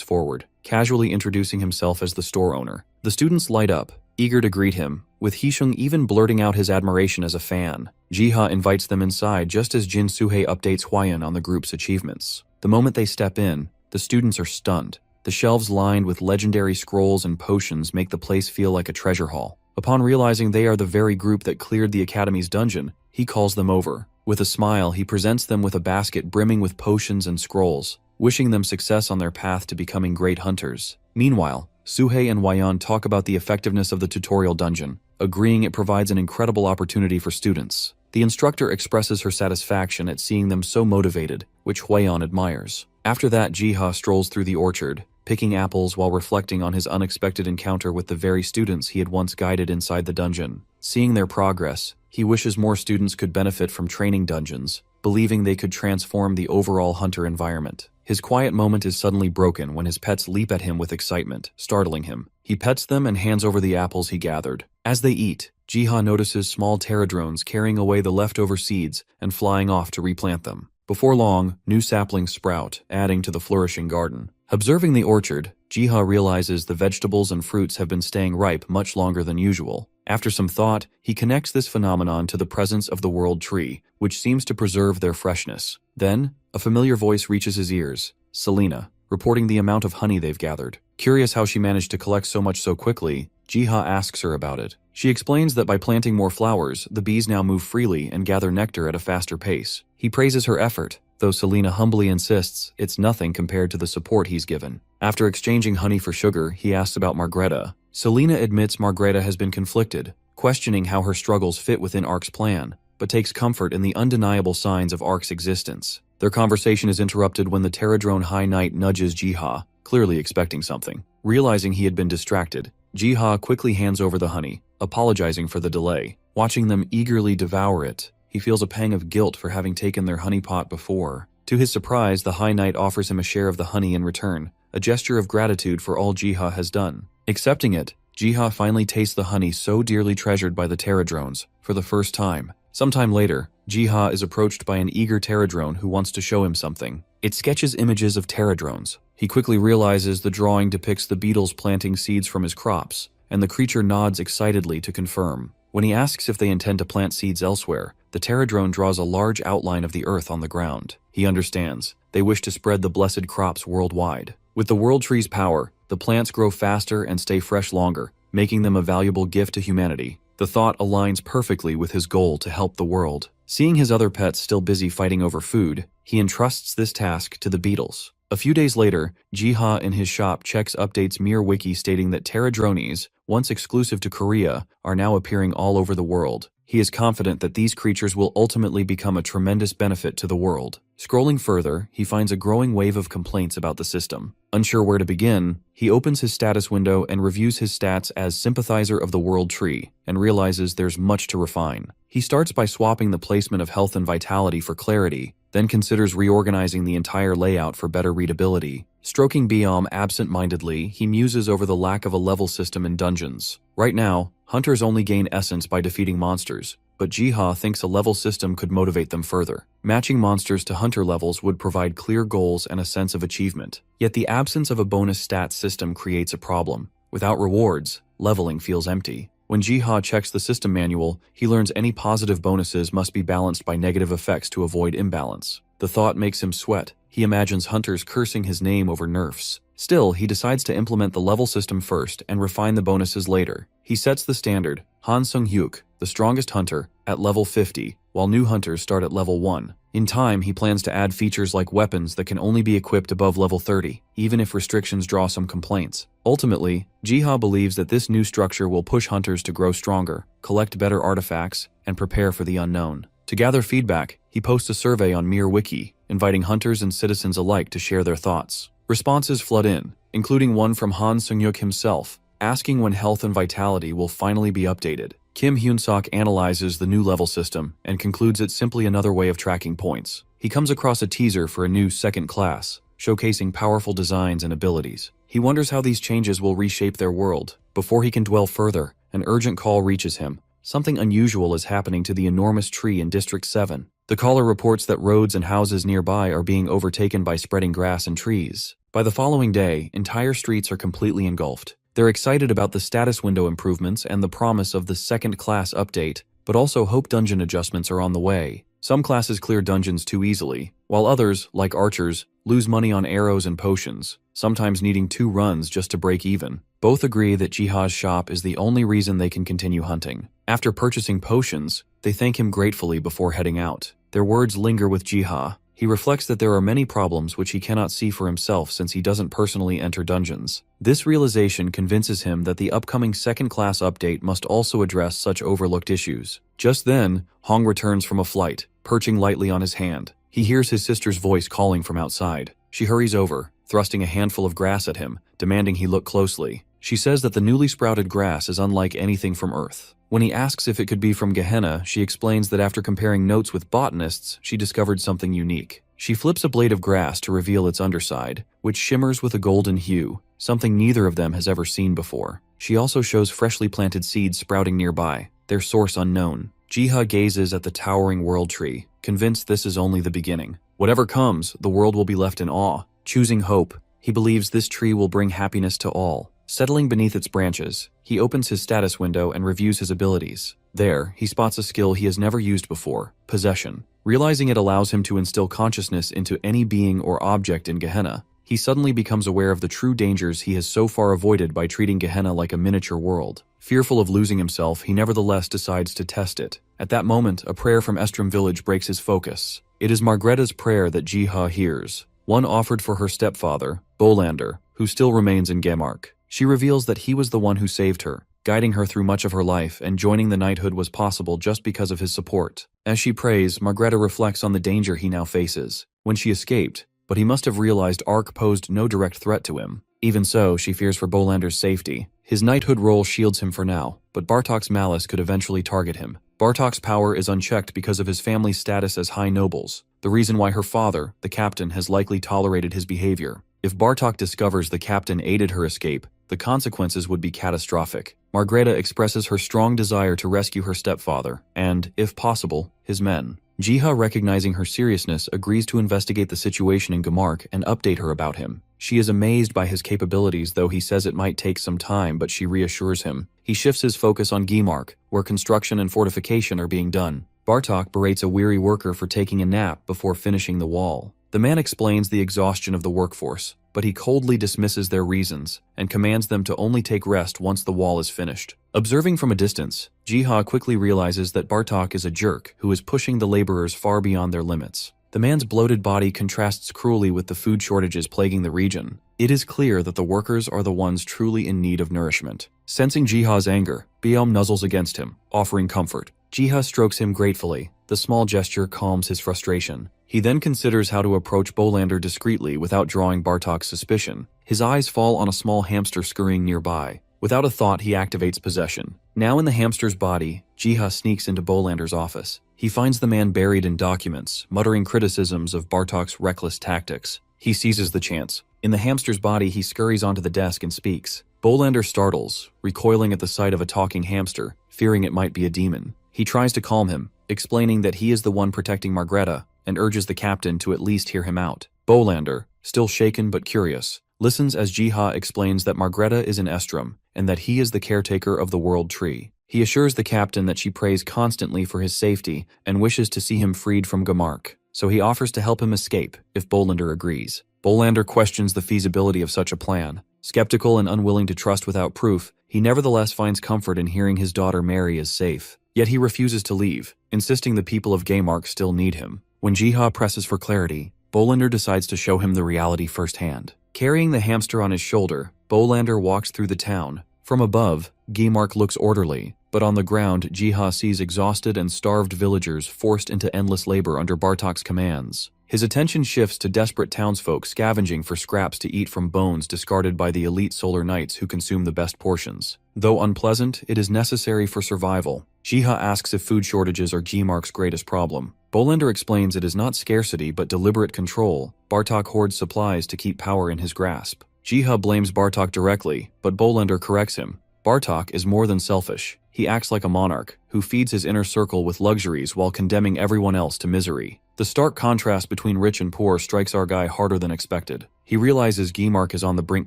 forward, casually introducing himself as the store owner. The students light up, eager to greet him, with Haesung even blurting out his admiration as a fan. Jiha invites them inside just as Jin Suhei updates Hwayeon on the group's achievements. The moment they step in, the students are stunned. The shelves lined with legendary scrolls and potions make the place feel like a treasure haul. Upon realizing they are the very group that cleared the academy's dungeon, he calls them over. With a smile, he presents them with a basket brimming with potions and scrolls, wishing them success on their path to becoming great hunters. Meanwhile, Suhei and Hwayeon talk about the effectiveness of the tutorial dungeon, agreeing it provides an incredible opportunity for students. The instructor expresses her satisfaction at seeing them so motivated, which Hwayeon admires. After that, Jiha strolls through the orchard, picking apples while reflecting on his unexpected encounter with the very students he had once guided inside the dungeon. Seeing their progress, he wishes more students could benefit from training dungeons, believing they could transform the overall hunter environment. His quiet moment is suddenly broken when his pets leap at him with excitement, startling him. He pets them and hands over the apples he gathered. As they eat, Jiha notices small pterodrones carrying away the leftover seeds and flying off to replant them. Before long, new saplings sprout, adding to the flourishing garden. Observing the orchard, Jiha realizes the vegetables and fruits have been staying ripe much longer than usual. After some thought, he connects this phenomenon to the presence of the world tree, which seems to preserve their freshness. Then, a familiar voice reaches his ears, Selena, reporting the amount of honey they've gathered. Curious how she managed to collect so much so quickly, Jiha asks her about it. She explains that by planting more flowers, the bees now move freely and gather nectar at a faster pace. He praises her effort, though Selena humbly insists it's nothing compared to the support he's given. After exchanging honey for sugar, he asks about Margreta. Selena admits Margreta has been conflicted, questioning how her struggles fit within Arc's plan, but takes comfort in the undeniable signs of Arc's existence. Their conversation is interrupted when the Pterodrone High Knight nudges Jiha, clearly expecting something. Realizing he had been distracted, Jiha quickly hands over the honey, apologizing for the delay. Watching them eagerly devour it, he feels a pang of guilt for having taken their honey pot before. To his surprise, the High Knight offers him a share of the honey in return, a gesture of gratitude for all Jiha has done. Accepting it, Jiha finally tastes the honey so dearly treasured by the Pterodrones, for the first time. Sometime later, Jiha is approached by an eager Pterodrone who wants to show him something. It sketches images of Pterodrones. He quickly realizes the drawing depicts the beetles planting seeds from his crops, and the creature nods excitedly to confirm. When he asks if they intend to plant seeds elsewhere, the Terradrone draws a large outline of the earth on the ground. He understands. They wish to spread the blessed crops worldwide. With the World Tree's power, the plants grow faster and stay fresh longer, making them a valuable gift to humanity. The thought aligns perfectly with his goal to help the world. Seeing his other pets still busy fighting over food, he entrusts this task to the beetles. A few days later, Jiha in his shop checks updates Mir Wiki stating that Terradrones, once exclusive to Korea, are now appearing all over the world. He is confident that these creatures will ultimately become a tremendous benefit to the world. Scrolling further, he finds a growing wave of complaints about the system. Unsure where to begin, he opens his status window and reviews his stats as sympathizer of the World Tree, and realizes there's much to refine. He starts by swapping the placement of health and vitality for clarity, then considers reorganizing the entire layout for better readability. Stroking Biom absent-mindedly, he muses over the lack of a level system in dungeons. Right now, hunters only gain essence by defeating monsters, but Jiha thinks a level system could motivate them further. Matching monsters to hunter levels would provide clear goals and a sense of achievement. Yet the absence of a bonus stats system creates a problem. Without rewards, leveling feels empty. When Jiha checks the system manual, he learns any positive bonuses must be balanced by negative effects to avoid imbalance. The thought makes him sweat. He imagines hunters cursing his name over nerfs. Still, he decides to implement the level system first and refine the bonuses later. He sets the standard, Han Sung-hyuk, the strongest hunter, at level 50, while new hunters start at level 1. In time, he plans to add features like weapons that can only be equipped above level 30, even if restrictions draw some complaints. Ultimately, Jiha believes that this new structure will push hunters to grow stronger, collect better artifacts, and prepare for the unknown. To gather feedback, he posts a survey on Mir Wiki, inviting hunters and citizens alike to share their thoughts. Responses flood in, including one from Han Sung-hyuk himself, asking when health and vitality will finally be updated. Kim Hyun-sok analyzes the new level system and concludes it's simply another way of tracking points. He comes across a teaser for a new second class, showcasing powerful designs and abilities. He wonders how these changes will reshape their world. Before he can dwell further, an urgent call reaches him. Something unusual is happening to the enormous tree in District 7. The caller reports that roads and houses nearby are being overtaken by spreading grass and trees. By the following day, entire streets are completely engulfed. They're excited about the status window improvements and the promise of the second class update, but also hope dungeon adjustments are on the way. Some classes clear dungeons too easily, while others, like archers, lose money on arrows and potions, sometimes needing 2 runs just to break even. Both agree that Jiha's shop is the only reason they can continue hunting. After purchasing potions, they thank him gratefully before heading out. Their words linger with Jiha. He reflects that there are many problems which he cannot see for himself since he doesn't personally enter dungeons. This realization convinces him that the upcoming second-class update must also address such overlooked issues. Just then, Hong returns from a flight, perching lightly on his hand. He hears his sister's voice calling from outside. She hurries over, thrusting a handful of grass at him, demanding he look closely. She says that the newly sprouted grass is unlike anything from Earth. When he asks if it could be from Gehenna, she explains that after comparing notes with botanists, she discovered something unique. She flips a blade of grass to reveal its underside, which shimmers with a golden hue, something neither of them has ever seen before. She also shows freshly planted seeds sprouting nearby, their source unknown. Jiha gazes at the towering world tree, convinced this is only the beginning. Whatever comes, the world will be left in awe. Choosing hope, he believes this tree will bring happiness to all. Settling beneath its branches, he opens his status window and reviews his abilities. There, he spots a skill he has never used before, possession. Realizing it allows him to instill consciousness into any being or object in Gehenna, he suddenly becomes aware of the true dangers he has so far avoided by treating Gehenna like a miniature world. Fearful of losing himself, he nevertheless decides to test it. At that moment, a prayer from Estrom village breaks his focus. It is Margretta's prayer that Jiha hears, one offered for her stepfather, Bolander, who still remains in Gemark. She reveals that he was the one who saved her, guiding her through much of her life, and joining the knighthood was possible just because of his support. As she prays, Margretta reflects on the danger he now faces. When she escaped, but he must have realized Ark posed no direct threat to him. Even so, she fears for Bolander's safety. His knighthood role shields him for now, but Bartok's malice could eventually target him. Bartok's power is unchecked because of his family's status as high nobles, the reason why her father, the captain, has likely tolerated his behavior. If Bartok discovers the captain aided her escape, the consequences would be catastrophic. Margretta expresses her strong desire to rescue her stepfather and, if possible, his men. Jiha, recognizing her seriousness, agrees to investigate the situation in Gamark and update her about him. She is amazed by his capabilities, though he says it might take some time, but she reassures him. He shifts his focus on Gimark, where construction and fortification are being done. Bartok berates a weary worker for taking a nap before finishing the wall. The man explains the exhaustion of the workforce, but he coldly dismisses their reasons and commands them to only take rest once the wall is finished. Observing from a distance, Jiha quickly realizes that Bartok is a jerk who is pushing the laborers far beyond their limits. The man's bloated body contrasts cruelly with the food shortages plaguing the region. It is clear that the workers are the ones truly in need of nourishment. Sensing Jiha's anger, Biom nuzzles against him, offering comfort. Jiha strokes him gratefully. The small gesture calms his frustration. He then considers how to approach Bolander discreetly without drawing Bartok's suspicion. His eyes fall on a small hamster scurrying nearby. Without a thought, he activates possession. Now in the hamster's body, Jiha sneaks into Bolander's office. He finds the man buried in documents, muttering criticisms of Bartok's reckless tactics. He seizes the chance. In the hamster's body, he scurries onto the desk and speaks. Bolander startles, recoiling at the sight of a talking hamster, fearing it might be a demon. He tries to calm him, explaining that he is the one protecting Margreta, and urges the captain to at least hear him out. Bolander, still shaken but curious, listens as Jiha explains that Margreta is in Estrom, and that he is the caretaker of the World Tree. He assures the captain that she prays constantly for his safety and wishes to see him freed from Gamark, so he offers to help him escape if Bolander agrees. Bolander questions the feasibility of such a plan. Skeptical and unwilling to trust without proof, he nevertheless finds comfort in hearing his daughter Mary is safe. Yet he refuses to leave, insisting the people of Gamark still need him. When Jiha presses for clarity, Bolander decides to show him the reality firsthand. Carrying the hamster on his shoulder, Bolander walks through the town. From above, Gamark looks orderly, but on the ground, Jiha sees exhausted and starved villagers forced into endless labor under Bartok's commands. His attention shifts to desperate townsfolk scavenging for scraps to eat from bones discarded by the elite Solar Knights who consume the best portions. Though unpleasant, it is necessary for survival. Jiha asks if food shortages are Gamark's greatest problem. Bolander explains it is not scarcity but deliberate control. Bartok hoards supplies to keep power in his grasp. Jiha blames Bartok directly, but Bolander corrects him. Bartok is more than selfish. He acts like a monarch, who feeds his inner circle with luxuries while condemning everyone else to misery. The stark contrast between rich and poor strikes our guy harder than expected. He realizes Gamark is on the brink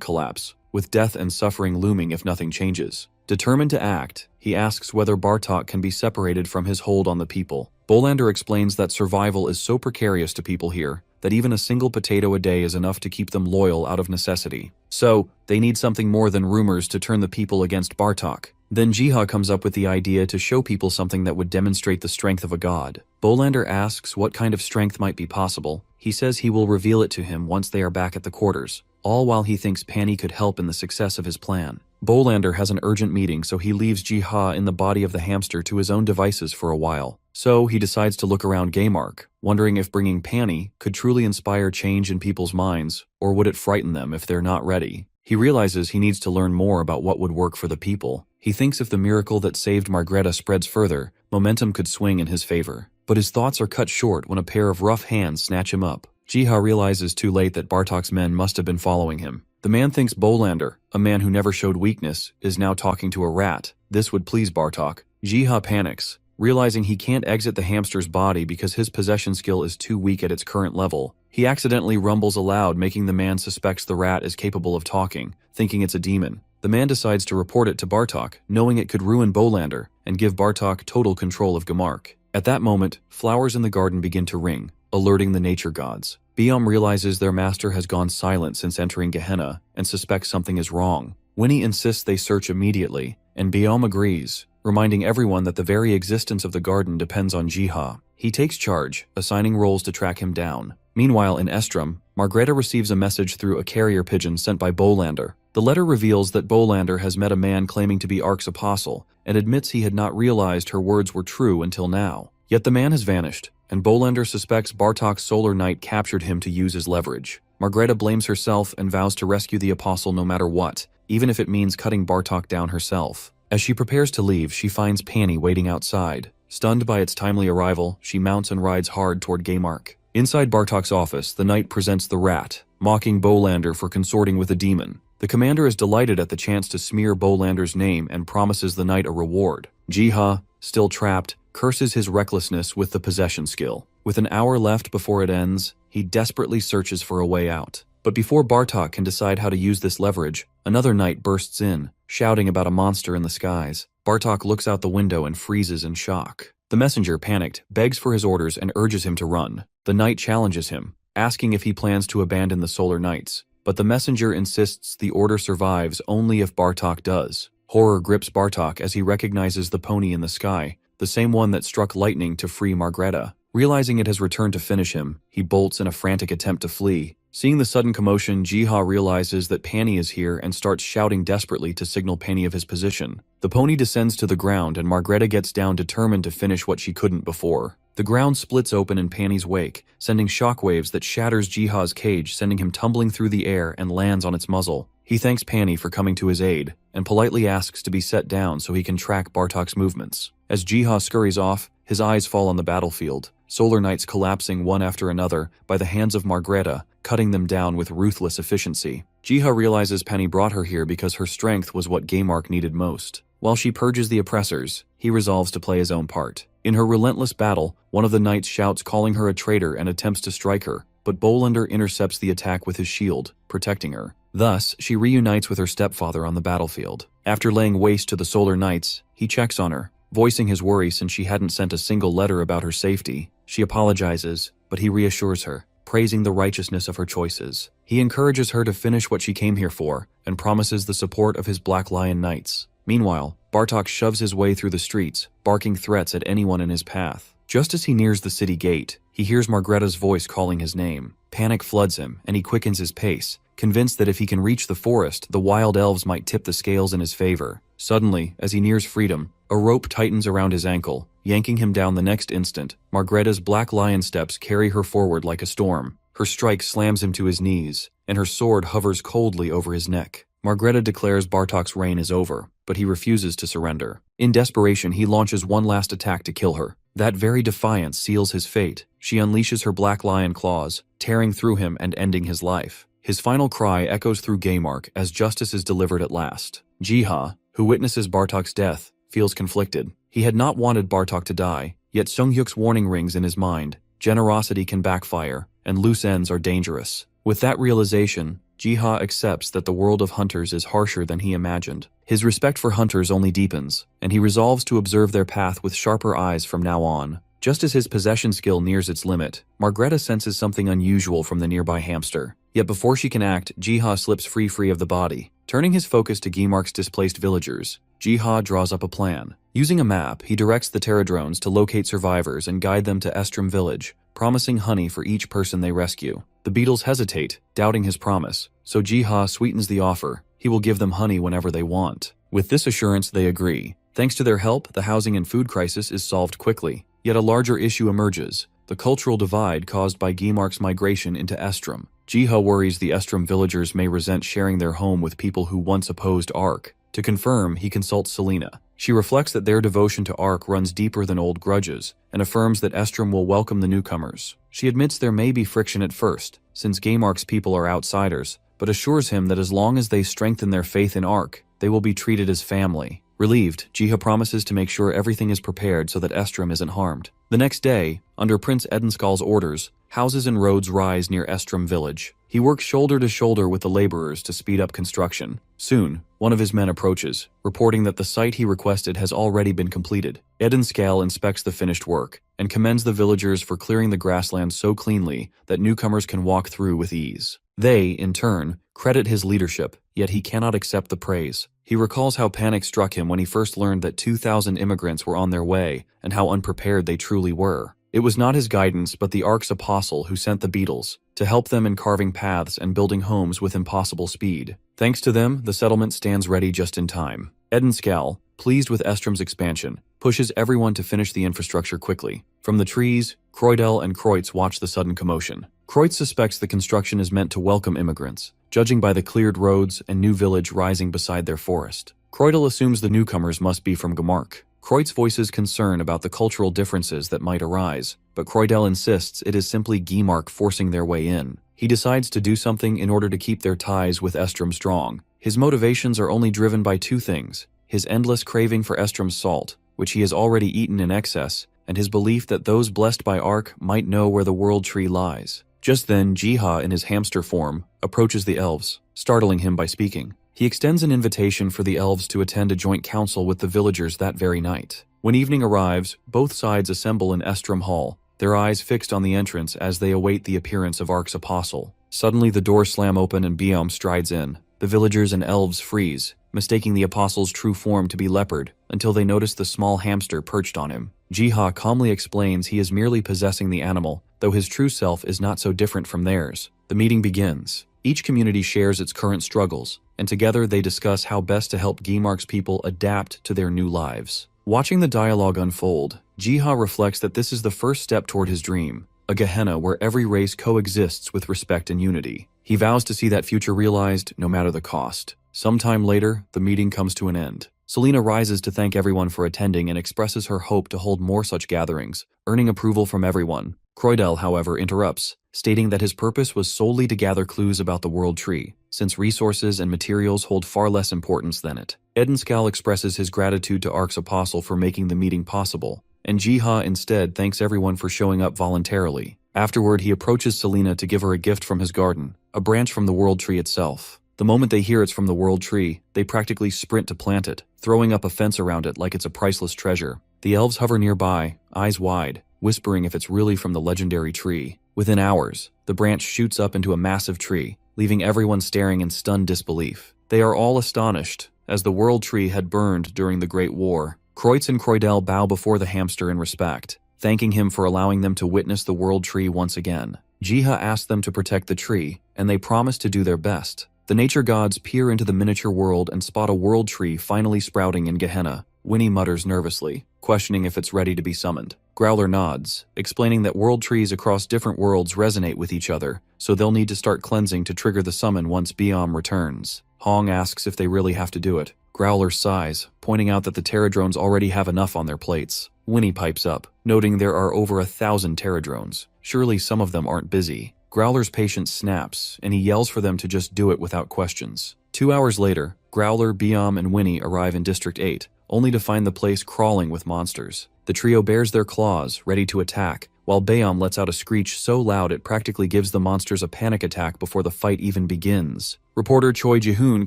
collapse, with death and suffering looming if nothing changes. Determined to act, he asks whether Bartok can be separated from his hold on the people. Bolander explains that survival is so precarious to people here that even a single potato a day is enough to keep them loyal out of necessity. So, they need something more than rumors to turn the people against Bartok. Then Jiha comes up with the idea to show people something that would demonstrate the strength of a god. Bolander asks what kind of strength might be possible. He says he will reveal it to him once they are back at the quarters, all while he thinks Pani could help in the success of his plan. Bolander has an urgent meeting, so he leaves Jiha in the body of the hamster to his own devices for a while. So he decides to look around Gamark, wondering if bringing Pani could truly inspire change in people's minds, or would it frighten them if they're not ready. He realizes he needs to learn more about what would work for the people. He thinks if the miracle that saved Margreta spreads further, momentum could swing in his favor. But his thoughts are cut short when a pair of rough hands snatch him up. Jiha realizes too late that Bartok's men must have been following him. The man thinks Bolander, a man who never showed weakness, is now talking to a rat. This would please Bartok. Jiha panics, realizing he can't exit the hamster's body because his possession skill is too weak at its current level. He accidentally rumbles aloud, making the man suspects the rat is capable of talking, thinking it's a demon. The man decides to report it to Bartok, knowing it could ruin Bolander and give Bartok total control of Gamark. At that moment, flowers in the garden begin to ring, alerting the nature gods. Biom realizes their master has gone silent since entering Gehenna and suspects something is wrong. Winnie insists they search immediately, and Biom agrees, reminding everyone that the very existence of the garden depends on Jiha. He takes charge, assigning roles to track him down. Meanwhile, in Estrom, Margreta receives a message through a carrier pigeon sent by Bolander. The letter reveals that Bolander has met a man claiming to be Ark's apostle, and admits he had not realized her words were true until now. Yet the man has vanished, and Bolander suspects Bartok's Solar Knight captured him to use as leverage. Margreta blames herself and vows to rescue the apostle no matter what, even if it means cutting Bartok down herself. As she prepares to leave, she finds Pani waiting outside. Stunned by its timely arrival, she mounts and rides hard toward Gamark. Inside Bartok's office, the knight presents the rat, mocking Bolander for consorting with a demon. The commander is delighted at the chance to smear Bolander's name and promises the knight a reward. Jiha, still trapped, curses his recklessness with the possession skill. With an hour left before it ends, he desperately searches for a way out. But before Bartok can decide how to use this leverage, another knight bursts in, shouting about a monster in the skies. Bartok looks out the window and freezes in shock. The messenger, panicked, begs for his orders and urges him to run. The knight challenges him, asking if he plans to abandon the Solar Knights. But the messenger insists the order survives only if Bartok does. Horror grips Bartok as he recognizes the pony in the sky, the same one that struck lightning to free Margreta. Realizing it has returned to finish him, he bolts in a frantic attempt to flee. Seeing the sudden commotion, Jiha realizes that Pani is here and starts shouting desperately to signal Pani of his position. The pony descends to the ground and Margreta gets down determined to finish what she couldn't before. The ground splits open in Pani's wake, sending shockwaves that shatters Jiha's cage, sending him tumbling through the air and lands on its muzzle. He thanks Pani for coming to his aid, and politely asks to be set down so he can track Bartok's movements. As Jiha scurries off, his eyes fall on the battlefield, Solar Knights collapsing one after another by the hands of Margreta, cutting them down with ruthless efficiency. Jiha realizes Pani brought her here because her strength was what Gaymark needed most. While she purges the oppressors, he resolves to play his own part. In her relentless battle, one of the knights shouts calling her a traitor and attempts to strike her, but Bolander intercepts the attack with his shield, protecting her. Thus, she reunites with her stepfather on the battlefield. After laying waste to the Solar Knights, he checks on her, voicing his worry since she hadn't sent a single letter about her safety. She apologizes, but he reassures her, praising the righteousness of her choices. He encourages her to finish what she came here for, and promises the support of his Black Lion Knights. Meanwhile, Bartok shoves his way through the streets, barking threats at anyone in his path. Just as he nears the city gate, he hears Margreta's voice calling his name. Panic floods him, and he quickens his pace, convinced that if he can reach the forest, the wild elves might tip the scales in his favor. Suddenly, as he nears freedom, a rope tightens around his ankle, yanking him down the next instant. Margreta's black lion steps carry her forward like a storm. Her strike slams him to his knees, and her sword hovers coldly over his neck. Margreta declares Bartok's reign is over, but he refuses to surrender. In desperation, he launches one last attack to kill her. That very defiance seals his fate. She unleashes her black lion claws, tearing through him and ending his life. His final cry echoes through Gaymark as justice is delivered at last. Jiha, who witnesses Bartok's death, feels conflicted. He had not wanted Bartok to die, yet Sunghyuk's warning rings in his mind. Generosity can backfire, and loose ends are dangerous. With that realization, Jiha accepts that the world of hunters is harsher than he imagined. His respect for hunters only deepens, and he resolves to observe their path with sharper eyes from now on. Just as his possession skill nears its limit, Margreta senses something unusual from the nearby hamster. Yet before she can act, Jiha slips free of the body. Turning his focus to Gaymark's displaced villagers, Jiha draws up a plan. Using a map, he directs the Terradrones to locate survivors and guide them to Estrom village, promising honey for each person they rescue. The beetles hesitate, doubting his promise, so Jiha sweetens the offer. He will give them honey whenever they want. With this assurance, they agree. Thanks to their help, the housing and food crisis is solved quickly. Yet a larger issue emerges, the cultural divide caused by Gaymark's migration into Estrom. Jiha worries the Estrom villagers may resent sharing their home with people who once opposed Ark. To confirm, he consults Selena. She reflects that their devotion to Ark runs deeper than old grudges, and affirms that Estrom will welcome the newcomers. She admits there may be friction at first, since Gaymark's people are outsiders, but assures him that as long as they strengthen their faith in Ark, they will be treated as family. Relieved, Jiha promises to make sure everything is prepared so that Estrom isn't harmed. The next day, under Prince Edenskal's orders, houses and roads rise near Estrom village. He works shoulder to shoulder with the laborers to speed up construction. Soon, one of his men approaches, reporting that the site he requested has already been completed. Edenskal inspects the finished work, and commends the villagers for clearing the grassland so cleanly that newcomers can walk through with ease. They, in turn, credit his leadership, yet he cannot accept the praise. He recalls how panic struck him when he first learned that 2,000 immigrants were on their way, and how unprepared they truly were. It was not his guidance, but the Ark's apostle who sent the beetles, to help them in carving paths and building homes with impossible speed. Thanks to them, the settlement stands ready just in time. Edenskal, pleased with Estrom's expansion, pushes everyone to finish the infrastructure quickly. From the trees, Kreudel and Kreutz watch the sudden commotion. Kreutz suspects the construction is meant to welcome immigrants, judging by the cleared roads and new village rising beside their forest. Kreudel assumes the newcomers must be from Gaymark. Kreutz voices concern about the cultural differences that might arise, but Kreudel insists it is simply Gaymark forcing their way in. He decides to do something in order to keep their ties with Estrom strong. His motivations are only driven by two things: his endless craving for Estrom's salt, which he has already eaten in excess, and his belief that those blessed by Ark might know where the world tree lies. Just then, Jiha, in his hamster form, approaches the elves, startling him by speaking. He extends an invitation for the elves to attend a joint council with the villagers that very night. When evening arrives, both sides assemble in Estrom Hall, their eyes fixed on the entrance as they await the appearance of Ark's apostle. Suddenly the doors slam open and Biom strides in. The villagers and elves freeze, mistaking the apostle's true form to be leopard, until they notice the small hamster perched on him. Jiha calmly explains he is merely possessing the animal, though his true self is not so different from theirs. The meeting begins. Each community shares its current struggles, and together they discuss how best to help Gimark's people adapt to their new lives. Watching the dialogue unfold, Jiha reflects that this is the first step toward his dream, a Gehenna where every race coexists with respect and unity. He vows to see that future realized, no matter the cost. Sometime later, the meeting comes to an end. Selena rises to thank everyone for attending and expresses her hope to hold more such gatherings, earning approval from everyone. Croydel, however, interrupts, stating that his purpose was solely to gather clues about the world tree, since resources and materials hold far less importance than it. Edenskal expresses his gratitude to Ark's apostle for making the meeting possible, and Jiha instead thanks everyone for showing up voluntarily. Afterward, he approaches Selena to give her a gift from his garden, a branch from the world tree itself. The moment they hear it's from the world tree, they practically sprint to plant it, throwing up a fence around it like it's a priceless treasure. The elves hover nearby, eyes wide, whispering if it's really from the legendary tree. Within hours, the branch shoots up into a massive tree, leaving everyone staring in stunned disbelief. They are all astonished, as the world tree had burned during the Great War. Kreutz and Croydel bow before the hamster in respect, thanking him for allowing them to witness the world tree once again. Jiha asks them to protect the tree, and they promise to do their best. The nature gods peer into the miniature world and spot a world tree finally sprouting in Gehenna. Winnie mutters nervously, questioning if it's ready to be summoned. Growler nods, explaining that world trees across different worlds resonate with each other, so they'll need to start cleansing to trigger the summon once Biom returns. Hong asks if they really have to do it. Growler sighs, pointing out that the Terradrones already have enough on their plates. Winnie pipes up, noting there are over 1,000 Terradrones. Surely some of them aren't busy. Growler's patience snaps, and he yells for them to just do it without questions. 2 hours later, Growler, Biom, and Winnie arrive in District 8, only to find the place crawling with monsters. The trio bares their claws, ready to attack, while Biom lets out a screech so loud it practically gives the monsters a panic attack before the fight even begins. Reporter Choi Ji-hoon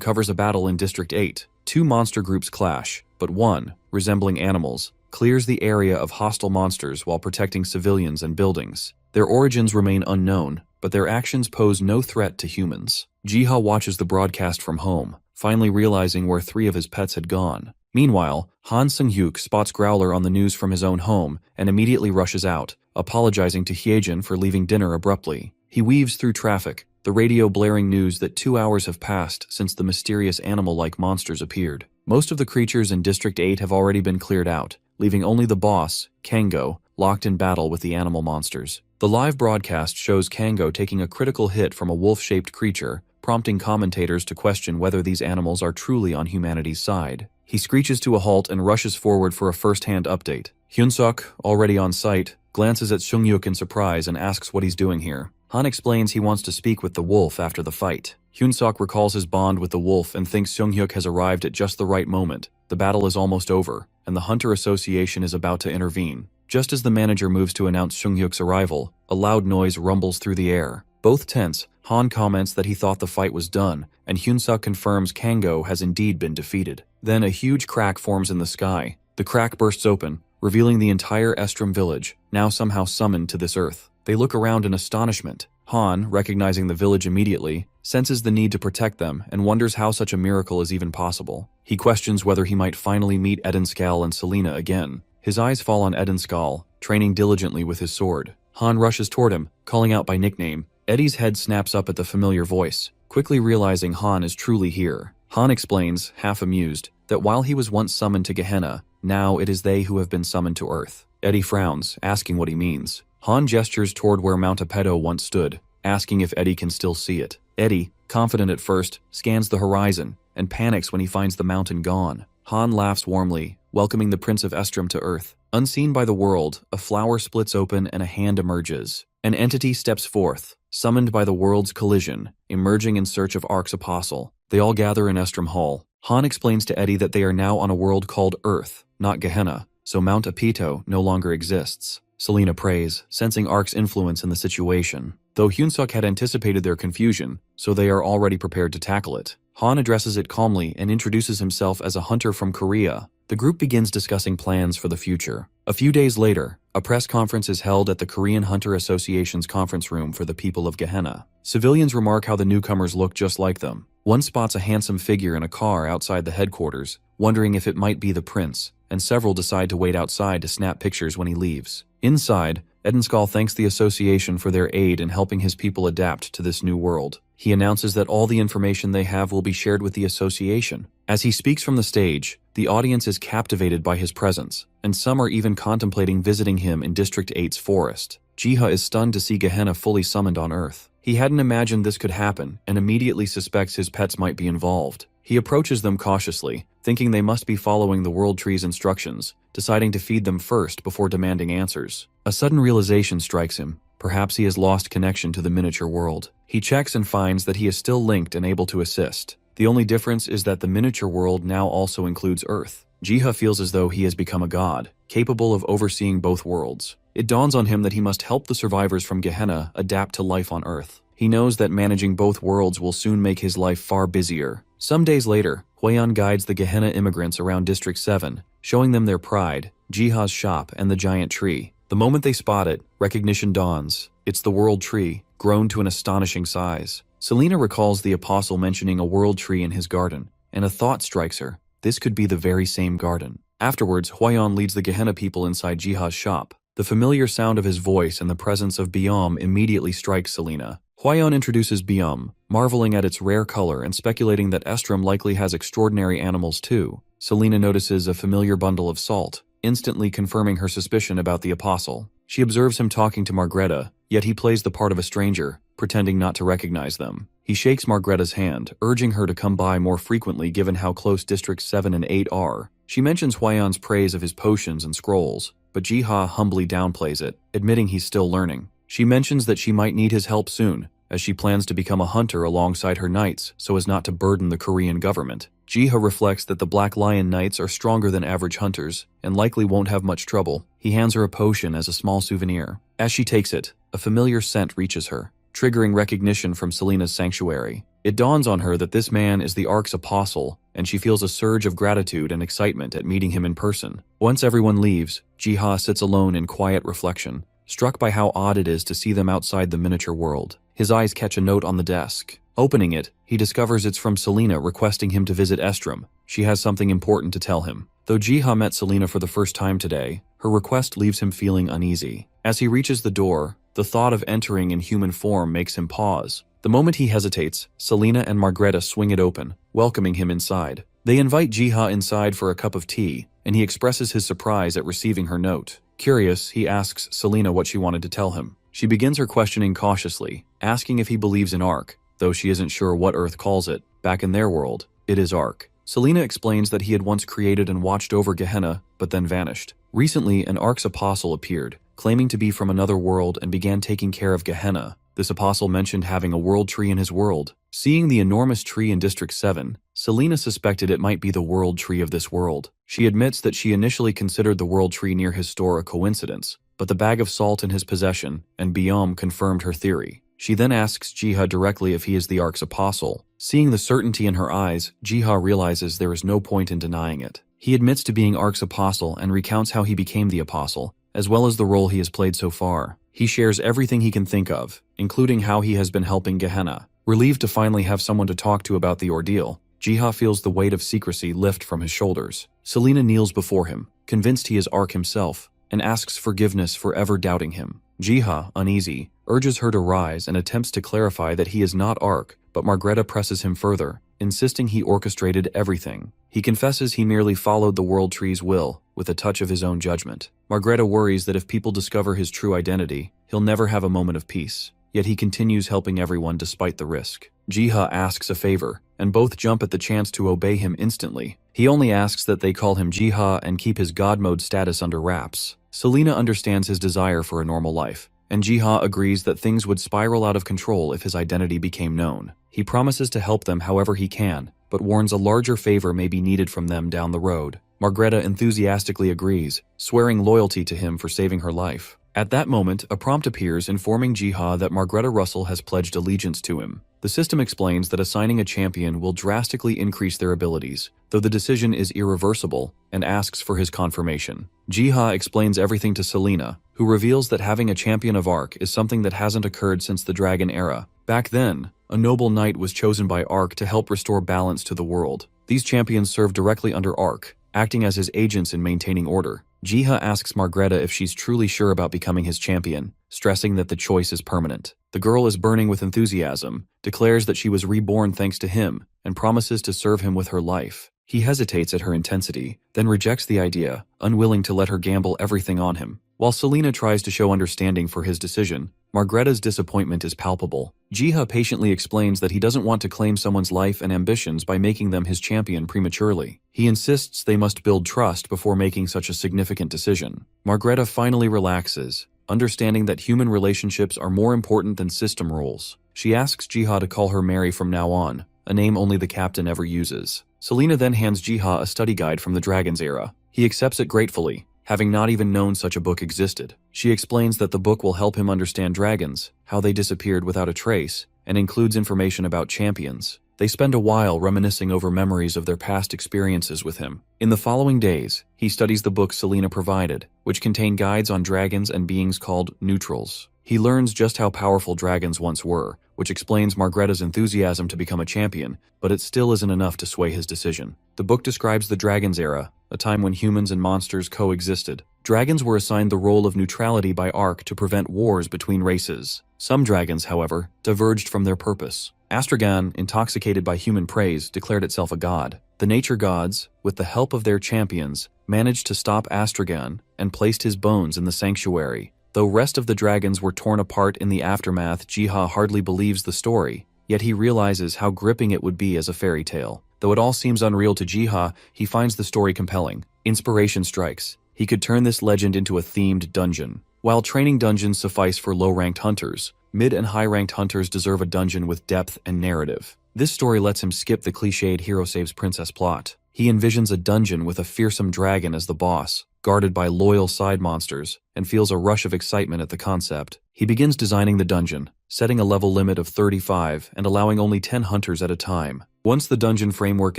covers a battle in District 8. Two monster groups clash, but one, resembling animals, clears the area of hostile monsters while protecting civilians and buildings. Their origins remain unknown, but their actions pose no threat to humans. Jiha watches the broadcast from home, finally realizing where 3 of his pets had gone. Meanwhile, Han Seung-hyuk spots Growler on the news from his own home and immediately rushes out, apologizing to Hyejin for leaving dinner abruptly. He weaves through traffic, the radio blaring news that 2 hours have passed since the mysterious animal-like monsters appeared. Most of the creatures in District 8 have already been cleared out, leaving only the boss, Kango, locked in battle with the animal monsters. The live broadcast shows Kango taking a critical hit from a wolf-shaped creature, prompting commentators to question whether these animals are truly on humanity's side. He screeches to a halt and rushes forward for a first-hand update. Hyunsuk, already on site, glances at Seung-hyuk in surprise and asks what he's doing here. Han explains he wants to speak with the wolf after the fight. Hyunsuk recalls his bond with the wolf and thinks Seung-hyuk has arrived at just the right moment. The battle is almost over, and the Hunter Association is about to intervene. Just as the manager moves to announce Seung-hyuk's arrival, a loud noise rumbles through the air. Both tense, Han comments that he thought the fight was done, and Hyunsuk confirms Kango has indeed been defeated. Then a huge crack forms in the sky. The crack bursts open, revealing the entire Estrom village, now somehow summoned to this earth. They look around in astonishment. Han, recognizing the village immediately, senses the need to protect them and wonders how such a miracle is even possible. He questions whether he might finally meet Edenskal and Selena again. His eyes fall on Edenskal, training diligently with his sword. Han rushes toward him, calling out by nickname. Eddie's head snaps up at the familiar voice, quickly realizing Han is truly here. Han explains, half amused, that while he was once summoned to Gehenna, now it is they who have been summoned to Earth. Eddie frowns, asking what he means. Han gestures toward where Mount Apedo once stood, asking if Eddie can still see it. Eddie, confident at first, scans the horizon and panics when he finds the mountain gone. Han laughs warmly, welcoming the Prince of Estrom to Earth. Unseen by the world, a flower splits open and a hand emerges. An entity steps forth, summoned by the world's collision, emerging in search of Ark's apostle. They all gather in Estrom Hall. Han explains to Eddie that they are now on a world called Earth, not Gehenna, so Mount Apito no longer exists. Selena prays, sensing Ark's influence in the situation. Though Hyunsuk had anticipated their confusion, so they are already prepared to tackle it. Han addresses it calmly and introduces himself as a hunter from Korea. The group begins discussing plans for the future. A few days later, a press conference is held at the Korean Hunter Association's conference room for the people of Gehenna. Civilians remark how the newcomers look just like them. One spots a handsome figure in a car outside the headquarters, wondering if it might be the prince, and several decide to wait outside to snap pictures when he leaves. Inside, Edenskal thanks the association for their aid in helping his people adapt to this new world. He announces that all the information they have will be shared with the association. As he speaks from the stage, the audience is captivated by his presence, and some are even contemplating visiting him in District 8's forest. Jiha is stunned to see Gehenna fully summoned on Earth. He hadn't imagined this could happen, and immediately suspects his pets might be involved. He approaches them cautiously, thinking they must be following the World Tree's instructions, deciding to feed them first before demanding answers. A sudden realization strikes him. Perhaps he has lost connection to the miniature world. He checks and finds that he is still linked and able to assist. The only difference is that the miniature world now also includes Earth. Jiha feels as though he has become a god, capable of overseeing both worlds. It dawns on him that he must help the survivors from Gehenna adapt to life on Earth. He knows that managing both worlds will soon make his life far busier. Some days later, Hwaeon guides the Gehenna immigrants around District 7, showing them their pride, Jiha's shop, and the giant tree. The moment they spot it, recognition dawns. It's the World Tree, grown to an astonishing size. Selena recalls the apostle mentioning a world tree in his garden, and a thought strikes her. This could be the very same garden. Afterwards, Hwaeon leads the Gehenna people inside Jiha's shop. The familiar sound of his voice and the presence of Byum immediately strikes Selena. Hwaeon introduces Byum, marveling at its rare color and speculating that Estrom likely has extraordinary animals too. Selena notices a familiar bundle of salt, instantly confirming her suspicion about the apostle. She observes him talking to Margreta, yet he plays the part of a stranger, pretending not to recognize them. He shakes Margreta's hand, urging her to come by more frequently given how close Districts 7 and 8 are. She mentions Hwaeon's praise of his potions and scrolls, but Jiha humbly downplays it, admitting he's still learning. She mentions that she might need his help soon, as she plans to become a hunter alongside her knights so as not to burden the Korean government. Jiha reflects that the Black Lion Knights are stronger than average hunters and likely won't have much trouble. He hands her a potion as a small souvenir. As she takes it, a familiar scent reaches her, triggering recognition from Selena's sanctuary. It dawns on her that this man is the Ark's apostle, and she feels a surge of gratitude and excitement at meeting him in person. Once everyone leaves, Jiha sits alone in quiet reflection, struck by how odd it is to see them outside the miniature world. His eyes catch a note on the desk. Opening it, he discovers it's from Selena requesting him to visit Estrom. She has something important to tell him. Though Jiha met Selena for the first time today, her request leaves him feeling uneasy. As he reaches the door, the thought of entering in human form makes him pause. The moment he hesitates, Selena and Margreta swing it open, welcoming him inside. They invite Jiha inside for a cup of tea, and he expresses his surprise at receiving her note. Curious, he asks Selena what she wanted to tell him. She begins her questioning cautiously, asking if he believes in Ark, though she isn't sure what Earth calls it. Back in their world, it is Ark. Selena explains that he had once created and watched over Gehenna, but then vanished. Recently, an Ark's apostle appeared, claiming to be from another world and began taking care of Gehenna. This apostle mentioned having a world tree in his world. Seeing the enormous tree in District 7, Selena suspected it might be the world tree of this world. She admits that she initially considered the world tree near his store a coincidence, but the bag of salt in his possession and Byum confirmed her theory. She then asks Jiha directly if he is the Ark's apostle. Seeing the certainty in her eyes, Jiha realizes there is no point in denying it. He admits to being Ark's apostle and recounts how he became the apostle, as well as the role he has played so far. He shares everything he can think of, including how he has been helping Gehenna. Relieved to finally have someone to talk to about the ordeal, Jiha feels the weight of secrecy lift from his shoulders. Selena kneels before him, convinced he is Ark himself, and asks forgiveness for ever doubting him. Jiha, uneasy, urges her to rise and attempts to clarify that he is not Ark, but Margreta presses him further, insisting he orchestrated everything. He confesses he merely followed the World Tree's will, with a touch of his own judgment. Margreta worries that if people discover his true identity, he'll never have a moment of peace. Yet he continues helping everyone despite the risk. Jiha asks a favor, and both jump at the chance to obey him instantly. He only asks that they call him Jiha and keep his god mode status under wraps. Selena understands his desire for a normal life, and Jiha agrees that things would spiral out of control if his identity became known. He promises to help them however he can, but warns a larger favor may be needed from them down the road. Margreta enthusiastically agrees, swearing loyalty to him for saving her life. At that moment, a prompt appears informing Jiha that Margreta Russell has pledged allegiance to him. The system explains that assigning a champion will drastically increase their abilities, though the decision is irreversible, and asks for his confirmation. Jiha explains everything to Selena, who reveals that having a champion of Arc is something that hasn't occurred since the Dragon Era. Back then, a noble knight was chosen by Arc to help restore balance to the world. These champions serve directly under Arc, acting as his agents in maintaining order. Jiha asks Margreta if she's truly sure about becoming his champion, stressing that the choice is permanent. The girl is burning with enthusiasm, declares that she was reborn thanks to him, and promises to serve him with her life. He hesitates at her intensity, then rejects the idea, unwilling to let her gamble everything on him. While Selena tries to show understanding for his decision, Margreta's disappointment is palpable. Jiha patiently explains that he doesn't want to claim someone's life and ambitions by making them his champion prematurely. He insists they must build trust before making such a significant decision. Margreta finally relaxes, understanding that human relationships are more important than system rules. She asks Jiha to call her Mary from now on, a name only the captain ever uses. Selena then hands Jiha a study guide from the Dragon's Era. He accepts it gratefully, having not even known such a book existed. She explains that the book will help him understand dragons, how they disappeared without a trace, and includes information about champions. They spend a while reminiscing over memories of their past experiences with him. In the following days, he studies the books Selena provided, which contain guides on dragons and beings called neutrals. He learns just how powerful dragons once were, which explains Margreta's enthusiasm to become a champion, but it still isn't enough to sway his decision. The book describes the Dragon's Era, a time when humans and monsters coexisted. Dragons were assigned the role of neutrality by Arc to prevent wars between races. Some dragons, however, diverged from their purpose. Astragan, intoxicated by human praise, declared itself a god. The nature gods, with the help of their champions, managed to stop Astragan and placed his bones in the sanctuary. Though rest of the dragons were torn apart in the aftermath, Jiha hardly believes the story, yet he realizes how gripping it would be as a fairy tale. Though it all seems unreal to Jiha, he finds the story compelling. Inspiration strikes. He could turn this legend into a themed dungeon. While training dungeons suffice for low-ranked hunters, mid- and high-ranked hunters deserve a dungeon with depth and narrative. This story lets him skip the cliched hero saves princess plot. He envisions a dungeon with a fearsome dragon as the boss, guarded by loyal side monsters, and feels a rush of excitement at the concept. He begins designing the dungeon, setting a level limit of 35 and allowing only 10 hunters at a time. Once the dungeon framework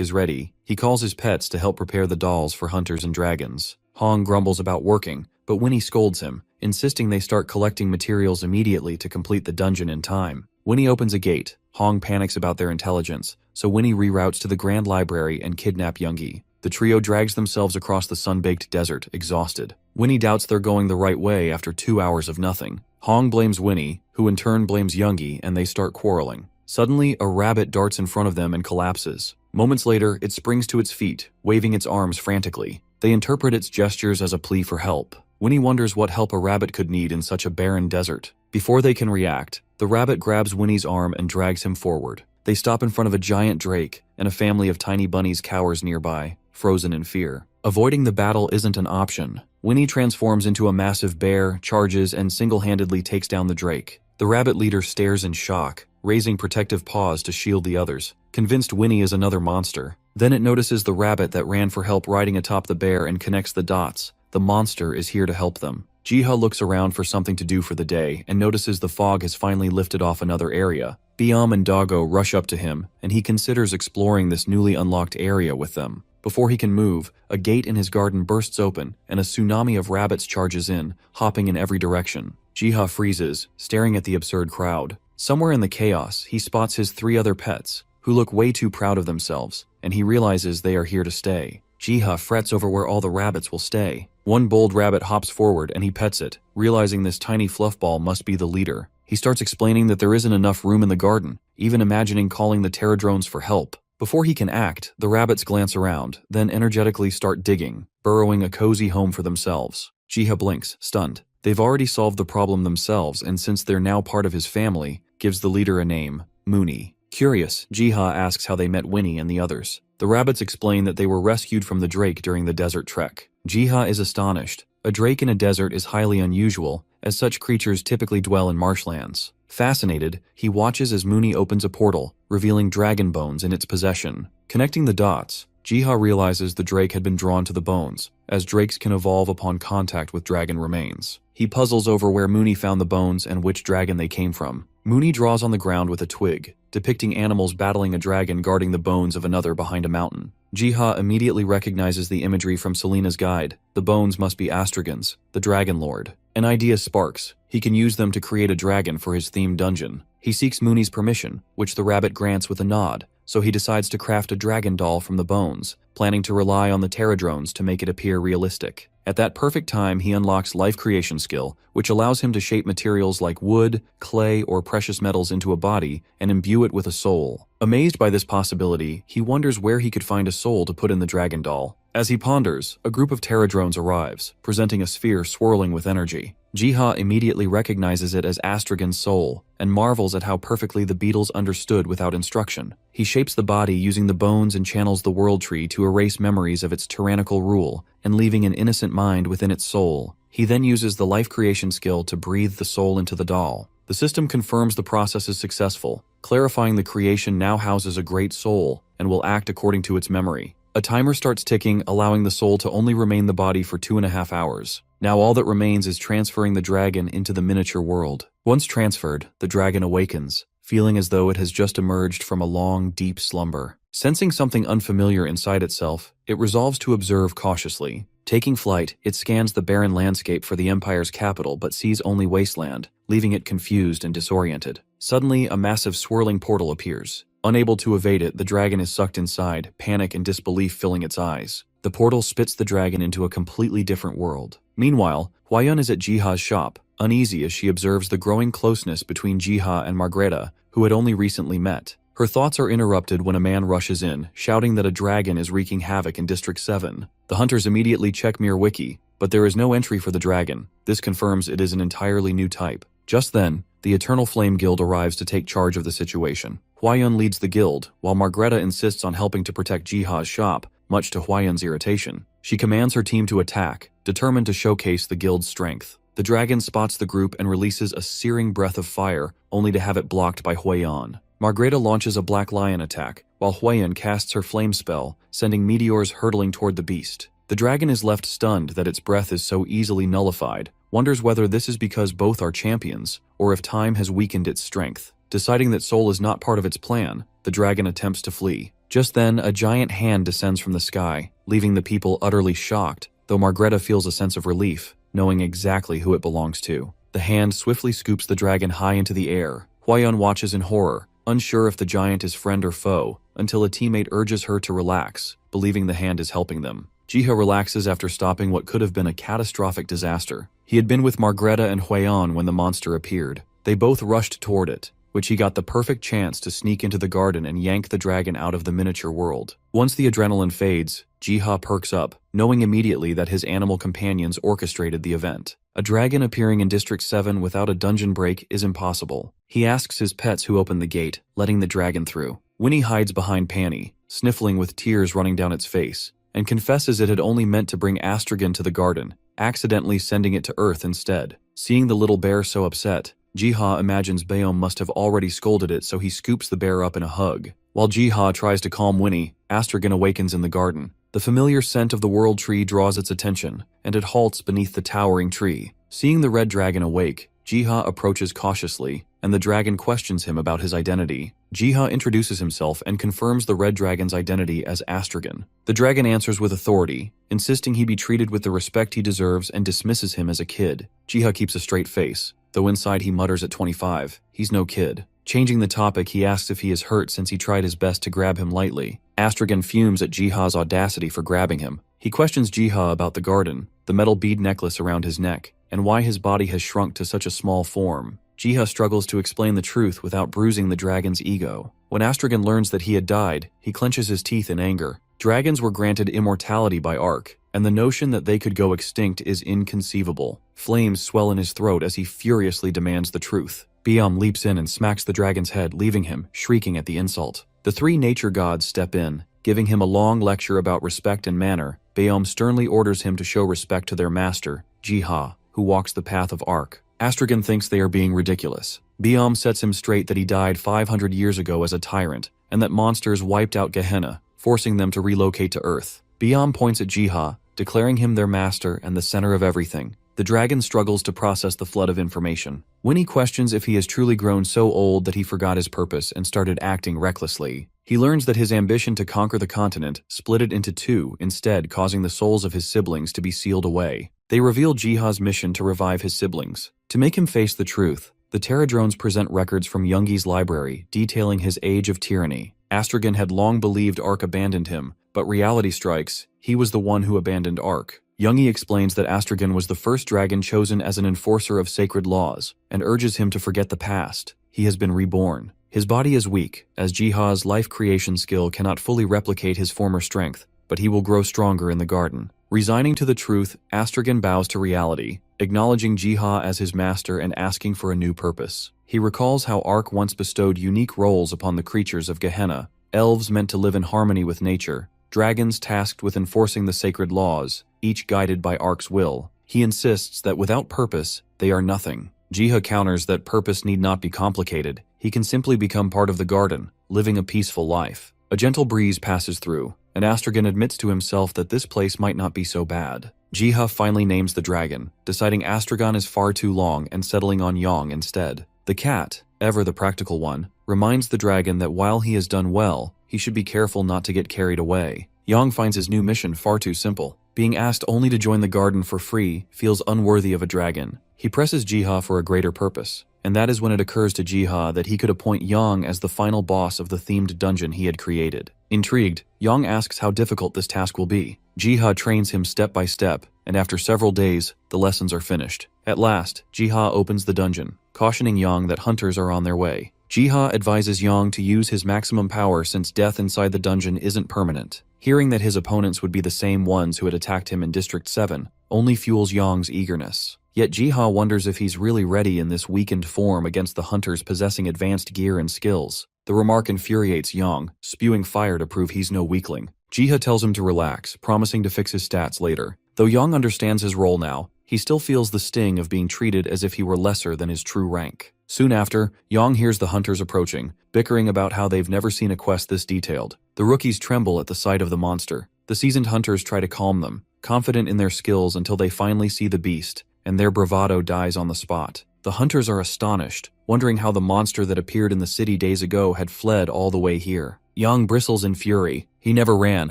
is ready, he calls his pets to help prepare the dolls for hunters and dragons. Hong grumbles about working, but Winnie scolds him, insisting they start collecting materials immediately to complete the dungeon in time. Winnie opens a gate. Hong panics about their intelligence, so Winnie reroutes to the Grand Library and kidnap Youngie. The trio drags themselves across the sun-baked desert, exhausted. Winnie doubts they're going the right way after 2 hours of nothing. Hong blames Winnie, who in turn blames Youngie, and they start quarreling. Suddenly, a rabbit darts in front of them and collapses. Moments later, it springs to its feet, waving its arms frantically. They interpret its gestures as a plea for help. Winnie wonders what help a rabbit could need in such a barren desert. Before they can react, the rabbit grabs Winnie's arm and drags him forward. They stop in front of a giant drake, and a family of tiny bunnies cowers nearby, frozen in fear. Avoiding the battle isn't an option. Winnie transforms into a massive bear, charges, and single-handedly takes down the drake. The rabbit leader stares in shock, raising protective paws to shield the others, convinced Winnie is another monster. Then it notices the rabbit that ran for help riding atop the bear and connects the dots. The monster is here to help them. Jiha looks around for something to do for the day and notices the fog has finally lifted off another area. Biam and Doggo rush up to him, and he considers exploring this newly unlocked area with them. Before he can move, a gate in his garden bursts open, and a tsunami of rabbits charges in, hopping in every direction. Jiha freezes, staring at the absurd crowd. Somewhere in the chaos, he spots his 3 other pets, who look way too proud of themselves, and he realizes they are here to stay. Jiha frets over where all the rabbits will stay. One bold rabbit hops forward and he pets it, realizing this tiny fluffball must be the leader. He starts explaining that there isn't enough room in the garden, even imagining calling the Terradrones for help. Before he can act, the rabbits glance around, then energetically start digging, burrowing a cozy home for themselves. Jiha blinks, stunned. They've already solved the problem themselves, and since they're now part of his family, gives the leader a name, Mooney. Curious, Jiha asks how they met Winnie and the others. The rabbits explain that they were rescued from the drake during the desert trek. Jiha is astonished. A drake in a desert is highly unusual, as such creatures typically dwell in marshlands. Fascinated, he watches as Mooney opens a portal, revealing dragon bones in its possession. Connecting the dots, Jiha realizes the drake had been drawn to the bones, as drakes can evolve upon contact with dragon remains. He puzzles over where Mooney found the bones and which dragon they came from. Mooney draws on the ground with a twig, depicting animals battling a dragon guarding the bones of another behind a mountain. Jiha immediately recognizes the imagery from Selena's guide. The bones must be Astragon's, the Dragon Lord. An idea sparks. He can use them to create a dragon for his themed dungeon. He seeks Mooney's permission, which the rabbit grants with a nod, so he decides to craft a dragon doll from the bones, planning to rely on the Terradrones to make it appear realistic. At that perfect time, he unlocks life creation skill, which allows him to shape materials like wood, clay, or precious metals into a body and imbue it with a soul. Amazed by this possibility, he wonders where he could find a soul to put in the dragon doll. As he ponders, a group of Terradrones arrives, presenting a sphere swirling with energy. Jiha immediately recognizes it as Astragon's soul, and marvels at how perfectly the beetles understood without instruction. He shapes the body using the bones and channels the world tree to erase memories of its tyrannical rule, and leaving an innocent mind within its soul. He then uses the life creation skill to breathe the soul into the doll. The system confirms the process is successful, clarifying the creation now houses a great soul and will act according to its memory. A timer starts ticking, allowing the soul to only remain the body for 2.5 hours. Now all that remains is transferring the dragon into the miniature world. Once transferred, the dragon awakens, feeling as though it has just emerged from a long, deep slumber. Sensing something unfamiliar inside itself, it resolves to observe cautiously. Taking flight, it scans the barren landscape for the Empire's capital but sees only wasteland, leaving it confused and disoriented. Suddenly, a massive swirling portal appears. Unable to evade it, the dragon is sucked inside, panic and disbelief filling its eyes. The portal spits the dragon into a completely different world. Meanwhile, Hwaeun is at Jiha's shop, uneasy as she observes the growing closeness between Jiha and Margreta, who had only recently met. Her thoughts are interrupted when a man rushes in, shouting that a dragon is wreaking havoc in District 7. The hunters immediately check Mirwiki, but there is no entry for the dragon. This confirms it is an entirely new type. Just then, the Eternal Flame Guild arrives to take charge of the situation. Hwaeun leads the guild, while Margreta insists on helping to protect Jiha's shop, much to Hwaeun's irritation. She commands her team to attack, determined to showcase the guild's strength. The dragon spots the group and releases a searing breath of fire, only to have it blocked by Hwaeun. Margreta launches a Black Lion attack, while Hwaeun casts her flame spell, sending meteors hurtling toward the beast. The dragon is left stunned that its breath is so easily nullified, wonders whether this is because both are champions, or if time has weakened its strength. Deciding that Soul is not part of its plan, the dragon attempts to flee. Just then, a giant hand descends from the sky, leaving the people utterly shocked, though Margreta feels a sense of relief, knowing exactly who it belongs to. The hand swiftly scoops the dragon high into the air. Hwaeun watches in horror, unsure if the giant is friend or foe, until a teammate urges her to relax, believing the hand is helping them. Jiha relaxes after stopping what could have been a catastrophic disaster. He had been with Margreta and Hwaeun when the monster appeared. They both rushed toward it, which he got the perfect chance to sneak into the garden and yank the dragon out of the miniature world. Once the adrenaline fades, Jiha perks up, knowing immediately that his animal companions orchestrated the event. A dragon appearing in District 7 without a dungeon break is impossible. He asks his pets who opened the gate, letting the dragon through. Winnie hides behind Panny, sniffling with tears running down its face, and confesses it had only meant to bring Astragon to the garden, accidentally sending it to Earth instead. Seeing the little bear so upset, Jiha imagines Baeom must have already scolded it, so he scoops the bear up in a hug. While Jiha tries to calm Winnie, Astragon awakens in the garden. The familiar scent of the world tree draws its attention, and it halts beneath the towering tree. Seeing the red dragon awake, Jiha approaches cautiously, and the dragon questions him about his identity. Jiha introduces himself and confirms the red dragon's identity as Astragon. The dragon answers with authority, insisting he be treated with the respect he deserves and dismisses him as a kid. Jiha keeps a straight face, though inside he mutters at 25, he's no kid. Changing the topic, he asks if he is hurt since he tried his best to grab him lightly. Astragon fumes at Jiha's audacity for grabbing him. He questions Jiha about the garden, the metal bead necklace around his neck, and why his body has shrunk to such a small form. Jiha struggles to explain the truth without bruising the dragon's ego. When Astragon learns that he had died, he clenches his teeth in anger. Dragons were granted immortality by Ark, and the notion that they could go extinct is inconceivable. Flames swell in his throat as he furiously demands the truth. Baeom leaps in and smacks the dragon's head, leaving him shrieking at the insult. The three nature gods step in, giving him a long lecture about respect and manner. Baeom sternly orders him to show respect to their master, Jiha, who walks the path of Ark. Astragon thinks they are being ridiculous. Baeom sets him straight that he died 500 years ago as a tyrant, and that monsters wiped out Gehenna, forcing them to relocate to Earth. Beyond points at Jiha, declaring him their master and the center of everything. The dragon struggles to process the flood of information. Winnie questions if he has truly grown so old that he forgot his purpose and started acting recklessly. He learns that his ambition to conquer the continent split it into two, instead causing the souls of his siblings to be sealed away. They reveal Jiha's mission to revive his siblings. To make him face the truth, the Terradrones present records from Youngi's library detailing his age of tyranny. Astragon had long believed Ark abandoned him, but reality strikes, he was the one who abandoned Ark. Youngi explains that Astragon was the first dragon chosen as an enforcer of sacred laws, and urges him to forget the past. He has been reborn. His body is weak, as Jiha's life creation skill cannot fully replicate his former strength, but he will grow stronger in the garden. Resigning to the truth, Astragon bows to reality, acknowledging Jiha as his master and asking for a new purpose. He recalls how Ark once bestowed unique roles upon the creatures of Gehenna, elves meant to live in harmony with nature, dragons tasked with enforcing the sacred laws, each guided by Ark's will. He insists that without purpose, they are nothing. Jiha counters that purpose need not be complicated. He can simply become part of the garden, living a peaceful life. A gentle breeze passes through, and Astragon admits to himself that this place might not be so bad. Jiha finally names the dragon, deciding Astragon is far too long and settling on Yang instead. The cat, ever the practical one, reminds the dragon that while he has done well, he should be careful not to get carried away. Yang finds his new mission far too simple. Being asked only to join the garden for free feels unworthy of a dragon. He presses Jiha for a greater purpose, and that is when it occurs to Jiha that he could appoint Yang as the final boss of the themed dungeon he had created. Intrigued, Yang asks how difficult this task will be. Jiha trains him step by step, and after several days, the lessons are finished. At last, Jiha opens the dungeon, cautioning Yang that hunters are on their way. Jiha advises Yang to use his maximum power since death inside the dungeon isn't permanent. Hearing that his opponents would be the same ones who had attacked him in District 7 only fuels Yang's eagerness. Yet Jiha wonders if he's really ready in this weakened form against the hunters possessing advanced gear and skills. The remark infuriates Yang, spewing fire to prove he's no weakling. Jiha tells him to relax, promising to fix his stats later. Though Yang understands his role now, he still feels the sting of being treated as if he were lesser than his true rank. Soon after, Yang hears the hunters approaching, bickering about how they've never seen a quest this detailed. The rookies tremble at the sight of the monster. The seasoned hunters try to calm them, confident in their skills until they finally see the beast, and their bravado dies on the spot. The hunters are astonished, wondering how the monster that appeared in the city days ago had fled all the way here. Yang bristles in fury. He never ran,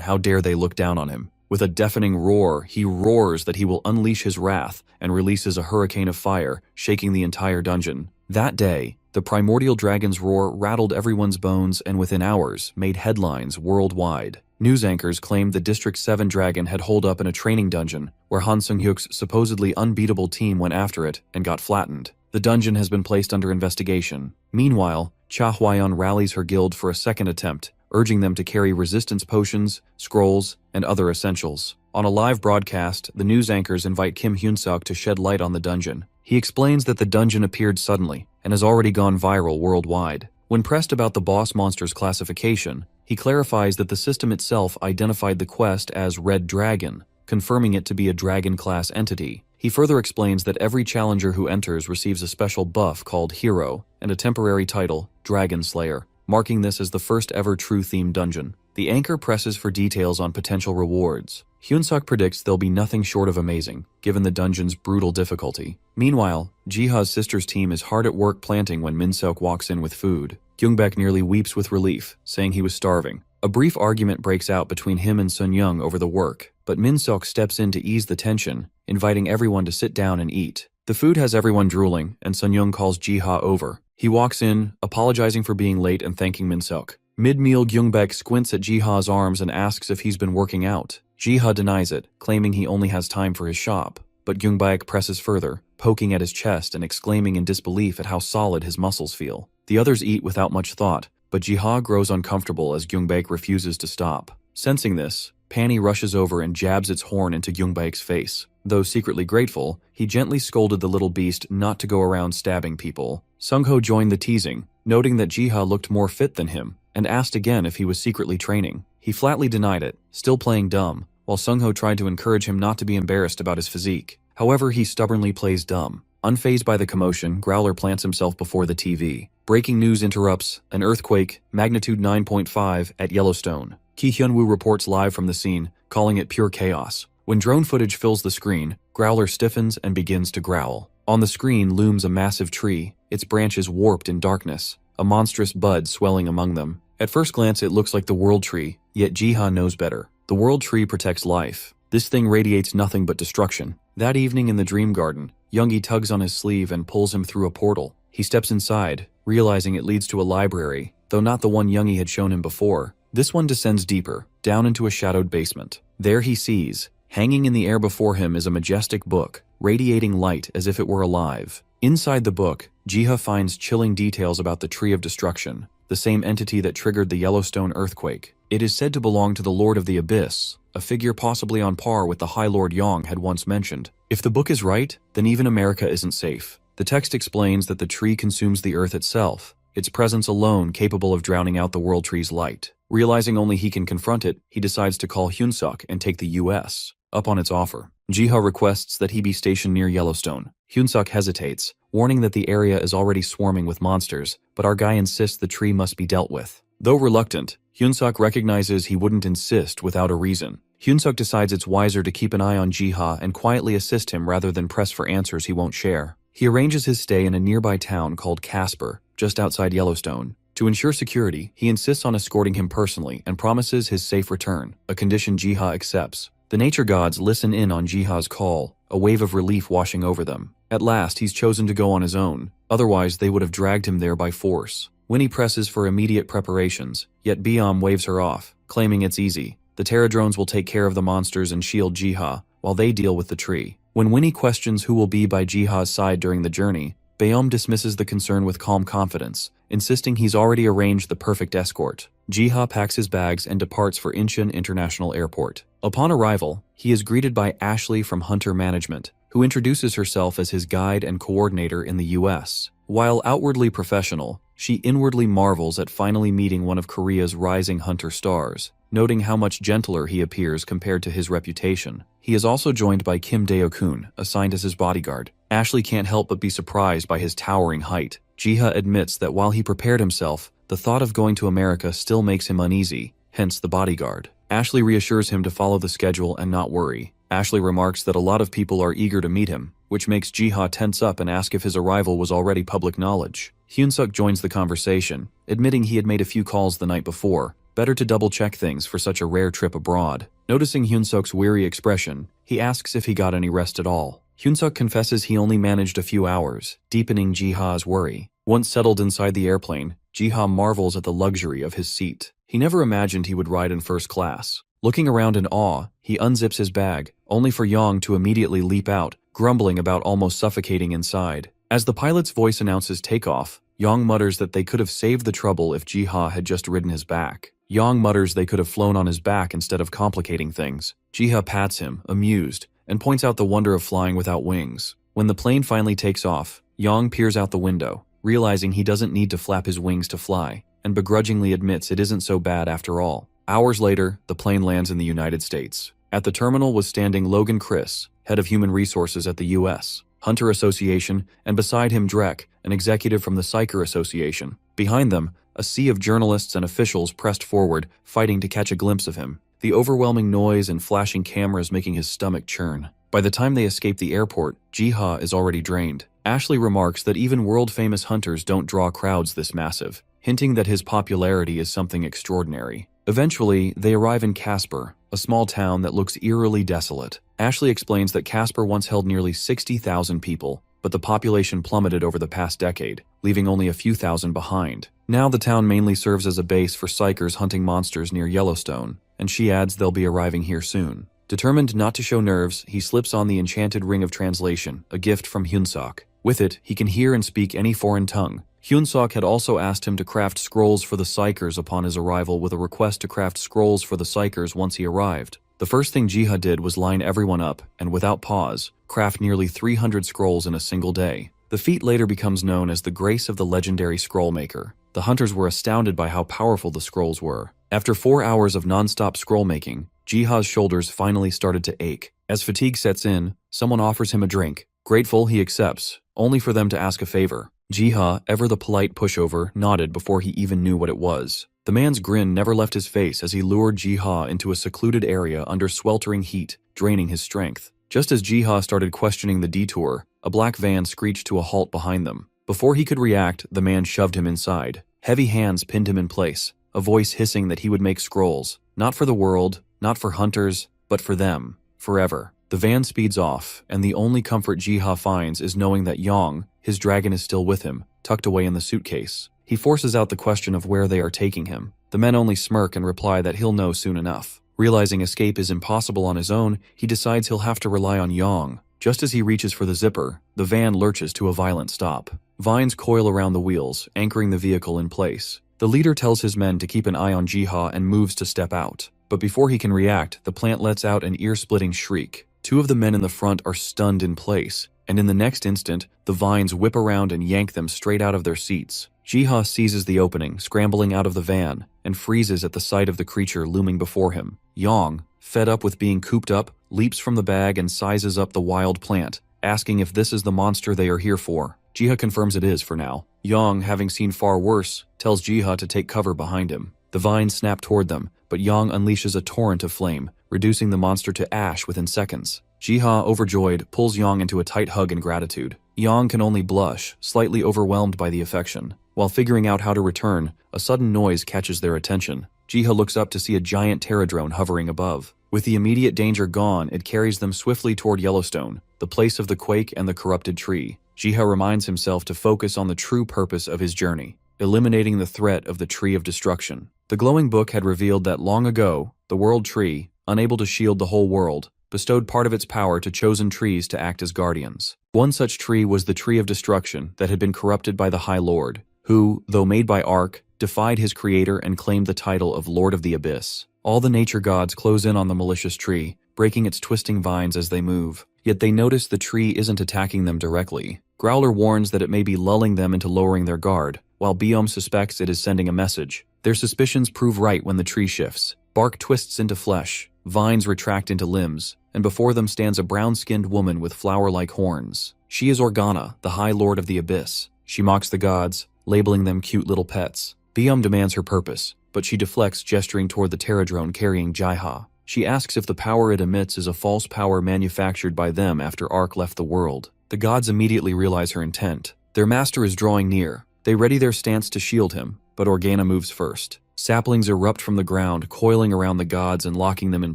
how dare they look down on him. With a deafening roar, he roars that he will unleash his wrath and releases a hurricane of fire, shaking the entire dungeon. That day, the primordial dragon's roar rattled everyone's bones and within hours made headlines worldwide. News anchors claimed the District 7 dragon had holed up in a training dungeon where Han Sung-hyuk's supposedly unbeatable team went after it and got flattened. The dungeon has been placed under investigation. Meanwhile, Cha Hwayeon rallies her guild for a second attempt, urging them to carry resistance potions, scrolls, and other essentials. On a live broadcast, the news anchors invite Kim Hyun-suk to shed light on the dungeon. He explains that the dungeon appeared suddenly and has already gone viral worldwide. When pressed about the boss monster's classification, he clarifies that the system itself identified the quest as Red Dragon, confirming it to be a dragon-class entity. He further explains that every challenger who enters receives a special buff called Hero and a temporary title, Dragon Slayer, marking this as the first ever true-themed dungeon. The anchor presses for details on potential rewards. Hyun-suk predicts they'll be nothing short of amazing, given the dungeon's brutal difficulty. Meanwhile, Jiha's sister's team is hard at work planting when Min-seok walks in with food. Kyungbaek nearly weeps with relief, saying he was starving. A brief argument breaks out between him and Sun-young over the work, but Min-seok steps in to ease the tension, inviting everyone to sit down and eat. The food has everyone drooling, and Sun-young calls Jiha over. He walks in, apologizing for being late and thanking Min-seok. Mid-meal, Kyungbaek squints at Jiha's arms and asks if he's been working out. Jiha denies it, claiming he only has time for his shop. But Kyungbaek presses further, poking at his chest and exclaiming in disbelief at how solid his muscles feel. The others eat without much thought, but Jiha grows uncomfortable as Kyungbaek refuses to stop. Sensing this, Panny rushes over and jabs its horn into Kyungbaek's face. Though secretly grateful, he gently scolded the little beast not to go around stabbing people. Sungho joined the teasing, noting that Jiha looked more fit than him, and asked again if he was secretly training. He flatly denied it, still playing dumb, while Sungho tried to encourage him not to be embarrassed about his physique. However, he stubbornly plays dumb. Unfazed by the commotion, Growler plants himself before the TV. Breaking news interrupts, an earthquake, magnitude 9.5, at Yellowstone. Ki Hyunwoo reports live from the scene, calling it pure chaos. When drone footage fills the screen, Growler stiffens and begins to growl. On the screen looms a massive tree, its branches warped in darkness, a monstrous bud swelling among them. At first glance it looks like the World Tree, yet Jiha knows better. The World Tree protects life. This thing radiates nothing but destruction. That evening in the Dream Garden, Youngie tugs on his sleeve and pulls him through a portal. He steps inside, realizing it leads to a library, though not the one Youngie had shown him before. This one descends deeper, down into a shadowed basement. There he sees, hanging in the air before him is a majestic book, radiating light as if it were alive. Inside the book, Jiha finds chilling details about the Tree of Destruction, the same entity that triggered the Yellowstone earthquake. It is said to belong to the Lord of the Abyss, a figure possibly on par with the High Lord Yang had once mentioned. If the book is right, then even America isn't safe. The text explains that the tree consumes the earth itself, its presence alone capable of drowning out the World Tree's light. Realizing only he can confront it, he decides to call Hyunsuk and take the U.S. up on its offer. Jiha requests that he be stationed near Yellowstone. Hyunsuk hesitates, warning that the area is already swarming with monsters, but our guy insists the tree must be dealt with. Though reluctant, Hyunsuk recognizes he wouldn't insist without a reason. Hyunsuk decides it's wiser to keep an eye on Jiha and quietly assist him rather than press for answers he won't share. He arranges his stay in a nearby town called Casper, just outside Yellowstone. To ensure security, he insists on escorting him personally and promises his safe return, a condition Jiha accepts. The nature gods listen in on Jiha's call, a wave of relief washing over them. At last, he's chosen to go on his own, otherwise they would have dragged him there by force. Winnie presses for immediate preparations, yet Biam waves her off, claiming it's easy. The Terradrones will take care of the monsters and shield Jiha, while they deal with the tree. When Winnie questions who will be by Jiha's side during the journey, Bayom dismisses the concern with calm confidence, insisting he's already arranged the perfect escort. Jiha packs his bags and departs for Incheon International Airport. Upon arrival, he is greeted by Ashley from Hunter Management, who introduces herself as his guide and coordinator in the US. While outwardly professional, she inwardly marvels at finally meeting one of Korea's rising hunter stars, noting how much gentler he appears compared to his reputation. He is also joined by Kim Deo-kun, assigned as his bodyguard. Ashley can't help but be surprised by his towering height. Jiha admits that while he prepared himself, the thought of going to America still makes him uneasy, hence the bodyguard. Ashley reassures him to follow the schedule and not worry. Ashley remarks that a lot of people are eager to meet him, which makes Jiha tense up and ask if his arrival was already public knowledge. Hyunsuk joins the conversation, admitting he had made a few calls the night before. Better to double-check things for such a rare trip abroad. Noticing Hyunsuk's weary expression, he asks if he got any rest at all. Hyunsuk confesses he only managed a few hours, deepening Jiha's worry. Once settled inside the airplane, Jiha marvels at the luxury of his seat. He never imagined he would ride in first class. Looking around in awe, he unzips his bag, only for Yang to immediately leap out, grumbling about almost suffocating inside. As the pilot's voice announces takeoff, Yang mutters that they could have saved the trouble if Jiha had just ridden his back. Yang mutters they could have flown on his back instead of complicating things. Jiha pats him, amused, and points out the wonder of flying without wings. When the plane finally takes off, Yang peers out the window, realizing he doesn't need to flap his wings to fly, and begrudgingly admits it isn't so bad after all. Hours later, the plane lands in the United States. At the terminal was standing Logan Chris, head of human resources at the U.S. Hunter Association, and beside him Drek, an executive from the Psyker Association. Behind them, a sea of journalists and officials pressed forward, fighting to catch a glimpse of him, the overwhelming noise and flashing cameras making his stomach churn. By the time they escape the airport, Jiha is already drained. Ashley remarks that even world-famous hunters don't draw crowds this massive, hinting that his popularity is something extraordinary. Eventually, they arrive in Casper, a small town that looks eerily desolate. Ashley explains that Casper once held nearly 60,000 people, but the population plummeted over the past decade, leaving only a few thousand behind. Now the town mainly serves as a base for psychers hunting monsters near Yellowstone, and she adds they'll be arriving here soon. Determined not to show nerves, he slips on the enchanted ring of translation, a gift from Hyunsuk. With it, he can hear and speak any foreign tongue. Hyunsuk had also asked him to craft scrolls for the psychers upon his arrival with a request to craft scrolls for the psychers once he arrived. The first thing Jiha did was line everyone up and, without pause, craft nearly 300 scrolls in a single day. The feat later becomes known as the grace of the legendary scroll maker. The hunters were astounded by how powerful the scrolls were. After 4 hours of non-stop scroll making, Jiha's shoulders finally started to ache. As fatigue sets in, someone offers him a drink. Grateful, he accepts, only for them to ask a favor. Jiha, ever the polite pushover, nodded before he even knew what it was. The man's grin never left his face as he lured Jiha into a secluded area under sweltering heat, draining his strength. Just as Jiha started questioning the detour, a black van screeched to a halt behind them. Before he could react, the man shoved him inside. Heavy hands pinned him in place, a voice hissing that he would make scrolls, not for the world, not for hunters, but for them, forever. The van speeds off, and the only comfort Jiha finds is knowing that Yang, his dragon, is still with him, tucked away in the suitcase. He forces out the question of where they are taking him. The men only smirk and reply that he'll know soon enough. Realizing escape is impossible on his own, he decides he'll have to rely on Yang. Just as he reaches for the zipper, the van lurches to a violent stop. Vines coil around the wheels, anchoring the vehicle in place. The leader tells his men to keep an eye on Jiha and moves to step out. But before he can react, the plant lets out an ear-splitting shriek. Two of the men in the front are stunned in place, and in the next instant, the vines whip around and yank them straight out of their seats. Jiha seizes the opening, scrambling out of the van, and freezes at the sight of the creature looming before him. Yang, fed up with being cooped up, leaps from the bag and sizes up the wild plant, asking if this is the monster they are here for. Jiha confirms it is for now. Yang, having seen far worse, tells Jiha to take cover behind him. The vines snap toward them, but Yang unleashes a torrent of flame, reducing the monster to ash within seconds. Jiha, overjoyed, pulls Yang into a tight hug in gratitude. Yang can only blush, slightly overwhelmed by the affection. While figuring out how to return, a sudden noise catches their attention. Jiha looks up to see a giant pterodrone hovering above. With the immediate danger gone, it carries them swiftly toward Yellowstone, the place of the quake and the corrupted tree. Jiha reminds himself to focus on the true purpose of his journey, eliminating the threat of the Tree of Destruction. The glowing book had revealed that long ago, the World Tree, unable to shield the whole world, bestowed part of its power to chosen trees to act as guardians. One such tree was the Tree of Destruction that had been corrupted by the High Lord, who, though made by Ark, defied his creator and claimed the title of Lord of the Abyss. All the nature gods close in on the malicious tree, breaking its twisting vines as they move. Yet they notice the tree isn't attacking them directly. Growler warns that it may be lulling them into lowering their guard, while Biome suspects it is sending a message. Their suspicions prove right when the tree shifts. Bark twists into flesh, vines retract into limbs, and before them stands a brown-skinned woman with flower-like horns. She is Organa, the High Lord of the Abyss. She mocks the gods, labeling them cute little pets. Biome demands her purpose, but she deflects, gesturing toward the pterodrone carrying Jiha. She asks if the power it emits is a false power manufactured by them after Ark left the world. The gods immediately realize her intent. Their master is drawing near. They ready their stance to shield him, but Organa moves first. Saplings erupt from the ground, coiling around the gods and locking them in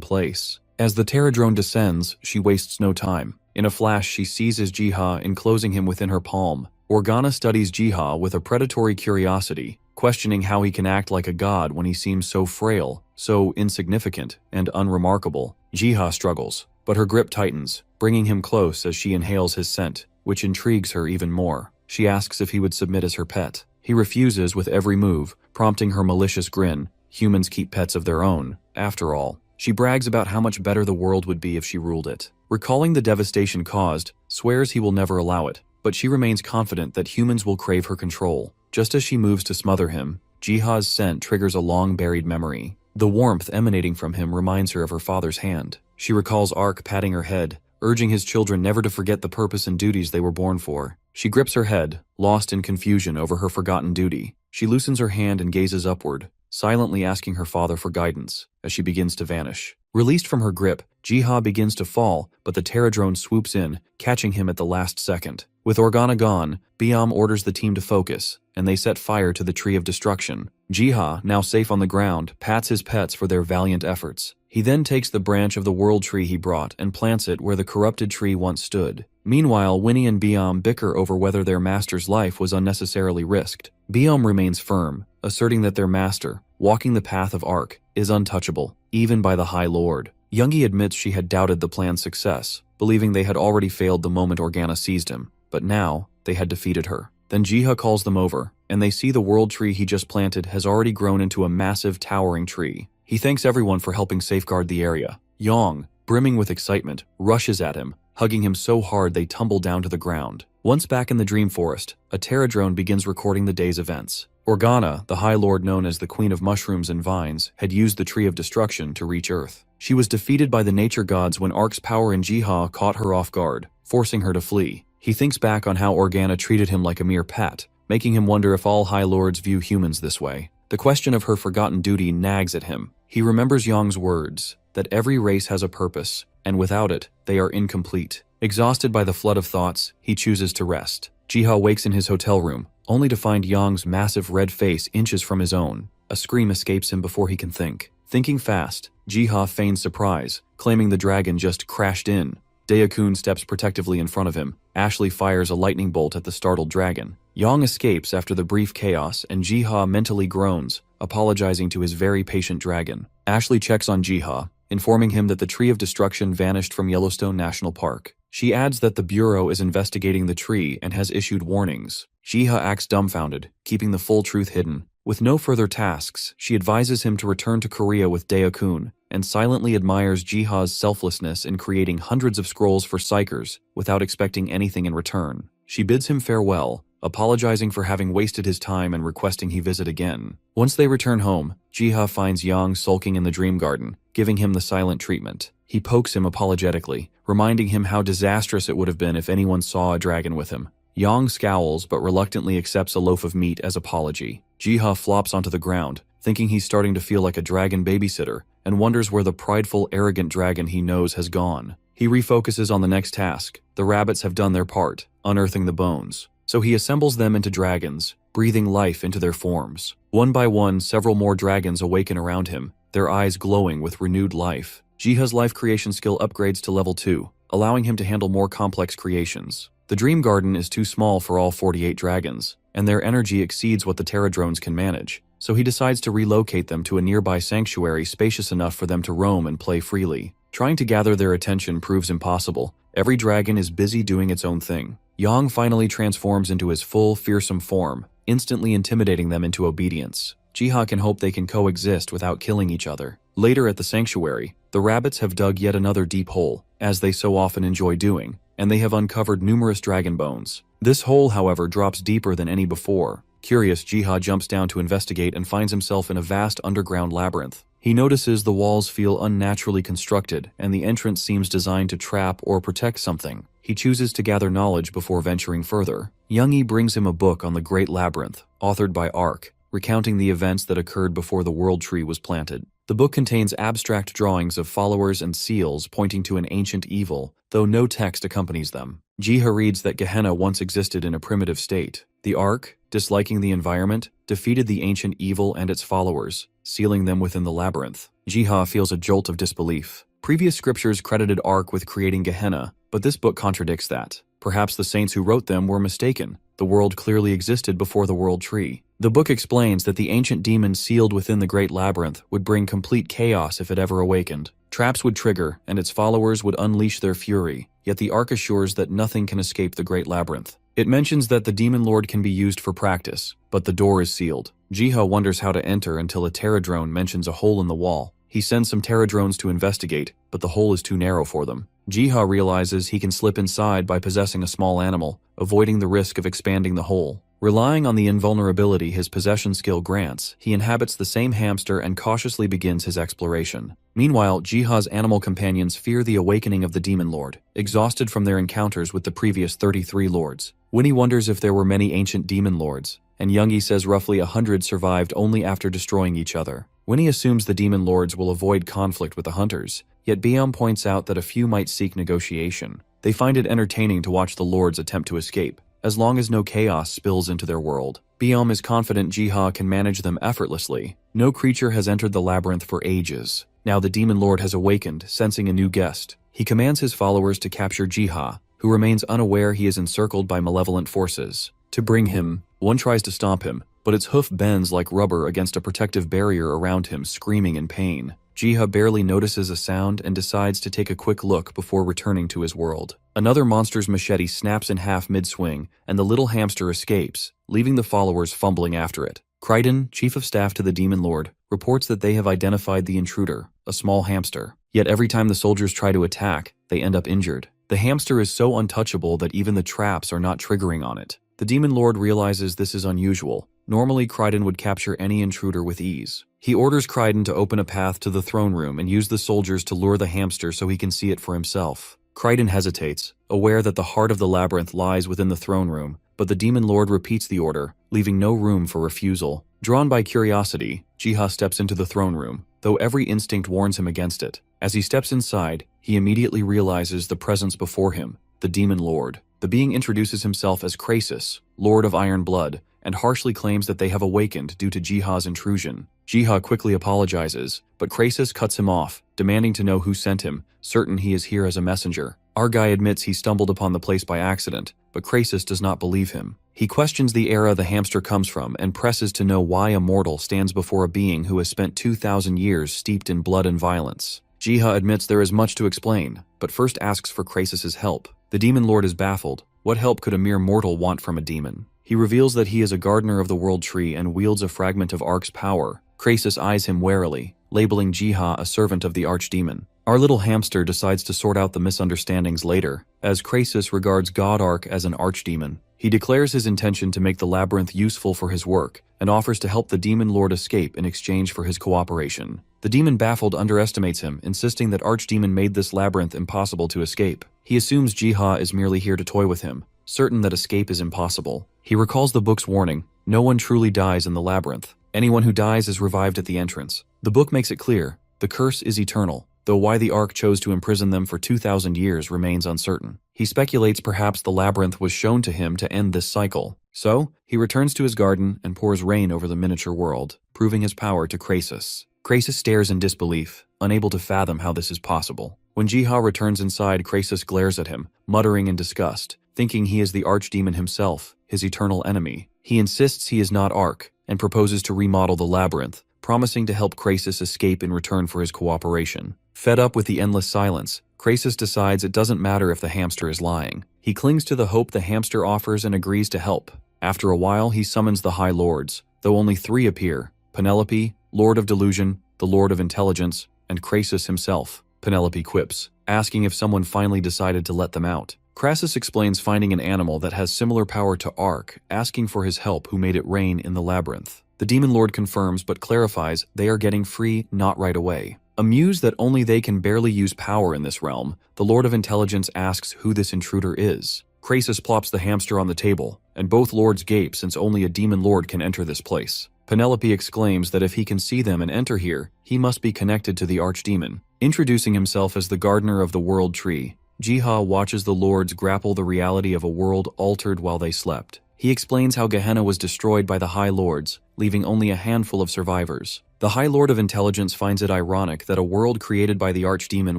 place. As the pterodrone descends, she wastes no time. In a flash, she seizes Jiha, enclosing him within her palm. Organa studies Jiha with a predatory curiosity, questioning how he can act like a god when he seems so frail, so insignificant, and unremarkable. Jiha struggles, but her grip tightens, bringing him close as she inhales his scent, which intrigues her even more. She asks if he would submit as her pet. He refuses with every move, prompting her malicious grin. Humans keep pets of their own, after all. She brags about how much better the world would be if she ruled it. Recalling the devastation caused, swears he will never allow it, but she remains confident that humans will crave her control. Just as she moves to smother him, Jiha's scent triggers a long-buried memory. The warmth emanating from him reminds her of her father's hand. She recalls Ark patting her head, urging his children never to forget the purpose and duties they were born for. She grips her head, lost in confusion over her forgotten duty. She loosens her hand and gazes upward, silently asking her father for guidance, as she begins to vanish. Released from her grip, Jiha begins to fall, but the pterodrone swoops in, catching him at the last second. With Organa gone, Biome orders the team to focus, and they set fire to the Tree of Destruction. Jiha, now safe on the ground, pats his pets for their valiant efforts. He then takes the branch of the world tree he brought and plants it where the corrupted tree once stood. Meanwhile, Winnie and Biome bicker over whether their master's life was unnecessarily risked. Biome remains firm, asserting that their master, walking the path of Ark, is untouchable, even by the High Lord. Youngie admits she had doubted the plan's success, believing they had already failed the moment Organa seized him, but now they had defeated her. Then Jiha calls them over, and they see the world tree he just planted has already grown into a massive, towering tree. He thanks everyone for helping safeguard the area. Yang, brimming with excitement, rushes at him, hugging him so hard they tumble down to the ground. Once back in the dream forest, a pterodrone begins recording the day's events. Organa, the High Lord known as the Queen of Mushrooms and Vines, had used the Tree of Destruction to reach Earth. She was defeated by the nature gods when Ark's power in Jiha caught her off guard, forcing her to flee. He thinks back on how Organa treated him like a mere pet, making him wonder if all High Lords view humans this way. The question of her forgotten duty nags at him. He remembers Yang's words, that every race has a purpose, and without it, they are incomplete. Exhausted by the flood of thoughts, he chooses to rest. Jiha wakes in his hotel room, only to find Yang's massive red face inches from his own. A scream escapes him before he can think. Thinking fast, Jiha feigns surprise, claiming the dragon just crashed in. Dae-kun steps protectively in front of him. Ashley fires a lightning bolt at the startled dragon. Yang escapes after the brief chaos, and Jiha mentally groans, apologizing to his very patient dragon. Ashley checks on Jiha, informing him that the Tree of Destruction vanished from Yellowstone National Park. She adds that the Bureau is investigating the tree and has issued warnings. Jiha acts dumbfounded, keeping the full truth hidden. With no further tasks, she advises him to return to Korea with Dae-kun, and silently admires Jiha's selflessness in creating hundreds of scrolls for psychers without expecting anything in return. She bids him farewell, apologizing for having wasted his time and requesting he visit again. Once they return home, Jiha finds Yang sulking in the dream garden, giving him the silent treatment. He pokes him apologetically, reminding him how disastrous it would have been if anyone saw a dragon with him. Yang scowls but reluctantly accepts a loaf of meat as apology. Jiha flops onto the ground, thinking he's starting to feel like a dragon babysitter, and wonders where the prideful, arrogant dragon he knows has gone. He refocuses on the next task. The rabbits have done their part, unearthing the bones. So he assembles them into dragons, breathing life into their forms. One by one, several more dragons awaken around him, their eyes glowing with renewed life. Jiha's life creation skill upgrades to level 2, allowing him to handle more complex creations. The Dream Garden is too small for all 48 dragons, and their energy exceeds what the Terradrones can manage, so he decides to relocate them to a nearby sanctuary spacious enough for them to roam and play freely. Trying to gather their attention proves impossible. Every dragon is busy doing its own thing. Yang finally transforms into his full, fearsome form, instantly intimidating them into obedience. Jiha can hope they can coexist without killing each other. Later at the sanctuary, the rabbits have dug yet another deep hole, as they so often enjoy doing, and they have uncovered numerous dragon bones. This hole, however, drops deeper than any before. Curious, Jiha jumps down to investigate and finds himself in a vast underground labyrinth. He notices the walls feel unnaturally constructed, and the entrance seems designed to trap or protect something. He chooses to gather knowledge before venturing further. Youngie brings him a book on the Great Labyrinth, authored by Ark, recounting the events that occurred before the World Tree was planted. The book contains abstract drawings of followers and seals pointing to an ancient evil, though no text accompanies them. Jiha reads that Gehenna once existed in a primitive state. The Ark, disliking the environment, defeated the ancient evil and its followers, sealing them within the labyrinth. Jiha feels a jolt of disbelief. Previous scriptures credited Ark with creating Gehenna, but this book contradicts that. Perhaps the saints who wrote them were mistaken. The world clearly existed before the World Tree. The book explains that the ancient demon sealed within the Great Labyrinth would bring complete chaos if it ever awakened. Traps would trigger, and its followers would unleash their fury, yet the Ark assures that nothing can escape the Great Labyrinth. It mentions that the Demon Lord can be used for practice, but the door is sealed. Jiha wonders how to enter until a Terradrone mentions a hole in the wall. He sends some Terradrones to investigate, but the hole is too narrow for them. Jiha realizes he can slip inside by possessing a small animal, avoiding the risk of expanding the hole. Relying on the invulnerability his possession skill grants, he inhabits the same hamster and cautiously begins his exploration. Meanwhile, Jiha's animal companions fear the awakening of the Demon Lord, exhausted from their encounters with the previous 33 lords. Winnie wonders if there were many ancient demon lords, and Youngie says roughly 100 survived only after destroying each other. Winnie assumes the demon lords will avoid conflict with the hunters, yet Biam points out that a few might seek negotiation. They find it entertaining to watch the lords attempt to escape, as long as no chaos spills into their world. Biam is confident Jiha can manage them effortlessly. No creature has entered the labyrinth for ages. Now the demon lord has awakened, sensing a new guest. He commands his followers to capture Jiha, who remains unaware he is encircled by malevolent forces. To bring him, one tries to stomp him, but its hoof bends like rubber against a protective barrier around him, screaming in pain. Jiha barely notices a sound and decides to take a quick look before returning to his world. Another monster's machete snaps in half mid-swing, and the little hamster escapes, leaving the followers fumbling after it. Crichton, chief of staff to the Demon Lord, reports that they have identified the intruder, a small hamster. Yet every time the soldiers try to attack, they end up injured. The hamster is so untouchable that even the traps are not triggering on it. The Demon Lord realizes this is unusual. Normally, Crichton would capture any intruder with ease. He orders Crichton to open a path to the throne room and use the soldiers to lure the hamster so he can see it for himself. Crichton hesitates, aware that the heart of the labyrinth lies within the throne room, but the demon lord repeats the order, leaving no room for refusal. Drawn by curiosity, Jiha steps into the throne room, though every instinct warns him against it. As he steps inside, he immediately realizes the presence before him, the demon lord. The being introduces himself as Krasis, Lord of Iron Blood, and harshly claims that they have awakened due to Jiha's intrusion. Jiha quickly apologizes, but Krasis cuts him off, demanding to know who sent him, certain he is here as a messenger. Our guy admits he stumbled upon the place by accident, but Krasis does not believe him. He questions the era the hamster comes from and presses to know why a mortal stands before a being who has spent 2,000 years steeped in blood and violence. Jiha admits there is much to explain, but first asks for Krasis's help. The demon lord is baffled. What help could a mere mortal want from a demon? He reveals that he is a gardener of the world tree and wields a fragment of Ark's power. Krasis eyes him warily, labeling Jiha a servant of the archdemon. Our little hamster decides to sort out the misunderstandings later, as Krasis regards God Ark as an archdemon. He declares his intention to make the labyrinth useful for his work, and offers to help the demon lord escape in exchange for his cooperation. The demon baffled underestimates him, insisting that archdemon made this labyrinth impossible to escape. He assumes Jiha is merely here to toy with him, certain that escape is impossible. He recalls the book's warning, no one truly dies in the labyrinth. Anyone who dies is revived at the entrance. The book makes it clear, the curse is eternal, though why the Ark chose to imprison them for 2,000 years remains uncertain. He speculates perhaps the labyrinth was shown to him to end this cycle. So, he returns to his garden and pours rain over the miniature world, proving his power to Krasis. Krasis stares in disbelief, unable to fathom how this is possible. When Jiha returns inside, Krasis glares at him, muttering in disgust, thinking he is the archdemon himself, his eternal enemy. He insists he is not Ark, and proposes to remodel the labyrinth, promising to help Krasis escape in return for his cooperation. Fed up with the endless silence, Krasis decides it doesn't matter if the hamster is lying. He clings to the hope the hamster offers and agrees to help. After a while, he summons the High Lords, though only 3 appear: Penelope, Lord of Delusion, the Lord of Intelligence, and Krasis himself. Penelope quips, asking if someone finally decided to let them out. Krasis explains finding an animal that has similar power to Ark, asking for his help who made it rain in the labyrinth. The demon lord confirms but clarifies they are getting free not right away. Amused that only they can barely use power in this realm, the Lord of Intelligence asks who this intruder is. Krasis plops the hamster on the table, and both lords gape since only a demon lord can enter this place. Penelope exclaims that if he can see them and enter here, he must be connected to the archdemon. Introducing himself as the gardener of the world tree, Jiha watches the lords grapple the reality of a world altered while they slept. He explains how Gehenna was destroyed by the High Lords, leaving only a handful of survivors. The High Lord of Intelligence finds it ironic that a world created by the archdemon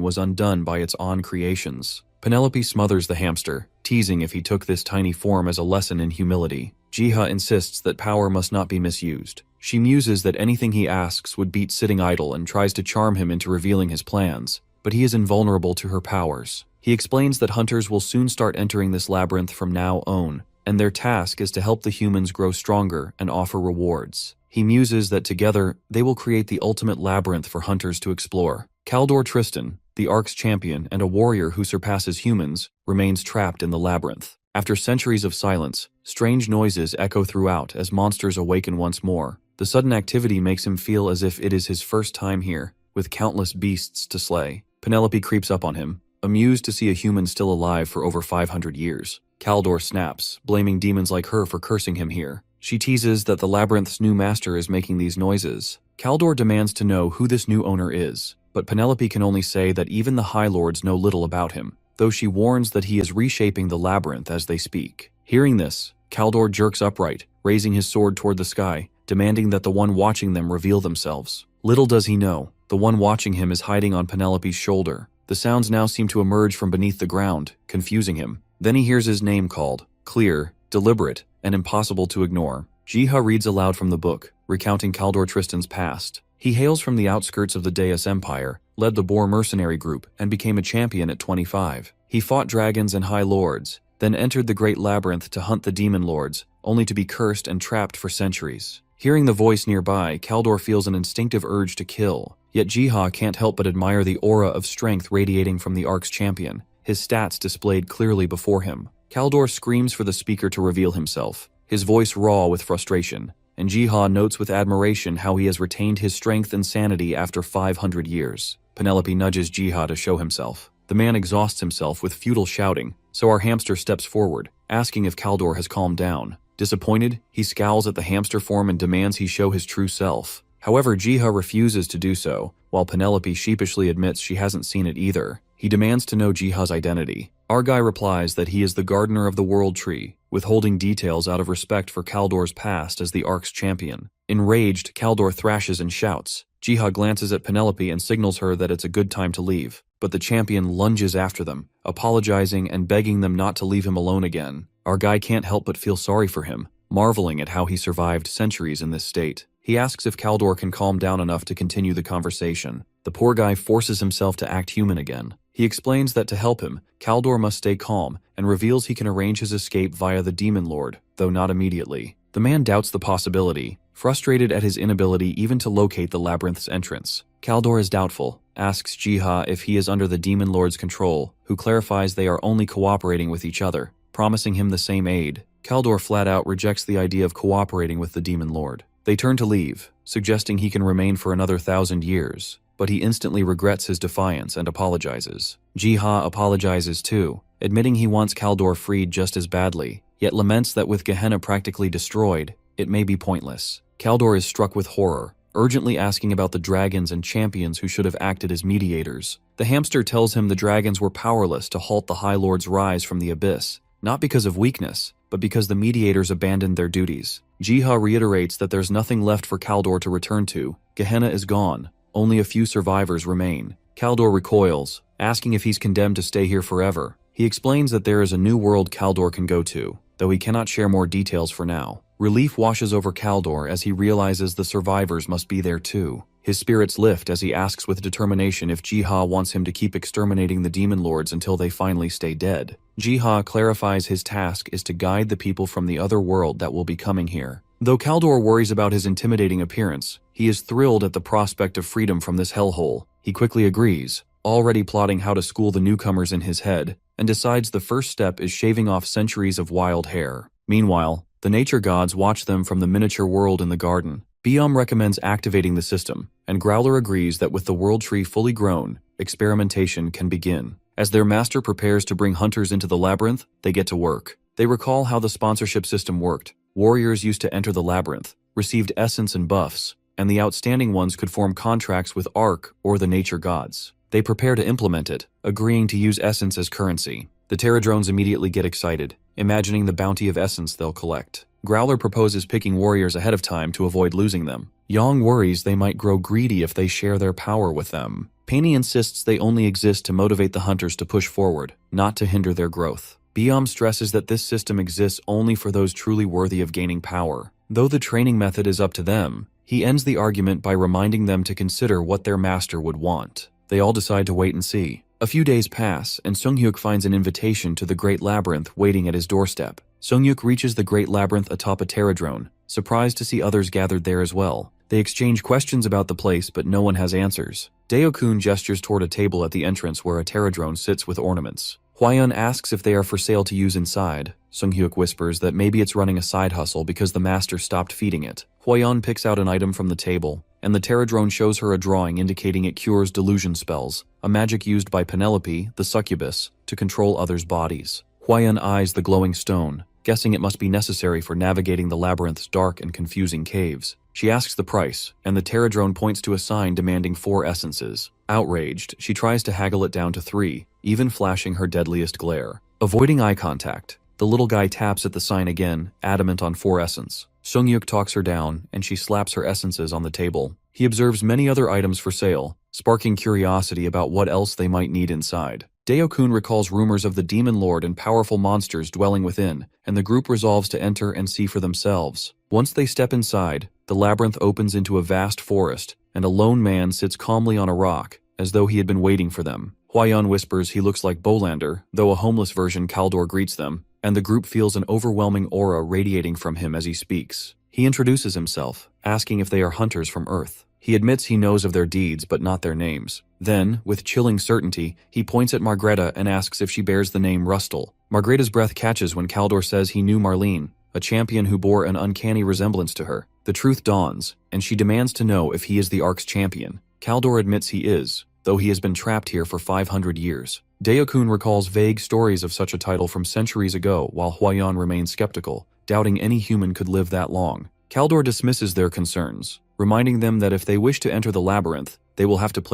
was undone by its own creations. Penelope smothers the hamster, teasing if he took this tiny form as a lesson in humility. Jiha insists that power must not be misused. She muses that anything he asks would beat sitting idle and tries to charm him into revealing his plans, but he is invulnerable to her powers. He explains that hunters will soon start entering this labyrinth from now on, and their task is to help the humans grow stronger and offer rewards. He muses that together, they will create the ultimate labyrinth for hunters to explore. Kaldor Tristan, the Ark's champion and a warrior who surpasses humans, remains trapped in the labyrinth. After centuries of silence, strange noises echo throughout as monsters awaken once more. The sudden activity makes him feel as if it is his first time here, with countless beasts to slay. Penelope creeps up on him, amused to see a human still alive for over 500 years. Kaldor snaps, blaming demons like her for cursing him here. She teases that the labyrinth's new master is making these noises. Kaldor demands to know who this new owner is, but Penelope can only say that even the High Lords know little about him, though she warns that he is reshaping the labyrinth as they speak. Hearing this, Kaldor jerks upright, raising his sword toward the sky, demanding that the one watching them reveal themselves. Little does he know, the one watching him is hiding on Penelope's shoulder. The sounds now seem to emerge from beneath the ground, confusing him. Then he hears his name called, clear, deliberate, and impossible to ignore. Jiha reads aloud from the book, recounting Kaldor Tristan's past. He hails from the outskirts of the Deus Empire, led the Boar mercenary group, and became a champion at 25. He fought dragons and high lords, then entered the great labyrinth to hunt the demon lords, only to be cursed and trapped for centuries. Hearing the voice nearby, Kaldor feels an instinctive urge to kill, yet Jiha can't help but admire the aura of strength radiating from the Ark's champion, his stats displayed clearly before him. Kaldor screams for the speaker to reveal himself, his voice raw with frustration, and Jiha notes with admiration how he has retained his strength and sanity after 500 years. Penelope nudges Jiha to show himself. The man exhausts himself with futile shouting, so our hamster steps forward, asking if Kaldor has calmed down. Disappointed, he scowls at the hamster form and demands he show his true self. However, Jiha refuses to do so, while Penelope sheepishly admits she hasn't seen it either. He demands to know Jiha's identity. Argai replies that he is the gardener of the World Tree, withholding details out of respect for Kaldor's past as the Ark's champion. Enraged, Kaldor thrashes and shouts. Jiha glances at Penelope and signals her that it's a good time to leave, but the champion lunges after them, apologizing and begging them not to leave him alone again. Argai can't help but feel sorry for him, marveling at how he survived centuries in this state. He asks if Kaldor can calm down enough to continue the conversation. The poor guy forces himself to act human again. He explains that to help him, Kaldor must stay calm, and reveals he can arrange his escape via the Demon Lord, though not immediately. The man doubts the possibility, frustrated at his inability even to locate the labyrinth's entrance. Kaldor is doubtful, asks Jiha if he is under the Demon Lord's control, who clarifies they are only cooperating with each other, promising him the same aid. Kaldor flat out rejects the idea of cooperating with the Demon Lord. They turn to leave, suggesting he can remain for another 1,000 years, but he instantly regrets his defiance and apologizes. Jiha apologizes too, admitting he wants Kaldor freed just as badly, yet laments that with Gehenna practically destroyed, it may be pointless. Kaldor is struck with horror, urgently asking about the dragons and champions who should have acted as mediators. The hamster tells him the dragons were powerless to halt the High Lord's rise from the abyss, not because of weakness, but because the mediators abandoned their duties. Jiha reiterates that there's nothing left for Kaldor to return to. Gehenna is gone. Only a few survivors remain. Kaldor recoils, asking if he's condemned to stay here forever. He explains that there is a new world Kaldor can go to, though he cannot share more details for now. Relief washes over Kaldor as he realizes the survivors must be there too. His spirits lift as he asks with determination if Jiha wants him to keep exterminating the demon lords until they finally stay dead. Jiha clarifies his task is to guide the people from the other world that will be coming here. Though Kaldor worries about his intimidating appearance, he is thrilled at the prospect of freedom from this hellhole. He quickly agrees, already plotting how to school the newcomers in his head, and decides the first step is shaving off centuries of wild hair. Meanwhile, the nature gods watch them from the miniature world in the garden. Biom recommends activating the system, and Growler agrees that with the world tree fully grown, experimentation can begin. As their master prepares to bring hunters into the labyrinth, they get to work. They recall how the sponsorship system worked. Warriors used to enter the labyrinth, received essence and buffs, and the outstanding ones could form contracts with Ark or the nature gods. They prepare to implement it, agreeing to use essence as currency. The Pterodrones immediately get excited, imagining the bounty of essence they'll collect. Growler proposes picking warriors ahead of time to avoid losing them. Yang worries they might grow greedy if they share their power with them. Painey insists they only exist to motivate the hunters to push forward, not to hinder their growth. Biom stresses that this system exists only for those truly worthy of gaining power. Though the training method is up to them, he ends the argument by reminding them to consider what their master would want. They all decide to wait and see. A few days pass, and Sunghyuk finds an invitation to the Great Labyrinth waiting at his doorstep. Sunghyuk reaches the Great Labyrinth atop a Pterodrone, surprised to see others gathered there as well. They exchange questions about the place, but no one has answers. Daokun gestures toward a table at the entrance where a Pterodrone sits with ornaments. Hwaeun asks if they are for sale to use inside. Sunghyuk whispers that maybe it's running a side hustle because the master stopped feeding it. Hwaeun picks out an item from the table, and the Pterodrone shows her a drawing indicating it cures delusion spells, a magic used by Penelope, the succubus, to control others' bodies. Hwaeun eyes the glowing stone, guessing it must be necessary for navigating the labyrinth's dark and confusing caves. She asks the price, and the Pterodrone points to a sign demanding 4 essences. Outraged, she tries to haggle it down to 3, even flashing her deadliest glare. Avoiding eye contact, the little guy taps at the sign again, adamant on 4 essence. Sunghyuk talks her down, and she slaps her essences on the table. He observes many other items for sale, sparking curiosity about what else they might need inside. Daokun recalls rumors of the Demon Lord and powerful monsters dwelling within, and the group resolves to enter and see for themselves. Once they step inside, the labyrinth opens into a vast forest, and a lone man sits calmly on a rock, as though he had been waiting for them. Hwaeun whispers he looks like Bolander, though a homeless version Kaldor greets them, and the group feels an overwhelming aura radiating from him as he speaks. He introduces himself, asking if they are hunters from Earth. He admits he knows of their deeds but not their names. Then, with chilling certainty, he points at Margreta and asks if she bears the name Rustle. Margreta's breath catches when Kaldor says he knew Marlene, a champion who bore an uncanny resemblance to her. The truth dawns, and she demands to know if he is the Ark's champion. Kaldor admits he is, though he has been trapped here for 500 years. Daokun recalls vague stories of such a title from centuries ago while Huayan remains skeptical, doubting any human could live that long. Kaldor dismisses their concerns, reminding them that if they wish to enter the labyrinth, they will have to play